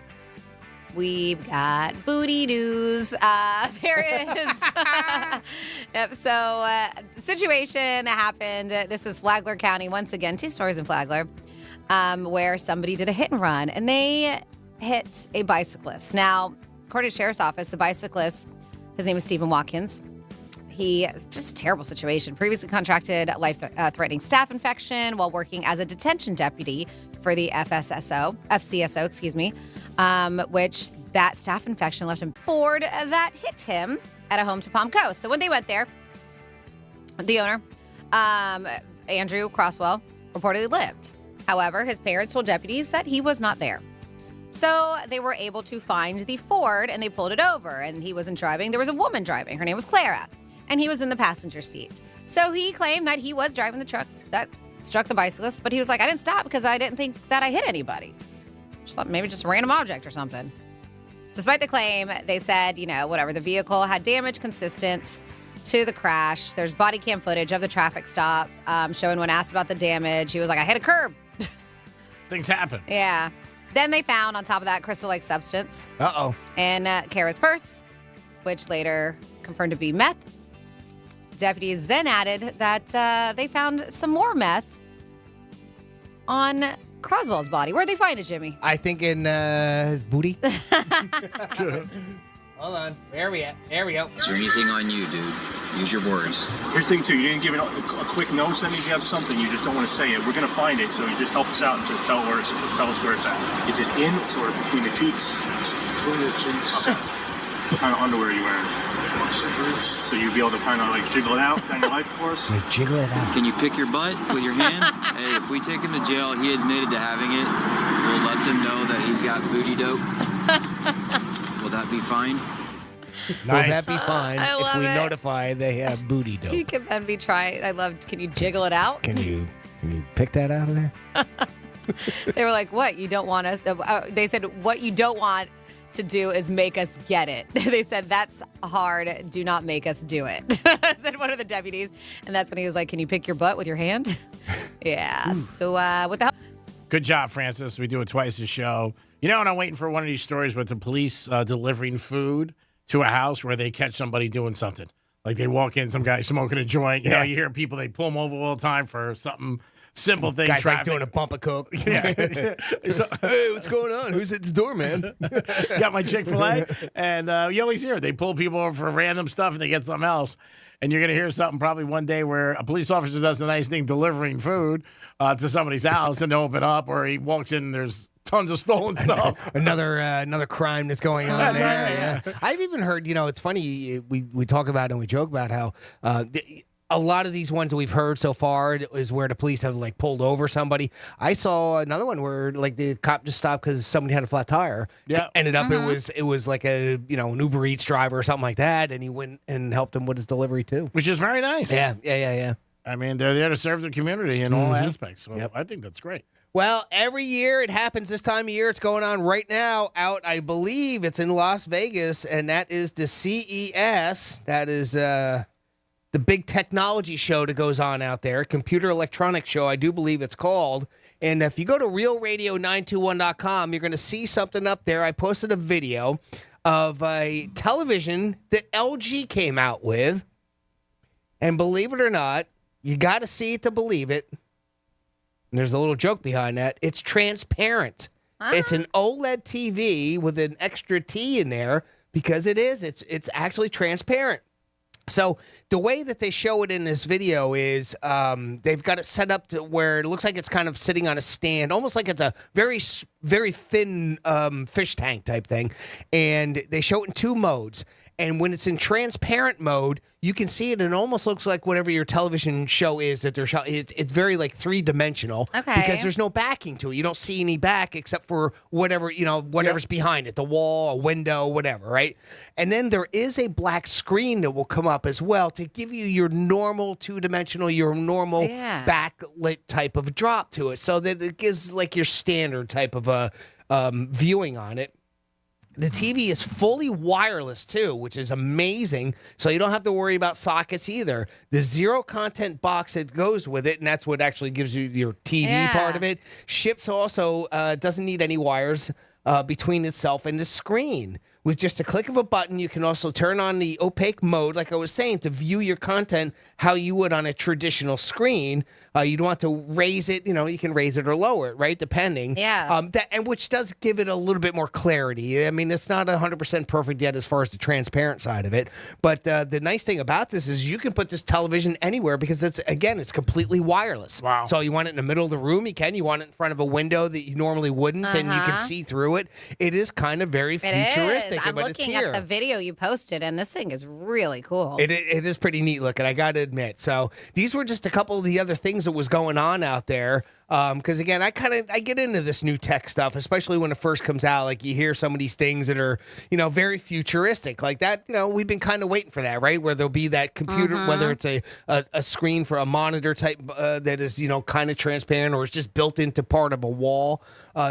Speaker 2: we've got booty news. There is. Yep. So the situation happened. This is Flagler County. Once again, 2 stories in Flagler where somebody did a hit and run. And they hit a bicyclist. Now, according to the sheriff's office, the bicyclist, his name is Stephen Watkins. Just a terrible situation. Previously contracted life-threatening staph infection while working as a detention deputy for the FCSO, which that staph infection left him Ford that hit him at a home to Palm Coast. So when they went there, the owner, Andrew Crosswell, reportedly lived. However, his parents told deputies that he was not there. So they were able to find the Ford and they pulled it over. And he wasn't driving. There was a woman driving. Her name was Clara. And he was in the passenger seat. So he claimed that he was driving the truck that struck the bicyclist, but he was like, I didn't stop because I didn't think that I hit anybody. maybe just a random object or something. Despite the claim, they said, whatever, the vehicle had damage consistent to the crash. There's body cam footage of the traffic stop showing when asked about the damage. He was like, I hit a curb.
Speaker 20: Things happen.
Speaker 2: Yeah. Then they found, on top of that, crystal-like substance.
Speaker 8: Uh-oh.
Speaker 2: In Kara's purse, which later confirmed to be meth. Deputies then added that they found some more meth on Croswell's body. Where'd they find it, Jimmy?
Speaker 8: I think in his booty. Hold on. There we go.
Speaker 9: Is there anything on you, dude? Use your words.
Speaker 15: Here's the thing, too. You didn't give it a quick no, so that means you have something. You just don't want to say it. We're going to find it, so you just help us out and just tell us where it's at. Is it in, sort of between the cheeks? Between the cheeks. Okay. What kind of underwear are you wearing? So you'd be able to kind of like jiggle it out down your leg for us?
Speaker 8: Jiggle it out.
Speaker 9: Can you pick your butt with your hand? Hey, if we take him to jail, he admitted to having it. We'll let them know that he's got booty dope. Will that be fine?
Speaker 8: Will that be fine
Speaker 2: I
Speaker 8: if
Speaker 2: love
Speaker 8: we
Speaker 2: it.
Speaker 8: notify they have booty dope?
Speaker 2: You can then be trying. I loved, can you jiggle it out?
Speaker 8: Can you pick that out of there?
Speaker 2: They were like, what? You don't want us? They said, what you don't want to do is make us get it. They said, that's hard. Do not make us do it. Said one of the deputies. And that's when he was like, can you pick your butt with your hand? Yeah. So what the hell?
Speaker 20: Good job, Francis. We do it twice a show. And I'm waiting for one of these stories with the police delivering food to a house where they catch somebody doing something. Like they walk in, some guy smoking a joint. You hear people, they pull them over all the time for something simple thing.
Speaker 8: Guys
Speaker 20: traffic.
Speaker 8: like doing a bump of coke.
Speaker 20: Yeah. So,
Speaker 8: hey, what's going on? Who's at the door, man?
Speaker 20: Got my Chick-fil-A. And you always hear it. They pull people over for random stuff and they get something else. And you're going to hear something probably one day where a police officer does a nice thing delivering food to somebody's house and they open up, or he walks in and there's tons of stolen stuff.
Speaker 8: Another crime that's going on
Speaker 20: That's
Speaker 8: there.
Speaker 20: right,
Speaker 8: Yeah. I've even heard, it's funny, we talk about and we joke about how a lot of these ones that we've heard so far is where the police have like pulled over somebody. I saw another one where like the cop just stopped because somebody had a flat tire.
Speaker 20: Yeah.
Speaker 8: Ended up it was like a an Uber Eats driver or something like that, and he went and helped him with his delivery too.
Speaker 20: Which is very nice.
Speaker 8: Yeah.
Speaker 20: I mean, they're there to serve their community in all aspects. So I think that's great.
Speaker 8: Well, every year it happens this time of year. It's going on right now out, I believe it's in Las Vegas, and that is the CES. That is the big technology show that goes on out there, computer electronics show, I do believe it's called. And if you go to realradio921.com, you're going to see something up there. I posted a video of a television that LG came out with. And believe it or not, you got to see it to believe it. And there's a little joke behind that. It's transparent. It's an OLED TV with an extra T in there because it is. It's actually transparent. So the way that they show it in this video is they've got it set up to where it looks like it's kind of sitting on a stand, almost like it's a very, very thin fish tank type thing. And they show it in two modes. And when it's in transparent mode, you can see it, and it almost looks like whatever your television show is that they're showing. It's very like three-dimensional because there's no backing to it. You don't see any back except for whatever's behind it, the wall, a window, whatever, right? And then there is a black screen that will come up as well to give you your normal two-dimensional, your normal backlit type of drop to it, so that it gives like your standard type of a viewing on it. The TV is fully wireless, too, which is amazing, so you don't have to worry about sockets either. The zero-content box that goes with it, and that's what actually gives you your TV part of it, ships also, doesn't need any wires between itself and the screen. With just a click of a button, you can also turn on the opaque mode, like I was saying, to view your content how you would on a traditional screen. You don't have to raise it. You can raise it or lower it, right? Depending.
Speaker 2: Yeah.
Speaker 8: And which does give it a little bit more clarity. I mean, it's not 100% perfect yet as far as the transparent side of it. But the nice thing about this is you can put this television anywhere because it's completely wireless.
Speaker 20: Wow.
Speaker 8: So you want it in the middle of the room, you can. You want it in front of a window that you normally wouldn't, and you can see through it. It is kind of very futuristic. thinking,
Speaker 2: I'm
Speaker 8: but it's
Speaker 2: looking
Speaker 8: here.
Speaker 2: at the video you posted, and this thing is really cool.
Speaker 8: It is pretty neat looking, I got to admit. So these were just a couple of the other things that was going on out there. Because again, I get into this new tech stuff, especially when it first comes out. Like you hear some of these things that are, very futuristic, like that. We've been kind of waiting for that, right? Where there'll be that computer, whether it's a screen for a monitor type that is, kind of transparent, or it's just built into part of a wall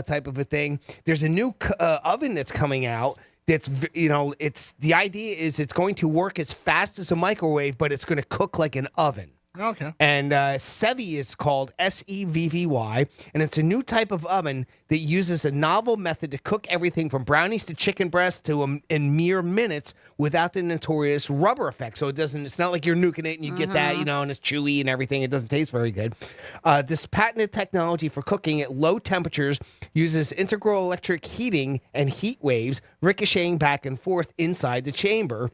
Speaker 8: type of a thing. There's a new oven that's coming out. That's, it's the idea is it's going to work as fast as a microwave, but it's going to cook like an oven.
Speaker 20: Okay.
Speaker 8: And Sevy is called SEVVY, and it's a new type of oven that uses a novel method to cook everything from brownies to chicken breast to in mere minutes without the notorious rubber effect. So it's not like you're nuking it and you get that, and it's chewy and everything. It doesn't taste very good. This patented technology for cooking at low temperatures uses integral electric heating and heat waves ricocheting back and forth inside the chamber.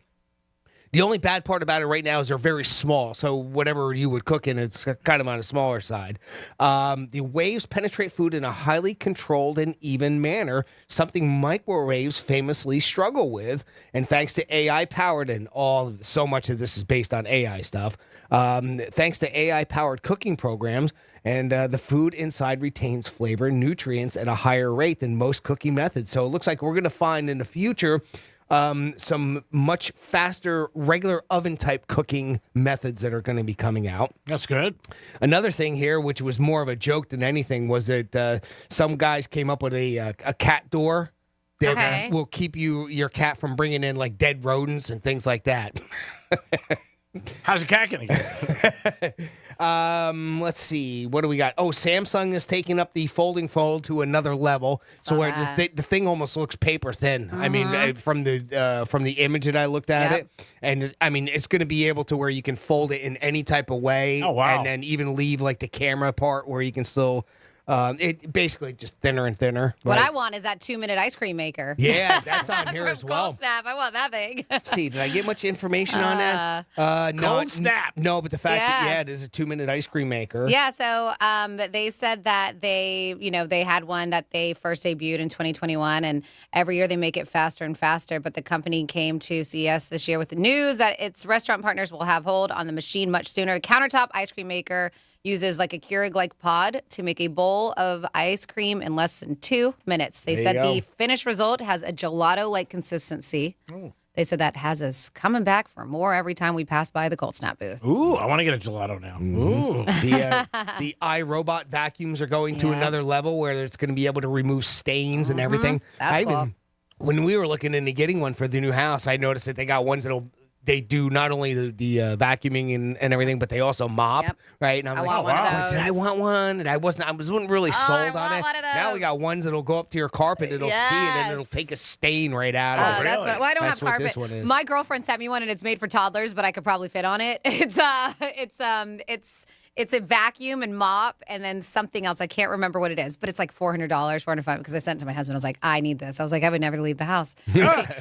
Speaker 8: The only bad part about it right now is they're very small, so whatever you would cook in, it's kind of on a smaller side. The waves penetrate food in a highly controlled and even manner, something microwaves famously struggle with. And thanks to AI-powered, and so much of this is based on AI stuff, thanks to AI-powered cooking programs, and the food inside retains flavor and nutrients at a higher rate than most cooking methods. So it looks like we're going to find in the future some much faster regular oven type cooking methods that are going to be coming out.
Speaker 20: That's good.
Speaker 8: Another thing here, which was more of a joke than anything, was that some guys came up with a cat door that will keep your cat from bringing in like dead rodents and things like that.
Speaker 20: How's the cat going to get?
Speaker 8: Let's see. What do we got? Oh, Samsung is taking up the folding fold to another level. So where the thing almost looks paper thin. I mean, from the image that I looked at it, and I mean, it's going to be able to where you can fold it in any type of way.
Speaker 20: Oh, wow.
Speaker 8: And then even leave like the camera part where you can still. It basically just thinner and thinner.
Speaker 2: What
Speaker 8: right?
Speaker 2: I want is that 2-minute ice cream maker.
Speaker 8: Yeah, that's on here as well.
Speaker 2: Cold Snap, I want that thing.
Speaker 8: Let's see, did I get much information on that? No,
Speaker 20: Cold Snap.
Speaker 8: No, but the fact that it is a 2-minute ice cream maker.
Speaker 2: Yeah, so they said that they had one that they first debuted in 2021, and every year they make it faster and faster. But the company came to CES this year with the news that its restaurant partners will have hold on the machine much sooner. A countertop ice cream maker uses like a Keurig-like pod to make a bowl of ice cream in less than 2 minutes. They said the finished result has a gelato-like consistency.
Speaker 20: Oh.
Speaker 2: They said that has us coming back for more every time we pass by the Cold Snap booth.
Speaker 20: Ooh, I want to get a gelato now. Ooh.
Speaker 8: The iRobot vacuums are going to another level where it's going to be able to remove stains and everything.
Speaker 2: That's cool.
Speaker 8: When we were looking into getting one for the new house, I noticed that they got ones they do not only the vacuuming and everything, but they also mop, right? And I'm like,
Speaker 2: wow,
Speaker 8: did I want one? And I wasn't really sold on it. Now we got ones that'll go up to your carpet, it'll see it, and it'll take a stain right out of it.
Speaker 2: That's what, I don't
Speaker 8: That's
Speaker 2: have
Speaker 8: what this
Speaker 2: carpet.
Speaker 8: one is.
Speaker 2: My girlfriend sent me one, and it's made for toddlers, but I could probably fit on it. It's a vacuum and mop, and then something else. I can't remember what it is, but it's like $400, $405. Because I sent it to my husband. I was like, I need this. I was like, I would never leave the house.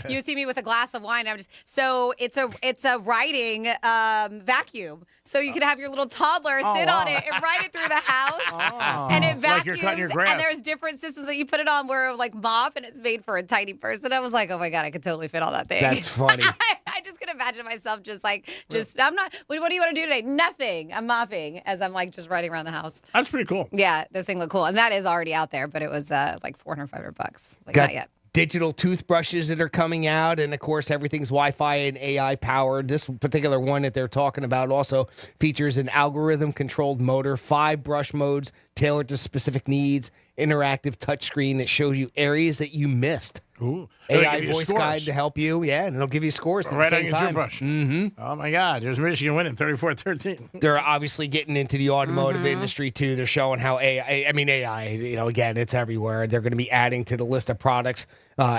Speaker 2: You see me with a glass of wine. So it's a riding vacuum. So you can have your little toddler sit on it and ride it through the house, and it vacuums.
Speaker 20: Like you're cutting your grass.
Speaker 2: And there's different systems that you put it on where like mop, and it's made for a tiny person. I was like, oh my God, I could totally fit on that thing.
Speaker 8: That's funny.
Speaker 2: I just could imagine myself I'm not, what do you want to do today? Nothing. I'm mopping as I'm like just riding around the house.
Speaker 20: That's pretty cool.
Speaker 2: Yeah, this thing looked cool. And that is already out there, but it was like $400, $500. Like,
Speaker 8: Got
Speaker 2: not yet.
Speaker 8: digital toothbrushes that are coming out, and of course everything's Wi-Fi and AI powered. This particular one that they're talking about also features an algorithm controlled motor, 5 brush modes tailored to specific needs, interactive touchscreen that shows you areas that you missed.
Speaker 20: Ooh.
Speaker 8: AI voice guide to help you, and it'll give you scores at the
Speaker 20: right
Speaker 8: same
Speaker 20: on your
Speaker 8: time.
Speaker 20: toothbrush. Mm-hmm. Oh my God, there's Michigan winning 34-13.
Speaker 8: They're obviously getting into the automotive industry too. They're showing how AI, again, it's everywhere. They're going to be adding to the list of products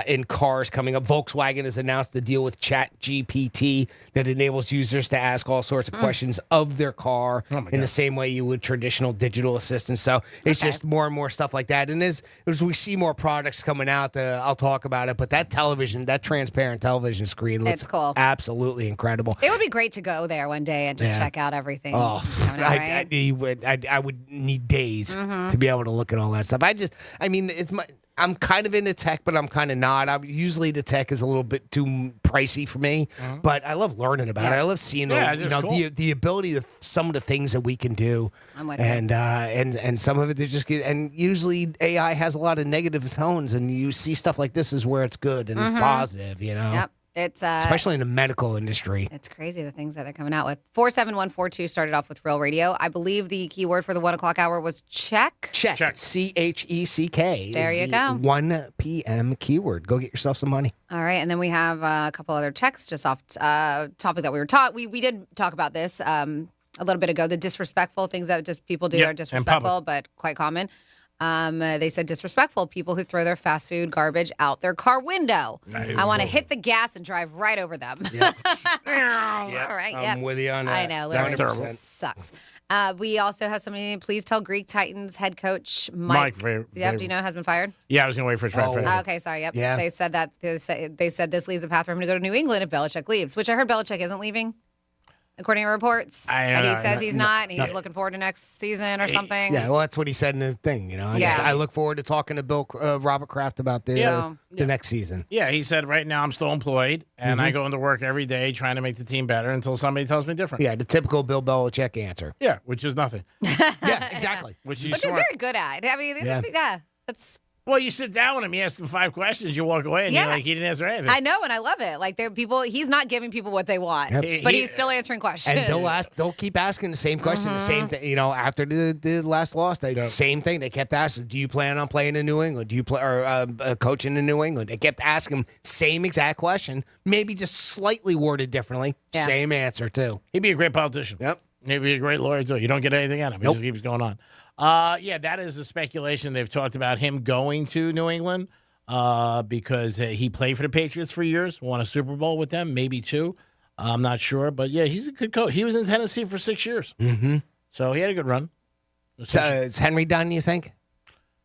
Speaker 8: in cars coming up. Volkswagen has announced a deal with ChatGPT that enables users to ask all sorts of questions of their car in the same way you would traditional digital assistants. So it's just more and more stuff like that. And as we see more products coming out, I'll talk about it. But that television, that transparent television screen looks
Speaker 2: cool.
Speaker 8: Absolutely incredible.
Speaker 2: It would be great to go there one day and just check out everything.
Speaker 8: Oh,
Speaker 2: right?
Speaker 8: I would need days to be able to look at all that stuff. It's my I'm kind of into tech, but I'm kind of not. Usually the tech is a little bit too pricey for me, but I love learning about it. I love seeing the ability of some of the things that we can do.
Speaker 2: I'm with
Speaker 8: and some of it they just get. And usually AI has a lot of negative tones, and you see stuff like this is where it's good and it's positive.
Speaker 2: Yep. It's
Speaker 8: especially in the medical industry.
Speaker 2: It's crazy the things that they're coming out with. 47142 started off with Real Radio. I believe the keyword for the 1 o'clock hour was check.
Speaker 8: Check. CHECK.
Speaker 2: There you go.
Speaker 8: 1 p.m. keyword. Go get yourself some money.
Speaker 2: All right, and then we have a couple other texts just off topic that we were taught. We did talk about this a little bit ago. The disrespectful things that just people do are disrespectful, but quite common. They said disrespectful people who throw their fast food garbage out their car window. I want to hit the gas and drive right over them.
Speaker 8: Yep.
Speaker 2: All right.
Speaker 8: I'm with you on that.
Speaker 2: I know. Literally sucks. We also have somebody. Please tell Greek Titans head coach Mike. Do you know has been fired?
Speaker 20: Yeah, I was gonna wait for a trifecta.
Speaker 2: Okay, sorry. Yep. Yeah. They said that. They said this leaves a path for him to go to New England if Belichick leaves, which I heard Belichick isn't leaving. According to reports, and he says he's not, and he's looking forward to next season or something.
Speaker 8: Yeah, well, that's what he said in the thing. I look forward to talking to Robert Kraft about the next season.
Speaker 20: Yeah, he said right now I'm still employed, and I go into work every day trying to make the team better until somebody tells me different.
Speaker 8: Yeah, the typical Bill Belichick answer.
Speaker 20: Yeah, which is nothing.
Speaker 8: Yeah, exactly.
Speaker 20: Which
Speaker 2: is very good at. I mean, that's.
Speaker 20: Well, you sit down with him, you ask him 5 questions, you walk away, and you're like, he didn't answer anything.
Speaker 2: I know, and I love it. Like, there are people, he's not giving people what they want, but he's still answering questions.
Speaker 8: And they'll keep asking the same question, the same thing. After the last loss, same thing. They kept asking, do you plan on playing in New England? Do you play or coaching in New England? They kept asking him same exact question, maybe just slightly worded differently. Yeah. Same answer, too.
Speaker 20: He'd be a great politician.
Speaker 8: Yep.
Speaker 20: He'd be a great lawyer, too. You don't get anything out of him. He just keeps going on. That is a speculation. They've talked about him going to New England because he played for the Patriots for years, won a Super Bowl with them, maybe 2. I'm not sure. But, yeah, he's a good coach. He was in Tennessee for 6 years.
Speaker 8: Mm-hmm.
Speaker 20: So he had a good run.
Speaker 8: So is Henry done, you think?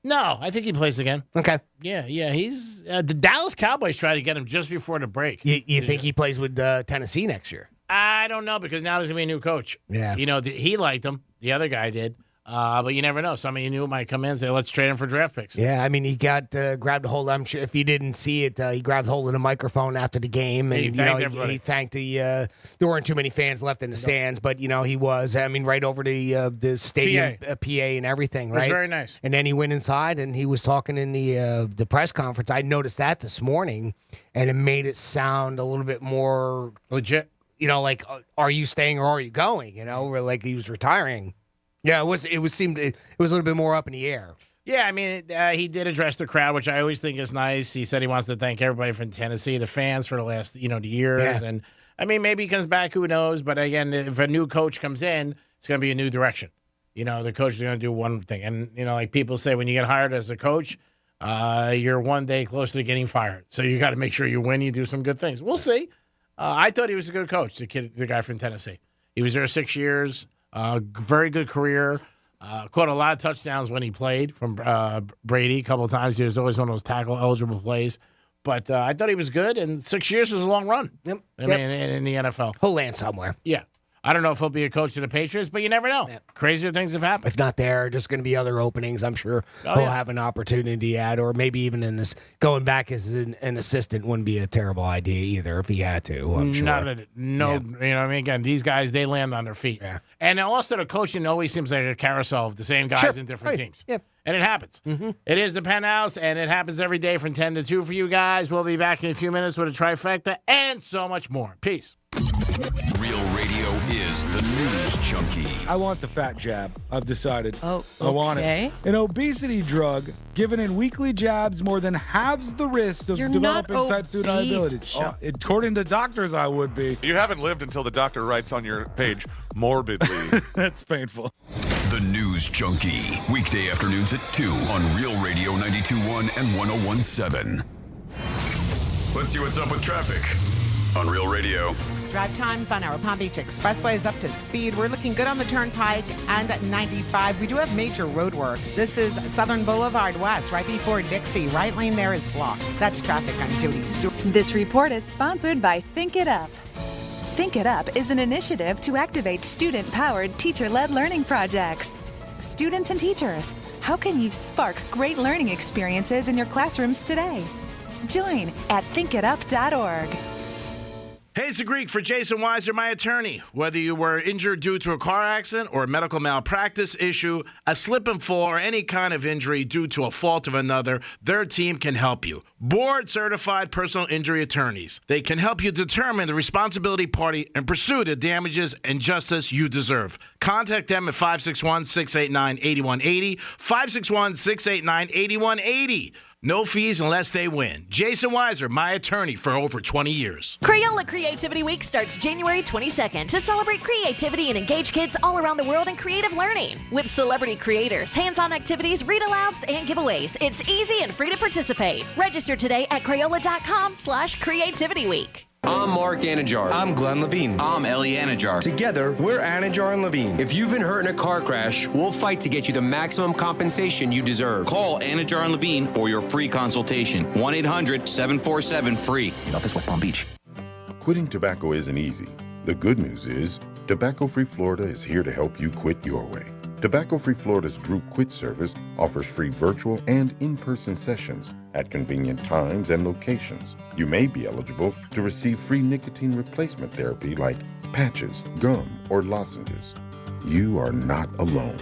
Speaker 20: No, I think he plays again.
Speaker 8: Okay.
Speaker 20: Yeah. He's the Dallas Cowboys tried to get him just before the break.
Speaker 8: You think he plays with Tennessee next year?
Speaker 20: I don't know because now there's going to be a new coach.
Speaker 8: Yeah.
Speaker 20: He liked him. The other guy did. But you never know. Somebody you knew might come in and say, let's trade him for draft picks.
Speaker 8: Yeah, I mean, he got grabbed a hold. I'm sure if you didn't see it, he grabbed hold of the microphone after the game. And, he thanked there weren't too many fans left in the stands, but, he was, right over the stadium PA and everything, right?
Speaker 20: It was very nice.
Speaker 8: And then he went inside and he was talking in the press conference. I noticed that this morning, and it made it sound a little bit more
Speaker 20: legit.
Speaker 8: Like, are you staying or are you going? Or like he was retiring. Yeah, it was a little bit more up in the air.
Speaker 20: Yeah, I mean, he did address the crowd, which I always think is nice. He said he wants to thank everybody from Tennessee, the fans for the last, the years. Yeah. And, maybe he comes back, who knows? But, again, if a new coach comes in, it's going to be a new direction. The coach is going to do one thing. And, like people say, when you get hired as a coach, you're one day closer to getting fired. So you got to make sure you win, you do some good things. We'll see. I thought he was a good coach, the guy from Tennessee. He was there 6 years. Very good career. Caught a lot of touchdowns when he played from Brady a couple of times. He was always one of those tackle-eligible plays. But I thought he was good, and 6 years was a long run.
Speaker 8: Yep.
Speaker 20: In the NFL.
Speaker 8: He'll land somewhere.
Speaker 20: Yeah. I don't know if he'll be a coach to the Patriots, but you never know. Yep. Crazier things have happened.
Speaker 8: If not there, there's going to be other openings. I'm sure he'll have an opportunity at, or maybe even in this going back as an assistant wouldn't be a terrible idea either if he had to. I'm sure.
Speaker 20: Again, these guys, they land on their feet.
Speaker 8: Yeah.
Speaker 20: And also the coaching always seems like a carousel of the same guys in different teams.
Speaker 8: Yep.
Speaker 20: And it happens.
Speaker 8: Mm-hmm.
Speaker 20: It is the Penthouse, and it happens every day from 10 to 2 for you guys. We'll be back in a few minutes with a trifecta and so much more. Peace.
Speaker 7: Real Radio is the news junkie.
Speaker 10: I want the fat jab. I've decided.
Speaker 12: Oh, okay.
Speaker 10: I want it. An obesity drug given in weekly jabs more than halves the risk of developing type 2 diabetes. According to doctors, I would be.
Speaker 13: You haven't lived until the doctor writes on your page, morbidly.
Speaker 10: That's painful.
Speaker 7: The News Junkie. Weekday afternoons at 2 on Real Radio 92.1 and 101.7. Let's see what's up with traffic on Real Radio.
Speaker 17: Drive times on our Palm Beach Expressway is up to speed. We're looking good on the Turnpike and at 95. We do have major road work. This is Southern Boulevard West, right before Dixie. Right lane there is blocked. That's traffic. I'm Jody Stewart.
Speaker 18: This report is sponsored by Think It Up. Think It Up is an initiative to activate student-powered, teacher-led learning projects. students and teachers, how can you spark great learning experiences in your classrooms today? Join at thinkitup.org.
Speaker 20: Hey, it's the Greek for Jason Weiser, my attorney. Whether you were injured due to a car accident or a medical malpractice issue, a slip and fall, or any kind of injury due to a fault of another, their team can help you. Board-certified personal injury attorneys. They can help you determine the responsibility party and pursue the damages and justice you deserve. Contact them at 561-689-8180, 561-689-8180. No fees unless they win. Jason Weiser, my attorney for over 20 years.
Speaker 12: Crayola Creativity Week starts January 22nd to celebrate creativity and engage kids all around the world in creative learning. With celebrity creators, hands-on activities, read-alouds, and giveaways, it's easy and free to participate. Register today at Crayola.com/creativityweek.
Speaker 19: I'm Mark Anajar.
Speaker 21: I'm Glenn Levine.
Speaker 19: I'm Ellie Anajar.
Speaker 21: Together, we're Anajar and Levine.
Speaker 19: If you've been hurt in a car crash, we'll fight to get you the maximum compensation you deserve.
Speaker 22: Call Anajar and Levine for your free consultation. 1-800-747-FREE.
Speaker 23: In office, West Palm Beach.
Speaker 24: Quitting tobacco isn't easy. The good news is, Tobacco-Free Florida is here to help you quit your way. Tobacco-Free Florida's Group Quit service offers free virtual and in-person sessions at convenient times and locations. You may be eligible to receive free nicotine replacement therapy like patches, gum, or lozenges. You are not alone.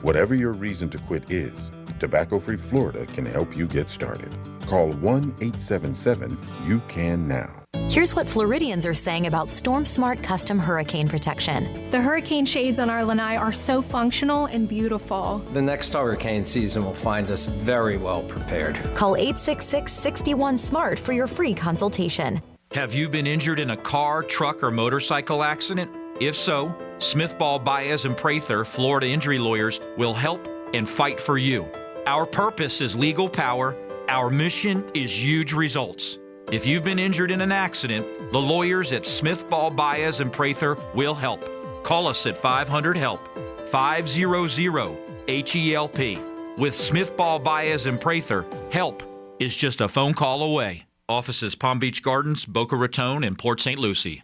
Speaker 24: Whatever your reason to quit is, Tobacco-Free Florida can help you get started. Call 1-877-YOU-CAN-NOW.
Speaker 26: Here's what Floridians are saying about Storm Smart Custom Hurricane Protection.
Speaker 27: The hurricane shades on our lanai are so functional and beautiful.
Speaker 28: The next hurricane season will find us very well prepared.
Speaker 26: Call 866-61-SMART for your free consultation.
Speaker 29: Have you been injured in a car, truck, or motorcycle accident? If so, Smith, Ball, Baez, and Prather, Florida injury lawyers, will help and fight for you. Our purpose is legal power. Our mission is huge results. If you've been injured in an accident, the lawyers at Smith, Ball, Baez, and Prather will help. Call us at 500-HELP, 500-HELP. With Smith, Ball, Baez, and Prather, help is just a phone call away. Offices Palm Beach Gardens, Boca Raton, and Port St. Lucie.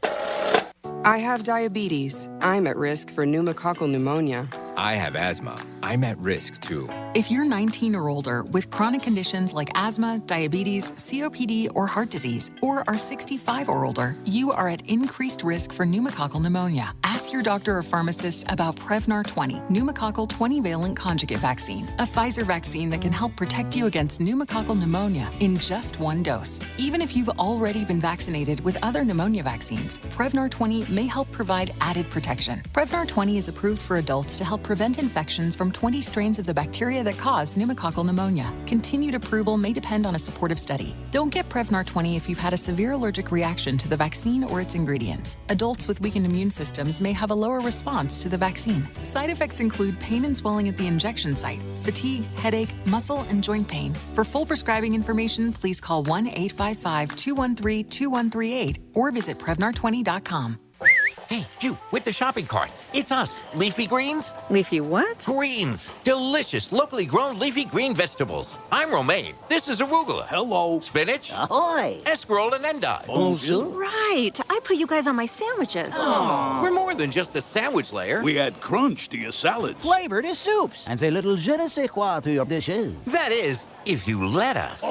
Speaker 16: I have diabetes. I'm at risk for pneumococcal pneumonia.
Speaker 1: I have asthma. I'm at risk too.
Speaker 31: If you're 19 or older with chronic conditions like asthma, diabetes, COPD, or heart disease, or are 65 or older, you are at increased risk for pneumococcal pneumonia. Ask your doctor or pharmacist about Prevnar 20, pneumococcal 20-valent conjugate vaccine, a Pfizer vaccine that can help protect you against pneumococcal pneumonia in just one dose. Even if you've already been vaccinated with other pneumonia vaccines, Prevnar 20 may help provide added protection. Prevnar 20 is approved for adults to help prevent infections from 20 strains of the bacteria that cause pneumococcal pneumonia. Continued approval may depend on a supportive study. Don't get Prevnar 20 if you've had a severe allergic reaction to the vaccine or its ingredients. Adults with weakened immune systems may have a lower response to the vaccine. Side effects include pain and swelling at the injection site, fatigue, headache, muscle, and joint pain. For full prescribing information, please call 1-855-213-2138 or visit Prevnar20.com. Hey, you, with the shopping cart. It's us, Leafy Greens.
Speaker 30: Leafy what?
Speaker 31: Greens. Delicious, locally grown leafy green vegetables. I'm romaine. This is arugula.
Speaker 30: Hello.
Speaker 31: Spinach.
Speaker 30: Ahoy.
Speaker 31: Escarole and endive.
Speaker 30: Bonjour.
Speaker 12: Right. I put you guys on my sandwiches.
Speaker 31: Oh, we're more than just a sandwich layer.
Speaker 32: We add crunch to your salads.
Speaker 30: Flavor to soups. And a little je ne sais quoi to your dishes.
Speaker 31: That is, if you let us.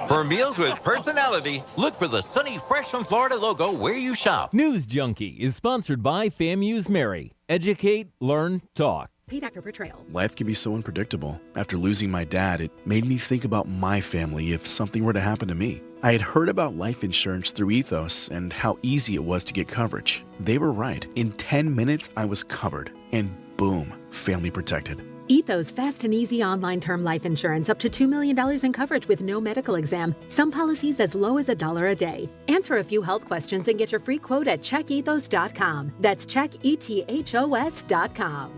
Speaker 31: For meals with personality, look for the Sunny Fresh from Florida logo where you shop.
Speaker 33: News Junkie is sponsored by FAMU's Mary. Educate, learn, talk.
Speaker 12: Paid actor portrayal.
Speaker 34: Life can be so unpredictable. After losing my dad, it made me think about my family if something were to happen to me. I had heard about life insurance through Ethos and how easy it was to get coverage. They were right. In 10 minutes, I was covered. And boom, family protected.
Speaker 35: Ethos fast and easy online term life insurance up to $2 million in coverage with no medical exam. Some policies as low as $1 a day. Answer a few health questions and get your free quote at checkethos.com. That's checkethos.com.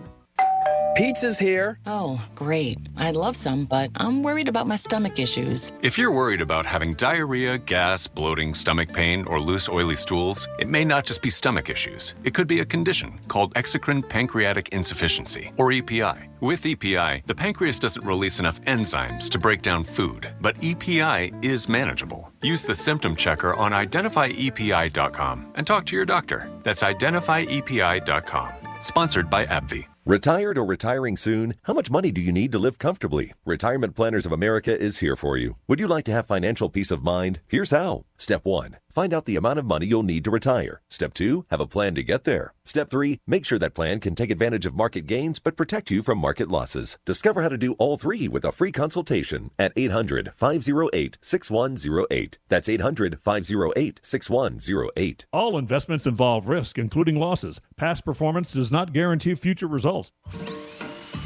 Speaker 36: Pizza's here.
Speaker 37: Oh, great. I'd love some, but I'm worried about my stomach issues.
Speaker 38: If you're worried about having diarrhea, gas, bloating, stomach pain, or loose, oily stools, it may not just be stomach issues. It could be a condition called exocrine pancreatic insufficiency, or EPI. With EPI, the pancreas doesn't release enough enzymes to break down food, but EPI is manageable. Use the symptom checker on identifyepi.com and talk to your doctor. That's identifyepi.com. Sponsored by AbbVie.
Speaker 2: Retired or retiring soon? How much money do you need to live comfortably? Retirement Planners of America is here for you. Would you like to have financial peace of mind? Here's how. Step 1. Find out the amount of money you'll need to retire. Step 2. Have a plan to get there. Step 3. Make sure that plan can take advantage of market gains but protect you from market losses. Discover how to do all three with a free consultation at 800-508-6108. That's 800-508-6108.
Speaker 3: All investments involve risk, including losses. Past performance does not guarantee future results.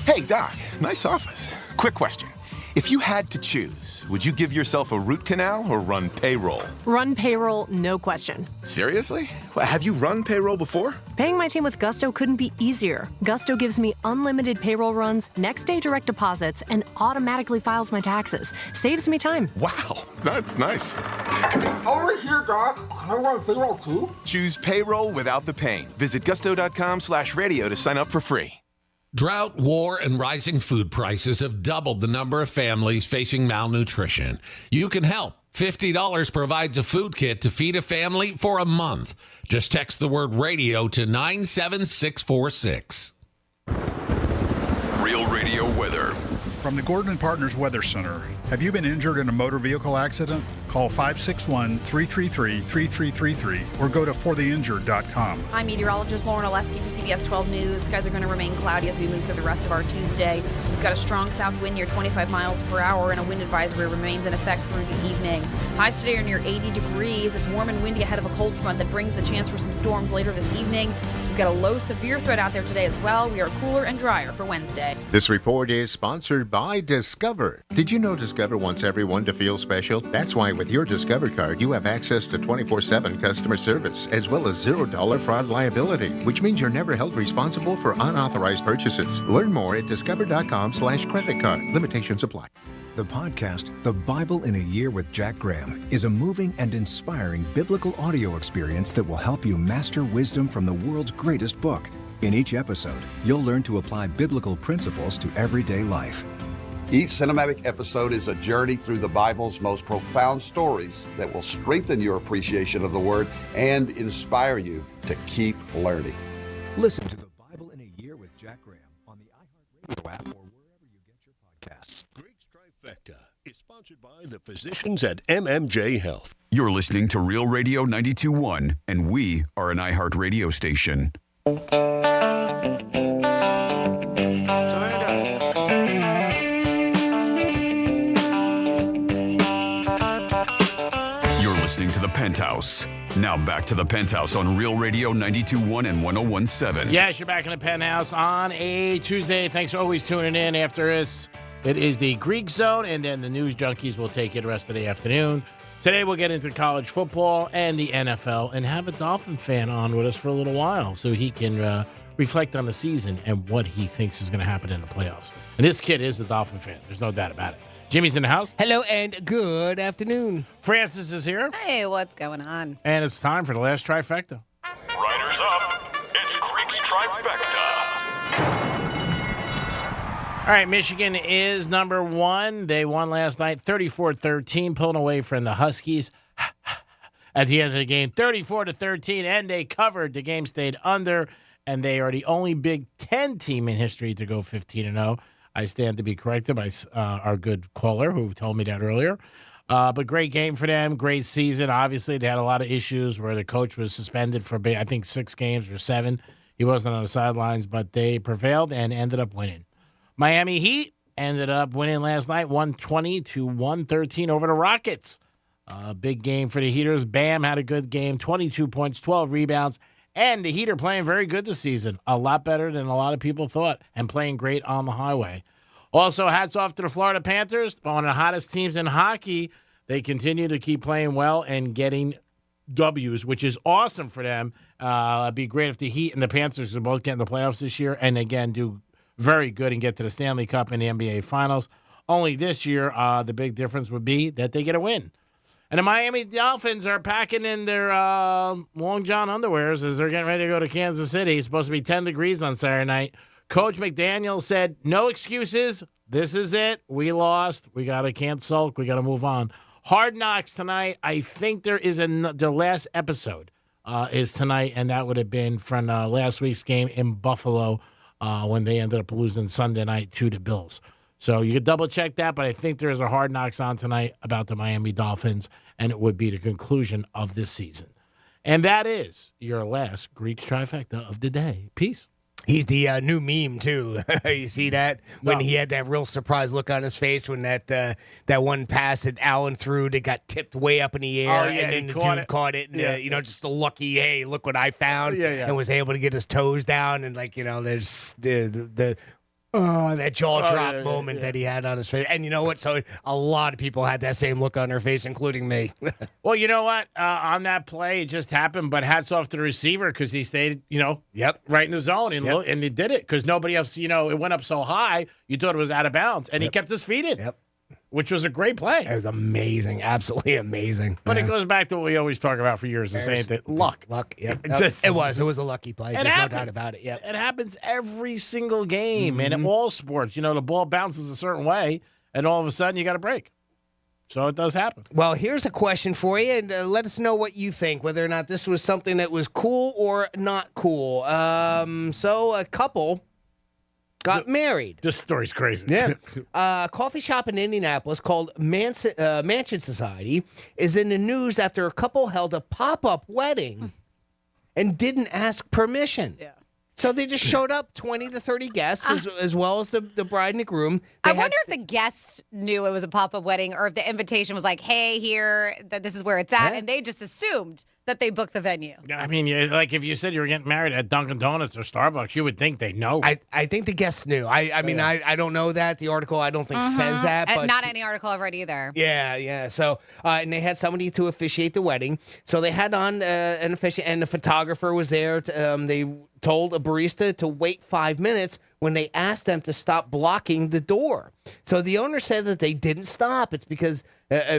Speaker 4: Hey, Doc, nice office. Quick question. If you had to choose, would you give yourself a root canal or run payroll?
Speaker 27: Run payroll, no question.
Speaker 4: Seriously? Have you run payroll before?
Speaker 27: Paying my team with Gusto couldn't be easier. Gusto gives me unlimited payroll runs, next-day direct deposits, and automatically files my taxes. Saves me time.
Speaker 4: Wow, that's nice.
Speaker 5: Over here, Doc. Can I run payroll too?
Speaker 4: Choose payroll without the pain. Visit gusto.com/radio to sign up for free.
Speaker 6: Drought, war, and rising food prices have doubled the number of families facing malnutrition. You can help. $50 provides a food kit to feed a family for a month. Just text the word radio to 97646.
Speaker 38: Real Radio weather.
Speaker 7: From the Gordon and Partners Weather Center. Have you been injured in a motor vehicle accident? Call 561-333-3333 or go to fortheinjured.com.
Speaker 8: I'm meteorologist Lauren Oleski for CBS 12 News. Skies are going to remain cloudy as we move through the rest of our Tuesday. We've got a strong south wind near 25 miles per hour and a wind advisory remains in effect through the evening. Highs today are near 80 degrees. It's warm and windy ahead of a cold front that brings the chance for some storms later this evening. We've got a low severe threat out there today as well. We are cooler and drier for Wednesday.
Speaker 9: This report is sponsored by Discover. Did you know Discover wants everyone to feel special? That's why with your Discover card, you have access to 24/7 customer service, as well as $0 fraud liability, which means you're never held responsible for unauthorized purchases. Learn more at discover.com/credit card. Limitations apply.
Speaker 10: The podcast, The Bible in a Year with Jack Graham, is a moving and inspiring biblical audio experience that will help you master wisdom from the world's greatest book. In each episode, you'll learn to apply biblical principles to everyday life.
Speaker 11: Each cinematic episode is a journey through the Bible's most profound stories that will strengthen your appreciation of the Word and inspire you to keep learning.
Speaker 10: Listen to The Bible in a Year with Jack Graham on the iHeartRadio app or wherever you get your podcasts.
Speaker 13: Greg's Trifecta is sponsored by the physicians at MMJ Health.
Speaker 38: You're listening to Real Radio 92.1, and we are an iHeartRadio station. Listening to the Penthouse. Now back to the Penthouse on Real Radio 92.1 and 101.7.
Speaker 14: Yes, you're back in the Penthouse on a Tuesday. Thanks for always tuning in. After us, it is the Greek Zone, and then the News Junkies will take it the rest of the afternoon. Today, we'll get into college football and the NFL and have a Dolphin fan on with us for a little while so he can reflect on the season and what he thinks is going to happen in the playoffs. And this kid is a Dolphin fan. There's no doubt about it. Jimmy's in the house.
Speaker 15: Hello and good afternoon.
Speaker 14: Francis is here.
Speaker 17: Hey, what's going on?
Speaker 14: And it's time for the last trifecta.
Speaker 38: Riders up. It's Greek's Trifecta.
Speaker 14: All right, Michigan is number one. They won last night 34-13, pulling away from the Huskies at the end of the game, 34-13, and they covered. The game stayed under, and they are the only Big Ten team in history to go 15-0. I stand to be corrected by our good caller who told me that earlier. But great game for them, great season. Obviously, they had a lot of issues where the coach was suspended for, I think, 6 games or 7. He wasn't on the sidelines, but they prevailed and ended up winning. Miami Heat ended up winning last night, 120-113 over the Rockets. Big game for the Heaters. Bam had a good game, 22 points, 12 rebounds. And the Heat are playing very good this season, a lot better than a lot of people thought, and playing great on the highway. Also, hats off to the Florida Panthers, one of the hottest teams in hockey. They continue to keep playing well and getting W's, which is awesome for them. It'd be great if the Heat and the Panthers are both getting the playoffs this year and, again, do very good and get to the Stanley Cup and the NBA Finals. Only this year, the big difference would be that they get a win. And the Miami Dolphins are packing in their Long John underwears as they're getting ready to go to Kansas City. It's supposed to be 10 degrees on Saturday night. Coach McDaniel said, no excuses. This is it. We lost. Can't sulk. We got to move on. Hard Knocks tonight. I think there is the last episode is tonight, and that would have been from last week's game in Buffalo when they ended up losing Sunday night to the Bills. So you could double check that, but I think there's a Hard Knocks on tonight about the Miami Dolphins, and it would be the conclusion of this season. And that is your last Greeks trifecta of the day. Peace.
Speaker 15: He's the new meme, too. You see that? When he had that real surprised look on his face when that one pass that Allen threw that got tipped way up in the air, and then the dude caught it. And, just the lucky, hey, look what I found, and was able to get his toes down. And, there's that jaw drop moment that he had on his face. And you know what? So a lot of people had that same look on their face, including me.
Speaker 14: Well, you know what? On that play, it just happened, but hats off to the receiver because he stayed, right in the zone and he did it because nobody else, it went up so high, you thought it was out of bounds, and he kept his feet in. Which was a great play.
Speaker 15: It was amazing. Absolutely amazing.
Speaker 14: But it goes back to what we always talk about for years, the same thing. Luck.
Speaker 15: Yep. It was a lucky play. There's no doubt about it. Yep.
Speaker 14: It happens every single game and in all sports. The ball bounces a certain way, and all of a sudden you got a break. So it does happen.
Speaker 15: Well, here's a question for you, and let us know what you think, whether or not this was something that was cool or not cool. So a couple got married.
Speaker 14: This story's crazy.
Speaker 15: Yeah. A coffee shop in Indianapolis called Mansion Society is in the news after a couple held a pop-up wedding and didn't ask permission. Yeah. So they just showed up, 20 to 30 guests, as well as the bride and the groom.
Speaker 1: I wonder if the guests knew it was a pop-up wedding or if the invitation was like, hey, this is where it's at, and they just assumed that they booked the venue.
Speaker 14: I mean, if you said you were getting married at Dunkin' Donuts or Starbucks, you would think they know.
Speaker 15: I think the guests knew. I don't know that. The article, I don't think, says that. But
Speaker 1: not any article I've read either.
Speaker 15: Yeah. So, and they had somebody to officiate the wedding. So they had on an officiant, and the photographer was there. They told a barista to wait 5 minutes when they asked them to stop blocking the door. So the owner said that they didn't stop. It's because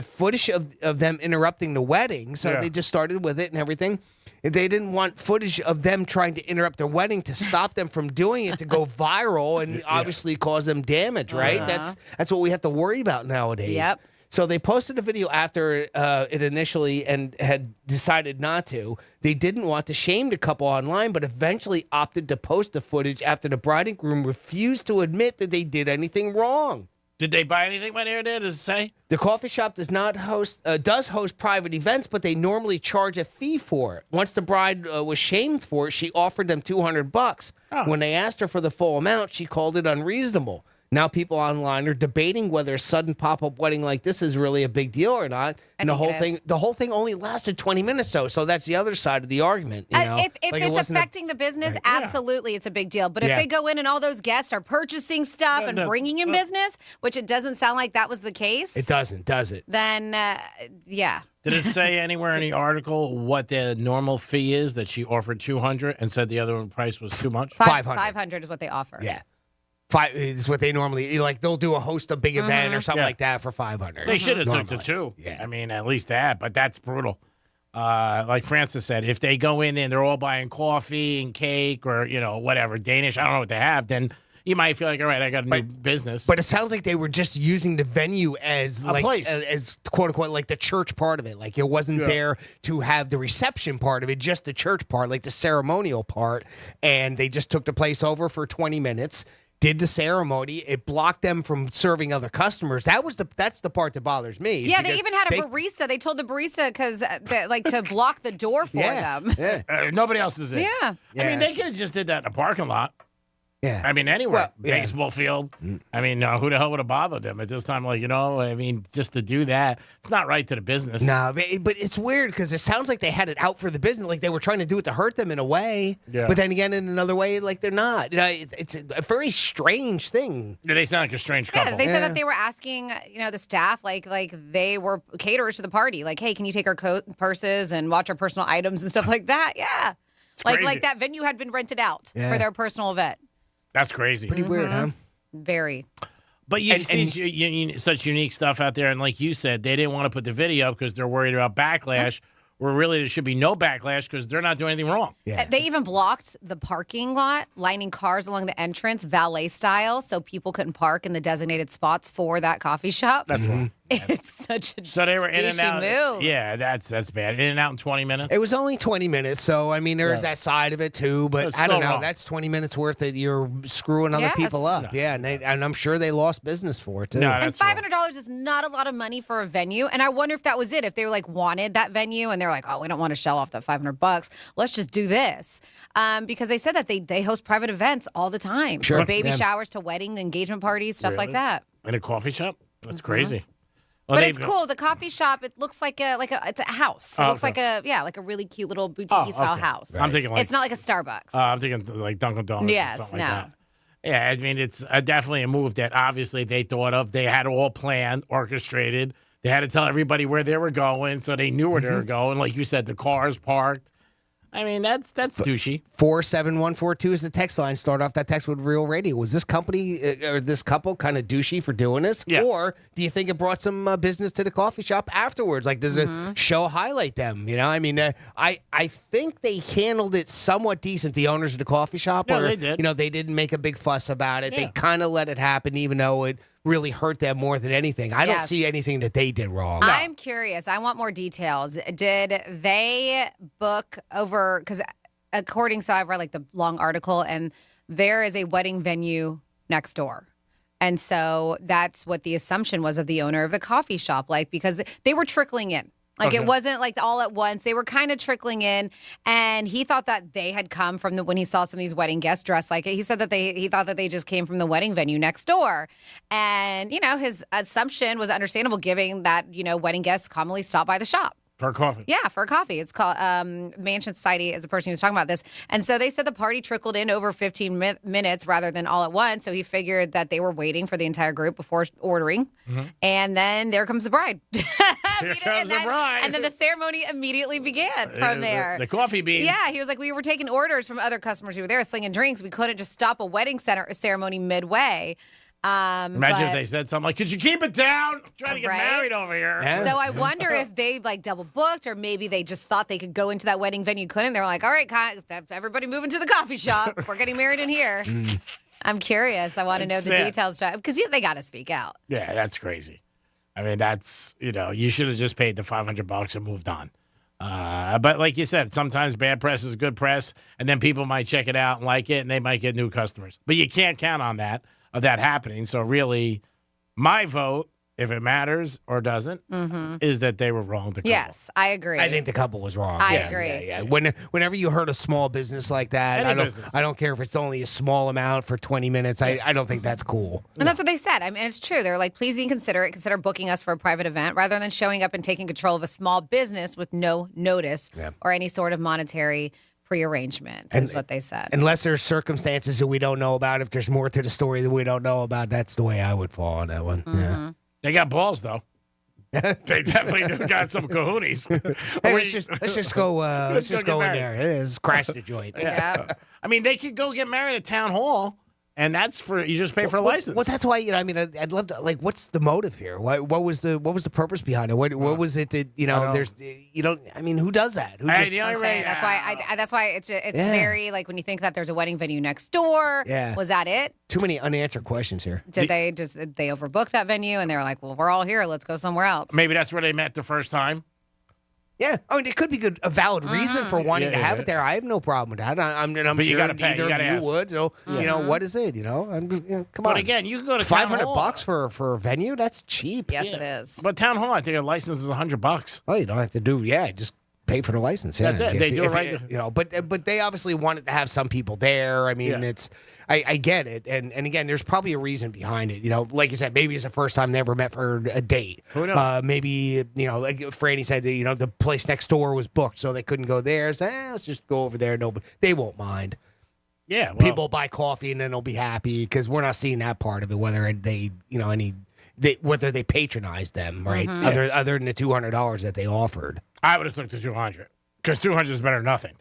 Speaker 15: footage of them interrupting the wedding. So they just started with it and everything. They didn't want footage of them trying to interrupt their wedding to stop them from doing it, to go viral and obviously cause them damage, right? That's what we have to worry about nowadays.
Speaker 1: Yep.
Speaker 15: So they posted a video after it initially and had decided not to. They didn't want to shame the couple online, but eventually opted to post the footage after the bride and groom refused to admit that they did anything wrong.
Speaker 14: Did they buy anything when they were there? Does it say?
Speaker 15: The coffee shop does host private events, but they normally charge a fee for it. Once the bride was shamed for it, she offered them $200. When they asked her for the full amount, she called it unreasonable. Now people online are debating whether a sudden pop-up wedding like this is really a big deal or not. And the whole thing only lasted 20 minutes though. So that's the other side of the argument.
Speaker 1: If it's affecting the business, absolutely it's a big deal. But if they go in and all those guests are purchasing stuff and bringing in business, which it doesn't sound like that was the case.
Speaker 15: It doesn't, does it?
Speaker 1: Then, yeah.
Speaker 14: Did it say anywhere in the article what the normal fee is, that she offered $200 and said the other price was too much?
Speaker 15: $500.
Speaker 1: $500 is what they offer.
Speaker 15: Yeah. $5 is what they normally they'll do a host a big event or something like that for $500.
Speaker 14: They should have took the two. Yeah. I mean, at least that, but that's brutal. Like Francis said, if they go in and they're all buying coffee and cake or, whatever, Danish, I don't know what they have, then you might feel like, all right, I got a new business.
Speaker 15: But it sounds like they were just using the venue as
Speaker 14: a place.
Speaker 15: As quote unquote, like the church part of it. Like it wasn't there to have the reception part of it, just the church part, like the ceremonial part. And they just took the place over for 20 minutes. Did the ceremony. It blocked them from serving other customers. That's the part that bothers me.
Speaker 1: Yeah, they even had a barista. They told the barista to block the door for them.
Speaker 15: Yeah.
Speaker 14: Nobody else is in.
Speaker 1: Yeah.
Speaker 14: I mean, they could have just did that in a parking lot.
Speaker 15: Yeah.
Speaker 14: I mean, anywhere. Baseball field. I mean, who the hell would have bothered them at this time? Just to do that, it's not right to the business.
Speaker 15: No, but it's weird because it sounds like they had it out for the business. Like they were trying to do it to hurt them in a way.
Speaker 14: Yeah.
Speaker 15: But then again, in another way, like they're not. It's a very strange thing.
Speaker 14: Yeah, they sound like a strange couple.
Speaker 1: Yeah, they said that they were asking, the staff, like they were caterers to the party. Like, hey, can you take our purses and watch our personal items and stuff like that? Yeah. Like that venue had been rented out for their personal event.
Speaker 14: That's crazy.
Speaker 15: Pretty weird, huh?
Speaker 1: Very.
Speaker 14: But you see such unique stuff out there. And like you said, they didn't want to put the video up because they're worried about backlash, where really there should be no backlash because they're not doing anything wrong.
Speaker 15: Yeah.
Speaker 1: They even blocked the parking lot, lining cars along the entrance, valet style, so people couldn't park in the designated spots for that coffee shop.
Speaker 14: That's wrong.
Speaker 1: It's such a
Speaker 14: So they were in and
Speaker 1: douchey
Speaker 14: out.
Speaker 1: move.
Speaker 14: Yeah, that's bad. In and out in 20 minutes.
Speaker 15: It was only 20 minutes, so I mean, there's that side of it too. But
Speaker 14: That's
Speaker 15: I don't
Speaker 14: still
Speaker 15: know.
Speaker 14: wrong.
Speaker 15: That's 20 minutes worth that you're screwing other
Speaker 1: Yes.
Speaker 15: people up. Yeah, and I'm sure they lost business for it too.
Speaker 14: No,
Speaker 1: And
Speaker 14: that's wrong.
Speaker 1: $500 is not a lot of money for a venue. And I wonder if that was it. If they were like wanted that venue and they're like, oh, we don't want to shell off that $500. Let's just do this. Because they said that they host private events all the time.
Speaker 15: Sure.
Speaker 1: From baby
Speaker 15: Yeah.
Speaker 1: showers to wedding, engagement parties, stuff like
Speaker 14: Really?
Speaker 1: that.
Speaker 14: In a coffee shop? That's crazy. Well,
Speaker 1: But
Speaker 14: they've
Speaker 1: it's
Speaker 14: got-
Speaker 1: cool. The coffee shop, it looks like it's a house. It
Speaker 14: Oh,
Speaker 1: looks
Speaker 14: okay.
Speaker 1: like a really cute little boutique style
Speaker 14: okay.
Speaker 1: house.
Speaker 14: I'm thinking like
Speaker 1: It's not like a Starbucks.
Speaker 14: I'm thinking like Dunkin' Donuts.
Speaker 1: Yes,
Speaker 14: or something
Speaker 1: no.
Speaker 14: like that. Yeah, I mean it's definitely a move that obviously they thought of. They had it all planned, orchestrated. They had to tell everybody where they were going, so they knew where they were going. Like you said, the cars parked. I mean, that's douchey.
Speaker 15: 47142 is the text line. Start off that text with Real Radio. Was this company or this couple kind of douchey for doing this?
Speaker 14: Yeah.
Speaker 15: Or do you think it brought some business to the coffee shop afterwards? Like, does it show highlight them? You know, I mean, I think they handled it somewhat decent, the owners of the coffee shop.
Speaker 14: Yeah,
Speaker 15: or,
Speaker 14: they did.
Speaker 15: You know, they didn't make a big fuss about it.
Speaker 14: Yeah.
Speaker 15: They kind of let it happen, even though it really hurt them more than anything. I don't
Speaker 1: Yes.
Speaker 15: see anything that they did wrong.
Speaker 1: I'm curious. I want more details. Did they book over? Because according, so I've read like the long article, and there is a wedding venue next door. And so that's what the assumption was of the owner of the coffee shop, like, because they were trickling in. Like,
Speaker 14: Okay.
Speaker 1: it wasn't like all at once. They were kind of trickling in, and he thought that they had come from when he saw some of these wedding guests dressed like it. He said that he thought that they just came from the wedding venue next door. And, you know, his assumption was understandable, given that, you know, wedding guests commonly stop by the shop.
Speaker 14: For coffee.
Speaker 1: Yeah, for a coffee. It's called Mansion Society is the person who was talking about this. And so they said the party trickled in over 15 minutes rather than all at once. So he figured that they were waiting for the entire group before ordering. And then there comes the bride.
Speaker 14: Here comes the bride.
Speaker 1: And then the ceremony immediately began from there.
Speaker 14: The coffee beans.
Speaker 1: Yeah, he was like, we were taking orders from other customers who were there slinging drinks. We couldn't just stop a wedding ceremony midway.
Speaker 14: Imagine if they said something like, could you keep it down? I'm trying to get
Speaker 1: Right?
Speaker 14: married over here.
Speaker 1: So I wonder if they like double booked, or maybe they just thought they could go into that wedding venue, couldn't. They were like, all right, everybody moving to the coffee shop. We're getting married in here. I'm curious. I want to know the details because they got to speak out.
Speaker 14: Yeah, that's crazy. I mean, that's, you know, you should have just paid the $500 and moved on. But like you said, sometimes bad press is good press, and then people might check it out and like it, and they might get new customers. But you can't count on that happening. So really, my vote, if it matters or doesn't, is that they were wrong to call.
Speaker 1: Yes, I agree.
Speaker 15: I think the couple was wrong.
Speaker 1: I
Speaker 15: Yeah,
Speaker 1: agree.
Speaker 15: Yeah. Whenever you hurt a small business like that,
Speaker 14: Any business.
Speaker 15: I don't care if it's only a small amount for 20 minutes. I don't think that's cool.
Speaker 1: And that's what they said. I mean, it's true. They're like, please be considerate. Consider booking us for a private event rather than showing up and taking control of a small business with no notice or any sort of monetary prearrangement, is what they said.
Speaker 15: Unless there's circumstances that we don't know about, if there's more to the story that we don't know about, that's the way I would fall on that one. Yeah.
Speaker 14: They got balls, though. They definitely got some cojones.
Speaker 15: Hey, let's just go. Let's just
Speaker 14: get
Speaker 15: go in
Speaker 14: married.
Speaker 15: there. Let's crash the joint.
Speaker 1: Yeah.
Speaker 14: I mean, they could go get married at town hall, and that's for you just pay for a license.
Speaker 15: Well, that's why I mean, I'd love to. Like, what's the motive here? What was the purpose behind it? What was it that
Speaker 14: I don't know.
Speaker 15: There's you don't. I mean, who does that? Who
Speaker 1: That's what I'm saying. That's why it's very like when you think that there's a wedding venue next door.
Speaker 15: Yeah.
Speaker 1: Was that it?
Speaker 15: Too many unanswered questions here.
Speaker 1: Did they overbook that venue and they were like, well, we're all here. Let's go somewhere else.
Speaker 14: Maybe that's where they met the first time.
Speaker 15: Yeah. I mean, it could be a valid reason for wanting to have it there. I have no problem with that. I'm
Speaker 14: But you
Speaker 15: sure
Speaker 14: gotta pay.
Speaker 15: neither
Speaker 14: You gotta
Speaker 15: of you
Speaker 14: ask.
Speaker 15: would. So you know what is it? Come
Speaker 14: But
Speaker 15: on.
Speaker 14: again, you can go to town hall.
Speaker 15: $500 for a venue. That's cheap.
Speaker 1: Yes, it is.
Speaker 14: But town hall, I think a license is $100.
Speaker 15: Well, you don't have to do. Yeah, just pay for the license. Yeah.
Speaker 14: That's it. They do it right.
Speaker 15: But they obviously wanted to have some people there. I mean, I get it, and again, there's probably a reason behind it. Like you said, maybe it's the first time they ever met for a date.
Speaker 14: Who knows?
Speaker 15: Maybe like Franny said, the place next door was booked, so they couldn't go there. So let's just go over there. No, they won't mind.
Speaker 14: Yeah, well,
Speaker 15: People buy coffee and then they'll be happy because we're not seeing that part of it. Whether they, whether they patronize them, right? Other than the $200 that they offered.
Speaker 14: I would have took the 200 because 200 is better than nothing.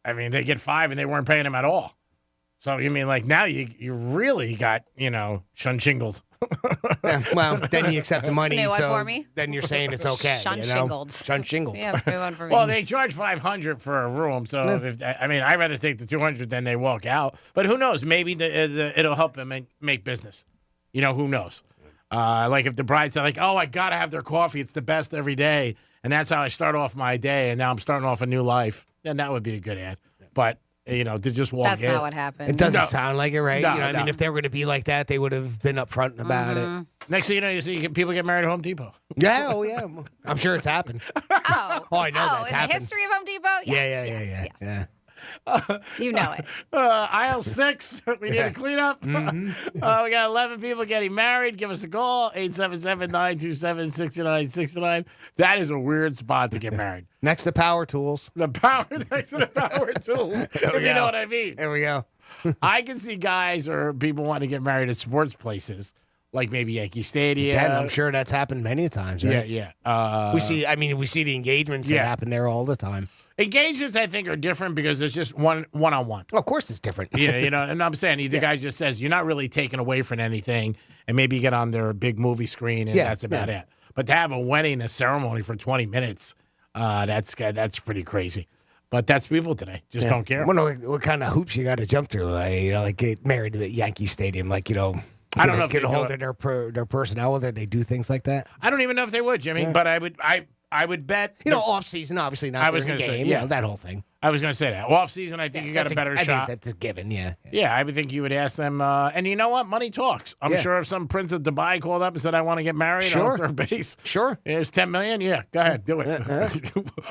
Speaker 14: I mean, they get 5 and they weren't paying them at all. So you mean like now you really got shun-shingled.
Speaker 15: Yeah, well, then you accept the money,
Speaker 1: New one
Speaker 15: so
Speaker 1: for me?
Speaker 15: then you're saying it's okay.
Speaker 1: Shun-shingled.
Speaker 15: Shun-shingled.
Speaker 1: Yeah, new one for me.
Speaker 14: Well, they charge $500 for a room, so I'd rather take the 200 than they walk out. But who knows? Maybe it'll help them make business. Who knows? Like if the bride's like, oh, I got to have their coffee. It's the best every day. And that's how I start off my day. And now I'm starting off a new life. Then that would be a good ad. But, to just walk
Speaker 1: That's
Speaker 14: in.
Speaker 1: not what happened.
Speaker 15: It doesn't sound like it, right?
Speaker 14: No,
Speaker 15: I mean, if they were going to be like that, they would have been upfront about it.
Speaker 14: Next thing you know, you see people get married at Home Depot.
Speaker 15: Yeah, I'm sure it's happened.
Speaker 1: Oh,
Speaker 15: I know that's
Speaker 1: in
Speaker 15: happened.
Speaker 1: the history of Home Depot? Yes,
Speaker 15: Yeah.
Speaker 1: You know it.
Speaker 14: Aisle 6, we need a cleanup. We got 11 people getting married. Give us a call, 877-927-6969. That is a weird spot to get married.
Speaker 15: Next to power tools.
Speaker 14: Next to the power tool, if you know what I mean.
Speaker 15: There we go.
Speaker 14: I can see guys or people wanting to get married at sports places, like maybe Yankee Stadium.
Speaker 15: Again, I'm sure that's happened many times, right?
Speaker 14: Yeah.
Speaker 15: We see the engagements that happen there all the time.
Speaker 14: Engagements, I think, are different because there's just one-on-one.
Speaker 15: Of course it's different.
Speaker 14: And I'm saying the guy just says you're not really taken away from anything, and maybe you get on their big movie screen, and that's about it. But to have a wedding, a ceremony for 20 minutes, that's pretty crazy. But that's people today. Just don't care.
Speaker 15: I wonder what kind of hoops you got to jump through. Like get married at Yankee Stadium. I don't know if get a hold of their personnel whether they do things like that.
Speaker 14: I don't even know if they would, Jimmy. But I would bet.
Speaker 15: Off season, obviously not. I was going to say, that whole thing.
Speaker 14: I was going to say that. Off season, I think you got a better shot.
Speaker 15: I think that's a given. Yeah.
Speaker 14: Yeah, I would think you would ask them. And you know what? Money talks. I'm sure if some prince of Dubai called up and said, "I want to get married on third base," here's $10 million. Yeah, go ahead, do it.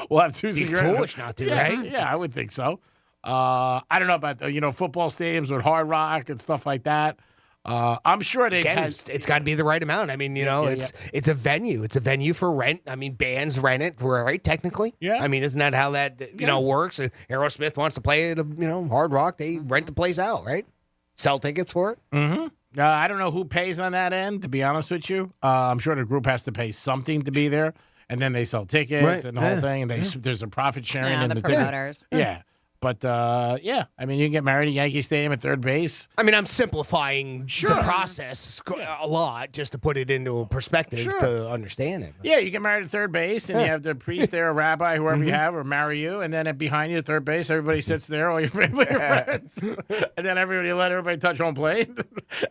Speaker 14: We'll have two.
Speaker 15: Be foolish not to, right?
Speaker 14: Yeah, I would think so. I don't know about football stadiums with Hard Rock and stuff like that. I'm sure
Speaker 15: it's got to be the right amount. I mean, it's a venue. It's a venue for rent. I mean, bands rent it, right? Technically,
Speaker 14: yeah.
Speaker 15: I mean, isn't that how that works? Aerosmith wants to play at Hard Rock. They rent the place out, right? Sell tickets for it.
Speaker 14: Mm-hmm. I don't know who pays on that end. To be honest with you, I'm sure the group has to pay something to be there, and then they sell tickets and the whole thing, and there's a profit sharing.
Speaker 1: The promoters.
Speaker 14: Yeah. But, I mean, you can get married at Yankee Stadium at third base.
Speaker 15: I mean, I'm simplifying the process a lot just to put it into a perspective to understand it.
Speaker 14: Yeah, you get married at third base, and you have the priest there, a rabbi, whoever you have, or marry you, and then behind you at third base, everybody sits there, all your family and friends. And then you let everybody touch home plate,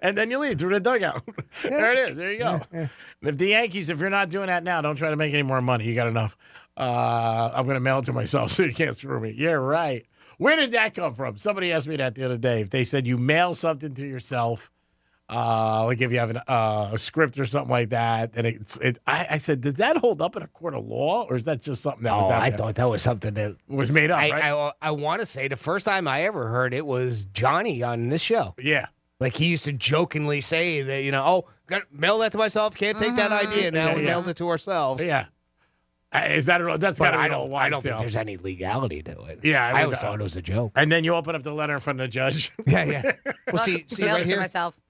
Speaker 14: and then you leave through the dugout. There it is. There you go. And if the Yankees, if you're not doing that now, don't try to make any more money. You got enough. I'm going to mail it to myself so you can't screw me. Yeah, right. Where did that come from? Somebody asked me that the other day. If they said you mail something to yourself, like if you have a script or something like that, and I said, did that hold up in a court of law, or is that just something that was out there?
Speaker 15: I thought that was something that
Speaker 14: was made up, right?
Speaker 15: I want to say the first time I ever heard it was Johnny on this show.
Speaker 14: Yeah.
Speaker 15: Like he used to jokingly say that, mail that to myself. Can't take that idea. Now we mailed it to ourselves.
Speaker 14: Yeah. Is that that's got to be
Speaker 15: I don't think there's any legality to it.
Speaker 14: Yeah,
Speaker 15: I always thought it was a joke.
Speaker 14: And then you open up the letter in front of the judge.
Speaker 15: Yeah. Well, see right here.
Speaker 1: Myself.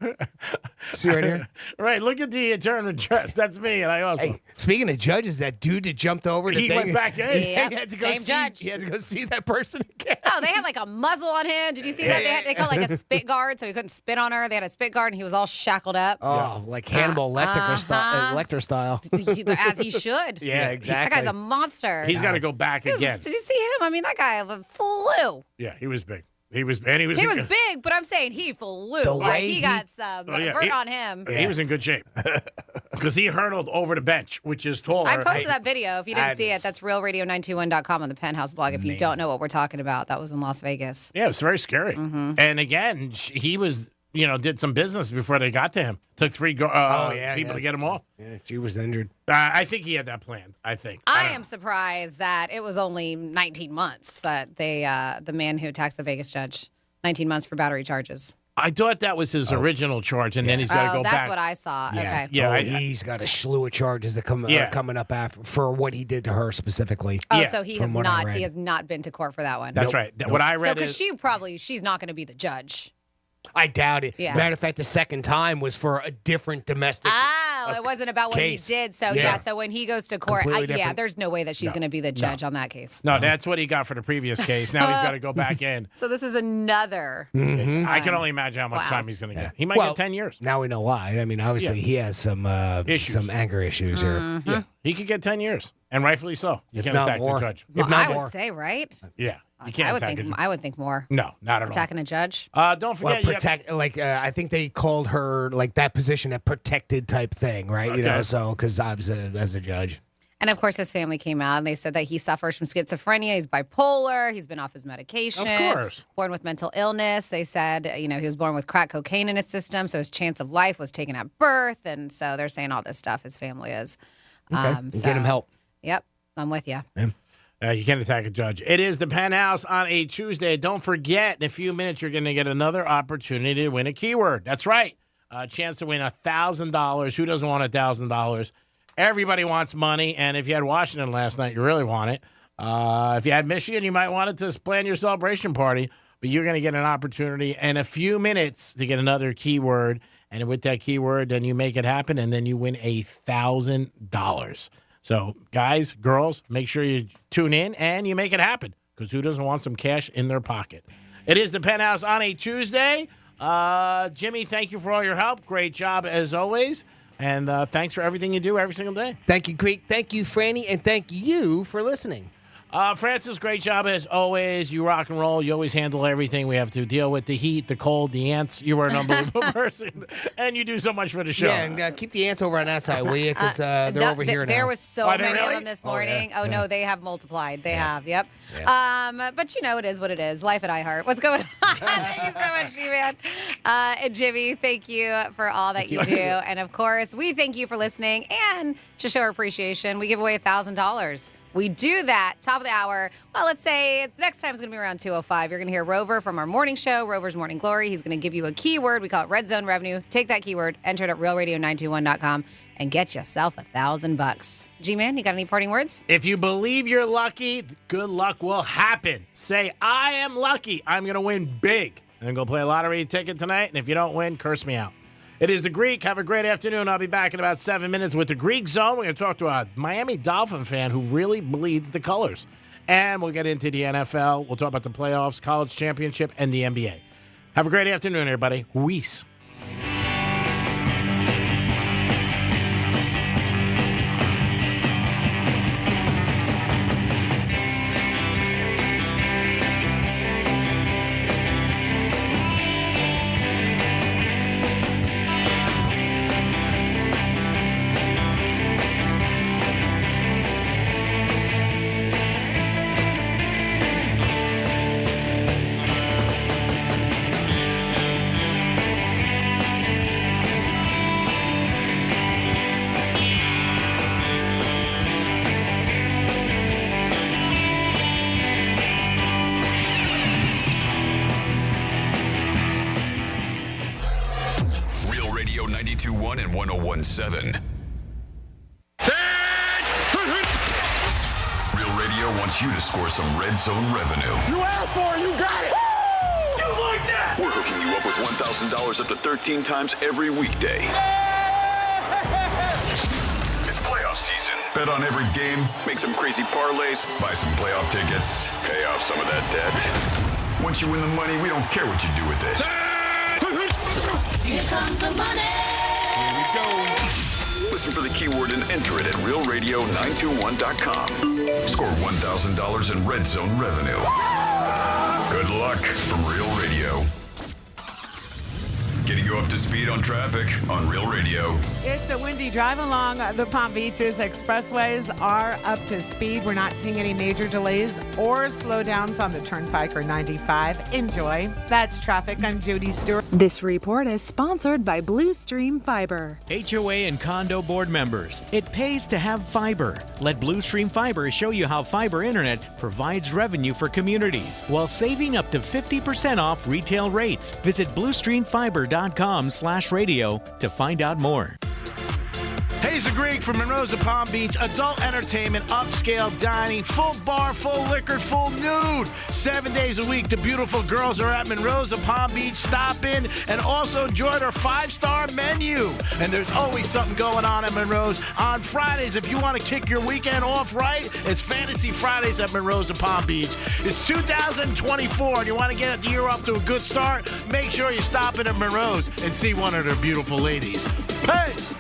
Speaker 15: See right here.
Speaker 14: Right. Look at the term of address. That's me, and I also.
Speaker 15: Hey, speaking of judges, that dude that jumped over,
Speaker 14: he went back in.
Speaker 1: He had to go judge.
Speaker 15: He had to go see that person again.
Speaker 1: Oh, they had like a muzzle on him. Did you see that? They called like a spit guard, so he couldn't spit on her. They had a spit guard, and he was all shackled up.
Speaker 15: Oh, like Hannibal Lecter style.
Speaker 1: As he should.
Speaker 14: Yeah, exactly.
Speaker 1: That guy's a monster.
Speaker 14: He's got to go back again.
Speaker 1: Did you see him? I mean, that guy flew.
Speaker 14: Yeah, he was big. He was
Speaker 1: big, but I'm saying he flew. Like he got some hurt on him.
Speaker 14: He was in good shape because he hurdled over the bench, which is taller.
Speaker 1: I posted that video. If you didn't see it, that's realradio921.com on the Penthouse blog. If you don't know what we're talking about, that was in Las Vegas.
Speaker 14: Yeah, it was very scary. Mm-hmm. And again, he was, did some business before they got to him. Took 3 people to get him off.
Speaker 15: Yeah, she was injured.
Speaker 14: I think he had that planned. I
Speaker 1: am surprised that it was only 19 months that the man who attacked the Vegas judge, 19 months for battery charges.
Speaker 14: I thought that was his original charge, and then he's got to go back.
Speaker 1: That's what I saw.
Speaker 15: Yeah.
Speaker 1: Okay.
Speaker 15: Yeah, he's got a slew of charges that are coming up after for what he did to her specifically.
Speaker 1: Oh, so he has not. He has not been to court for that one.
Speaker 14: That's right. What I read
Speaker 1: is she's not going to be the judge.
Speaker 15: I doubt it.
Speaker 1: Yeah.
Speaker 15: Matter of fact, the second time was for a different domestic.
Speaker 1: It wasn't about what
Speaker 15: case.
Speaker 1: he did. So so when he goes to court, there's no way that she's going to be the judge on that case.
Speaker 14: No, that's what he got for the previous case. Now he's got to go back in.
Speaker 1: So this is another.
Speaker 15: Mm-hmm.
Speaker 14: I can only imagine how much time he's going to get. He might get 10 years.
Speaker 15: Now we know why. I mean, obviously he has some anger issues here.
Speaker 14: Yeah. He could get 10 years, and rightfully so. You
Speaker 15: if
Speaker 14: can't
Speaker 15: not
Speaker 14: attack
Speaker 15: more.
Speaker 14: the judge.
Speaker 15: If not
Speaker 1: I
Speaker 15: more.
Speaker 1: would say, right?
Speaker 14: Yeah. You can't
Speaker 1: I would think more.
Speaker 14: No, not at all.
Speaker 1: Attacking a judge.
Speaker 14: Don't forget.
Speaker 15: I think they called her like that position a protected type thing, right?
Speaker 14: Okay.
Speaker 15: You know, so because I was as a judge.
Speaker 1: And of course, his family came out and they said that he suffers from schizophrenia. He's bipolar. He's been off his medication.
Speaker 14: Of course.
Speaker 1: Born with mental illness. They said, he was born with crack cocaine in his system, so his chance of life was taken at birth. And so they're saying all this stuff. His family is.
Speaker 15: Okay. Get him help.
Speaker 1: Yep, I'm with you.
Speaker 14: You can't attack a judge. It is the Penthouse on a Tuesday. Don't forget, in a few minutes, you're going to get another opportunity to win a keyword. That's right. A chance to win $1,000. Who doesn't want $1,000? Everybody wants money, and if you had Washington last night, you really want it. If you had Michigan, you might want it to plan your celebration party, but you're going to get an opportunity in a few minutes to get another keyword, and with that keyword, then you make it happen, and then you win $1,000. So, guys, girls, make sure you tune in, and you make it happen, because who doesn't want some cash in their pocket? It is the Penthouse on a Tuesday. Jimmy, thank you for all your help. Great job, as always. And thanks for everything you do every single day.
Speaker 15: Thank you, Creek. Thank you, Franny. And thank you for listening.
Speaker 14: Francis, great job as always. You rock and roll. You always handle everything. We have to deal with the heat, the cold, the ants. You are an unbelievable person. And you do so much for the show.
Speaker 15: Yeah, and keep the ants over on that side, will you? Because they're over here now.
Speaker 1: There was so many of them this morning. Oh, no, they have multiplied. They have, yep. Yeah. But, it is what it is. Life at iHeart. What's going on? Thank you so much, G-Man. And Jimmy, thank you for all that you do. And, of course, we thank you for listening. And to show our appreciation, we give away $1,000. We do that, top of the hour. Well, let's say next time is going to be around 2:05. You're going to hear Rover from our morning show, Rover's Morning Glory. He's going to give you a keyword. We call it Red Zone Revenue. Take that keyword, enter it at realradio921.com, and get yourself $1,000. G-Man, you got any parting words?
Speaker 14: If you believe you're lucky, good luck will happen. Say, I am lucky. I'm going to win big. And go play a lottery ticket tonight. And if you don't win, curse me out. It is The Greek. Have a great afternoon. I'll be back in about 7 minutes with The Greek Zone. We're going to talk to a Miami Dolphin fan who really bleeds the colors. And we'll get into the NFL. We'll talk about the playoffs, college championship, and the NBA. Have a great afternoon, everybody. Weiss.
Speaker 12: And 101.7. Real Radio wants you to score some Red Zone revenue.
Speaker 5: You asked for it, you got it. Woo! You like that?
Speaker 12: We're hooking you up with $1,000 up to 13 times every weekday. It's playoff season. Bet on every game, make some crazy parlays, buy some playoff tickets, pay off some of that debt. Once you win the money, we don't care what you do with it.
Speaker 5: Here comes the money.
Speaker 12: Here we go. Listen for the keyword and enter it at realradio921.com. Score $1,000 in Red Zone revenue. Good luck from Real Radio. Getting you up to speed on traffic on Real Radio.
Speaker 16: It's a windy drive along the Palm Beaches. Expressways are up to speed. We're not seeing any major delays or slowdowns on the Turnpike or 95. Enjoy. That's traffic. I'm Jody Stewart.
Speaker 17: This report is sponsored by Blue Stream Fiber.
Speaker 18: HOA and condo board members, it pays to have fiber. Let Blue Stream Fiber show you how fiber internet provides revenue for communities while saving up to 50% off retail rates. Visit bluestreamfiber.com/radio to find out more.
Speaker 14: Hey, it's the Greek from Monroe's of Palm Beach. Adult entertainment, upscale dining, full bar, full liquor, full nude. 7 days a week, the beautiful girls are at Monroe's of Palm Beach. Stop in and also enjoy their 5-star menu. And there's always something going on at Monroe's. On Fridays, if you want to kick your weekend off right, it's Fantasy Fridays at Monroe's of Palm Beach. It's 2024 and you want to get the year off to a good start, make sure you stop in at Monroe's and see one of their beautiful ladies. Peace!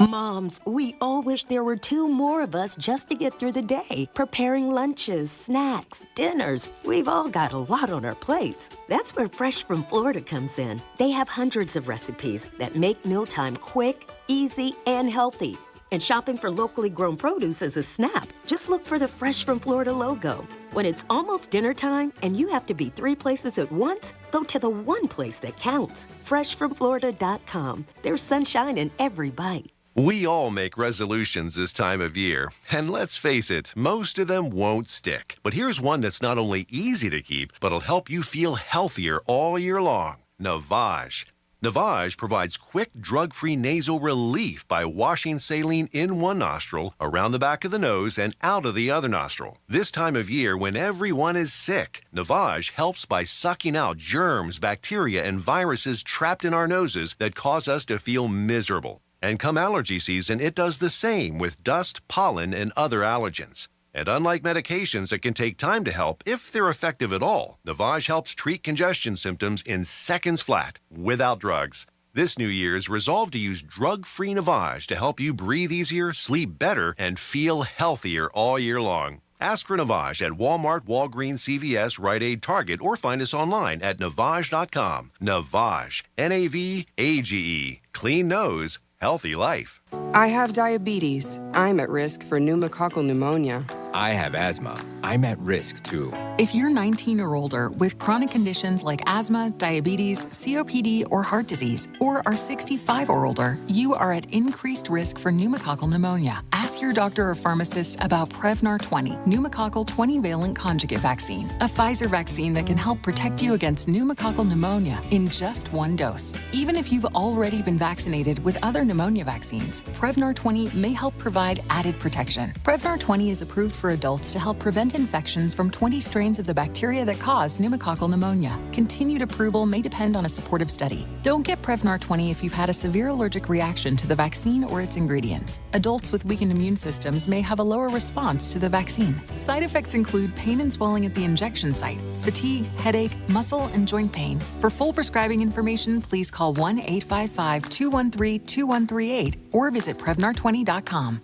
Speaker 19: Moms, we all wish there were 2 more of us just to get through the day, preparing lunches, snacks, dinners. We've all got a lot on our plates. That's where Fresh from Florida comes in. They have hundreds of recipes that make mealtime quick, easy, and healthy. And shopping for locally grown produce is a snap. Just look for the Fresh from Florida logo. When it's almost dinner time and you have to be 3 places at once, go to the one place that counts. FreshFromFlorida.com. There's sunshine in every bite.
Speaker 20: We all make resolutions this time of year, and let's face it, most of them won't stick. But here's one that's not only easy to keep, but will help you feel healthier all year long. Navage. Navage provides quick, drug-free nasal relief by washing saline in one nostril, around the back of the nose, and out of the other nostril. This time of year, when everyone is sick, Navage helps by sucking out germs, bacteria, and viruses trapped in our noses that cause us to feel miserable. And come allergy season, it does the same with dust, pollen, and other allergens. And unlike medications that can take time to help, if they're effective at all, Navage helps treat congestion symptoms in seconds flat, without drugs. This New Year's, resolve to use drug-free Navage to help you breathe easier, sleep better, and feel healthier all year long. Ask for Navage at Walmart, Walgreens, CVS, Rite Aid, Target, or find us online at Navage.com. Navage. Navage. Clean nose, healthy life.
Speaker 21: I have diabetes. I'm at risk for pneumococcal pneumonia.
Speaker 22: I have asthma. I'm at risk too.
Speaker 23: If you're 19 or older with chronic conditions like asthma, diabetes, COPD, or heart disease, or are 65 or older, you are at increased risk for pneumococcal pneumonia. Ask your doctor or pharmacist about Prevnar 20, pneumococcal 20-valent conjugate vaccine, a Pfizer vaccine that can help protect you against pneumococcal pneumonia in just 1 dose. Even if you've already been vaccinated with other pneumonia vaccines, Prevnar 20 may help provide added protection. Prevnar 20 is approved for adults to help prevent infections from 20 strains of the bacteria that cause pneumococcal pneumonia. Continued approval may depend on a supportive study. Don't get Prevnar 20 if you've had a severe allergic reaction to the vaccine or its ingredients. Adults with weakened immune systems may have a lower response to the vaccine. Side effects include pain and swelling at the injection site, fatigue, headache, muscle, and joint pain. For full prescribing information, please call 1-855-213-2138 or visit Prevnar20.com.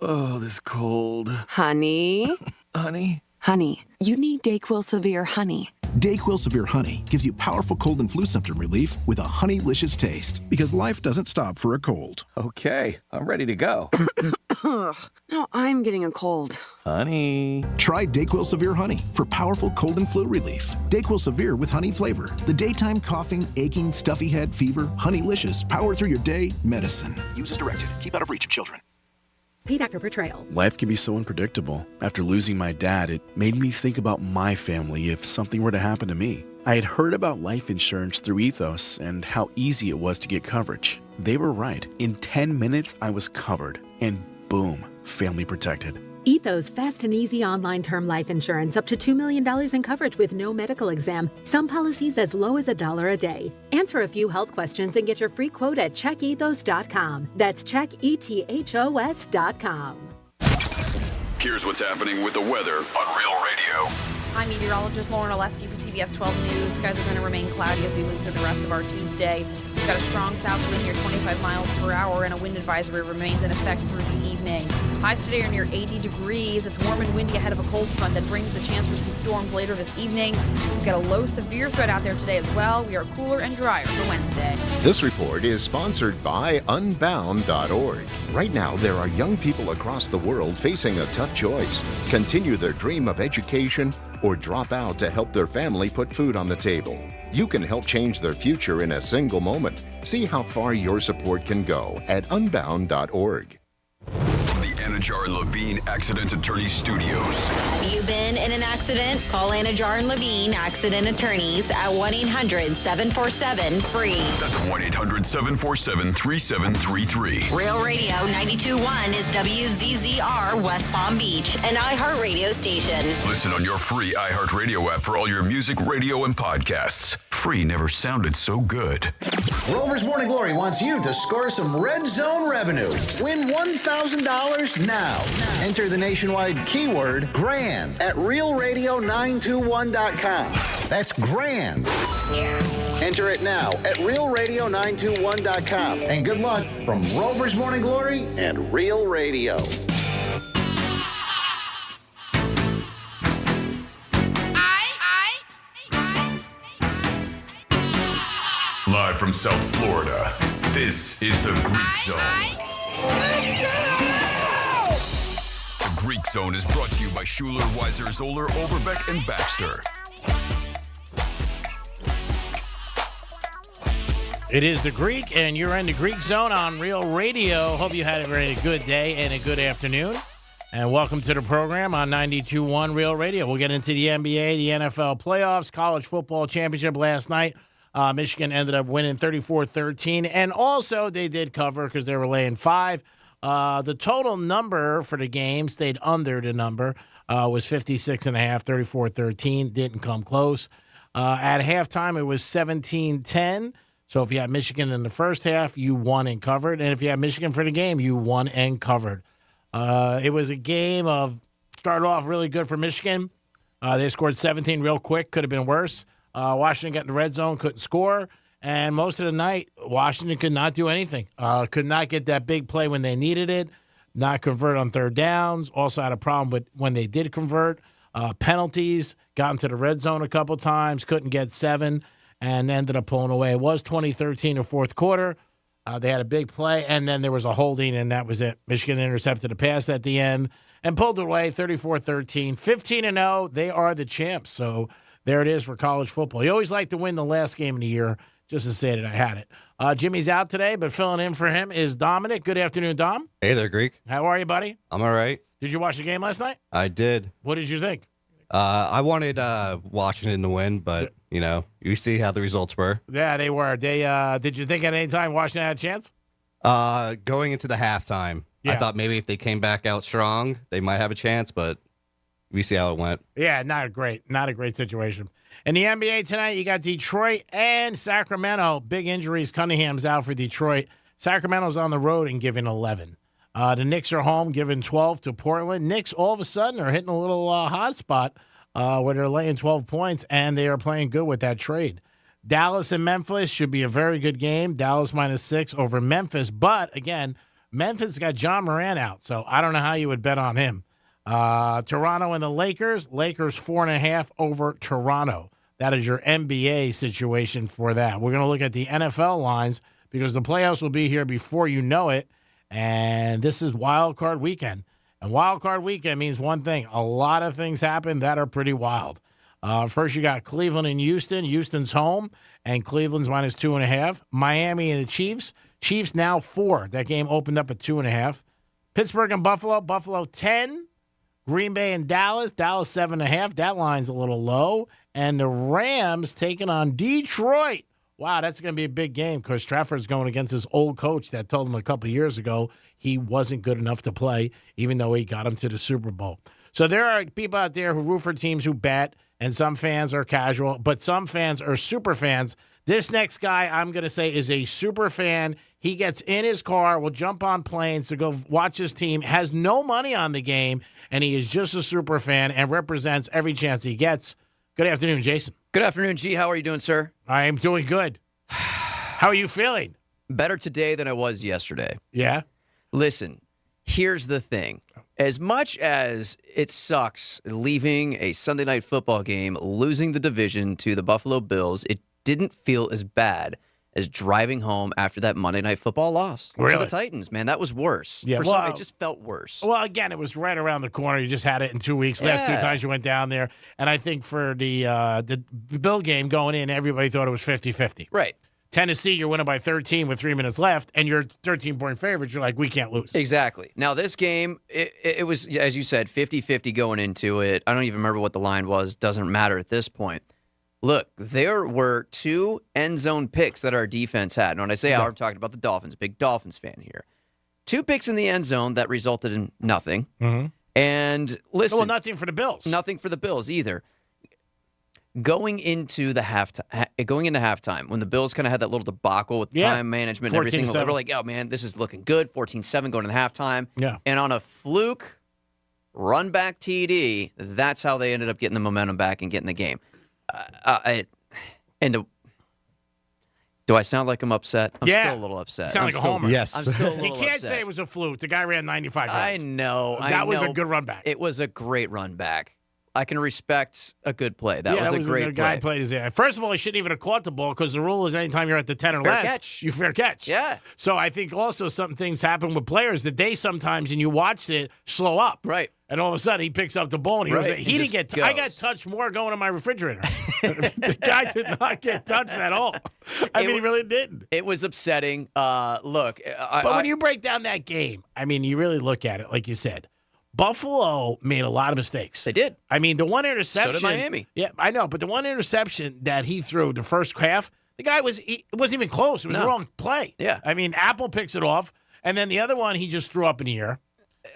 Speaker 24: Oh, this cold.
Speaker 25: Honey?
Speaker 24: Honey?
Speaker 25: Honey, you need DayQuil Severe Honey.
Speaker 26: DayQuil Severe Honey gives you powerful cold and flu symptom relief with a honeylicious taste, because life doesn't stop for a cold.
Speaker 24: Okay, I'm ready to go.
Speaker 25: No, I'm getting a cold.
Speaker 24: Honey.
Speaker 26: Try DayQuil Severe Honey for powerful cold and flu relief. DayQuil Severe with honey flavor. The daytime coughing, aching, stuffy head, fever, honeylicious, power through your day medicine. Use as directed. Keep out of reach of children.
Speaker 28: Paid actor portrayal.
Speaker 29: Life can be so unpredictable. After losing my dad, it made me think about my family if something were to happen to me. I had heard about life insurance through Ethos and how easy it was to get coverage. They were right. In 10 minutes, I was covered. And boom, family protected.
Speaker 28: Ethos fast and easy online term life insurance up to $2 million in coverage with no medical exam. Some policies as low as $1 a day. Answer a few health questions and get your free quote at checkethos.com. That's checkethos.com.
Speaker 12: Here's what's happening with the weather on Real Radio.
Speaker 8: I'm meteorologist Lauren Oleski for CBS 12 News. Skies are going to remain cloudy as we move through the rest of our Tuesday. We've got a strong south wind near 25 miles per hour, and a wind advisory remains in effect through the evening. Highs today are near 80 degrees. It's warm and windy ahead of a cold front that brings the chance for some storms later this evening. We've got a low severe threat out there today as well. We are cooler and drier for Wednesday.
Speaker 9: This report is sponsored by Unbound.org. Right now, there are young people across the world facing a tough choice: continue their dream of education or drop out to help their family put food on the table. You can help change their future in a single moment. See how far your support can go at Unbound.org.
Speaker 12: From the Anajar and Levine Accident Attorney Studios.
Speaker 30: Have you been in an accident? Call Anajar and Levine Accident Attorneys at 1-800-747-FREE.
Speaker 12: That's 1-800-747-3733.
Speaker 30: Real Radio 92.1 is WZZR West Palm Beach, an iHeartRadio station.
Speaker 12: Listen on your free iHeartRadio app for all your music, radio, and podcasts. Free never sounded so good.
Speaker 31: Rover's Morning Glory wants you to score some Red Zone revenue. Win $1,000 now. Enter the nationwide keyword GRAND at realradio921.com. That's GRAND. Enter it now at realradio921.com. And good luck from Rover's Morning Glory and Real Radio.
Speaker 12: Live from South Florida, this is the Greek Zone. The Greek Zone is brought to you by Schuler, Weiser, Zoller, Overbeck, and Baxter.
Speaker 14: It is the Greek, and you're in the Greek Zone on Real Radio. Hope you had a very good day and a good afternoon. And welcome to the program on 92.1 Real Radio. We'll get into the NBA, the NFL playoffs, college football championship last night. Michigan ended up winning 34-13, and also they did cover because they were laying 5. The total number for the game stayed under the number, was 56.5, 34-13, didn't come close. At halftime, it was 17-10, so if you had Michigan in the first half, you won and covered, and if you had Michigan for the game, you won and covered. It was a game of, started off really good for Michigan. They scored 17 real quick, could have been worse. Washington got in the red zone, couldn't score. And most of the night, Washington could not do anything. Could not get that big play when they needed it, not convert on third downs. Also had a problem with when they did convert. Penalties, got into the red zone a couple times, couldn't get 7, and ended up pulling away. It was 20-13 in the fourth quarter. They had a big play, and then there was a holding, and that was it. Michigan intercepted a pass at the end and pulled away 34-13. 15-0, they are the champs. So there it is for college football. You always like to win the last game of the year, just to say that I had it. Jimmy's out today, but filling in for him is Dominic. Good afternoon, Dom.
Speaker 1: Hey there, Greek.
Speaker 14: How are you, buddy?
Speaker 1: I'm all right.
Speaker 14: Did you watch the game last night?
Speaker 1: I did.
Speaker 14: What did you think?
Speaker 1: I wanted Washington to win, but, you see how the results were.
Speaker 14: Yeah, they were. Did you think at any time Washington had a chance?
Speaker 1: Going into the halftime, I thought maybe if they came back out strong, they might have a chance, but we see how it went.
Speaker 14: Yeah, not a great situation. In the NBA tonight, you got Detroit and Sacramento. Big injuries. Cunningham's out for Detroit. Sacramento's on the road and giving 11. The Knicks are home, giving 12 to Portland. Knicks, all of a sudden, are hitting a little hot spot where they're laying 12 points, and they are playing good with that trade. Dallas and Memphis should be a very good game. Dallas -6 over Memphis. But, again, Memphis got John Moran out, so I don't know how you would bet on him. Toronto and the Lakers. Lakers 4.5 over Toronto. That is your NBA situation for that. We're going to look at the NFL lines because the playoffs will be here before you know it. And this is Wild Card Weekend. And Wild Card Weekend means one thing. A lot of things happen that are pretty wild. First, you got Cleveland and Houston. Houston's home, and Cleveland's -2.5. Miami and the Chiefs. Chiefs now 4. That game opened up at 2.5. Pittsburgh and Buffalo. Buffalo 10. Green Bay and Dallas. Dallas 7.5. That line's a little low. And the Rams taking on Detroit. Wow, that's going to be a big game because Trafford's going against his old coach that told him a couple of years ago he wasn't good enough to play, even though he got him to the Super Bowl. So there are people out there who root for teams who bet, and some fans are casual, but some fans are super fans. This next guy, I'm going to say, is a super fan. He gets in his car, will jump on planes to go watch his team, has no money on the game, and he is just a super fan and represents every chance he gets. Good afternoon, Jason.
Speaker 2: Good afternoon, G. How are you doing, sir?
Speaker 14: I am doing good. How are you feeling?
Speaker 2: Better today than I was yesterday.
Speaker 14: Yeah?
Speaker 2: Listen, here's the thing. As much as it sucks leaving a Sunday night football game, losing the division to the Buffalo Bills, it didn't feel as bad as driving home after that Monday Night Football loss to the Titans. Man, that was worse.
Speaker 14: Yeah,
Speaker 2: it just felt worse.
Speaker 14: Well, again, it was right around the corner. You just had it in 2 weeks. Last 2 times you went down there. And I think for the Bill game going in, everybody thought it was 50-50.
Speaker 2: Right.
Speaker 14: Tennessee, you're winning by 13 with 3 minutes left, and you're 13-point favorites. You're like, we can't lose.
Speaker 2: Exactly. Now, this game, it was, as you said, 50-50 going into it. I don't even remember what the line was. Doesn't matter at this point. Look, there were 2 end zone picks that our defense had. And when I say I'm talking about the Dolphins, big Dolphins fan here. 2 picks in the end zone that resulted in nothing.
Speaker 14: Mm-hmm.
Speaker 2: And listen.
Speaker 14: Well, nothing for the Bills.
Speaker 2: Nothing for the Bills either. Going into halftime, when the Bills kind of had that little debacle with time management and everything, they were like, oh, man, this is looking good. 14-7 going into halftime.
Speaker 14: Yeah.
Speaker 2: And on a fluke run back TD, that's how they ended up getting the momentum back and getting the game. Do I sound like I'm upset? I'm
Speaker 14: Yeah.
Speaker 2: still a little upset.
Speaker 14: Sound like a homer.
Speaker 1: Yes.
Speaker 2: I'm still a little
Speaker 14: You can't
Speaker 2: upset.
Speaker 14: say it was a fluke. The guy ran 95 yards.
Speaker 2: I know.
Speaker 14: That was a good run back.
Speaker 2: It was a great run back. I can respect a good play. That was a
Speaker 14: the
Speaker 2: great
Speaker 14: guy
Speaker 2: play.
Speaker 14: played his ass. First of all, he shouldn't even have caught the ball because the rule is anytime you're at the 10 or
Speaker 2: Fair
Speaker 14: less,
Speaker 2: catch.
Speaker 14: you fair catch.
Speaker 2: Yeah.
Speaker 14: So I think also some things happen with players that they sometimes, and you watch it, slow up.
Speaker 2: Right.
Speaker 14: And all of a sudden, he picks up the ball, and he
Speaker 2: Right.
Speaker 14: goes, he
Speaker 2: He
Speaker 14: didn't
Speaker 2: just
Speaker 14: get. I got
Speaker 2: goes.
Speaker 14: touched more going to my refrigerator. The guy did not get touched at all. I mean, he really didn't.
Speaker 2: It was upsetting. Look,
Speaker 14: But when you break down that game, I mean, you really look at it, like you said, Buffalo made a lot of mistakes.
Speaker 2: They did.
Speaker 14: I mean, the one interception.
Speaker 2: So did Miami.
Speaker 14: Yeah, I know, but the one interception that he threw the first half, the guy it wasn't even close. It was the wrong play.
Speaker 2: Yeah.
Speaker 14: I mean, Apple picks it off, and then the other one he just threw up in the air.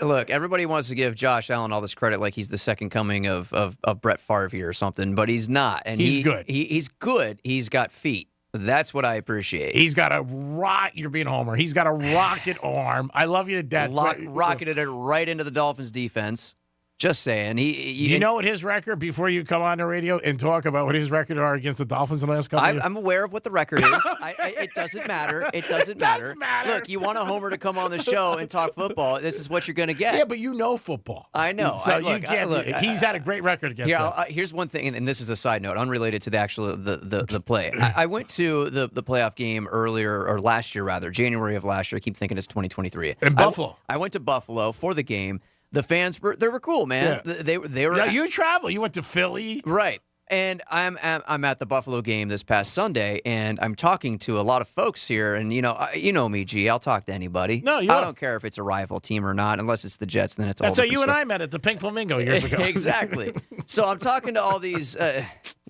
Speaker 2: Look, everybody wants to give Josh Allen all this credit like he's the second coming of Brett Favre here or something, but he's not. And
Speaker 14: He's good.
Speaker 2: He's good. He's got feet. That's what I appreciate.
Speaker 14: He's got a you're being a homer. He's got a rocket arm. I love you to death.
Speaker 2: Rocketed it right into the Dolphins' defense. Just saying.
Speaker 14: Do you know what his record, before you come on the radio and talk about what his record are against the Dolphins in the last couple of years?
Speaker 2: I'm aware of what the record is. It doesn't matter. It doesn't matter. Look, you want a homer to come on the show and talk football, this is what you're going to get.
Speaker 14: Yeah, but you know football.
Speaker 2: I know.
Speaker 14: So he's had a great record against them.
Speaker 2: Here's one thing, and this is a side note, unrelated to the actual the play. I went to the playoff game earlier, or last year rather, January of last year. I keep thinking it's 2023.
Speaker 14: In Buffalo.
Speaker 2: I went to Buffalo for the game. The fans were cool, man.
Speaker 14: Yeah.
Speaker 2: They were.
Speaker 14: Yeah, you travel. You went to Philly,
Speaker 2: right? And I'm at the Buffalo game this past Sunday, and I'm talking to a lot of folks here. And you know me, G. I'll talk to anybody.
Speaker 14: No,
Speaker 2: I don't care if it's a rival team or not, unless it's the Jets. Then it's all.
Speaker 14: That's how
Speaker 2: different
Speaker 14: you and
Speaker 2: story.
Speaker 14: I met at the Pink Flamingo years ago.
Speaker 2: Exactly. So I'm talking to all these.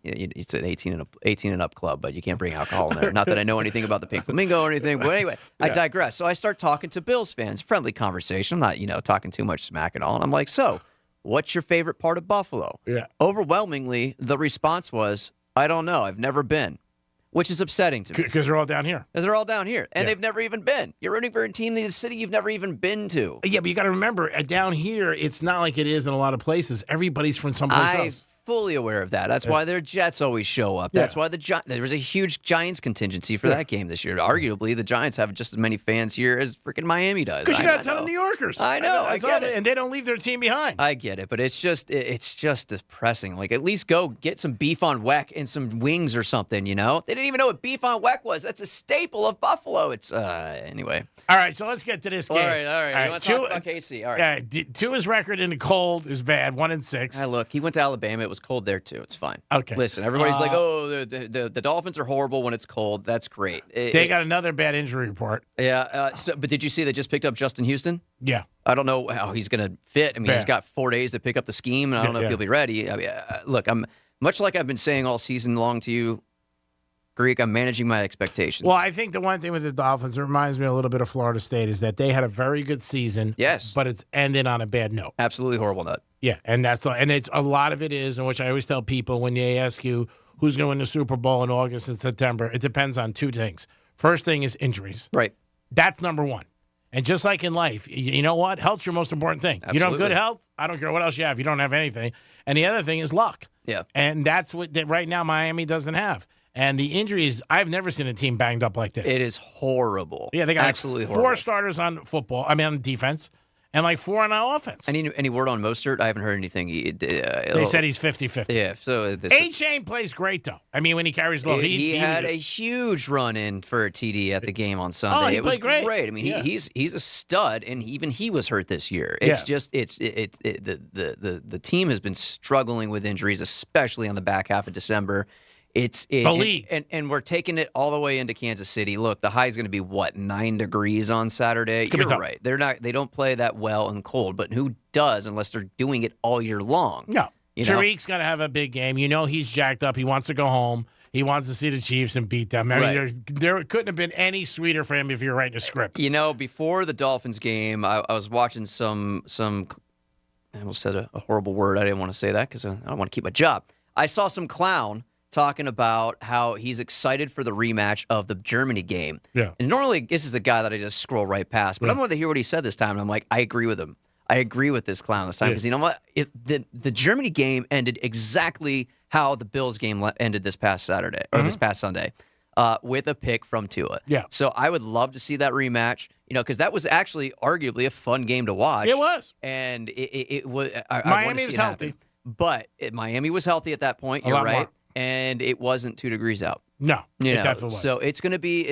Speaker 2: It's an 18 and up club, but you can't bring alcohol in there. Not that I know anything about the Pink Flamingo or anything, but anyway, I digress. So I start talking to Bills fans, friendly conversation. I'm not, talking too much smack and all. And I'm like, so, what's your favorite part of Buffalo?
Speaker 14: Yeah.
Speaker 2: Overwhelmingly, the response was, I don't know. I've never been, which is upsetting to me.
Speaker 14: Because they're all down here.
Speaker 2: Because they're all down here, and they've never even been. You're rooting for a team in the city you've never even been to.
Speaker 14: Yeah, but you got to remember, down here, it's not like it is in a lot of places. Everybody's from someplace else.
Speaker 2: Fully aware of that. That's why their Jets always show up. That's why there was a huge Giants contingency for that game this year. Arguably, the Giants have just as many fans here as freaking Miami does.
Speaker 14: Because you got a ton of New Yorkers.
Speaker 2: I know. I get it.
Speaker 14: And they don't leave their team behind.
Speaker 2: I get it, but it's just depressing. Like, at least go get some beef on weck and some wings or something, They didn't even know what beef on weck was. That's a staple of Buffalo. It's, anyway.
Speaker 14: All right, so let's get to this game.
Speaker 2: All right. You want to talk about KC? All right.
Speaker 14: Tua's record in the cold is bad, 1-6.
Speaker 2: Look, he went to Alabama. It was cold there, too. It's fine.
Speaker 14: Okay.
Speaker 2: Listen, everybody's like, oh, the Dolphins are horrible when it's cold. That's great.
Speaker 14: They got another bad injury report.
Speaker 2: Yeah. But did you see they just picked up Justin Houston?
Speaker 14: Yeah.
Speaker 2: I don't know how he's going to fit. I mean, he's got 4 days to pick up the scheme, and I don't know if he'll be ready. I mean, look, I'm much like I've been saying all season long to you, Greek, I'm managing my expectations.
Speaker 14: Well, I think the one thing with the Dolphins, it reminds me a little bit of Florida State, is that they had a very good season.
Speaker 2: Yes.
Speaker 14: But it's ended on a bad note.
Speaker 2: Absolutely horrible note.
Speaker 14: Yeah, and it's a lot of it is, and which I always tell people when they ask you who's going to win the Super Bowl in August and September, it depends on two things. First thing is injuries.
Speaker 2: Right.
Speaker 14: That's number one. And just like in life, you know what? Health's your most important thing.
Speaker 2: Absolutely.
Speaker 14: You don't have good health, I don't care what else you have. You don't have anything. And the other thing is luck.
Speaker 2: Yeah.
Speaker 14: And that's what right now Miami doesn't have. And the injuries, I've never seen a team banged up like this.
Speaker 2: It is horrible.
Speaker 14: Yeah, they got
Speaker 2: absolutely
Speaker 14: four
Speaker 2: horrible.
Speaker 14: starters on on defense, and like 4 on offense.
Speaker 2: Any word on Mostert? I haven't heard anything.
Speaker 14: They said he's 50-50.
Speaker 2: Yeah. So
Speaker 14: A-Chain plays great, though. I mean, when he carries the ball.
Speaker 2: He had a huge run in for a TD at the game on Sunday.
Speaker 14: He played great.
Speaker 2: I mean, he's a stud, and even he was hurt this year. It's just the team has been struggling with injuries, especially on the back half of December. The
Speaker 14: league.
Speaker 2: And we're taking it all the way into Kansas City. Look, the high is going to be 9 degrees on Saturday. You're right. They don't play that well in cold, but who does unless they're doing it all year long?
Speaker 14: No. Tariq's going to have a big game. He's jacked up. He wants to go home. He wants to see the Chiefs and beat them. I mean, there couldn't have been any sweeter for him if you're writing a script.
Speaker 2: Before the Dolphins game, I was watching some I almost said a horrible word. I didn't want to say that because I don't want to keep my job. I saw some clown talking about how he's excited for the rematch of the Germany game.
Speaker 14: Yeah.
Speaker 2: And normally, this is a guy that I just scroll right past, but I wanted to hear what he said this time, and I'm like, I agree with him. I agree with this clown this time because you know what? The Germany game ended exactly how the Bills game ended this past Saturday or this past Sunday. with a pick from Tua.
Speaker 14: Yeah.
Speaker 2: So I would love to see that rematch, because that was actually arguably a fun game to watch.
Speaker 14: It was.
Speaker 2: And it was. I
Speaker 14: Miami
Speaker 2: want to see
Speaker 14: was
Speaker 2: it
Speaker 14: healthy.
Speaker 2: happen. But Miami was healthy at that point.
Speaker 14: A
Speaker 2: You're
Speaker 14: lot
Speaker 2: right.
Speaker 14: more.
Speaker 2: And it wasn't 2 degrees out.
Speaker 14: No, it definitely was.
Speaker 2: So it's going to be,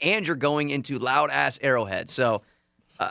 Speaker 2: and you're going into loud-ass Arrowhead. So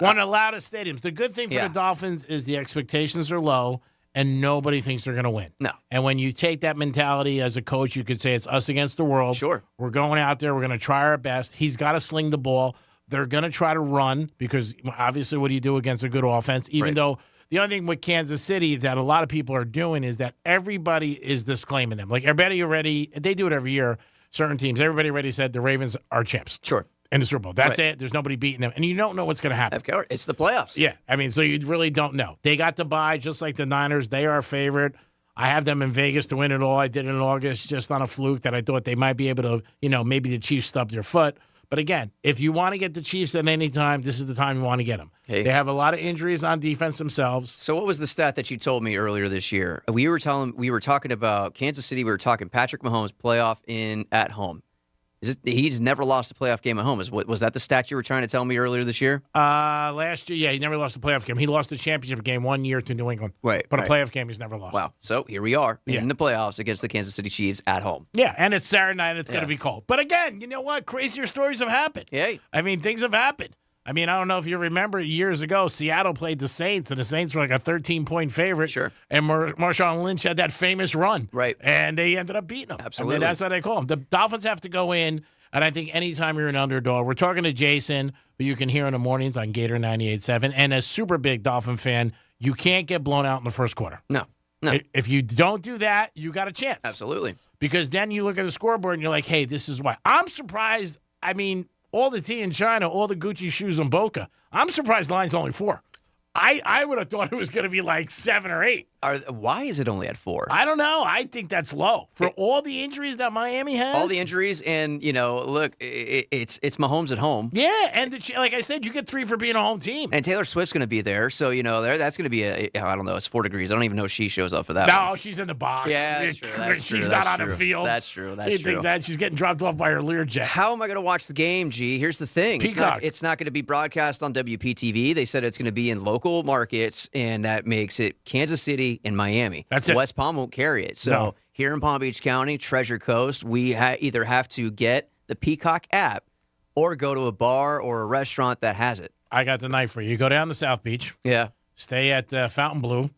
Speaker 14: one of the loudest stadiums. The good thing for
Speaker 2: Yeah.
Speaker 14: the Dolphins is the expectations are low and nobody thinks they're going to win.
Speaker 2: No.
Speaker 14: And when you take that mentality as a coach, you could say it's us against the world.
Speaker 2: Sure.
Speaker 14: We're going out there. We're going to try our best. He's got to sling the ball. They're going to try to run because obviously what do you do against a good offense? Even though the only thing with Kansas City that a lot of people are doing is that everybody is disclaiming them. Like everybody already, they do it every year, certain teams. Everybody already said the Ravens are champs.
Speaker 2: Sure.
Speaker 14: In the Super Bowl. That's
Speaker 2: Right.
Speaker 14: it. There's nobody beating them. And you don't know what's going to happen.
Speaker 2: Of course, it's the playoffs.
Speaker 14: Yeah. I mean, so you really don't know. They got to bye just like the Niners. They are a favorite. I have them in Vegas to win it all. I did it in August just on a fluke that I thought they might be able to, maybe the Chiefs stubbed their foot. But again, if you want to get the Chiefs at any time, this is the time you want to get them.
Speaker 2: Hey.
Speaker 14: They have a lot of injuries on defense themselves.
Speaker 2: So what was the stat that you told me earlier this year? We were talking about Kansas City. We were talking Patrick Mahomes playoff at home. He's never lost a playoff game at home. Was that the stat you were trying to tell me earlier this year?
Speaker 14: Last year, yeah, he never lost a playoff game. He lost the championship game 1 year to New England.
Speaker 2: Right.
Speaker 14: But
Speaker 2: right.
Speaker 14: a playoff game he's never lost.
Speaker 2: Wow. So here we are in the playoffs against the Kansas City Chiefs at home.
Speaker 14: Yeah, and it's Saturday night and it's going
Speaker 2: Yeah.
Speaker 14: to be cold. But again, you know what? Crazier stories have happened.
Speaker 2: Yay.
Speaker 14: I mean, things have happened. I mean, I don't know if you remember years ago, Seattle played the Saints, and the Saints were like a 13-point favorite.
Speaker 2: Sure.
Speaker 14: And Marshawn Lynch had that famous run.
Speaker 2: Right.
Speaker 14: And they ended up beating them.
Speaker 2: Absolutely.
Speaker 14: I mean, that's what they call them. The Dolphins have to go in, and I think anytime you're an underdog, we're talking to Jason, who you can hear in the mornings on Gator 98.7, and a super big Dolphin fan, you can't get blown out in the first quarter.
Speaker 2: No.
Speaker 14: If you don't do that, you got a chance.
Speaker 2: Absolutely.
Speaker 14: Because then you look at the scoreboard and you're like, hey, this is why. I'm surprised. I mean, all the tea in China, all the Gucci shoes in Boca. I'm surprised the line's only 4. I would have thought it was going to be like 7 or 8.
Speaker 2: Why is it only at 4?
Speaker 14: I don't know. I think that's low. For all the injuries that Miami has.
Speaker 2: All the injuries, and, look, it's Mahomes at home.
Speaker 14: Yeah, and like I said, you get 3 for being a home team.
Speaker 2: And Taylor Swift's going to be there, so, that's going to be I don't know, it's 4 degrees. I don't even know if she shows up for that
Speaker 14: No,
Speaker 2: one.
Speaker 14: she's in the box.
Speaker 2: Yeah, that's true.
Speaker 14: She's not on the field.
Speaker 2: That's true.
Speaker 14: You
Speaker 2: That's
Speaker 14: think
Speaker 2: true.
Speaker 14: that she's getting dropped off by her Learjet.
Speaker 2: How am I going to watch the game, G? Here's the thing.
Speaker 14: Peacock.
Speaker 2: It's not going to be broadcast on WPTV. They said it's going to be in local markets, and that makes it Kansas City and Miami.
Speaker 14: That's it.
Speaker 2: West Palm won't carry it. So
Speaker 14: No.
Speaker 2: here in Palm Beach County, Treasure Coast, we either have to get the Peacock app or go to a bar or a restaurant that has it.
Speaker 14: I got the night for you. You go down to South Beach.
Speaker 2: Yeah.
Speaker 14: Stay at Fountain Blue.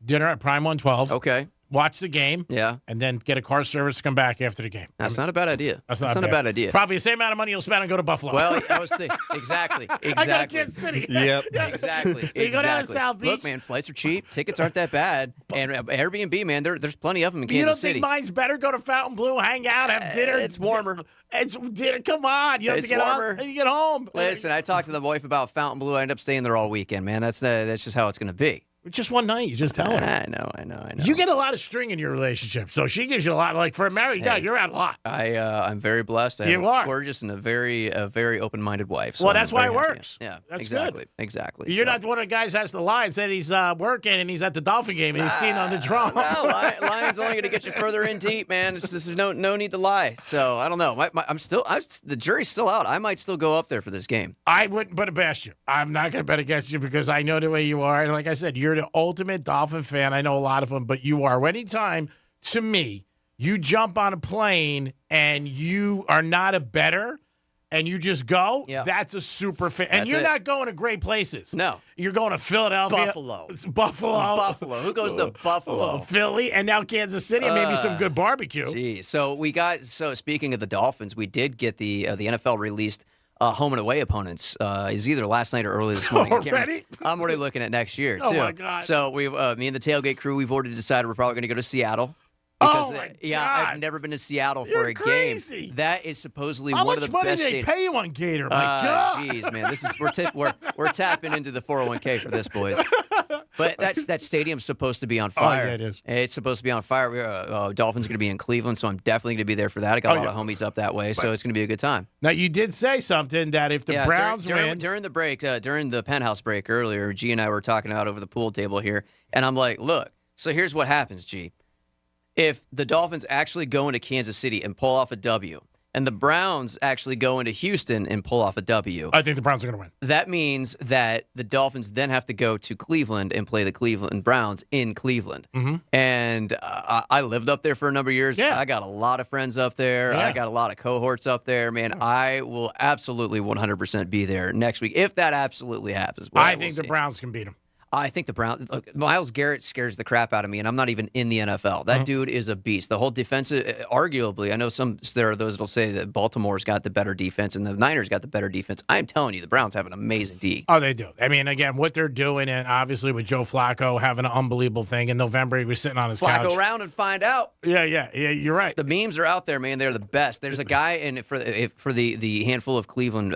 Speaker 14: Dinner at Prime 112.
Speaker 2: Okay.
Speaker 14: Watch the game.
Speaker 2: Yeah.
Speaker 14: And then get a car service to come back after the game.
Speaker 2: That's not a bad idea.
Speaker 14: That's not
Speaker 2: a bad idea.
Speaker 14: Probably the same amount of money you'll spend and go to Buffalo.
Speaker 2: Well, I was thinking exactly.
Speaker 14: I go to Kansas City.
Speaker 1: Yep.
Speaker 2: Exactly.
Speaker 14: You go down to South Beach.
Speaker 2: Look, man, flights are cheap. Tickets aren't that bad. And Airbnb, man, there's plenty of them in
Speaker 14: You don't
Speaker 2: Kansas City.
Speaker 14: think mine's better? Go to Fountain Blue, hang out, have dinner.
Speaker 2: It's warmer.
Speaker 14: It's dinner. Come on. You don't have
Speaker 2: It's
Speaker 14: to get
Speaker 2: warmer.
Speaker 14: home. You get home.
Speaker 2: Listen, I talked to the wife about Fountain Blue. I end up staying there all weekend, man. That's just how it's going to be.
Speaker 14: Just one night. You just tell her.
Speaker 2: I know.
Speaker 14: You get a lot of string in your relationship, so she gives you a lot. Like for a married guy, you're out a lot.
Speaker 2: I'm very blessed. I have
Speaker 14: You
Speaker 2: a
Speaker 14: are.
Speaker 2: gorgeous and a very open-minded wife. So
Speaker 14: Well,
Speaker 2: I'm
Speaker 14: that's why
Speaker 2: very
Speaker 14: it
Speaker 2: happy.
Speaker 14: works.
Speaker 2: Yeah,
Speaker 14: That's
Speaker 2: exactly.
Speaker 14: good.
Speaker 2: Exactly.
Speaker 14: You're
Speaker 2: So-
Speaker 14: not one of the guys that has to lie and said he's working and he's at the Dolphin game and he's seen on the drum.
Speaker 2: No, lying's only going to get you further in deep, man. There's no need to lie. So I don't know. The jury's still out. I might still go up there for this game.
Speaker 14: I wouldn't bet against you. I'm not going to bet against you because I know the way you are. And like I said, you're the ultimate Dolphin fan. I know a lot of them, but you are. Anytime, to me, you jump on a plane and you are not a bettor and you just go, that's a super fan. And
Speaker 2: That's
Speaker 14: you're
Speaker 2: it.
Speaker 14: not going to great places.
Speaker 2: No.
Speaker 14: You're going to Philadelphia.
Speaker 2: Buffalo.
Speaker 14: Buffalo.
Speaker 2: Who goes to Buffalo?
Speaker 14: Philly, and now Kansas City, and maybe some good barbecue.
Speaker 2: Geez. So speaking of the Dolphins, we did get the NFL released home and away opponents. Is either last night or early this morning. I can't remember.
Speaker 14: Already?
Speaker 2: I'm already looking at next year, too.
Speaker 14: Oh, my God.
Speaker 2: So me and the tailgate crew, we've already decided we're probably going to go to Seattle.
Speaker 14: Oh, my
Speaker 2: yeah,
Speaker 14: God.
Speaker 2: I've never been to Seattle
Speaker 14: You're
Speaker 2: for a
Speaker 14: crazy.
Speaker 2: game. That is supposedly
Speaker 14: How
Speaker 2: one
Speaker 14: much
Speaker 2: of the
Speaker 14: money
Speaker 2: best
Speaker 14: do they pay you on Gator? My God.
Speaker 2: Jeez, man, this is we're tapping into the 401k for this, boys. But that stadium's supposed to be on fire.
Speaker 14: yeah, it is.
Speaker 2: It's supposed to be on fire. Dolphins are going to be in Cleveland, so I'm definitely going to be there for that. I got a lot of homies up that way, so it's going to be a good time.
Speaker 14: Now, you did say something that if the Browns win.
Speaker 2: During the break, during the Penthouse break earlier, G and I were talking out over the pool table here, and I'm like, look, so here's what happens, G. If the Dolphins actually go into Kansas City and pull off a W, and the Browns actually go into Houston and pull off a W.
Speaker 14: I think the Browns are going to win.
Speaker 2: That means that the Dolphins then have to go to Cleveland and play the Cleveland Browns in Cleveland.
Speaker 14: Mm-hmm.
Speaker 2: And I lived up there for a number of years.
Speaker 14: Yeah.
Speaker 2: I got a lot of friends up there.
Speaker 14: Yeah.
Speaker 2: I got a lot of cohorts up there. Man, I will absolutely 100% be there next week if that absolutely happens. Well,
Speaker 14: I think the Browns can beat them.
Speaker 2: I think the Browns. Look, Myles Garrett scares the crap out of me, and I'm not even in the NFL. That dude is a beast. The whole defensive, arguably, I know there are those that'll say that Baltimore's got the better defense and the Niners got the better defense. I'm telling you, the Browns have an amazing D.
Speaker 14: Oh, they do. I mean, again, what they're doing, and obviously with Joe Flacco having an unbelievable thing. In November, he was sitting on his couch.
Speaker 2: Flacco around and find out.
Speaker 14: Yeah, you're right.
Speaker 2: The memes are out there, man. They're the best. There's a guy, and for the handful of Cleveland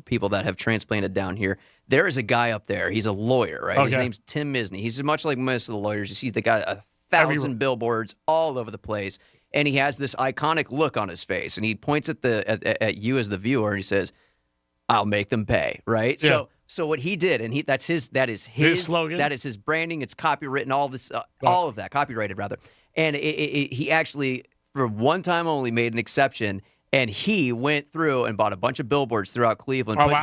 Speaker 2: people that have transplanted down here, there is a guy up there. He's a lawyer, right?
Speaker 14: Okay.
Speaker 2: His name's Tim Misney. He's much like most of the lawyers. You see the guy, 1,000 billboards all over the place, and he has this iconic look on his face, and he points at you as the viewer, and he says, "I'll make them pay." Right?
Speaker 14: Yeah.
Speaker 2: So what he did, and that is
Speaker 14: His slogan?
Speaker 2: that is his branding. It's copywritten, all this, all of that, copyrighted rather. And he actually, for one time only, made an exception. And he went through and bought a bunch of billboards throughout Cleveland, put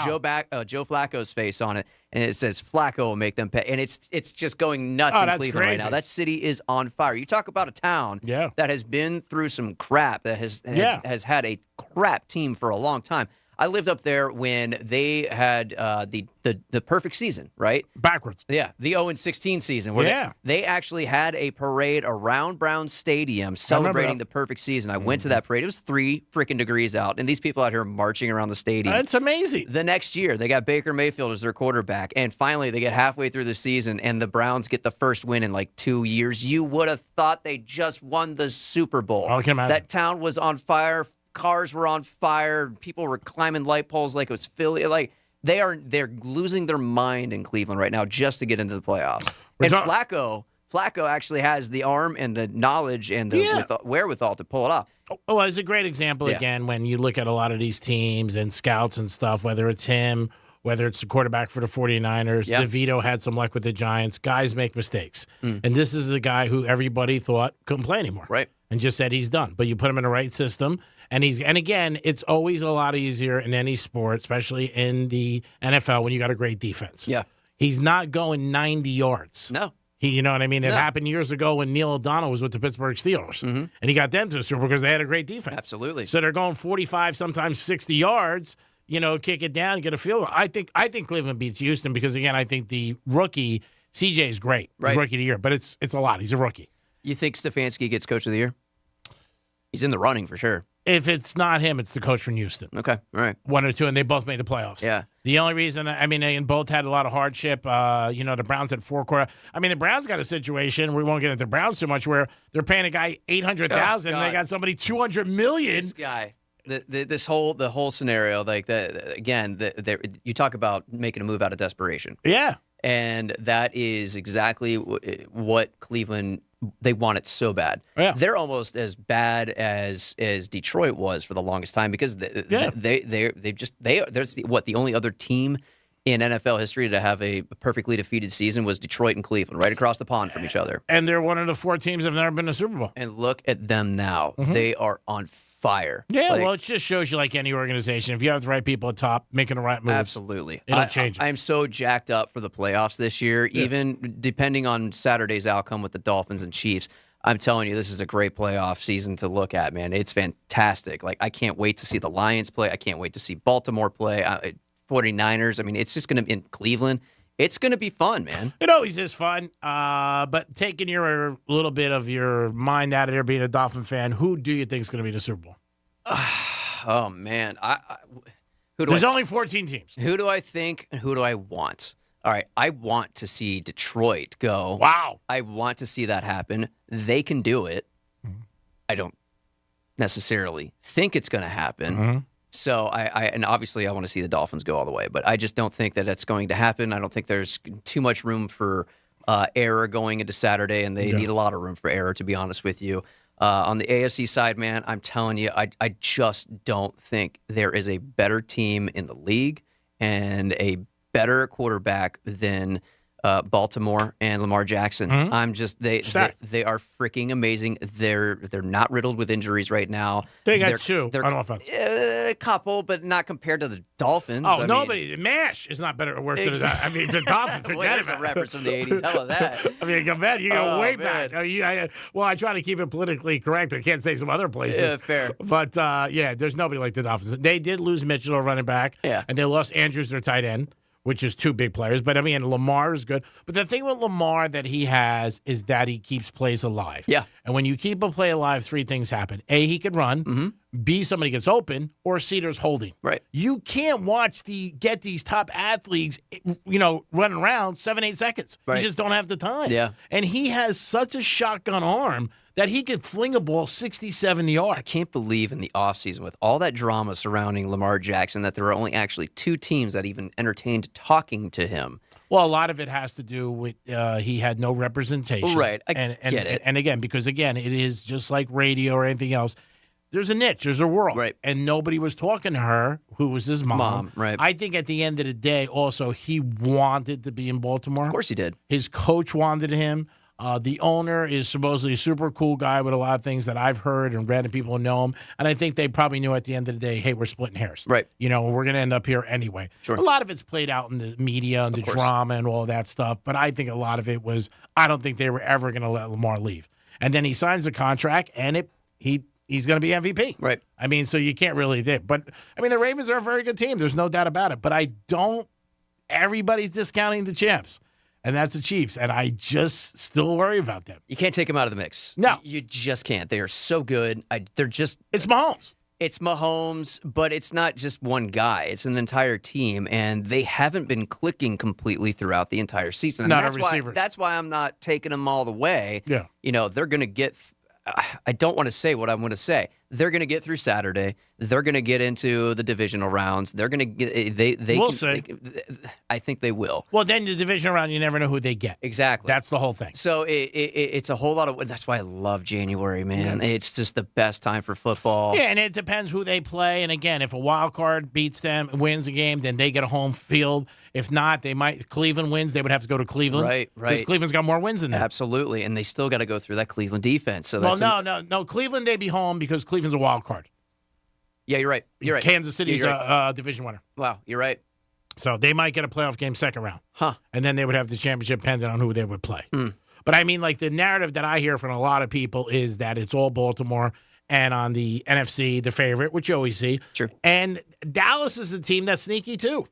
Speaker 2: Joe Flacco's face on it, and it says "Flacco will make them pay." And it's just going nuts in Cleveland right now. That city is on fire. You talk about a town that has been through some crap, that has had a crap team for a long time. I lived up there when they had the perfect season, right?
Speaker 14: Backwards.
Speaker 2: Yeah, the 0-16 season. Where they actually had a parade around Brown Stadium celebrating the perfect season. I went to that parade. It was 3 freaking degrees out, and these people out here marching around the stadium.
Speaker 14: That's amazing.
Speaker 2: The next year, they got Baker Mayfield as their quarterback, and finally they get halfway through the season, and the Browns get the first win in like 2 years. You would have thought they just won the Super Bowl.
Speaker 14: I can imagine.
Speaker 2: That town was on fire. Cars were on fire. People were climbing light poles like it was Philly. Like they're losing their mind in Cleveland right now just to get into the playoffs. Flacco actually has the arm and the knowledge and the wherewithal to pull it off.
Speaker 14: Oh, it's a great example again when you look at a lot of these teams and scouts and stuff, whether it's him, whether it's the quarterback for the 49ers. DeVito had some luck with the Giants. Guys make mistakes. And this is a guy who everybody thought couldn't play anymore.
Speaker 2: Right.
Speaker 14: And just said he's done. But you put him in the right system, and again, it's always a lot easier in any sport, especially in the NFL, when you got a great defense.
Speaker 2: Yeah.
Speaker 14: He's not going 90 yards.
Speaker 2: No.
Speaker 14: You know what I mean? It happened years ago when Neil O'Donnell was with the Pittsburgh Steelers, and he got them to the Super Bowl because they had a great defense.
Speaker 2: Absolutely.
Speaker 14: So they're going 45, sometimes 60 yards. Kick it down, get a field goal. I think Cleveland beats Houston because, again, I think the rookie CJ is great, He's rookie of the year, but it's a lot. He's a rookie.
Speaker 2: You think Stefanski gets coach of the year? He's in the running for sure.
Speaker 14: If it's not him, it's the coach from Houston.
Speaker 2: Okay, all right.
Speaker 14: 1 or 2, and they both made the playoffs.
Speaker 2: Yeah.
Speaker 14: The only reason, they both had a lot of hardship. The Browns had 4 quarter. The Browns got a situation. We won't get into the Browns too much, where they're paying a guy $800,000, and they got somebody $200 million.
Speaker 2: This guy. The whole scenario, like that again. You talk about making a move out of desperation.
Speaker 14: Yeah.
Speaker 2: And that is exactly what Cleveland. They want it so bad.
Speaker 14: Yeah.
Speaker 2: They're almost as bad as Detroit was for the longest time because they're the only other team in NFL history to have a perfectly defeated season was Detroit and Cleveland, right across the pond from each other.
Speaker 14: And they're one of the 4 teams that have never been to the Super Bowl.
Speaker 2: And look at them now. They are on fire.
Speaker 14: Yeah, well, it just shows you, like any organization, if you have the right people at top making the right moves.
Speaker 2: Absolutely.
Speaker 14: It'll change.
Speaker 2: I'm so jacked up for the playoffs this year, even depending on Saturday's outcome with the Dolphins and Chiefs. I'm telling you, this is a great playoff season to look at, man. It's fantastic. Like, I can't wait to see the Lions play. I can't wait to see Baltimore play. 49ers. It's just going to be in Cleveland. It's going to be fun, man.
Speaker 14: It always is fun. But taking your little bit of your mind out of there, being a Dolphin fan, who do you think is going to be the Super Bowl?
Speaker 2: Oh, man.
Speaker 14: There's only 14 teams.
Speaker 2: Who do I think and who do I want? All right, I want to see Detroit go.
Speaker 14: Wow.
Speaker 2: I want to see that happen. They can do it. I don't necessarily think it's going to happen. So and obviously I want to see the Dolphins go all the way, but I just don't think that that's going to happen. I don't think there's too much room for error going into Saturday, and they need a lot of room for error, to be honest with you. On the AFC side, man, I'm telling you, I just don't think there is a better team in the league and a better quarterback than Baltimore and Lamar Jackson. I'm just they are freaking amazing. They're not riddled with injuries right now.
Speaker 14: They got two on offense.
Speaker 2: A couple, but not compared to the Dolphins.
Speaker 14: Oh, nobody. MASH is not better or worse than that. I mean, the Dolphins. Forget
Speaker 2: a reference from the 80s. How about that?
Speaker 14: I mean, you go way back. I try to keep it politically correct. I can't say some other places.
Speaker 2: Yeah, fair.
Speaker 14: But there's nobody like the Dolphins. They did lose Mitchell, a running back.
Speaker 2: Yeah.
Speaker 14: And they lost Andrews, their tight end, which is two big players. But, I mean, Lamar is good. But the thing with Lamar that he has is that he keeps plays alive.
Speaker 2: Yeah.
Speaker 14: And when you keep a play alive, three things happen. A, he can run. B, somebody gets open. Or C, there's holding.
Speaker 2: Right.
Speaker 14: You can't get these top athletes, running around 7-8 seconds.
Speaker 2: Right.
Speaker 14: You just don't have the time.
Speaker 2: Yeah.
Speaker 14: And he has such a shotgun arm that he could fling a ball 60, 70 yards.
Speaker 2: I can't believe in the offseason with all that drama surrounding Lamar Jackson that there were only actually two teams that even entertained talking to him.
Speaker 14: Well, a lot of it has to do with he had no representation.
Speaker 2: Right. I
Speaker 14: get
Speaker 2: it.
Speaker 14: And again, because it is just like radio or anything else. There's a niche. There's a world.
Speaker 2: Right.
Speaker 14: And nobody was talking to her, who was his mom.
Speaker 2: Right.
Speaker 14: I think at the end of the day, also, he wanted to be in Baltimore.
Speaker 2: Of course he did.
Speaker 14: His coach wanted him. The owner is supposedly a super cool guy with a lot of things that I've heard and read, and people know him. And I think they probably knew at the end of the day, hey, we're splitting hairs.
Speaker 2: Right.
Speaker 14: We're going to end up here anyway.
Speaker 2: Sure.
Speaker 14: A lot of it's played out in the media and the drama and all that stuff. But I think a lot of it was, I don't think they were ever going to let Lamar leave. And then he signs a contract, and he's going to be MVP.
Speaker 2: Right.
Speaker 14: I mean, so you can't really do. But, I mean, the Ravens are a very good team. There's no doubt about it. But everybody's discounting the champs. And that's the Chiefs, and I just still worry about them.
Speaker 2: You can't take them out of the mix.
Speaker 14: No.
Speaker 2: You just can't. They are so good.
Speaker 14: It's Mahomes.
Speaker 2: It's Mahomes, but it's not just one guy. It's an entire team, and they haven't been clicking completely throughout the entire season.
Speaker 14: Not a receiver.
Speaker 2: That's why I'm not taking them all the way.
Speaker 14: Yeah.
Speaker 2: They're going to get I don't want to say what I'm going to say. They're going to get through Saturday. They're going to get into the divisional rounds. They're going to get.
Speaker 14: We'll see.
Speaker 2: I think they will.
Speaker 14: Well, then the divisional round, you never know who they get.
Speaker 2: Exactly.
Speaker 14: That's the whole thing.
Speaker 2: So it's a whole lot of. That's why I love January, man. Yeah. It's just the best time for football.
Speaker 14: Yeah, and it depends who they play. And again, if a wild card beats them, wins a game, then they get a home field. If not, Cleveland wins, they would have to go to Cleveland.
Speaker 2: Right.
Speaker 14: Because Cleveland's got more wins than them.
Speaker 2: Absolutely, and they still got to go through that Cleveland defense. So
Speaker 14: no. Cleveland, they'd be home because Cleveland's a wild card.
Speaker 2: Yeah, you're right.
Speaker 14: Kansas City's a division winner.
Speaker 2: Wow, you're right.
Speaker 14: So they might get a playoff game second round.
Speaker 2: Huh.
Speaker 14: And then they would have the championship pending on who they would play. But I mean, like the narrative that I hear from a lot of people is that it's all Baltimore and on the NFC, the favorite, which you always see.
Speaker 2: Sure.
Speaker 14: And Dallas is a team that's sneaky too.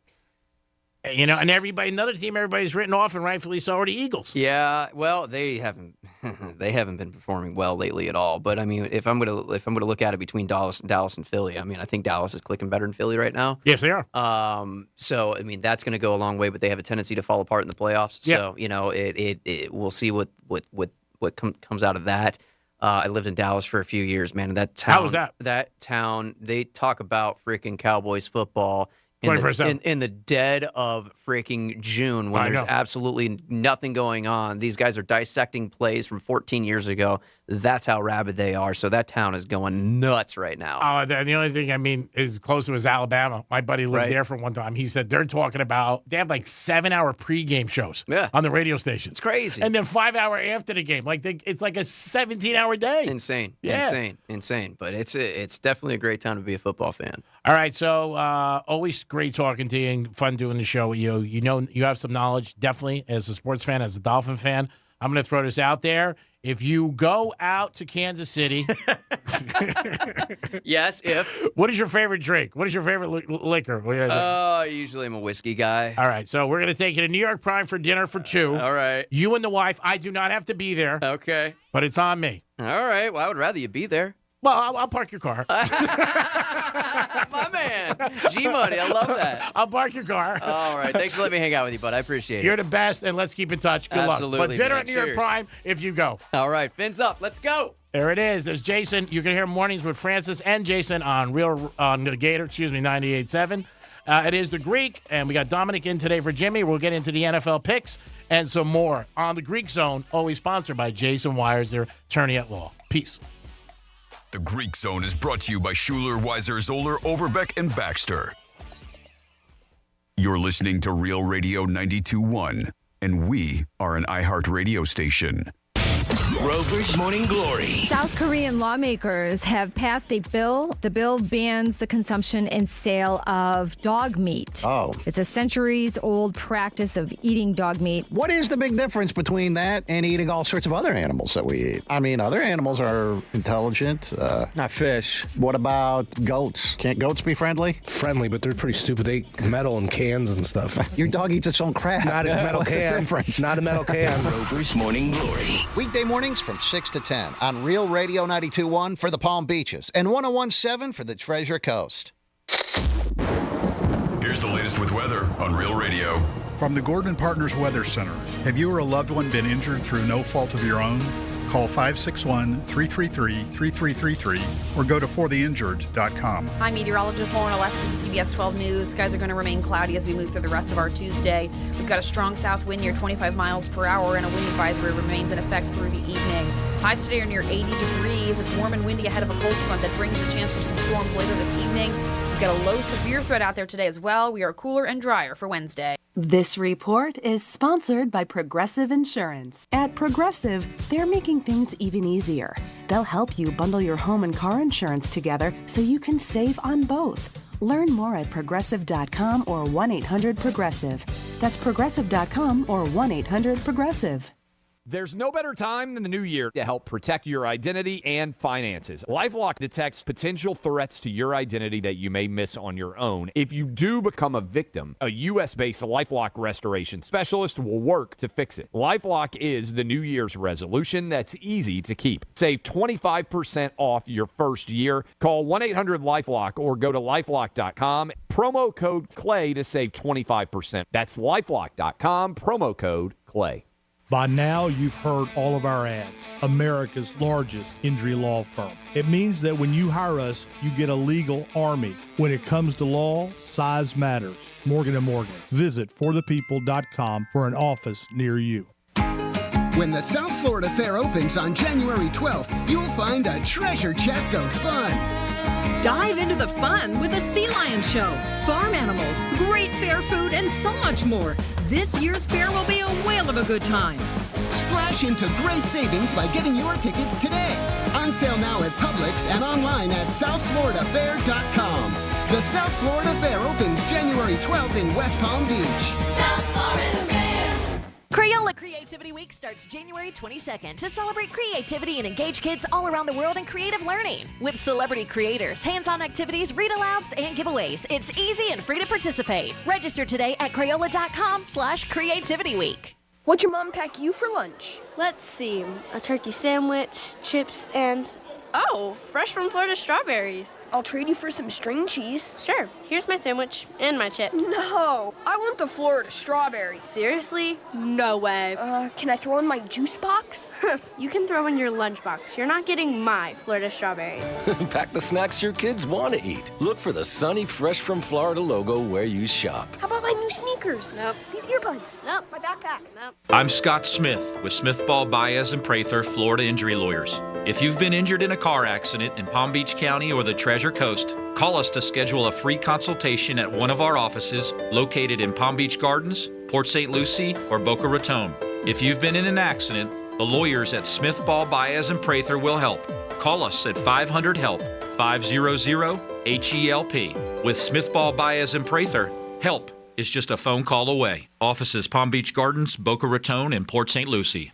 Speaker 14: And another team everybody's written off, and rightfully so, are the Eagles.
Speaker 2: Yeah, well, they haven't been performing well lately at all. But I mean, if I'm gonna look at it between Dallas and Philly, I mean, I think Dallas is clicking better than Philly right now.
Speaker 14: Yes, they are.
Speaker 2: So I mean, that's going to go a long way, but they have a tendency to fall apart in the playoffs.
Speaker 14: Yeah.
Speaker 2: So we'll see what comes out of that. I lived in Dallas for a few years, man. And that town,
Speaker 14: how was that?
Speaker 2: That town, they talk about freaking Cowboys football. In the dead of freaking June when there's absolutely nothing going on. These guys are dissecting plays from 14 years ago. That's how rabid they are. So that town is going nuts right now.
Speaker 14: The only thing, I mean, is close to is Alabama. My buddy lived there for one time. He said they're talking about, they have like 7-hour pregame shows on the radio stations.
Speaker 2: It's crazy.
Speaker 14: And then 5-hour after the game. Like it's like a 17-hour day.
Speaker 2: Insane.
Speaker 14: Yeah.
Speaker 2: Insane. But it's definitely a great time to be a football fan.
Speaker 14: All right, so always great talking to you and fun doing the show with you. You have some knowledge, definitely, as a sports fan, as a Dolphin fan. I'm going to throw this out there. If you go out to Kansas City.
Speaker 2: Yes,
Speaker 14: What is your favorite drink? What is your favorite liquor?
Speaker 2: Usually I'm a whiskey guy.
Speaker 14: All right, so we're going to take you to New York Prime for dinner for 2.
Speaker 2: All right.
Speaker 14: You and the wife. I do not have to be there.
Speaker 2: Okay.
Speaker 14: But it's on me.
Speaker 2: All right. Well, I would rather you be there.
Speaker 14: Well, I'll park your car.
Speaker 2: My man. G-Money. I love that.
Speaker 14: I'll park your car.
Speaker 2: All right. Thanks for letting me hang out with you, bud. I appreciate it.
Speaker 14: You're the best, and let's keep in touch. Good
Speaker 2: Absolutely,
Speaker 14: luck. But dinner
Speaker 2: man.
Speaker 14: at New York Prime if you go.
Speaker 2: All right. Fins up. Let's go.
Speaker 14: There it is. There's Jason. You can hear mornings with Francis and Jason on the Gator, 98.7. It is the Greek, and we got Dominic in today for Jimmy. We'll get into the NFL picks and some more on the Greek Zone, always sponsored by Jason Wires, their attorney at law. Peace.
Speaker 12: The Greek Zone is brought to you by Schuler, Weiser, Zoller, Overbeck, and Baxter. You're listening to Real Radio 92.1. and we are an iHeartRadio station.
Speaker 3: Rover's Morning Glory.
Speaker 4: South Korean lawmakers have passed a bill. The bill bans the consumption and sale of dog meat.
Speaker 31: Oh.
Speaker 4: It's a centuries-old practice of eating dog meat.
Speaker 31: What is the big difference between that and eating all sorts of other animals that we eat? I mean, other animals are intelligent.
Speaker 5: Not fish.
Speaker 31: What about goats? Can't goats be friendly?
Speaker 5: Friendly, but they're pretty stupid. They eat metal and cans and stuff.
Speaker 31: Your dog eats its own crap.
Speaker 5: Not a metal
Speaker 31: What's
Speaker 5: can.
Speaker 31: the difference?
Speaker 5: Not a metal can.
Speaker 3: Rover's Morning Glory.
Speaker 31: Weekday mornings from 6 to 10 on Real Radio 92.1 for the Palm Beaches and 101.7 for the Treasure Coast.
Speaker 12: Here's the latest with weather on Real Radio.
Speaker 6: From the Gordon Partners Weather Center, have you or a loved one been injured through no fault of your own? Call 561-333-3333 or go to fortheinjured.com.
Speaker 8: I'm meteorologist Lauren Oleski for CBS 12 News. Skies are going to remain cloudy as we move through the rest of our Tuesday. We've got a strong south wind near 25 miles per hour, and a wind advisory remains in effect through the evening. Highs today are near 80 degrees. It's warm and windy ahead of a cold front that brings a chance for some storms later this evening. We've got a low severe threat out there today as well. We are cooler and drier for Wednesday.
Speaker 17: This report is sponsored by Progressive Insurance. At Progressive, they're making things even easier. They'll help you bundle your home and car insurance together so you can save on both. Learn more at progressive.com or 1-800-PROGRESSIVE. That's progressive.com or 1-800-PROGRESSIVE.
Speaker 7: There's no better time than the new year to help protect your identity and finances. LifeLock detects potential threats to your identity that you may miss on your own. If you do become a victim, a U.S.-based LifeLock restoration specialist will work to fix it. LifeLock is the New Year's resolution that's easy to keep. Save 25% off your first year. Call 1-800-LifeLock or go to lifelock.com. Promo code CLAY to save 25%. That's lifelock.com, promo code CLAY.
Speaker 10: By now, you've heard all of our ads. America's largest injury law firm. It means that when you hire us, you get a legal army. When it comes to law, size matters. Morgan & Morgan. Visit forthepeople.com for an office near you.
Speaker 11: When the South Florida Fair opens on January 12th, you'll find a treasure chest of fun.
Speaker 13: Dive into the fun with a sea lion show, farm animals, great fair food, and so much more. This year's fair will be a whale of a good time.
Speaker 11: Splash into great savings by getting your tickets today. On sale now at Publix and online at southfloridafair.com. The South Florida Fair opens January 12th in West Palm Beach.
Speaker 15: South Florida Fair. Crayola Creativity Week starts January 22nd to celebrate creativity and engage kids all around the world in creative learning. With celebrity creators, hands-on activities, read-alouds, and giveaways, it's easy and free to participate. Register today at Crayola.com/creativityweek.
Speaker 16: What'd your mom pack you for lunch?
Speaker 27: Let's see, a turkey sandwich, chips, and...
Speaker 16: Oh, fresh from Florida strawberries. I'll trade you for some string cheese.
Speaker 27: Sure, here's my sandwich and my chips.
Speaker 16: No, I want the Florida strawberries.
Speaker 27: Seriously? No way.
Speaker 16: Can I throw in my juice box?
Speaker 27: You can throw in your lunchbox. You're not getting my Florida strawberries.
Speaker 22: Pack the snacks your kids want to eat. Look for the sunny, fresh from Florida logo where you shop.
Speaker 16: How about my new sneakers?
Speaker 27: Nope.
Speaker 16: These earbuds?
Speaker 27: Nope.
Speaker 16: My backpack?
Speaker 27: Nope.
Speaker 32: I'm Scott Smith with Smith Ball Baez and Prather Florida Injury Lawyers. If you've been injured in a car accident in Palm Beach County or the Treasure Coast, call us to schedule a free consultation at one of our offices located in Palm Beach Gardens, Port St. Lucie, or Boca Raton. If you've been in an accident, the lawyers at Smith Ball Baez and Prather will help. Call us at 500-HELP, 500-HELP. With Smith Ball Baez and Prather, help is just a phone call away. Offices Palm Beach Gardens, Boca Raton, and Port St. Lucie.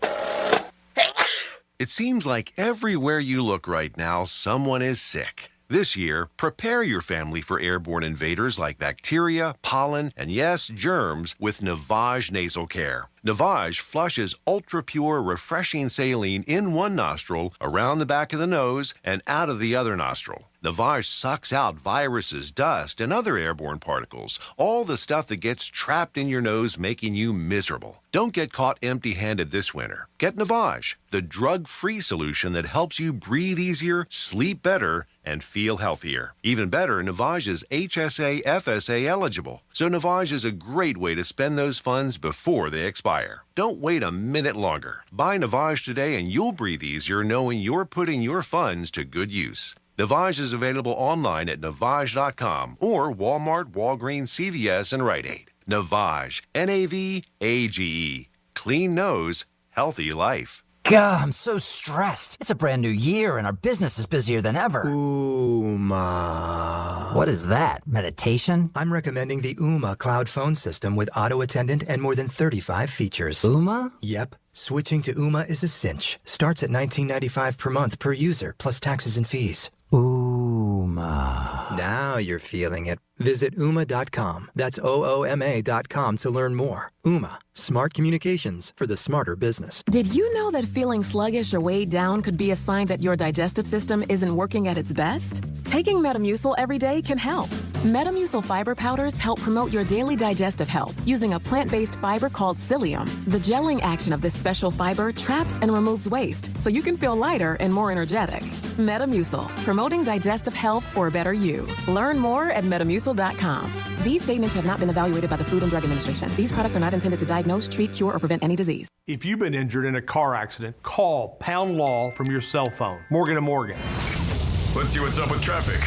Speaker 20: It seems like everywhere you look right now, someone is sick. This year, prepare your family for airborne invaders like bacteria, pollen, and yes, germs with Navage Nasal Care. Navage flushes ultra-pure, refreshing saline in one nostril, around the back of the nose, and out of the other nostril. Navage sucks out viruses, dust, and other airborne particles, all the stuff that gets trapped in your nose, making you miserable. Don't get caught empty-handed this winter. Get Navage, the drug-free solution that helps you breathe easier, sleep better, and feel healthier. Even better, Navage is HSA, FSA eligible, so Navage is a great way to spend those funds before they expire. Don't wait a minute longer. Buy Navage today and you'll breathe easier knowing you're putting your funds to good use. Navage is available online at Navage.com or Walmart, Walgreens, CVS, and Rite Aid. Navage, Navage. clean nose, healthy life.
Speaker 1: God, I'm so stressed. It's a brand new year and our business is busier than ever.
Speaker 9: Ooma.
Speaker 1: What is that? Meditation?
Speaker 9: I'm recommending the Ooma cloud phone system with auto attendant and more than 35 features.
Speaker 1: Ooma?
Speaker 9: Yep. Switching to Ooma is a cinch. Starts at $19.95 per month per user, plus taxes and fees.
Speaker 1: Ooma.
Speaker 9: Now you're feeling it. Visit Ooma.com. That's OOMA.com to learn more. Ooma. Smart communications for the smarter business.
Speaker 18: Did you know that feeling sluggish or weighed down could be a sign that your digestive system isn't working at its best? Taking Metamucil every day can help. Metamucil fiber powders help promote your daily digestive health using a plant-based fiber called psyllium. The gelling action of this special fiber traps and removes waste so you can feel lighter and more energetic. Metamucil, promoting digestive health for a better you. Learn more at Metamucil.com. These statements have not been evaluated by the Food and Drug Administration. These products are not intended to diagnose, treat, cure, or prevent any disease.
Speaker 10: If you've been injured in a car accident, call Pound Law from your cell phone. Morgan & Morgan.
Speaker 12: Let's see what's up with traffic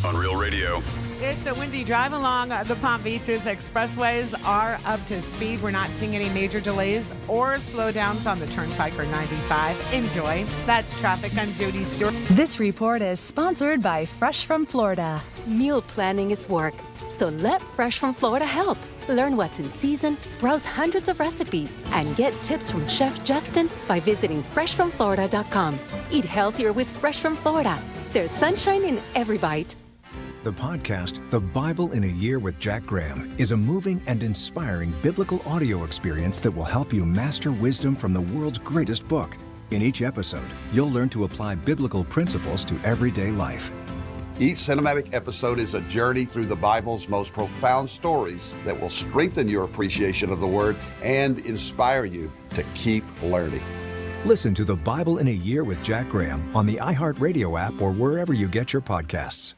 Speaker 12: on Real Radio.
Speaker 19: It's a windy drive along the Palm Beaches. Expressways are up to speed. We're not seeing any major delays or slowdowns on the Turnpike or 95. Enjoy. That's traffic. I'm Jody Stewart.
Speaker 21: This report is sponsored by Fresh from Florida.
Speaker 23: Meal planning is work, so let Fresh from Florida help. Learn what's in season, browse hundreds of recipes, and get tips from Chef Justin by visiting freshfromflorida.com. Eat healthier with Fresh from Florida. There's sunshine in every bite.
Speaker 24: The podcast, The Bible in a Year with Jack Graham, is a moving and inspiring biblical audio experience that will help you master wisdom from the world's greatest book. In each episode, you'll learn to apply biblical principles to everyday life.
Speaker 25: Each cinematic episode is a journey through the Bible's most profound stories that will strengthen your appreciation of the Word and inspire you to keep learning.
Speaker 24: Listen to The Bible in a Year with Jack Graham on the iHeartRadio app or wherever you get your podcasts.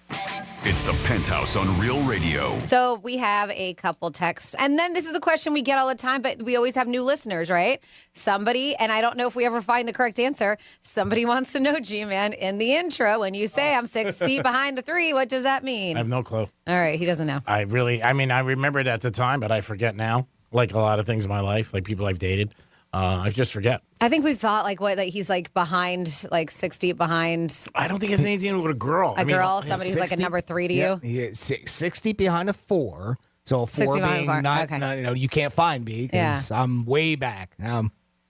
Speaker 12: It's the Penthouse on Real Radio.
Speaker 26: So we have a couple texts. And then this is a question we get all the time, but we always have new listeners, right? Somebody, and I don't know if we ever find the correct answer, somebody wants to know, G-Man, in the intro, when you say I'm 60 behind the 3, what does that mean?
Speaker 14: I have no clue.
Speaker 26: All right, he doesn't know.
Speaker 14: I remember it at the time, but I forget now. Like a lot of things in my life, like people I've dated. I just forget.
Speaker 26: I think we've thought he's like behind, like 60 behind.
Speaker 14: I don't think it's anything to do with a girl.
Speaker 26: Somebody who's like a number 3 to you.
Speaker 28: Yeah, 60 behind a 4. So 4 being not, you can't find me because I'm way back.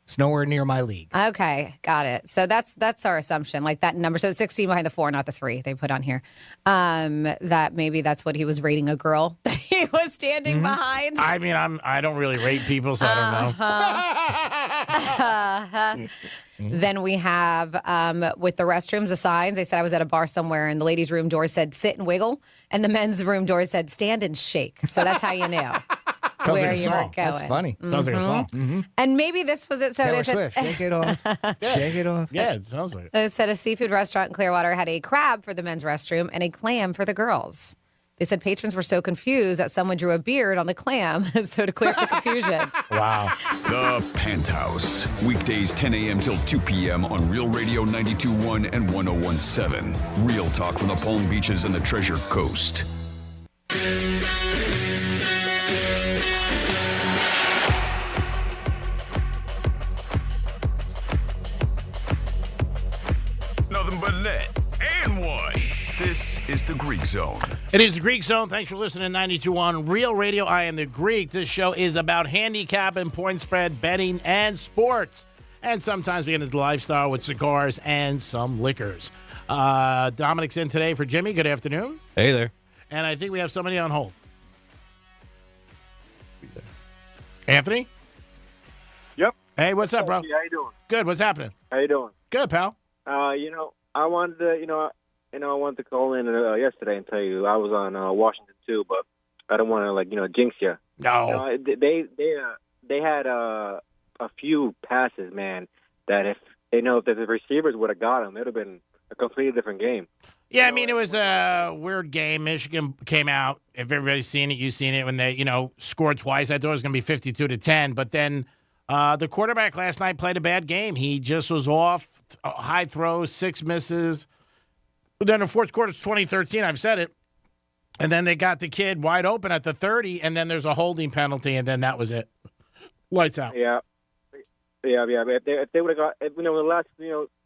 Speaker 28: It's nowhere near my league.
Speaker 26: Okay, got it. So that's our assumption, like that number. So 16 behind the 4, not the 3 they put on here. That maybe that's what he was rating a girl that he was standing behind.
Speaker 14: I mean, I don't really rate people, so I don't know.
Speaker 26: Then we have with the restrooms, the signs. They said I was at a bar somewhere, and the ladies' room door said "sit and wiggle," and the men's room door said "stand and shake." So that's how you knew where you were going.
Speaker 28: That's funny.
Speaker 14: Sounds like a song. Mm-hmm.
Speaker 26: And maybe this was it. So
Speaker 28: Taylor
Speaker 26: they said,
Speaker 28: Swift, shake it off, shake it off.
Speaker 14: Yeah, it sounds like it.
Speaker 26: They said a seafood restaurant in Clearwater had a crab for the men's restroom and a clam for the girls. They said patrons were so confused that someone drew a beard on the clam, so to clear up the confusion.
Speaker 14: Wow.
Speaker 12: The Penthouse. Weekdays 10 a.m. till 2 p.m. on Real Radio 92.1 and 101.7. Real talk from the Palm Beaches and the Treasure Coast. Nothing but net and one. This is the Greek Zone.
Speaker 14: It is the Greek Zone. Thanks for listening to 92.1 Real Radio. I am the Greek. This show is about handicapping, point spread, betting, and sports. And sometimes we get into lifestyle with cigars and some liquors. Dominic's in today for Jimmy. Good afternoon.
Speaker 29: Hey there.
Speaker 14: And I think we have somebody on hold. Anthony?
Speaker 30: Yep.
Speaker 14: Hey, what's up, bro?
Speaker 30: How you doing?
Speaker 14: Good. What's happening?
Speaker 30: How you doing?
Speaker 14: Good, pal.
Speaker 30: I wanted to, I wanted to call in yesterday and tell you I was on Washington too, but I don't want to jinx you.
Speaker 14: No.
Speaker 30: They had a few passes, man, that if the receivers would have got them, it would have been a completely different game.
Speaker 14: Yeah, I mean, it was a weird game. Michigan came out. If everybody's seen it, you've seen it when they, scored twice. I thought it was going to be 52-10, but then the quarterback last night played a bad game. He just was off, high throws, 6 misses. But then the fourth quarter, it's 2013. I've said it. And then they got the kid wide open at the 30, and then there's a holding penalty, and then that was it. Lights out.
Speaker 30: Yeah. Yeah. But if they would have got, the last,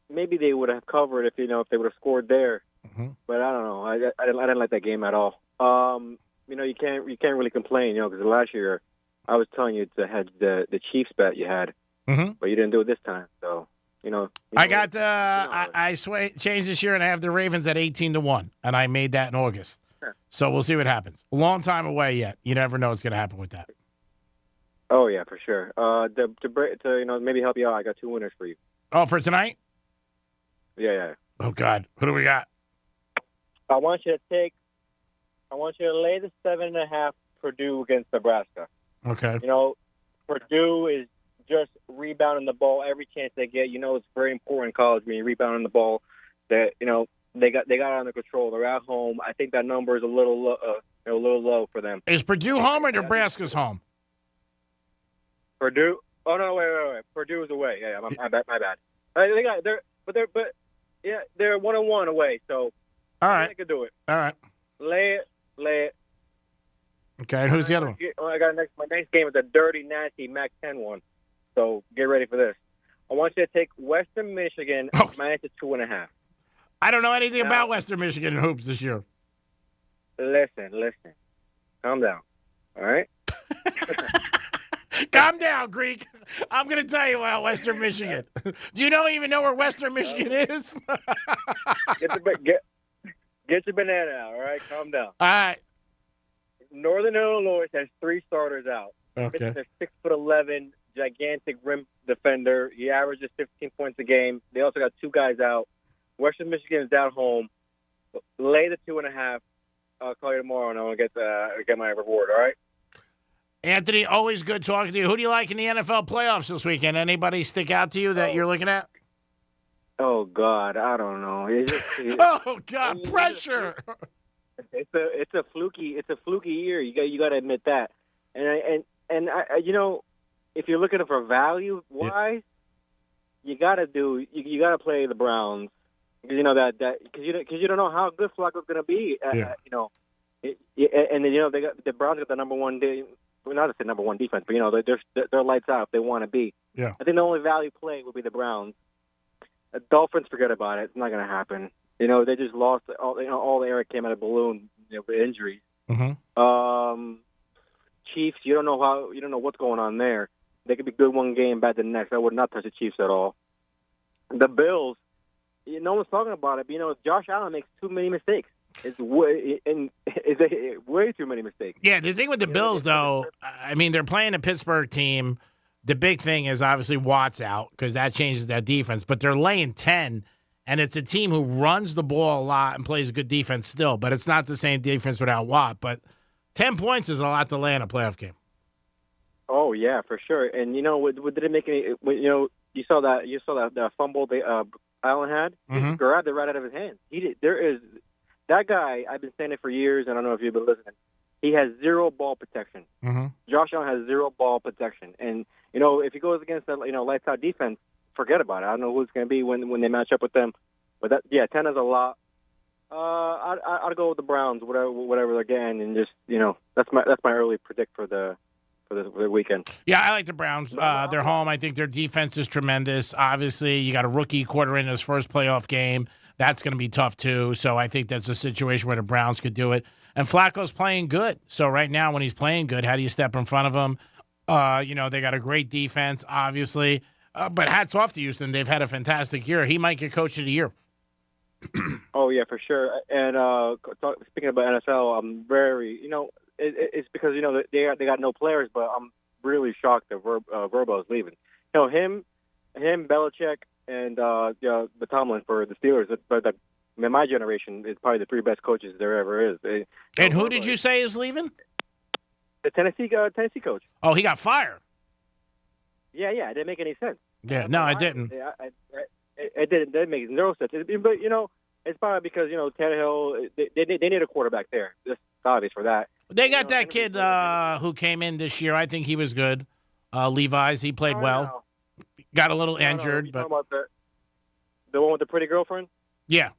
Speaker 30: maybe they would have covered if they would have scored there.
Speaker 14: Mm-hmm.
Speaker 30: But I don't know. I didn't like that game at all. You can't really complain, because last year I was telling you to hedge the Chiefs bet you had, but you didn't do it this time. So
Speaker 14: I got I changed this year, and I have the Ravens at 18-1, and I made that in August. So we'll see what happens. A long time away yet. You never know what's going to happen with that.
Speaker 30: Oh yeah, for sure. To maybe help you out, I got 2 winners for you.
Speaker 14: Oh, for tonight?
Speaker 30: Yeah.
Speaker 14: Oh God, who do we got?
Speaker 30: I want you to lay the 7.5 Purdue against Nebraska.
Speaker 14: Okay.
Speaker 30: Purdue is just rebounding the ball every chance they get. It's very important in college when you're rebounding the ball. That they got it under control. They're at home. I think that number is a little low for them.
Speaker 14: Is Purdue home or Nebraska's home?
Speaker 30: Purdue. Oh no, wait. Purdue is away. Yeah, my bad. They're 1-1 away. So
Speaker 14: all right,
Speaker 30: they could do it.
Speaker 14: All right,
Speaker 30: lay it.
Speaker 14: Okay, and who's the other one?
Speaker 30: I got my next game is a dirty, nasty MAC-10 one. So get ready for this. I want you to take Western Michigan minus 2.5.
Speaker 14: I don't know anything about Western Michigan hoops this year.
Speaker 30: Listen. Calm down. All right?
Speaker 14: Calm down, Greek. I'm going to tell you about Western Michigan. Do you even know where Western Michigan is?
Speaker 30: Get your banana out, all right? Calm down.
Speaker 14: All right.
Speaker 30: Northern Illinois has 3 starters out.
Speaker 14: Okay.
Speaker 30: They're 6'11", gigantic rim defender. He averages 15 points a game. They also got 2 guys out. Western Michigan is down home. Lay the 2.5. I'll call you tomorrow, and I'll get my reward, all right?
Speaker 14: Anthony, always good talking to you. Who do you like in the NFL playoffs this weekend? Anybody stick out to you that you're looking at?
Speaker 30: Oh, God, I don't know.
Speaker 14: Oh, God, pressure.
Speaker 30: It's a fluky year. You got to admit that. And if you're looking for value wise, you got to play the Browns. Because you don't know how good Flacco's going to be. The Browns got the number one. Not to say number one defense, but they're lights out if they want to be.
Speaker 14: Yeah.
Speaker 30: I think the only value play would be the Browns. The Dolphins, forget about it. It's not going to happen. They just lost all the air came out of the balloon with injuries.
Speaker 14: Mm-hmm.
Speaker 30: Chiefs, you don't know what's going on there. They could be good one game, bad the next. I would not touch the Chiefs at all. The Bills, no one's talking about it, but Josh Allen makes too many mistakes. It's way too many mistakes.
Speaker 14: Yeah, the thing with the Bills, though, they're playing a Pittsburgh team. The big thing is obviously Watt's out because that changes that defense. But they're laying 10, and it's a team who runs the ball a lot and plays good defense still. But it's not the same defense without Watt. But 10 points is a lot to lay in a playoff game.
Speaker 30: Oh yeah, for sure. And what did it make any? You saw that fumble Allen had.
Speaker 14: Mm-hmm.
Speaker 30: He grabbed it right out of his hand. That guy. I've been saying it for years, and I don't know if you've been listening. He has 0 ball protection.
Speaker 14: Mm-hmm.
Speaker 30: Josh Allen has 0 ball protection, and if he goes against that lights out defense, forget about it. I don't know who it's going to be when they match up with them. But 10 is a lot. I'd go with the Browns, whatever they're getting, and just that's my early predict for the weekend.
Speaker 14: Yeah, I like the Browns. They're home. I think their defense is tremendous. Obviously, you got a rookie quarter in his first playoff game. That's going to be tough, too. So I think that's a situation where the Browns could do it. And Flacco's playing good. So right now, when he's playing good, how do you step in front of him? They got a great defense, obviously. But hats off to Houston. They've had a fantastic year. He might get Coach of the Year.
Speaker 30: Oh, yeah, for sure. And speaking about NFL, I'm very, it's because, they got no players, but I'm really shocked that Verbo is leaving. Him, Belichick, and the Tomlin for the Steelers, but in my generation, is probably the 3 best coaches there ever is.
Speaker 14: And who did you say is leaving?
Speaker 30: The Tennessee coach.
Speaker 14: Oh, he got fired.
Speaker 30: Yeah, it didn't make any sense.
Speaker 14: Yeah, no, it didn't.
Speaker 30: It didn't. That makes no sense. But it's probably because Tannehill. They need a quarterback there. It's obvious for that.
Speaker 14: They got that kid who came in this year. I think he was good. Levi's. He played well. Got a little injured, but
Speaker 30: the one with the pretty girlfriend.
Speaker 14: Yeah.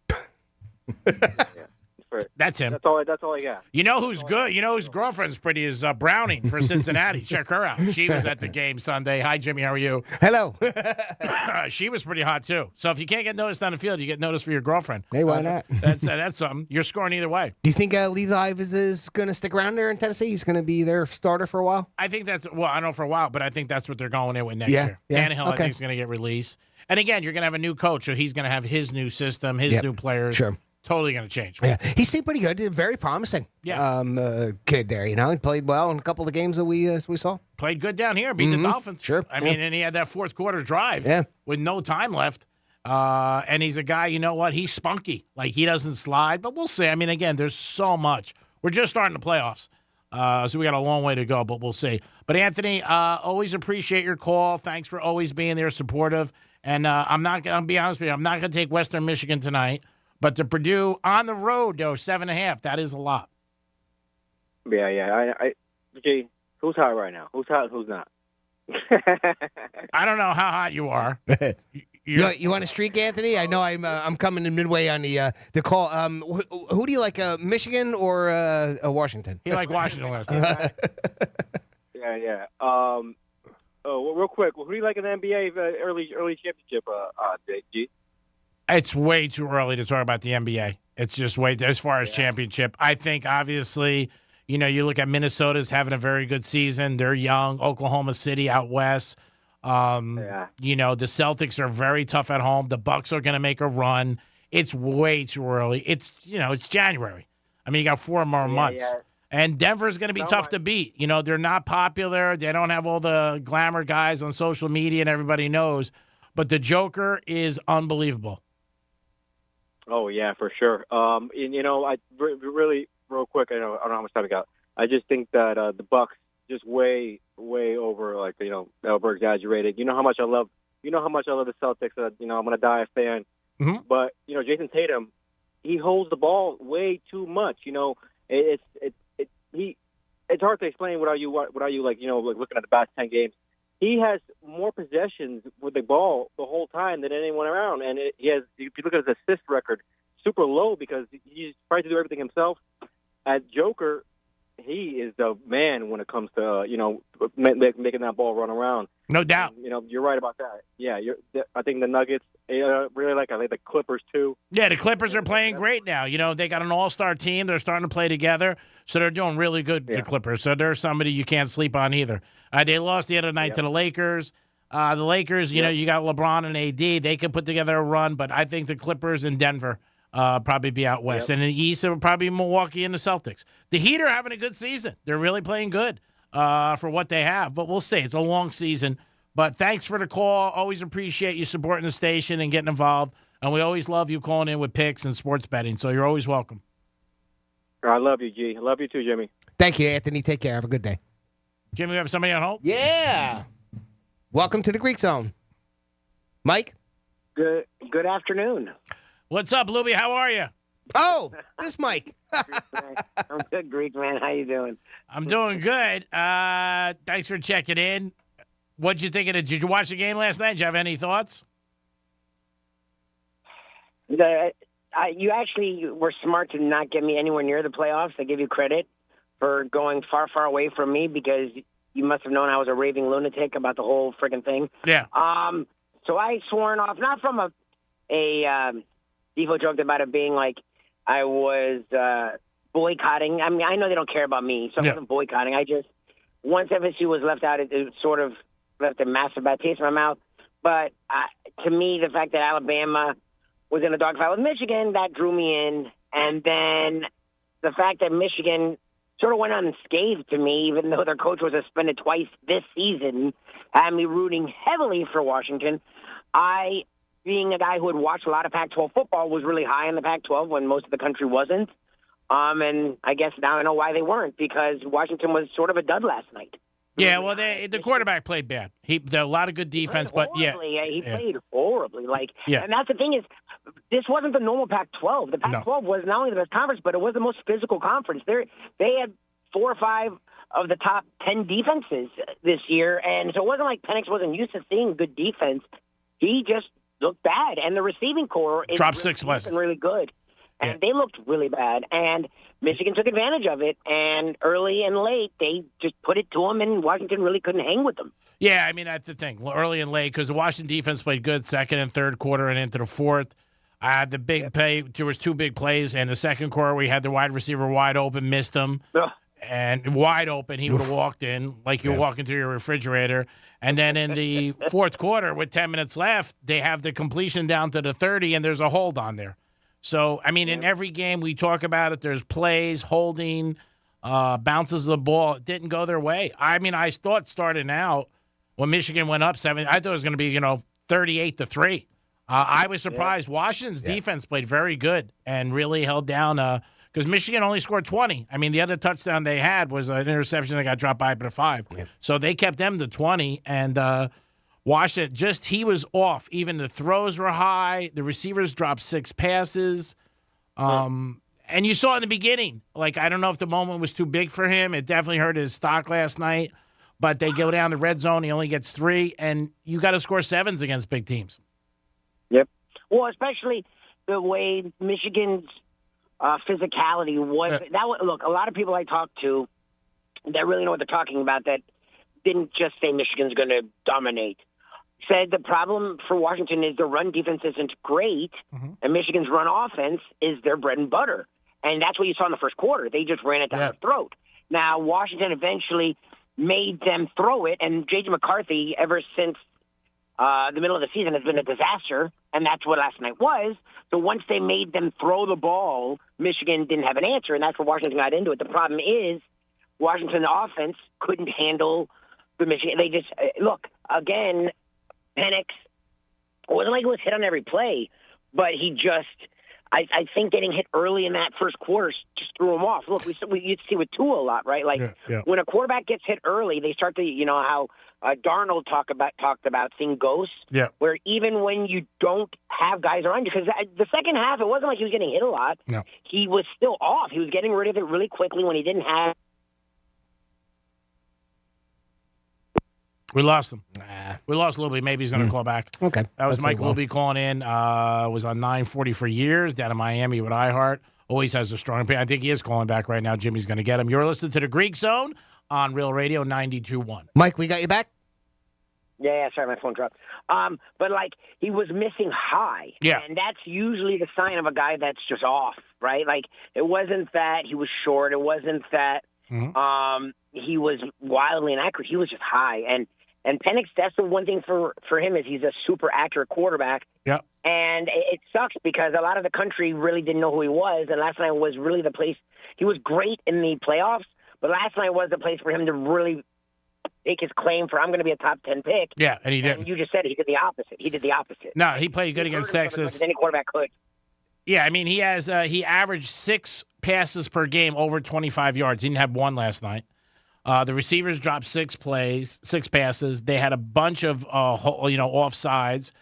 Speaker 30: Bradford.
Speaker 14: That's him.
Speaker 30: That's all I got.
Speaker 14: You know who's good? You know whose girlfriend's pretty is Browning for Cincinnati. Check her out. She was at the game Sunday. Hi, Jimmy. How are you?
Speaker 28: Hello.
Speaker 14: She was pretty hot, too. So if you can't get noticed on the field, you get noticed for your girlfriend.
Speaker 28: Hey, why not?
Speaker 14: That's something. You're scoring either way.
Speaker 28: Do you think Levi is going to stick around there in Tennessee? He's going to be their starter for a while?
Speaker 14: I think I don't know for a while, but I think that's what they're going in with next year.
Speaker 28: Yeah.
Speaker 14: Tannehill, I think, is going to get released. And again, you're going to have a new coach, so he's going to have his new system, his new players.
Speaker 28: Sure.
Speaker 14: Totally going to change.
Speaker 28: Yeah, he seemed pretty good. Very promising.
Speaker 14: Yeah.
Speaker 28: Kid there, He played well in a couple of the games that we saw.
Speaker 14: Played good down here, beat the Dolphins.
Speaker 28: Sure.
Speaker 14: I mean, and he had that fourth quarter drive with no time left. And he's a guy, you know what? He's spunky. Like, he doesn't slide, but we'll see. I mean, again, there's so much. We're just starting the playoffs. So we got a long way to go, but we'll see. But, Anthony, always appreciate your call. Thanks for always being there, supportive. And I'm going to be honest with you, I'm not going to take Western Michigan tonight. But to Purdue on the road, though, 7.5, that is a lot.
Speaker 30: Yeah. Gee, who's hot right now? Who's hot and who's not?
Speaker 14: I don't know how hot you are.
Speaker 28: You want a streak, Anthony? I know I'm coming in midway on the call. Who do you like, Michigan or Washington?
Speaker 14: He liked Washington last night.
Speaker 30: Yeah. Real quick, who do you like in the NBA early championship? G?
Speaker 14: It's way too early to talk about the NBA. It's just as far as championship. I think, obviously, you look at Minnesota's having a very good season. They're young. Oklahoma City out west. The Celtics are very tough at home. The Bucks are going to make a run. It's way too early. It's January. I mean, you got 4 more months. Yeah. And Denver's going to be tough to beat. They're not popular. They don't have all the glamour guys on social media and everybody knows. But the Joker is unbelievable.
Speaker 30: Oh, yeah, for sure. I really, real quick, I don't know how much time we got. I just think that the Bucks just way over, over exaggerated. You know how much I love the Celtics. I'm gonna die a fan.
Speaker 14: Mm-hmm.
Speaker 30: But Jason Tatum, he holds the ball way too much. It's hard to explain without you looking at the past 10 games. He has more possessions with the ball the whole time than anyone around, and he has. If you look at his assist record, super low because he's trying to do everything himself. At Joker, he is the man when it comes to making that ball run around.
Speaker 14: No doubt.
Speaker 30: And, you're right about that. Yeah, I think the Nuggets really like. I like the Clippers too.
Speaker 14: Yeah, the Clippers are playing great now. They got an all-star team. They're starting to play together, so they're doing really good. The Clippers. So they're somebody you can't sleep on either. They lost the other night to the Lakers. The Lakers, you got LeBron and AD. They can put together a run, but I think the Clippers and Denver probably be out west. And in the East, it would probably be Milwaukee and the Celtics. The Heat are having a good season. They're really playing good for what they have. But we'll see. It's a long season. But thanks for the call. Always appreciate you supporting the station and getting involved. And we always love you calling in with picks and sports betting. So you're always welcome.
Speaker 30: I love you, G. I love you too, Jimmy.
Speaker 28: Thank you, Anthony. Take care. Have a good day.
Speaker 14: Jimmy, we have somebody on hold?
Speaker 28: Yeah. Welcome to the Greek Zone. Mike?
Speaker 2: Good afternoon.
Speaker 14: What's up, Luby? How are you?
Speaker 28: Oh, this Mike.
Speaker 2: I'm good, Greek man. How you doing?
Speaker 14: I'm doing good. Thanks for checking in. What'd you think of it? Did you watch the game last night? Did you have any thoughts?
Speaker 2: You actually were smart to not get me anywhere near the playoffs. I give you credit for going far, far away from me because you must have known I was a raving lunatic about the whole friggin' thing.
Speaker 14: Yeah.
Speaker 2: So I sworn off, not from a Devo joked about it being like I was boycotting. I mean, I know they don't care about me, so I wasn't boycotting. I just, once FSU was left out, it sort of left a massive bad taste in my mouth. But to me, the fact that Alabama was in a dogfight with Michigan, that drew me in. And then the fact that Michigan sort of went unscathed to me, even though their coach was suspended twice this season, had me rooting heavily for Washington. Being a guy who had watched a lot of Pac-12 football, was really high in the Pac-12 when most of the country wasn't. And I guess now I know why they weren't, because Washington was sort of a dud last night.
Speaker 14: Yeah, well, the quarterback played bad. There a lot of good defense, but
Speaker 2: he played horribly. And that's the thing is, this wasn't the normal Pac-12. The Pac-12 was not only the best conference, but it was the most physical conference. They had 4 or 5 of the top 10 defenses this year, and so it wasn't like Penix wasn't used to seeing good defense. He just looked bad, and the receiving core is
Speaker 14: dropped 6 less.
Speaker 2: Really good. And they looked really bad. And Michigan took advantage of it. And early and late, they just put it to them, and Washington really couldn't hang with them.
Speaker 14: Yeah, I mean, that's the thing. Early and late, because the Washington defense played good second and third quarter and into the fourth. The big play, there was 2 big plays. And the second quarter, we had the wide receiver wide open, missed him. And wide open, he would have walked in like you're walking through your refrigerator. And then in the fourth quarter, with 10 minutes left, they have the completion down to the 30, and there's a hold on there. So, I mean, in every game we talk about it, there's plays, holding, bounces of the ball. It didn't go their way. I mean, I thought starting out when Michigan went up 7, I thought it was going to be, 38-3. I was surprised. Washington's defense played very good and really held down because Michigan only scored 20. I mean, the other touchdown they had was an interception that got dropped by a 5. So they kept them to 20, and Washington, he was off. Even the throws were high. The receivers dropped 6 passes. And you saw in the beginning, like, I don't know if the moment was too big for him. It definitely hurt his stock last night. But they go down to red zone. He only gets 3, and you got to score 7s against big teams.
Speaker 2: Yep. Well, especially the way Michigan's physicality was. Look, a lot of people I talked to that really know what they're talking about that didn't just say Michigan's going to dominate. Said the problem for Washington is their run defense isn't great, and Michigan's run offense is their bread and butter. And that's what you saw in the first quarter. They just ran it down their throat. Now, Washington eventually made them throw it, and J.J. McCarthy, ever since the middle of the season, has been a disaster, and that's what last night was. So once they made them throw the ball, Michigan didn't have an answer, and that's where Washington got into it. The problem is Washington's offense couldn't handle the Michigan. They just, look, again, Penix, it wasn't like it was hit on every play, but he just, I think getting hit early in that first quarter just threw him off. Look, you see with Tua a lot, right? Like when a quarterback gets hit early, they start to, how Darnold talked about seeing ghosts. Yeah. Where even when you don't have guys around you, because the second half, it wasn't like he was getting hit a lot. No. He was still off. He was getting rid of it really quickly when he didn't have.
Speaker 14: We lost him. We lost Luby. Maybe he's going to call back.
Speaker 28: Okay.
Speaker 14: That was Mike Luby calling in. Was on 940 for years down in Miami with iHeart. Always has a strong opinion. I think he is calling back right now. Jimmy's going to get him. You're listening to the Greek Zone on Real Radio 92.1.
Speaker 28: Mike, we got you back?
Speaker 2: Yeah, sorry, my phone dropped. But, he was missing high.
Speaker 14: Yeah.
Speaker 2: And that's usually the sign of a guy that's just off, right? Like, it wasn't that he was short. It wasn't that he was wildly inaccurate. He was just high. And Penix, that's the one thing for him is he's a super accurate quarterback.
Speaker 14: Yeah.
Speaker 2: And it sucks because a lot of the country really didn't know who he was. And last night was really the place. He was great in the playoffs, but last night was the place for him to really make his claim for I'm going to be a top 10 pick.
Speaker 14: Yeah, and he didn't.
Speaker 2: And you just said it. He did the opposite. He did the opposite.
Speaker 14: No, he played good against Texas.
Speaker 2: Any quarterback could.
Speaker 14: Yeah, I mean, he averaged 6 passes per game over 25 yards. He didn't have one last night. The receivers dropped 6 passes. They had a bunch of, offsides.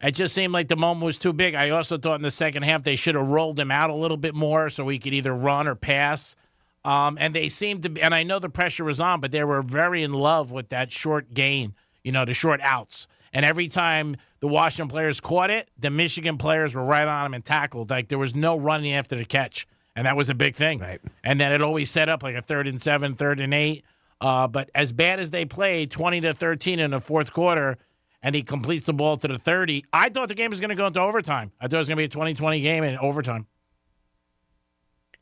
Speaker 14: It just seemed like the moment was too big. I also thought in the second half they should have rolled him out a little bit more so he could either run or pass. And they seemed to be, and I know the pressure was on, but they were very in love with that short game, the short outs. And every time the Washington players caught it, the Michigan players were right on them and tackled. Like there was no running after the catch. And that was a big thing. Right. And then it always set up like a 3rd and 7, 3rd and 8. But as bad as they played, 20-13 in the fourth quarter, and he completes the ball to the 30, I thought the game was going to go into overtime. I thought it was going to be a 20-20 game in overtime.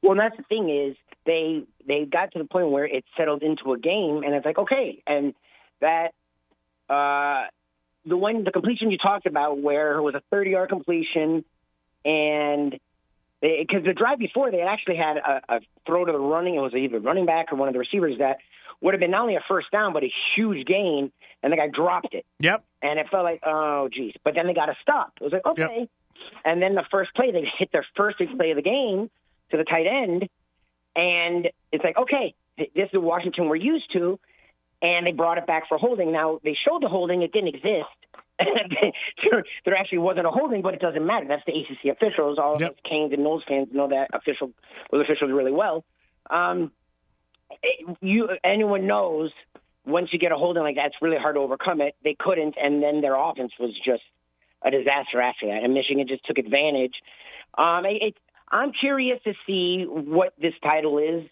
Speaker 2: Well, and that's the thing is they got to the point where it settled into a game, and it's like, okay. And that the completion you talked about where it was a 30-yard completion, and because the drive before, they had actually had a throw to the running. It was either running back or one of the receivers that would have been not only a first down, but a huge gain, and the guy dropped it.
Speaker 14: Yep.
Speaker 2: And it felt like, oh, geez. But then they got a stop. It was like, okay. Yep. And then the first play, they hit their first big play of the game to the tight end, and it's like, okay, this is Washington we're used to, and they brought it back for holding. Now, they showed the holding. It didn't exist. There actually wasn't a holding, but it doesn't matter. That's the ACC officials. All of us Canes and Knowles fans know that those officials really well. Anyone knows once you get a holding like that, it's really hard to overcome it. They couldn't, and then their offense was just a disaster after that. And Michigan just took advantage. I I'm curious to see what this title is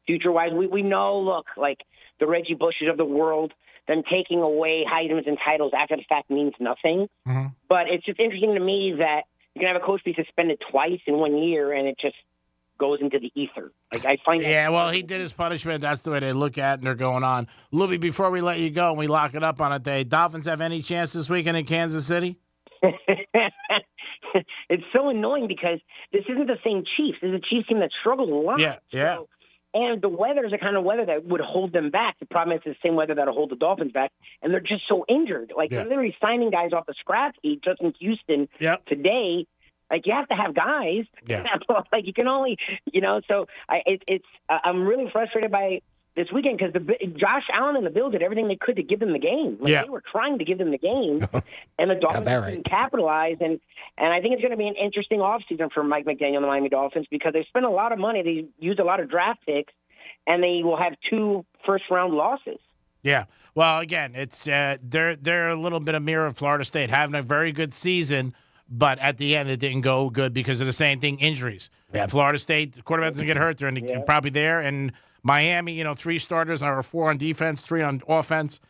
Speaker 2: future-wise. We know, look, like the Reggie Bushes of the world, them taking away Heisman's and titles after the fact means nothing. But it's just interesting to me that you can have a coach be suspended twice in 1 year, and it just goes into the ether. Like I find that.
Speaker 14: Yeah, well, he did his punishment. That's the way they look at it, and they're going on. Luby, before we let you go and we lock it up on a day, Dolphins have any chance this weekend in Kansas City?
Speaker 2: It's so annoying because this isn't the same Chiefs. This is a Chiefs team that struggles a lot.
Speaker 14: Yeah.
Speaker 2: So, and the weather is the kind of weather that would hold them back. The problem is it's the same weather that'll hold the Dolphins back, and they're just so injured. Like, they're literally signing guys off the scrap heap. Justin Houston today. Like, you have to have guys. Like, you can only, so I'm really frustrated by this weekend because Josh Allen and the Bills did everything they could to give them the game. Like, they were trying to give them the game, and the Dolphins didn't capitalize. And I think it's going to be an interesting offseason for Mike McDaniel and the Miami Dolphins because they spent a lot of money. They used a lot of draft picks, and they will have 2 first-round losses.
Speaker 14: Yeah. Well, again, it's they're a little bit a mirror of Florida State, having a very good season, but at the end it didn't go good because of the same thing, injuries. Florida State, the quarterback doesn't get hurt. They're probably there. And Miami, 3 starters or 4 on defense, 3 on offense,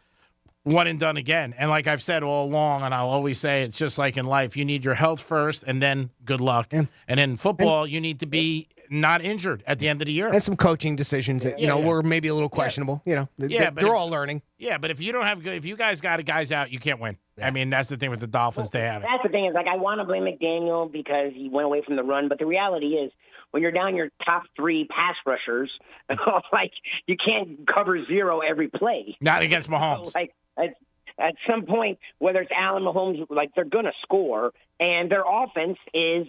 Speaker 14: 1 and done again. And like I've said all along, and I'll always say, it's just like in life. You need your health first and then good luck. And in football, you need to be not injured at the end of the year.
Speaker 3: And some coaching decisions that, were maybe a little questionable. They're all learning.
Speaker 14: Yeah, but if you don't have if you guys got guys out, you can't win. I mean, that's the thing with the Dolphins. They have it.
Speaker 2: That's the thing is, like, I want to blame McDaniel because he went away from the run, but the reality is when you're down your top 3 pass rushers, like, you can't cover 0 every play.
Speaker 14: Not against Mahomes.
Speaker 2: So, like, at some point, whether it's Allen, Mahomes, like, they're going to score, and their offense is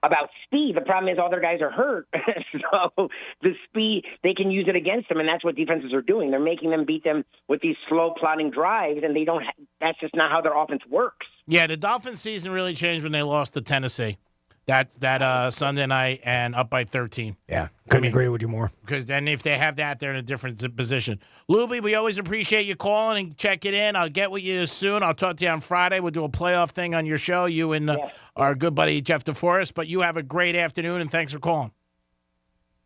Speaker 2: about speed. The problem is all their guys are hurt. So the speed, they can use it against them, and that's what defenses are doing. They're making them beat them with these slow plodding drives, and they don't. That's just not how their offense works.
Speaker 14: Yeah, the Dolphins season really changed when they lost to Tennessee. That Sunday night and up by 13.
Speaker 3: Yeah, couldn't agree with you more.
Speaker 14: Because then if they have that, they're in a different position. Luby, we always appreciate you calling and checking in. I'll get with you soon. I'll talk to you on Friday. We'll do a playoff thing on your show, you and our good buddy Jeff DeForest. But you have a great afternoon, and thanks for calling.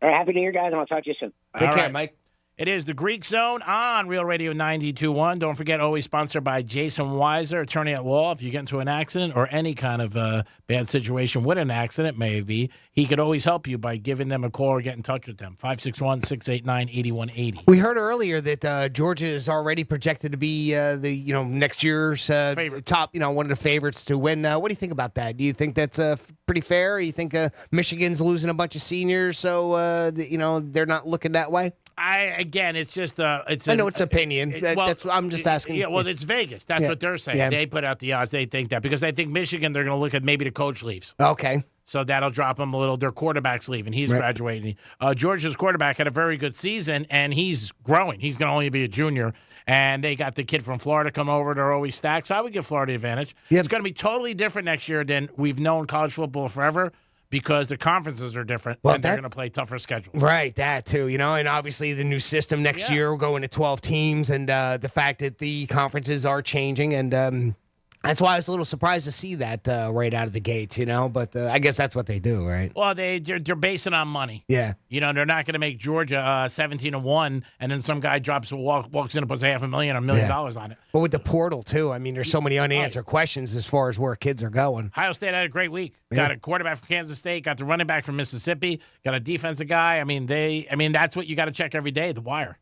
Speaker 2: Hey, Happy New Year, guys, and I'll talk to you soon.
Speaker 3: Take care, Mike.
Speaker 14: It is the Greek Zone on Real Radio 92.1. Don't forget, always sponsored by Jason Weiser, attorney at law. If you get into an accident or any kind of bad situation with an accident, maybe, he could always help you by giving them a call or get in touch with them. 561-689-8180.
Speaker 3: We heard earlier that Georgia is already projected to be the next year's top, one of the favorites to win. What do you think about that? Do you think that's pretty fair? Or you think Michigan's losing a bunch of seniors, so they're not looking that way?
Speaker 14: It's just
Speaker 3: I know it's opinion. I'm just asking.
Speaker 14: Yeah, well, it's Vegas. That's what they're saying.
Speaker 3: Yeah.
Speaker 14: They put out the odds. They think that because I think Michigan, they're going to look at maybe the coach leaves.
Speaker 3: Okay.
Speaker 14: So that'll drop them a little. Their quarterback's leaving. He's graduating. Georgia's quarterback had a very good season, and he's growing. He's going to only be a junior. And they got the kid from Florida come over. They're always stacked. So I would give Florida the advantage. It's going to be totally different next year than we've known college football forever, because the conferences are different, and they're going to play tougher schedules.
Speaker 3: Right, that too, and obviously the new system next year will go into 12 teams, and the fact that the conferences are changing, and that's why I was a little surprised to see that right out of the gates, but I guess that's what they do, right?
Speaker 14: Well, they're basing on money.
Speaker 3: Yeah.
Speaker 14: They're not going to make Georgia 17-1, and then some guy walks in and puts $500,000 or $1 million on it.
Speaker 3: But with the portal, too, I mean, there's so many unanswered questions as far as where kids are going.
Speaker 14: Ohio State had a great week. Got a quarterback from Kansas State, got the running back from Mississippi, got a defensive guy. I mean, that's what you got to check every day, the wire.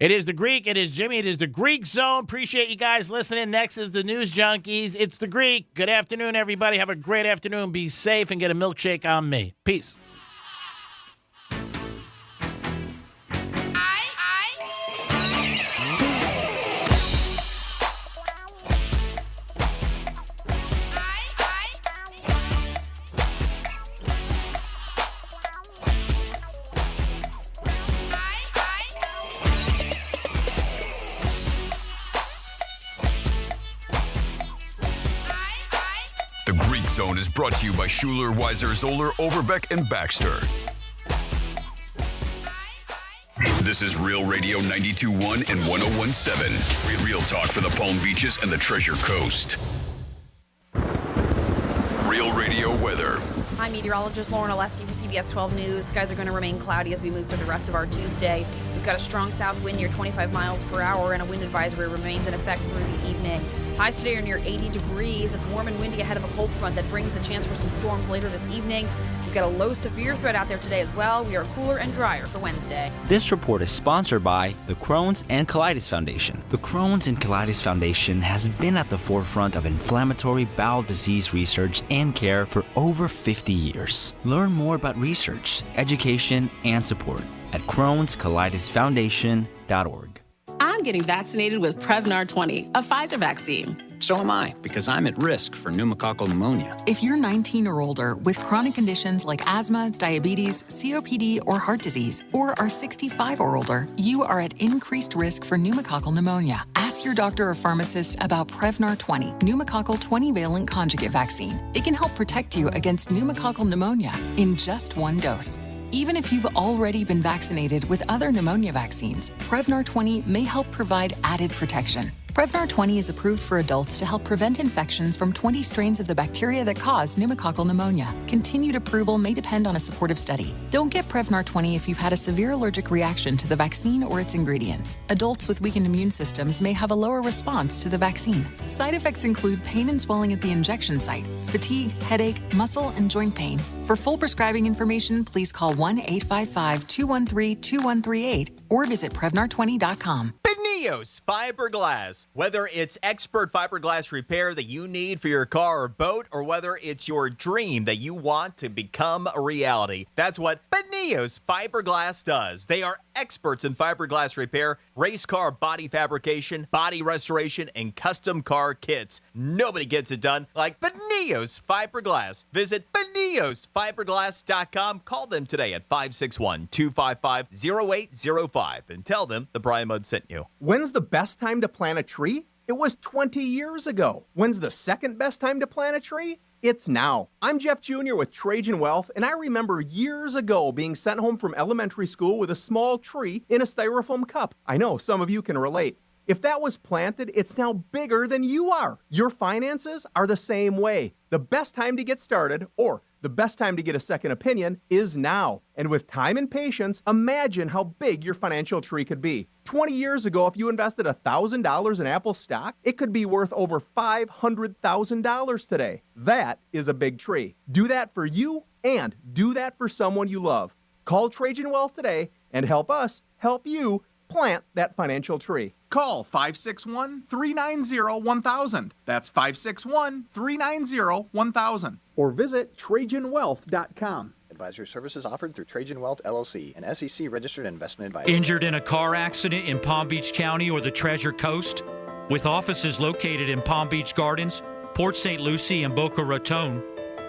Speaker 14: It is the Greek. It is Jimmy. It is the Greek Zone. Appreciate you guys listening. Next is the News Junkies. It's the Greek. Good afternoon, everybody. Have a great afternoon. Be safe and get a milkshake on me. Peace.
Speaker 12: Zone is brought to you by Schuler, Weiser, Zoller, Overbeck, and Baxter. This is Real Radio 92.1 and 101.7. Real talk for the Palm Beaches and the Treasure Coast. Real Radio weather.
Speaker 4: I'm meteorologist Lauren Oleski for CBS 12 News. Skies are going to remain cloudy as we move through the rest of our Tuesday. We've got a strong south wind near 25 miles per hour, and a wind advisory remains in effect through the evening. Highs today are near 80 degrees. It's warm and windy ahead of a cold front that brings the chance for some storms later this evening. We've got a low severe threat out there today as well. We are cooler and drier for Wednesday.
Speaker 5: This report is sponsored by the Crohn's and Colitis Foundation. The Crohn's and Colitis Foundation has been at the forefront of inflammatory bowel disease research and care for over 50 years. Learn more about research, education, and support at Crohn'sColitisFoundation.org.
Speaker 6: I'm getting vaccinated with Prevnar 20, a Pfizer vaccine.
Speaker 7: So am I, because I'm at risk for pneumococcal pneumonia.
Speaker 8: If you're 19 or older with chronic conditions like asthma, diabetes, COPD, or heart disease, or are 65 or older, you are at increased risk for pneumococcal pneumonia. Ask your doctor or pharmacist about Prevnar 20, pneumococcal 20-valent conjugate vaccine. It can help protect you against pneumococcal pneumonia in just one dose. Even if you've already been vaccinated with other pneumonia vaccines, Prevnar 20 may help provide added protection. Prevnar 20 is approved for adults to help prevent infections from 20 strains of the bacteria that cause pneumococcal pneumonia. Continued approval may depend on a supportive study. Don't get Prevnar 20 if you've had a severe allergic reaction to the vaccine or its ingredients. Adults with weakened immune systems may have a lower response to the vaccine. Side effects include pain and swelling at the injection site, fatigue, headache, muscle, and joint pain. For full prescribing information, please call 1-855-213-2138 or visit Prevnar20.com.
Speaker 11: Penthouse Fiberglass. Whether it's expert fiberglass repair that you need for your car or boat, or whether it's your dream that you want to become a reality, that's what Penthouse Fiberglass does. They are experts in fiberglass repair, race car body fabrication, body restoration, and custom car kits. Nobody gets it done like Penthouse Fiberglass. Visit PenthouseFiberglass.com. Call them today at 561-255-0805 and tell them the Brian Mudd sent you.
Speaker 13: When's the best time to plant a tree? It was 20 years ago. When's the second best time to plant a tree? It's now. I'm Jeff Jr. with Trajan Wealth, and I remember years ago being sent home from elementary school with a small tree in a styrofoam cup. I know some of you can relate. If that was planted, it's now bigger than you are. Your finances are the same way. The best time to get started, or the best time to get a second opinion, is now. And with time and patience, imagine how big your financial tree could be. 20 years ago, if you invested $1,000 in Apple stock, it could be worth over $500,000 today. That is a big tree. Do that for you and do that for someone you love. Call Trajan Wealth today and help us help you plant that financial tree.
Speaker 15: Call 561-390-1000. That's 561-390-1000.
Speaker 13: Or visit TrajanWealth.com.
Speaker 17: Advisory services offered through Trajan Wealth, LLC, an SEC-registered investment advisor.
Speaker 32: Injured in a car accident in Palm Beach County or the Treasure Coast? With offices located in Palm Beach Gardens, Port St. Lucie, and Boca Raton,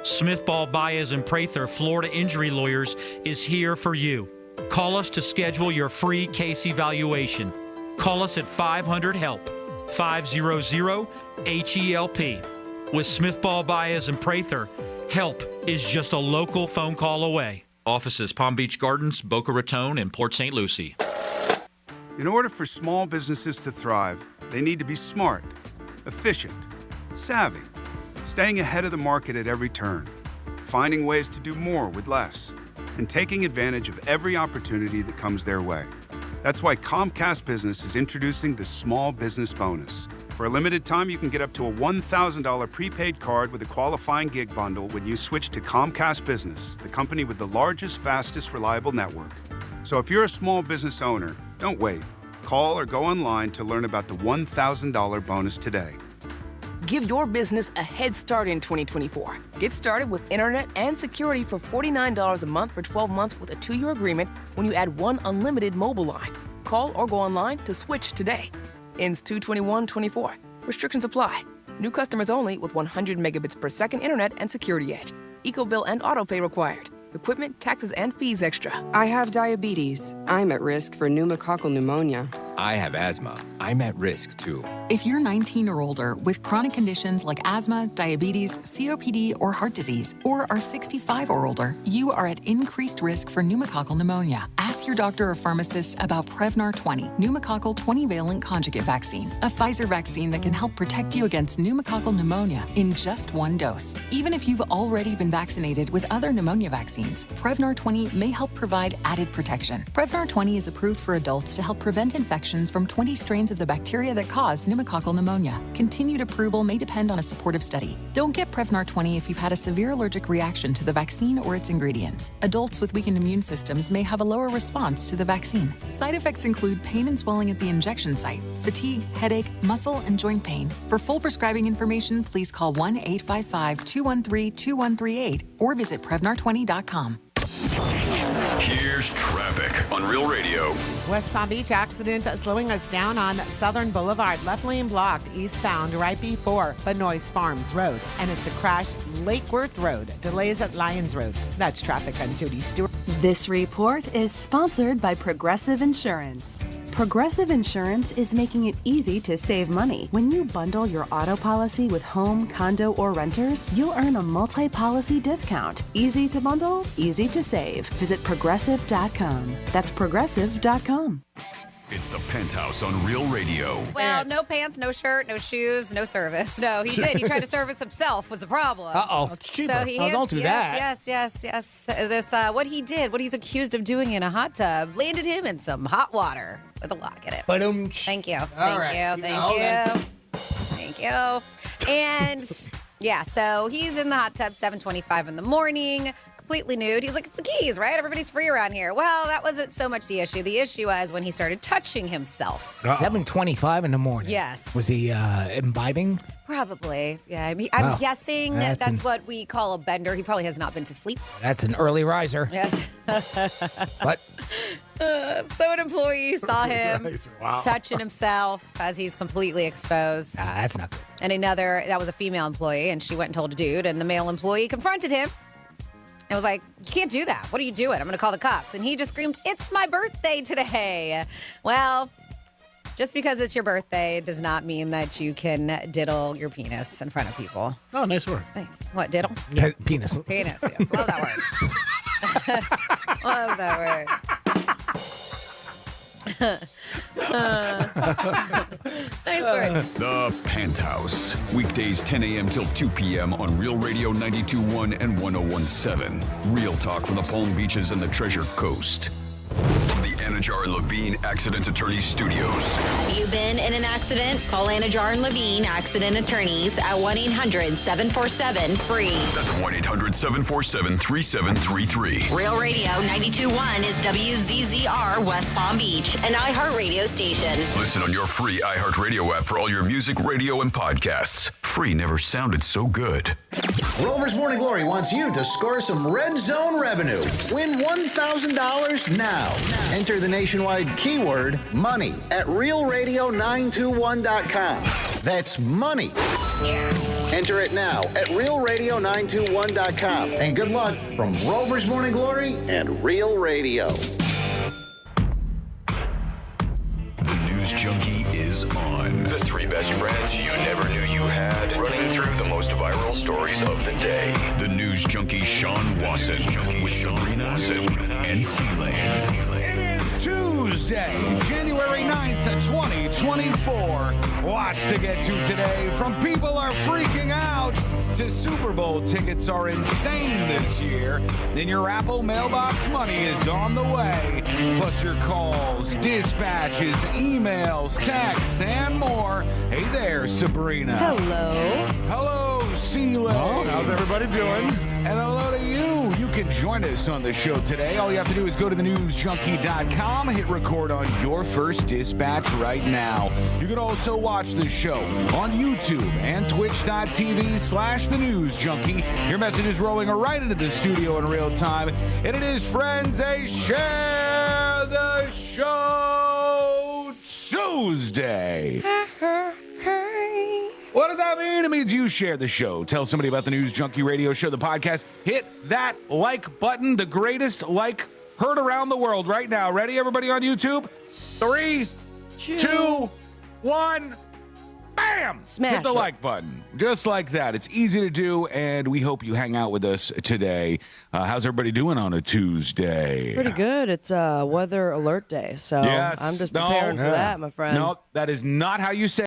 Speaker 32: Smith Ball Baez and Prather Florida Injury Lawyers is here for you. Call us to schedule your free case evaluation. Call us at 500-HELP, 500-HELP. With Smith Ball Baez and Prather, help is just a local phone call away. Offices Palm Beach Gardens, Boca Raton, and Port St. Lucie.
Speaker 22: In order for small businesses to thrive, they need to be smart, efficient, savvy, staying ahead of the market at every turn, finding ways to do more with less, and taking advantage of every opportunity that comes their way. That's why Comcast Business is introducing the Small Business Bonus. For a limited time, you can get up to a $1,000 prepaid card with a qualifying gig bundle when you switch to Comcast Business, the company with the largest, fastest, reliable network. So if you're a small business owner, don't wait. Call or go online to learn about the $1,000 bonus today.
Speaker 29: Give your business a head start in 2024. Get started with internet and security for $49 a month for 12 months with a 2-year agreement when you add one unlimited mobile line. Call or go online to switch today. Ends 2/21/24. Restrictions apply. New customers only with 100 megabits per second internet and security edge. EcoBill and autopay required. Equipment, taxes, and fees extra.
Speaker 31: I have diabetes. I'm at risk for pneumococcal pneumonia.
Speaker 33: I have asthma. I'm at risk too.
Speaker 8: If you're 19 or older with chronic conditions like asthma, diabetes, COPD, or heart disease, or are 65 or older, you are at increased risk for pneumococcal pneumonia. Ask your doctor or pharmacist about Prevnar 20, pneumococcal 20-valent conjugate vaccine, a Pfizer vaccine that can help protect you against pneumococcal pneumonia in just one dose. Even if you've already been vaccinated with other pneumonia vaccines, Prevnar 20 may help provide added protection. Prevnar 20 is approved for adults to help prevent infections from 20 strains of the bacteria that cause pneumococcal pneumonia. Continued approval may depend on a supportive study. Don't get Prevnar 20 if you've had a severe allergic reaction to the vaccine or its ingredients. Adults with weakened immune systems may have a lower response to the vaccine. Side effects include pain and swelling at the injection site, fatigue, headache, muscle, and joint pain. For full prescribing information, please call 1-855-213-2138 or visit Prevnar20.com.
Speaker 12: Here's traffic on Real Radio.
Speaker 1: West Palm Beach accident slowing us down on Southern Boulevard. Left lane blocked eastbound right before Benoist Farms Road. And it's a crash Lake Worth Road. Delays at Lyons Road. That's traffic. I'm Jody Stewart.
Speaker 9: This report is sponsored by Progressive Insurance. Progressive Insurance is making it easy to save money. When you bundle your auto policy with home, condo, or renters, you'll earn a multi-policy discount. Easy to bundle, easy to save. Visit Progressive.com. That's Progressive.com.
Speaker 12: It's the Penthouse on Real Radio.
Speaker 26: Well, no pants, no shirt, no shoes, no service. No, he did. He tried to service himself was a problem.
Speaker 28: Uh-oh. It's cheaper.
Speaker 26: So he
Speaker 28: don't do that.
Speaker 26: Yes. This, what he did, what he's accused of doing in a hot tub, landed him in some hot water with a lock in it. Thank you. Thank you. And, yeah, so he's in the hot tub 7:25 in the morning. Completely nude. He's like, it's the keys, right? Everybody's free around here. Well, that wasn't so much the issue. The issue was when he started touching himself.
Speaker 28: 7:25 in the morning.
Speaker 26: Yes.
Speaker 28: Was he imbibing?
Speaker 26: Probably. Yeah. I mean, I'm guessing that's what we call a bender. He probably has not been to sleep.
Speaker 28: That's an early riser.
Speaker 26: Yes.
Speaker 28: What?
Speaker 26: So an employee saw him touching himself as he's completely exposed.
Speaker 28: That's not good.
Speaker 26: And that was a female employee, and she went and told a dude, and the male employee confronted him. And was like, you can't do that. What are you doing? I'm going to call the cops. And he just screamed, it's my birthday today. Well, just because it's your birthday does not mean that you can diddle your penis in front of people.
Speaker 14: Oh, nice word.
Speaker 26: What, diddle?
Speaker 28: Yeah. Penis.
Speaker 26: Penis, yes. Love that word. Love that word. Nice word.
Speaker 12: The Penthouse. Weekdays 10 a.m. till 2 p.m. on Real Radio 92.1 and 101.7. Real talk from the Palm Beaches and the Treasure Coast. From the Anajar and Levine Accident Attorneys Studios.
Speaker 10: Have you been in an accident? Call Anajar and Levine Accident Attorneys at 1-800-747-FREE.
Speaker 12: That's 1-800-747-3733.
Speaker 10: Real Radio 92.1 is WZZR West Palm Beach, an iHeartRadio station.
Speaker 12: Listen on your free iHeartRadio app for all your music, radio, and podcasts. Free never sounded so good.
Speaker 15: Rover's Morning Glory wants you to score some red zone revenue. Win $1,000 now. Enter the nationwide keyword money at realradio921.com. That's money. Enter it now at realradio921.com. And good luck from Rover's Morning Glory and Real Radio.
Speaker 12: The News Junkie is on. The three best friends you never knew you had, running through the most viral stories of the day. The News Junkie Sean Wasson with Sabrina and C-Lane.
Speaker 16: It is Tuesday, January 9th, 2024. Lots to get to today. From people are freaking out to Super Bowl tickets are insane this year. Then your Apple mailbox money is on the way. Plus your calls, dispatches, emails, texts, and more. Hey there, Sabrina.
Speaker 18: Hello.
Speaker 16: Hello, C-Lane.
Speaker 18: Oh, how's everybody doing?
Speaker 16: And hello to you. You can join us on the show today. All you have to do is go to thenewsjunkie.com, hit record on your first dispatch right now. You can also watch the show on YouTube and twitch.tv/thenewsjunkie. Your message is rolling right into the studio in real time. And it is, friends, a Share the Show Tuesday. What does that mean? It means you share the show. Tell somebody about the News Junkie Radio Show, the podcast. Hit that like button, the greatest like heard around the world right now. Ready, everybody on YouTube? 3, 2, 1. bam!
Speaker 2: Smash
Speaker 16: Hit the
Speaker 2: it.
Speaker 16: like button. Just like that. It's easy to do, and we hope you hang out with us today. How's everybody doing on a Tuesday?
Speaker 2: Pretty good. It's weather alert day, so
Speaker 16: Yes.
Speaker 2: I'm just preparing for that, my friend.
Speaker 16: No, that is not how you say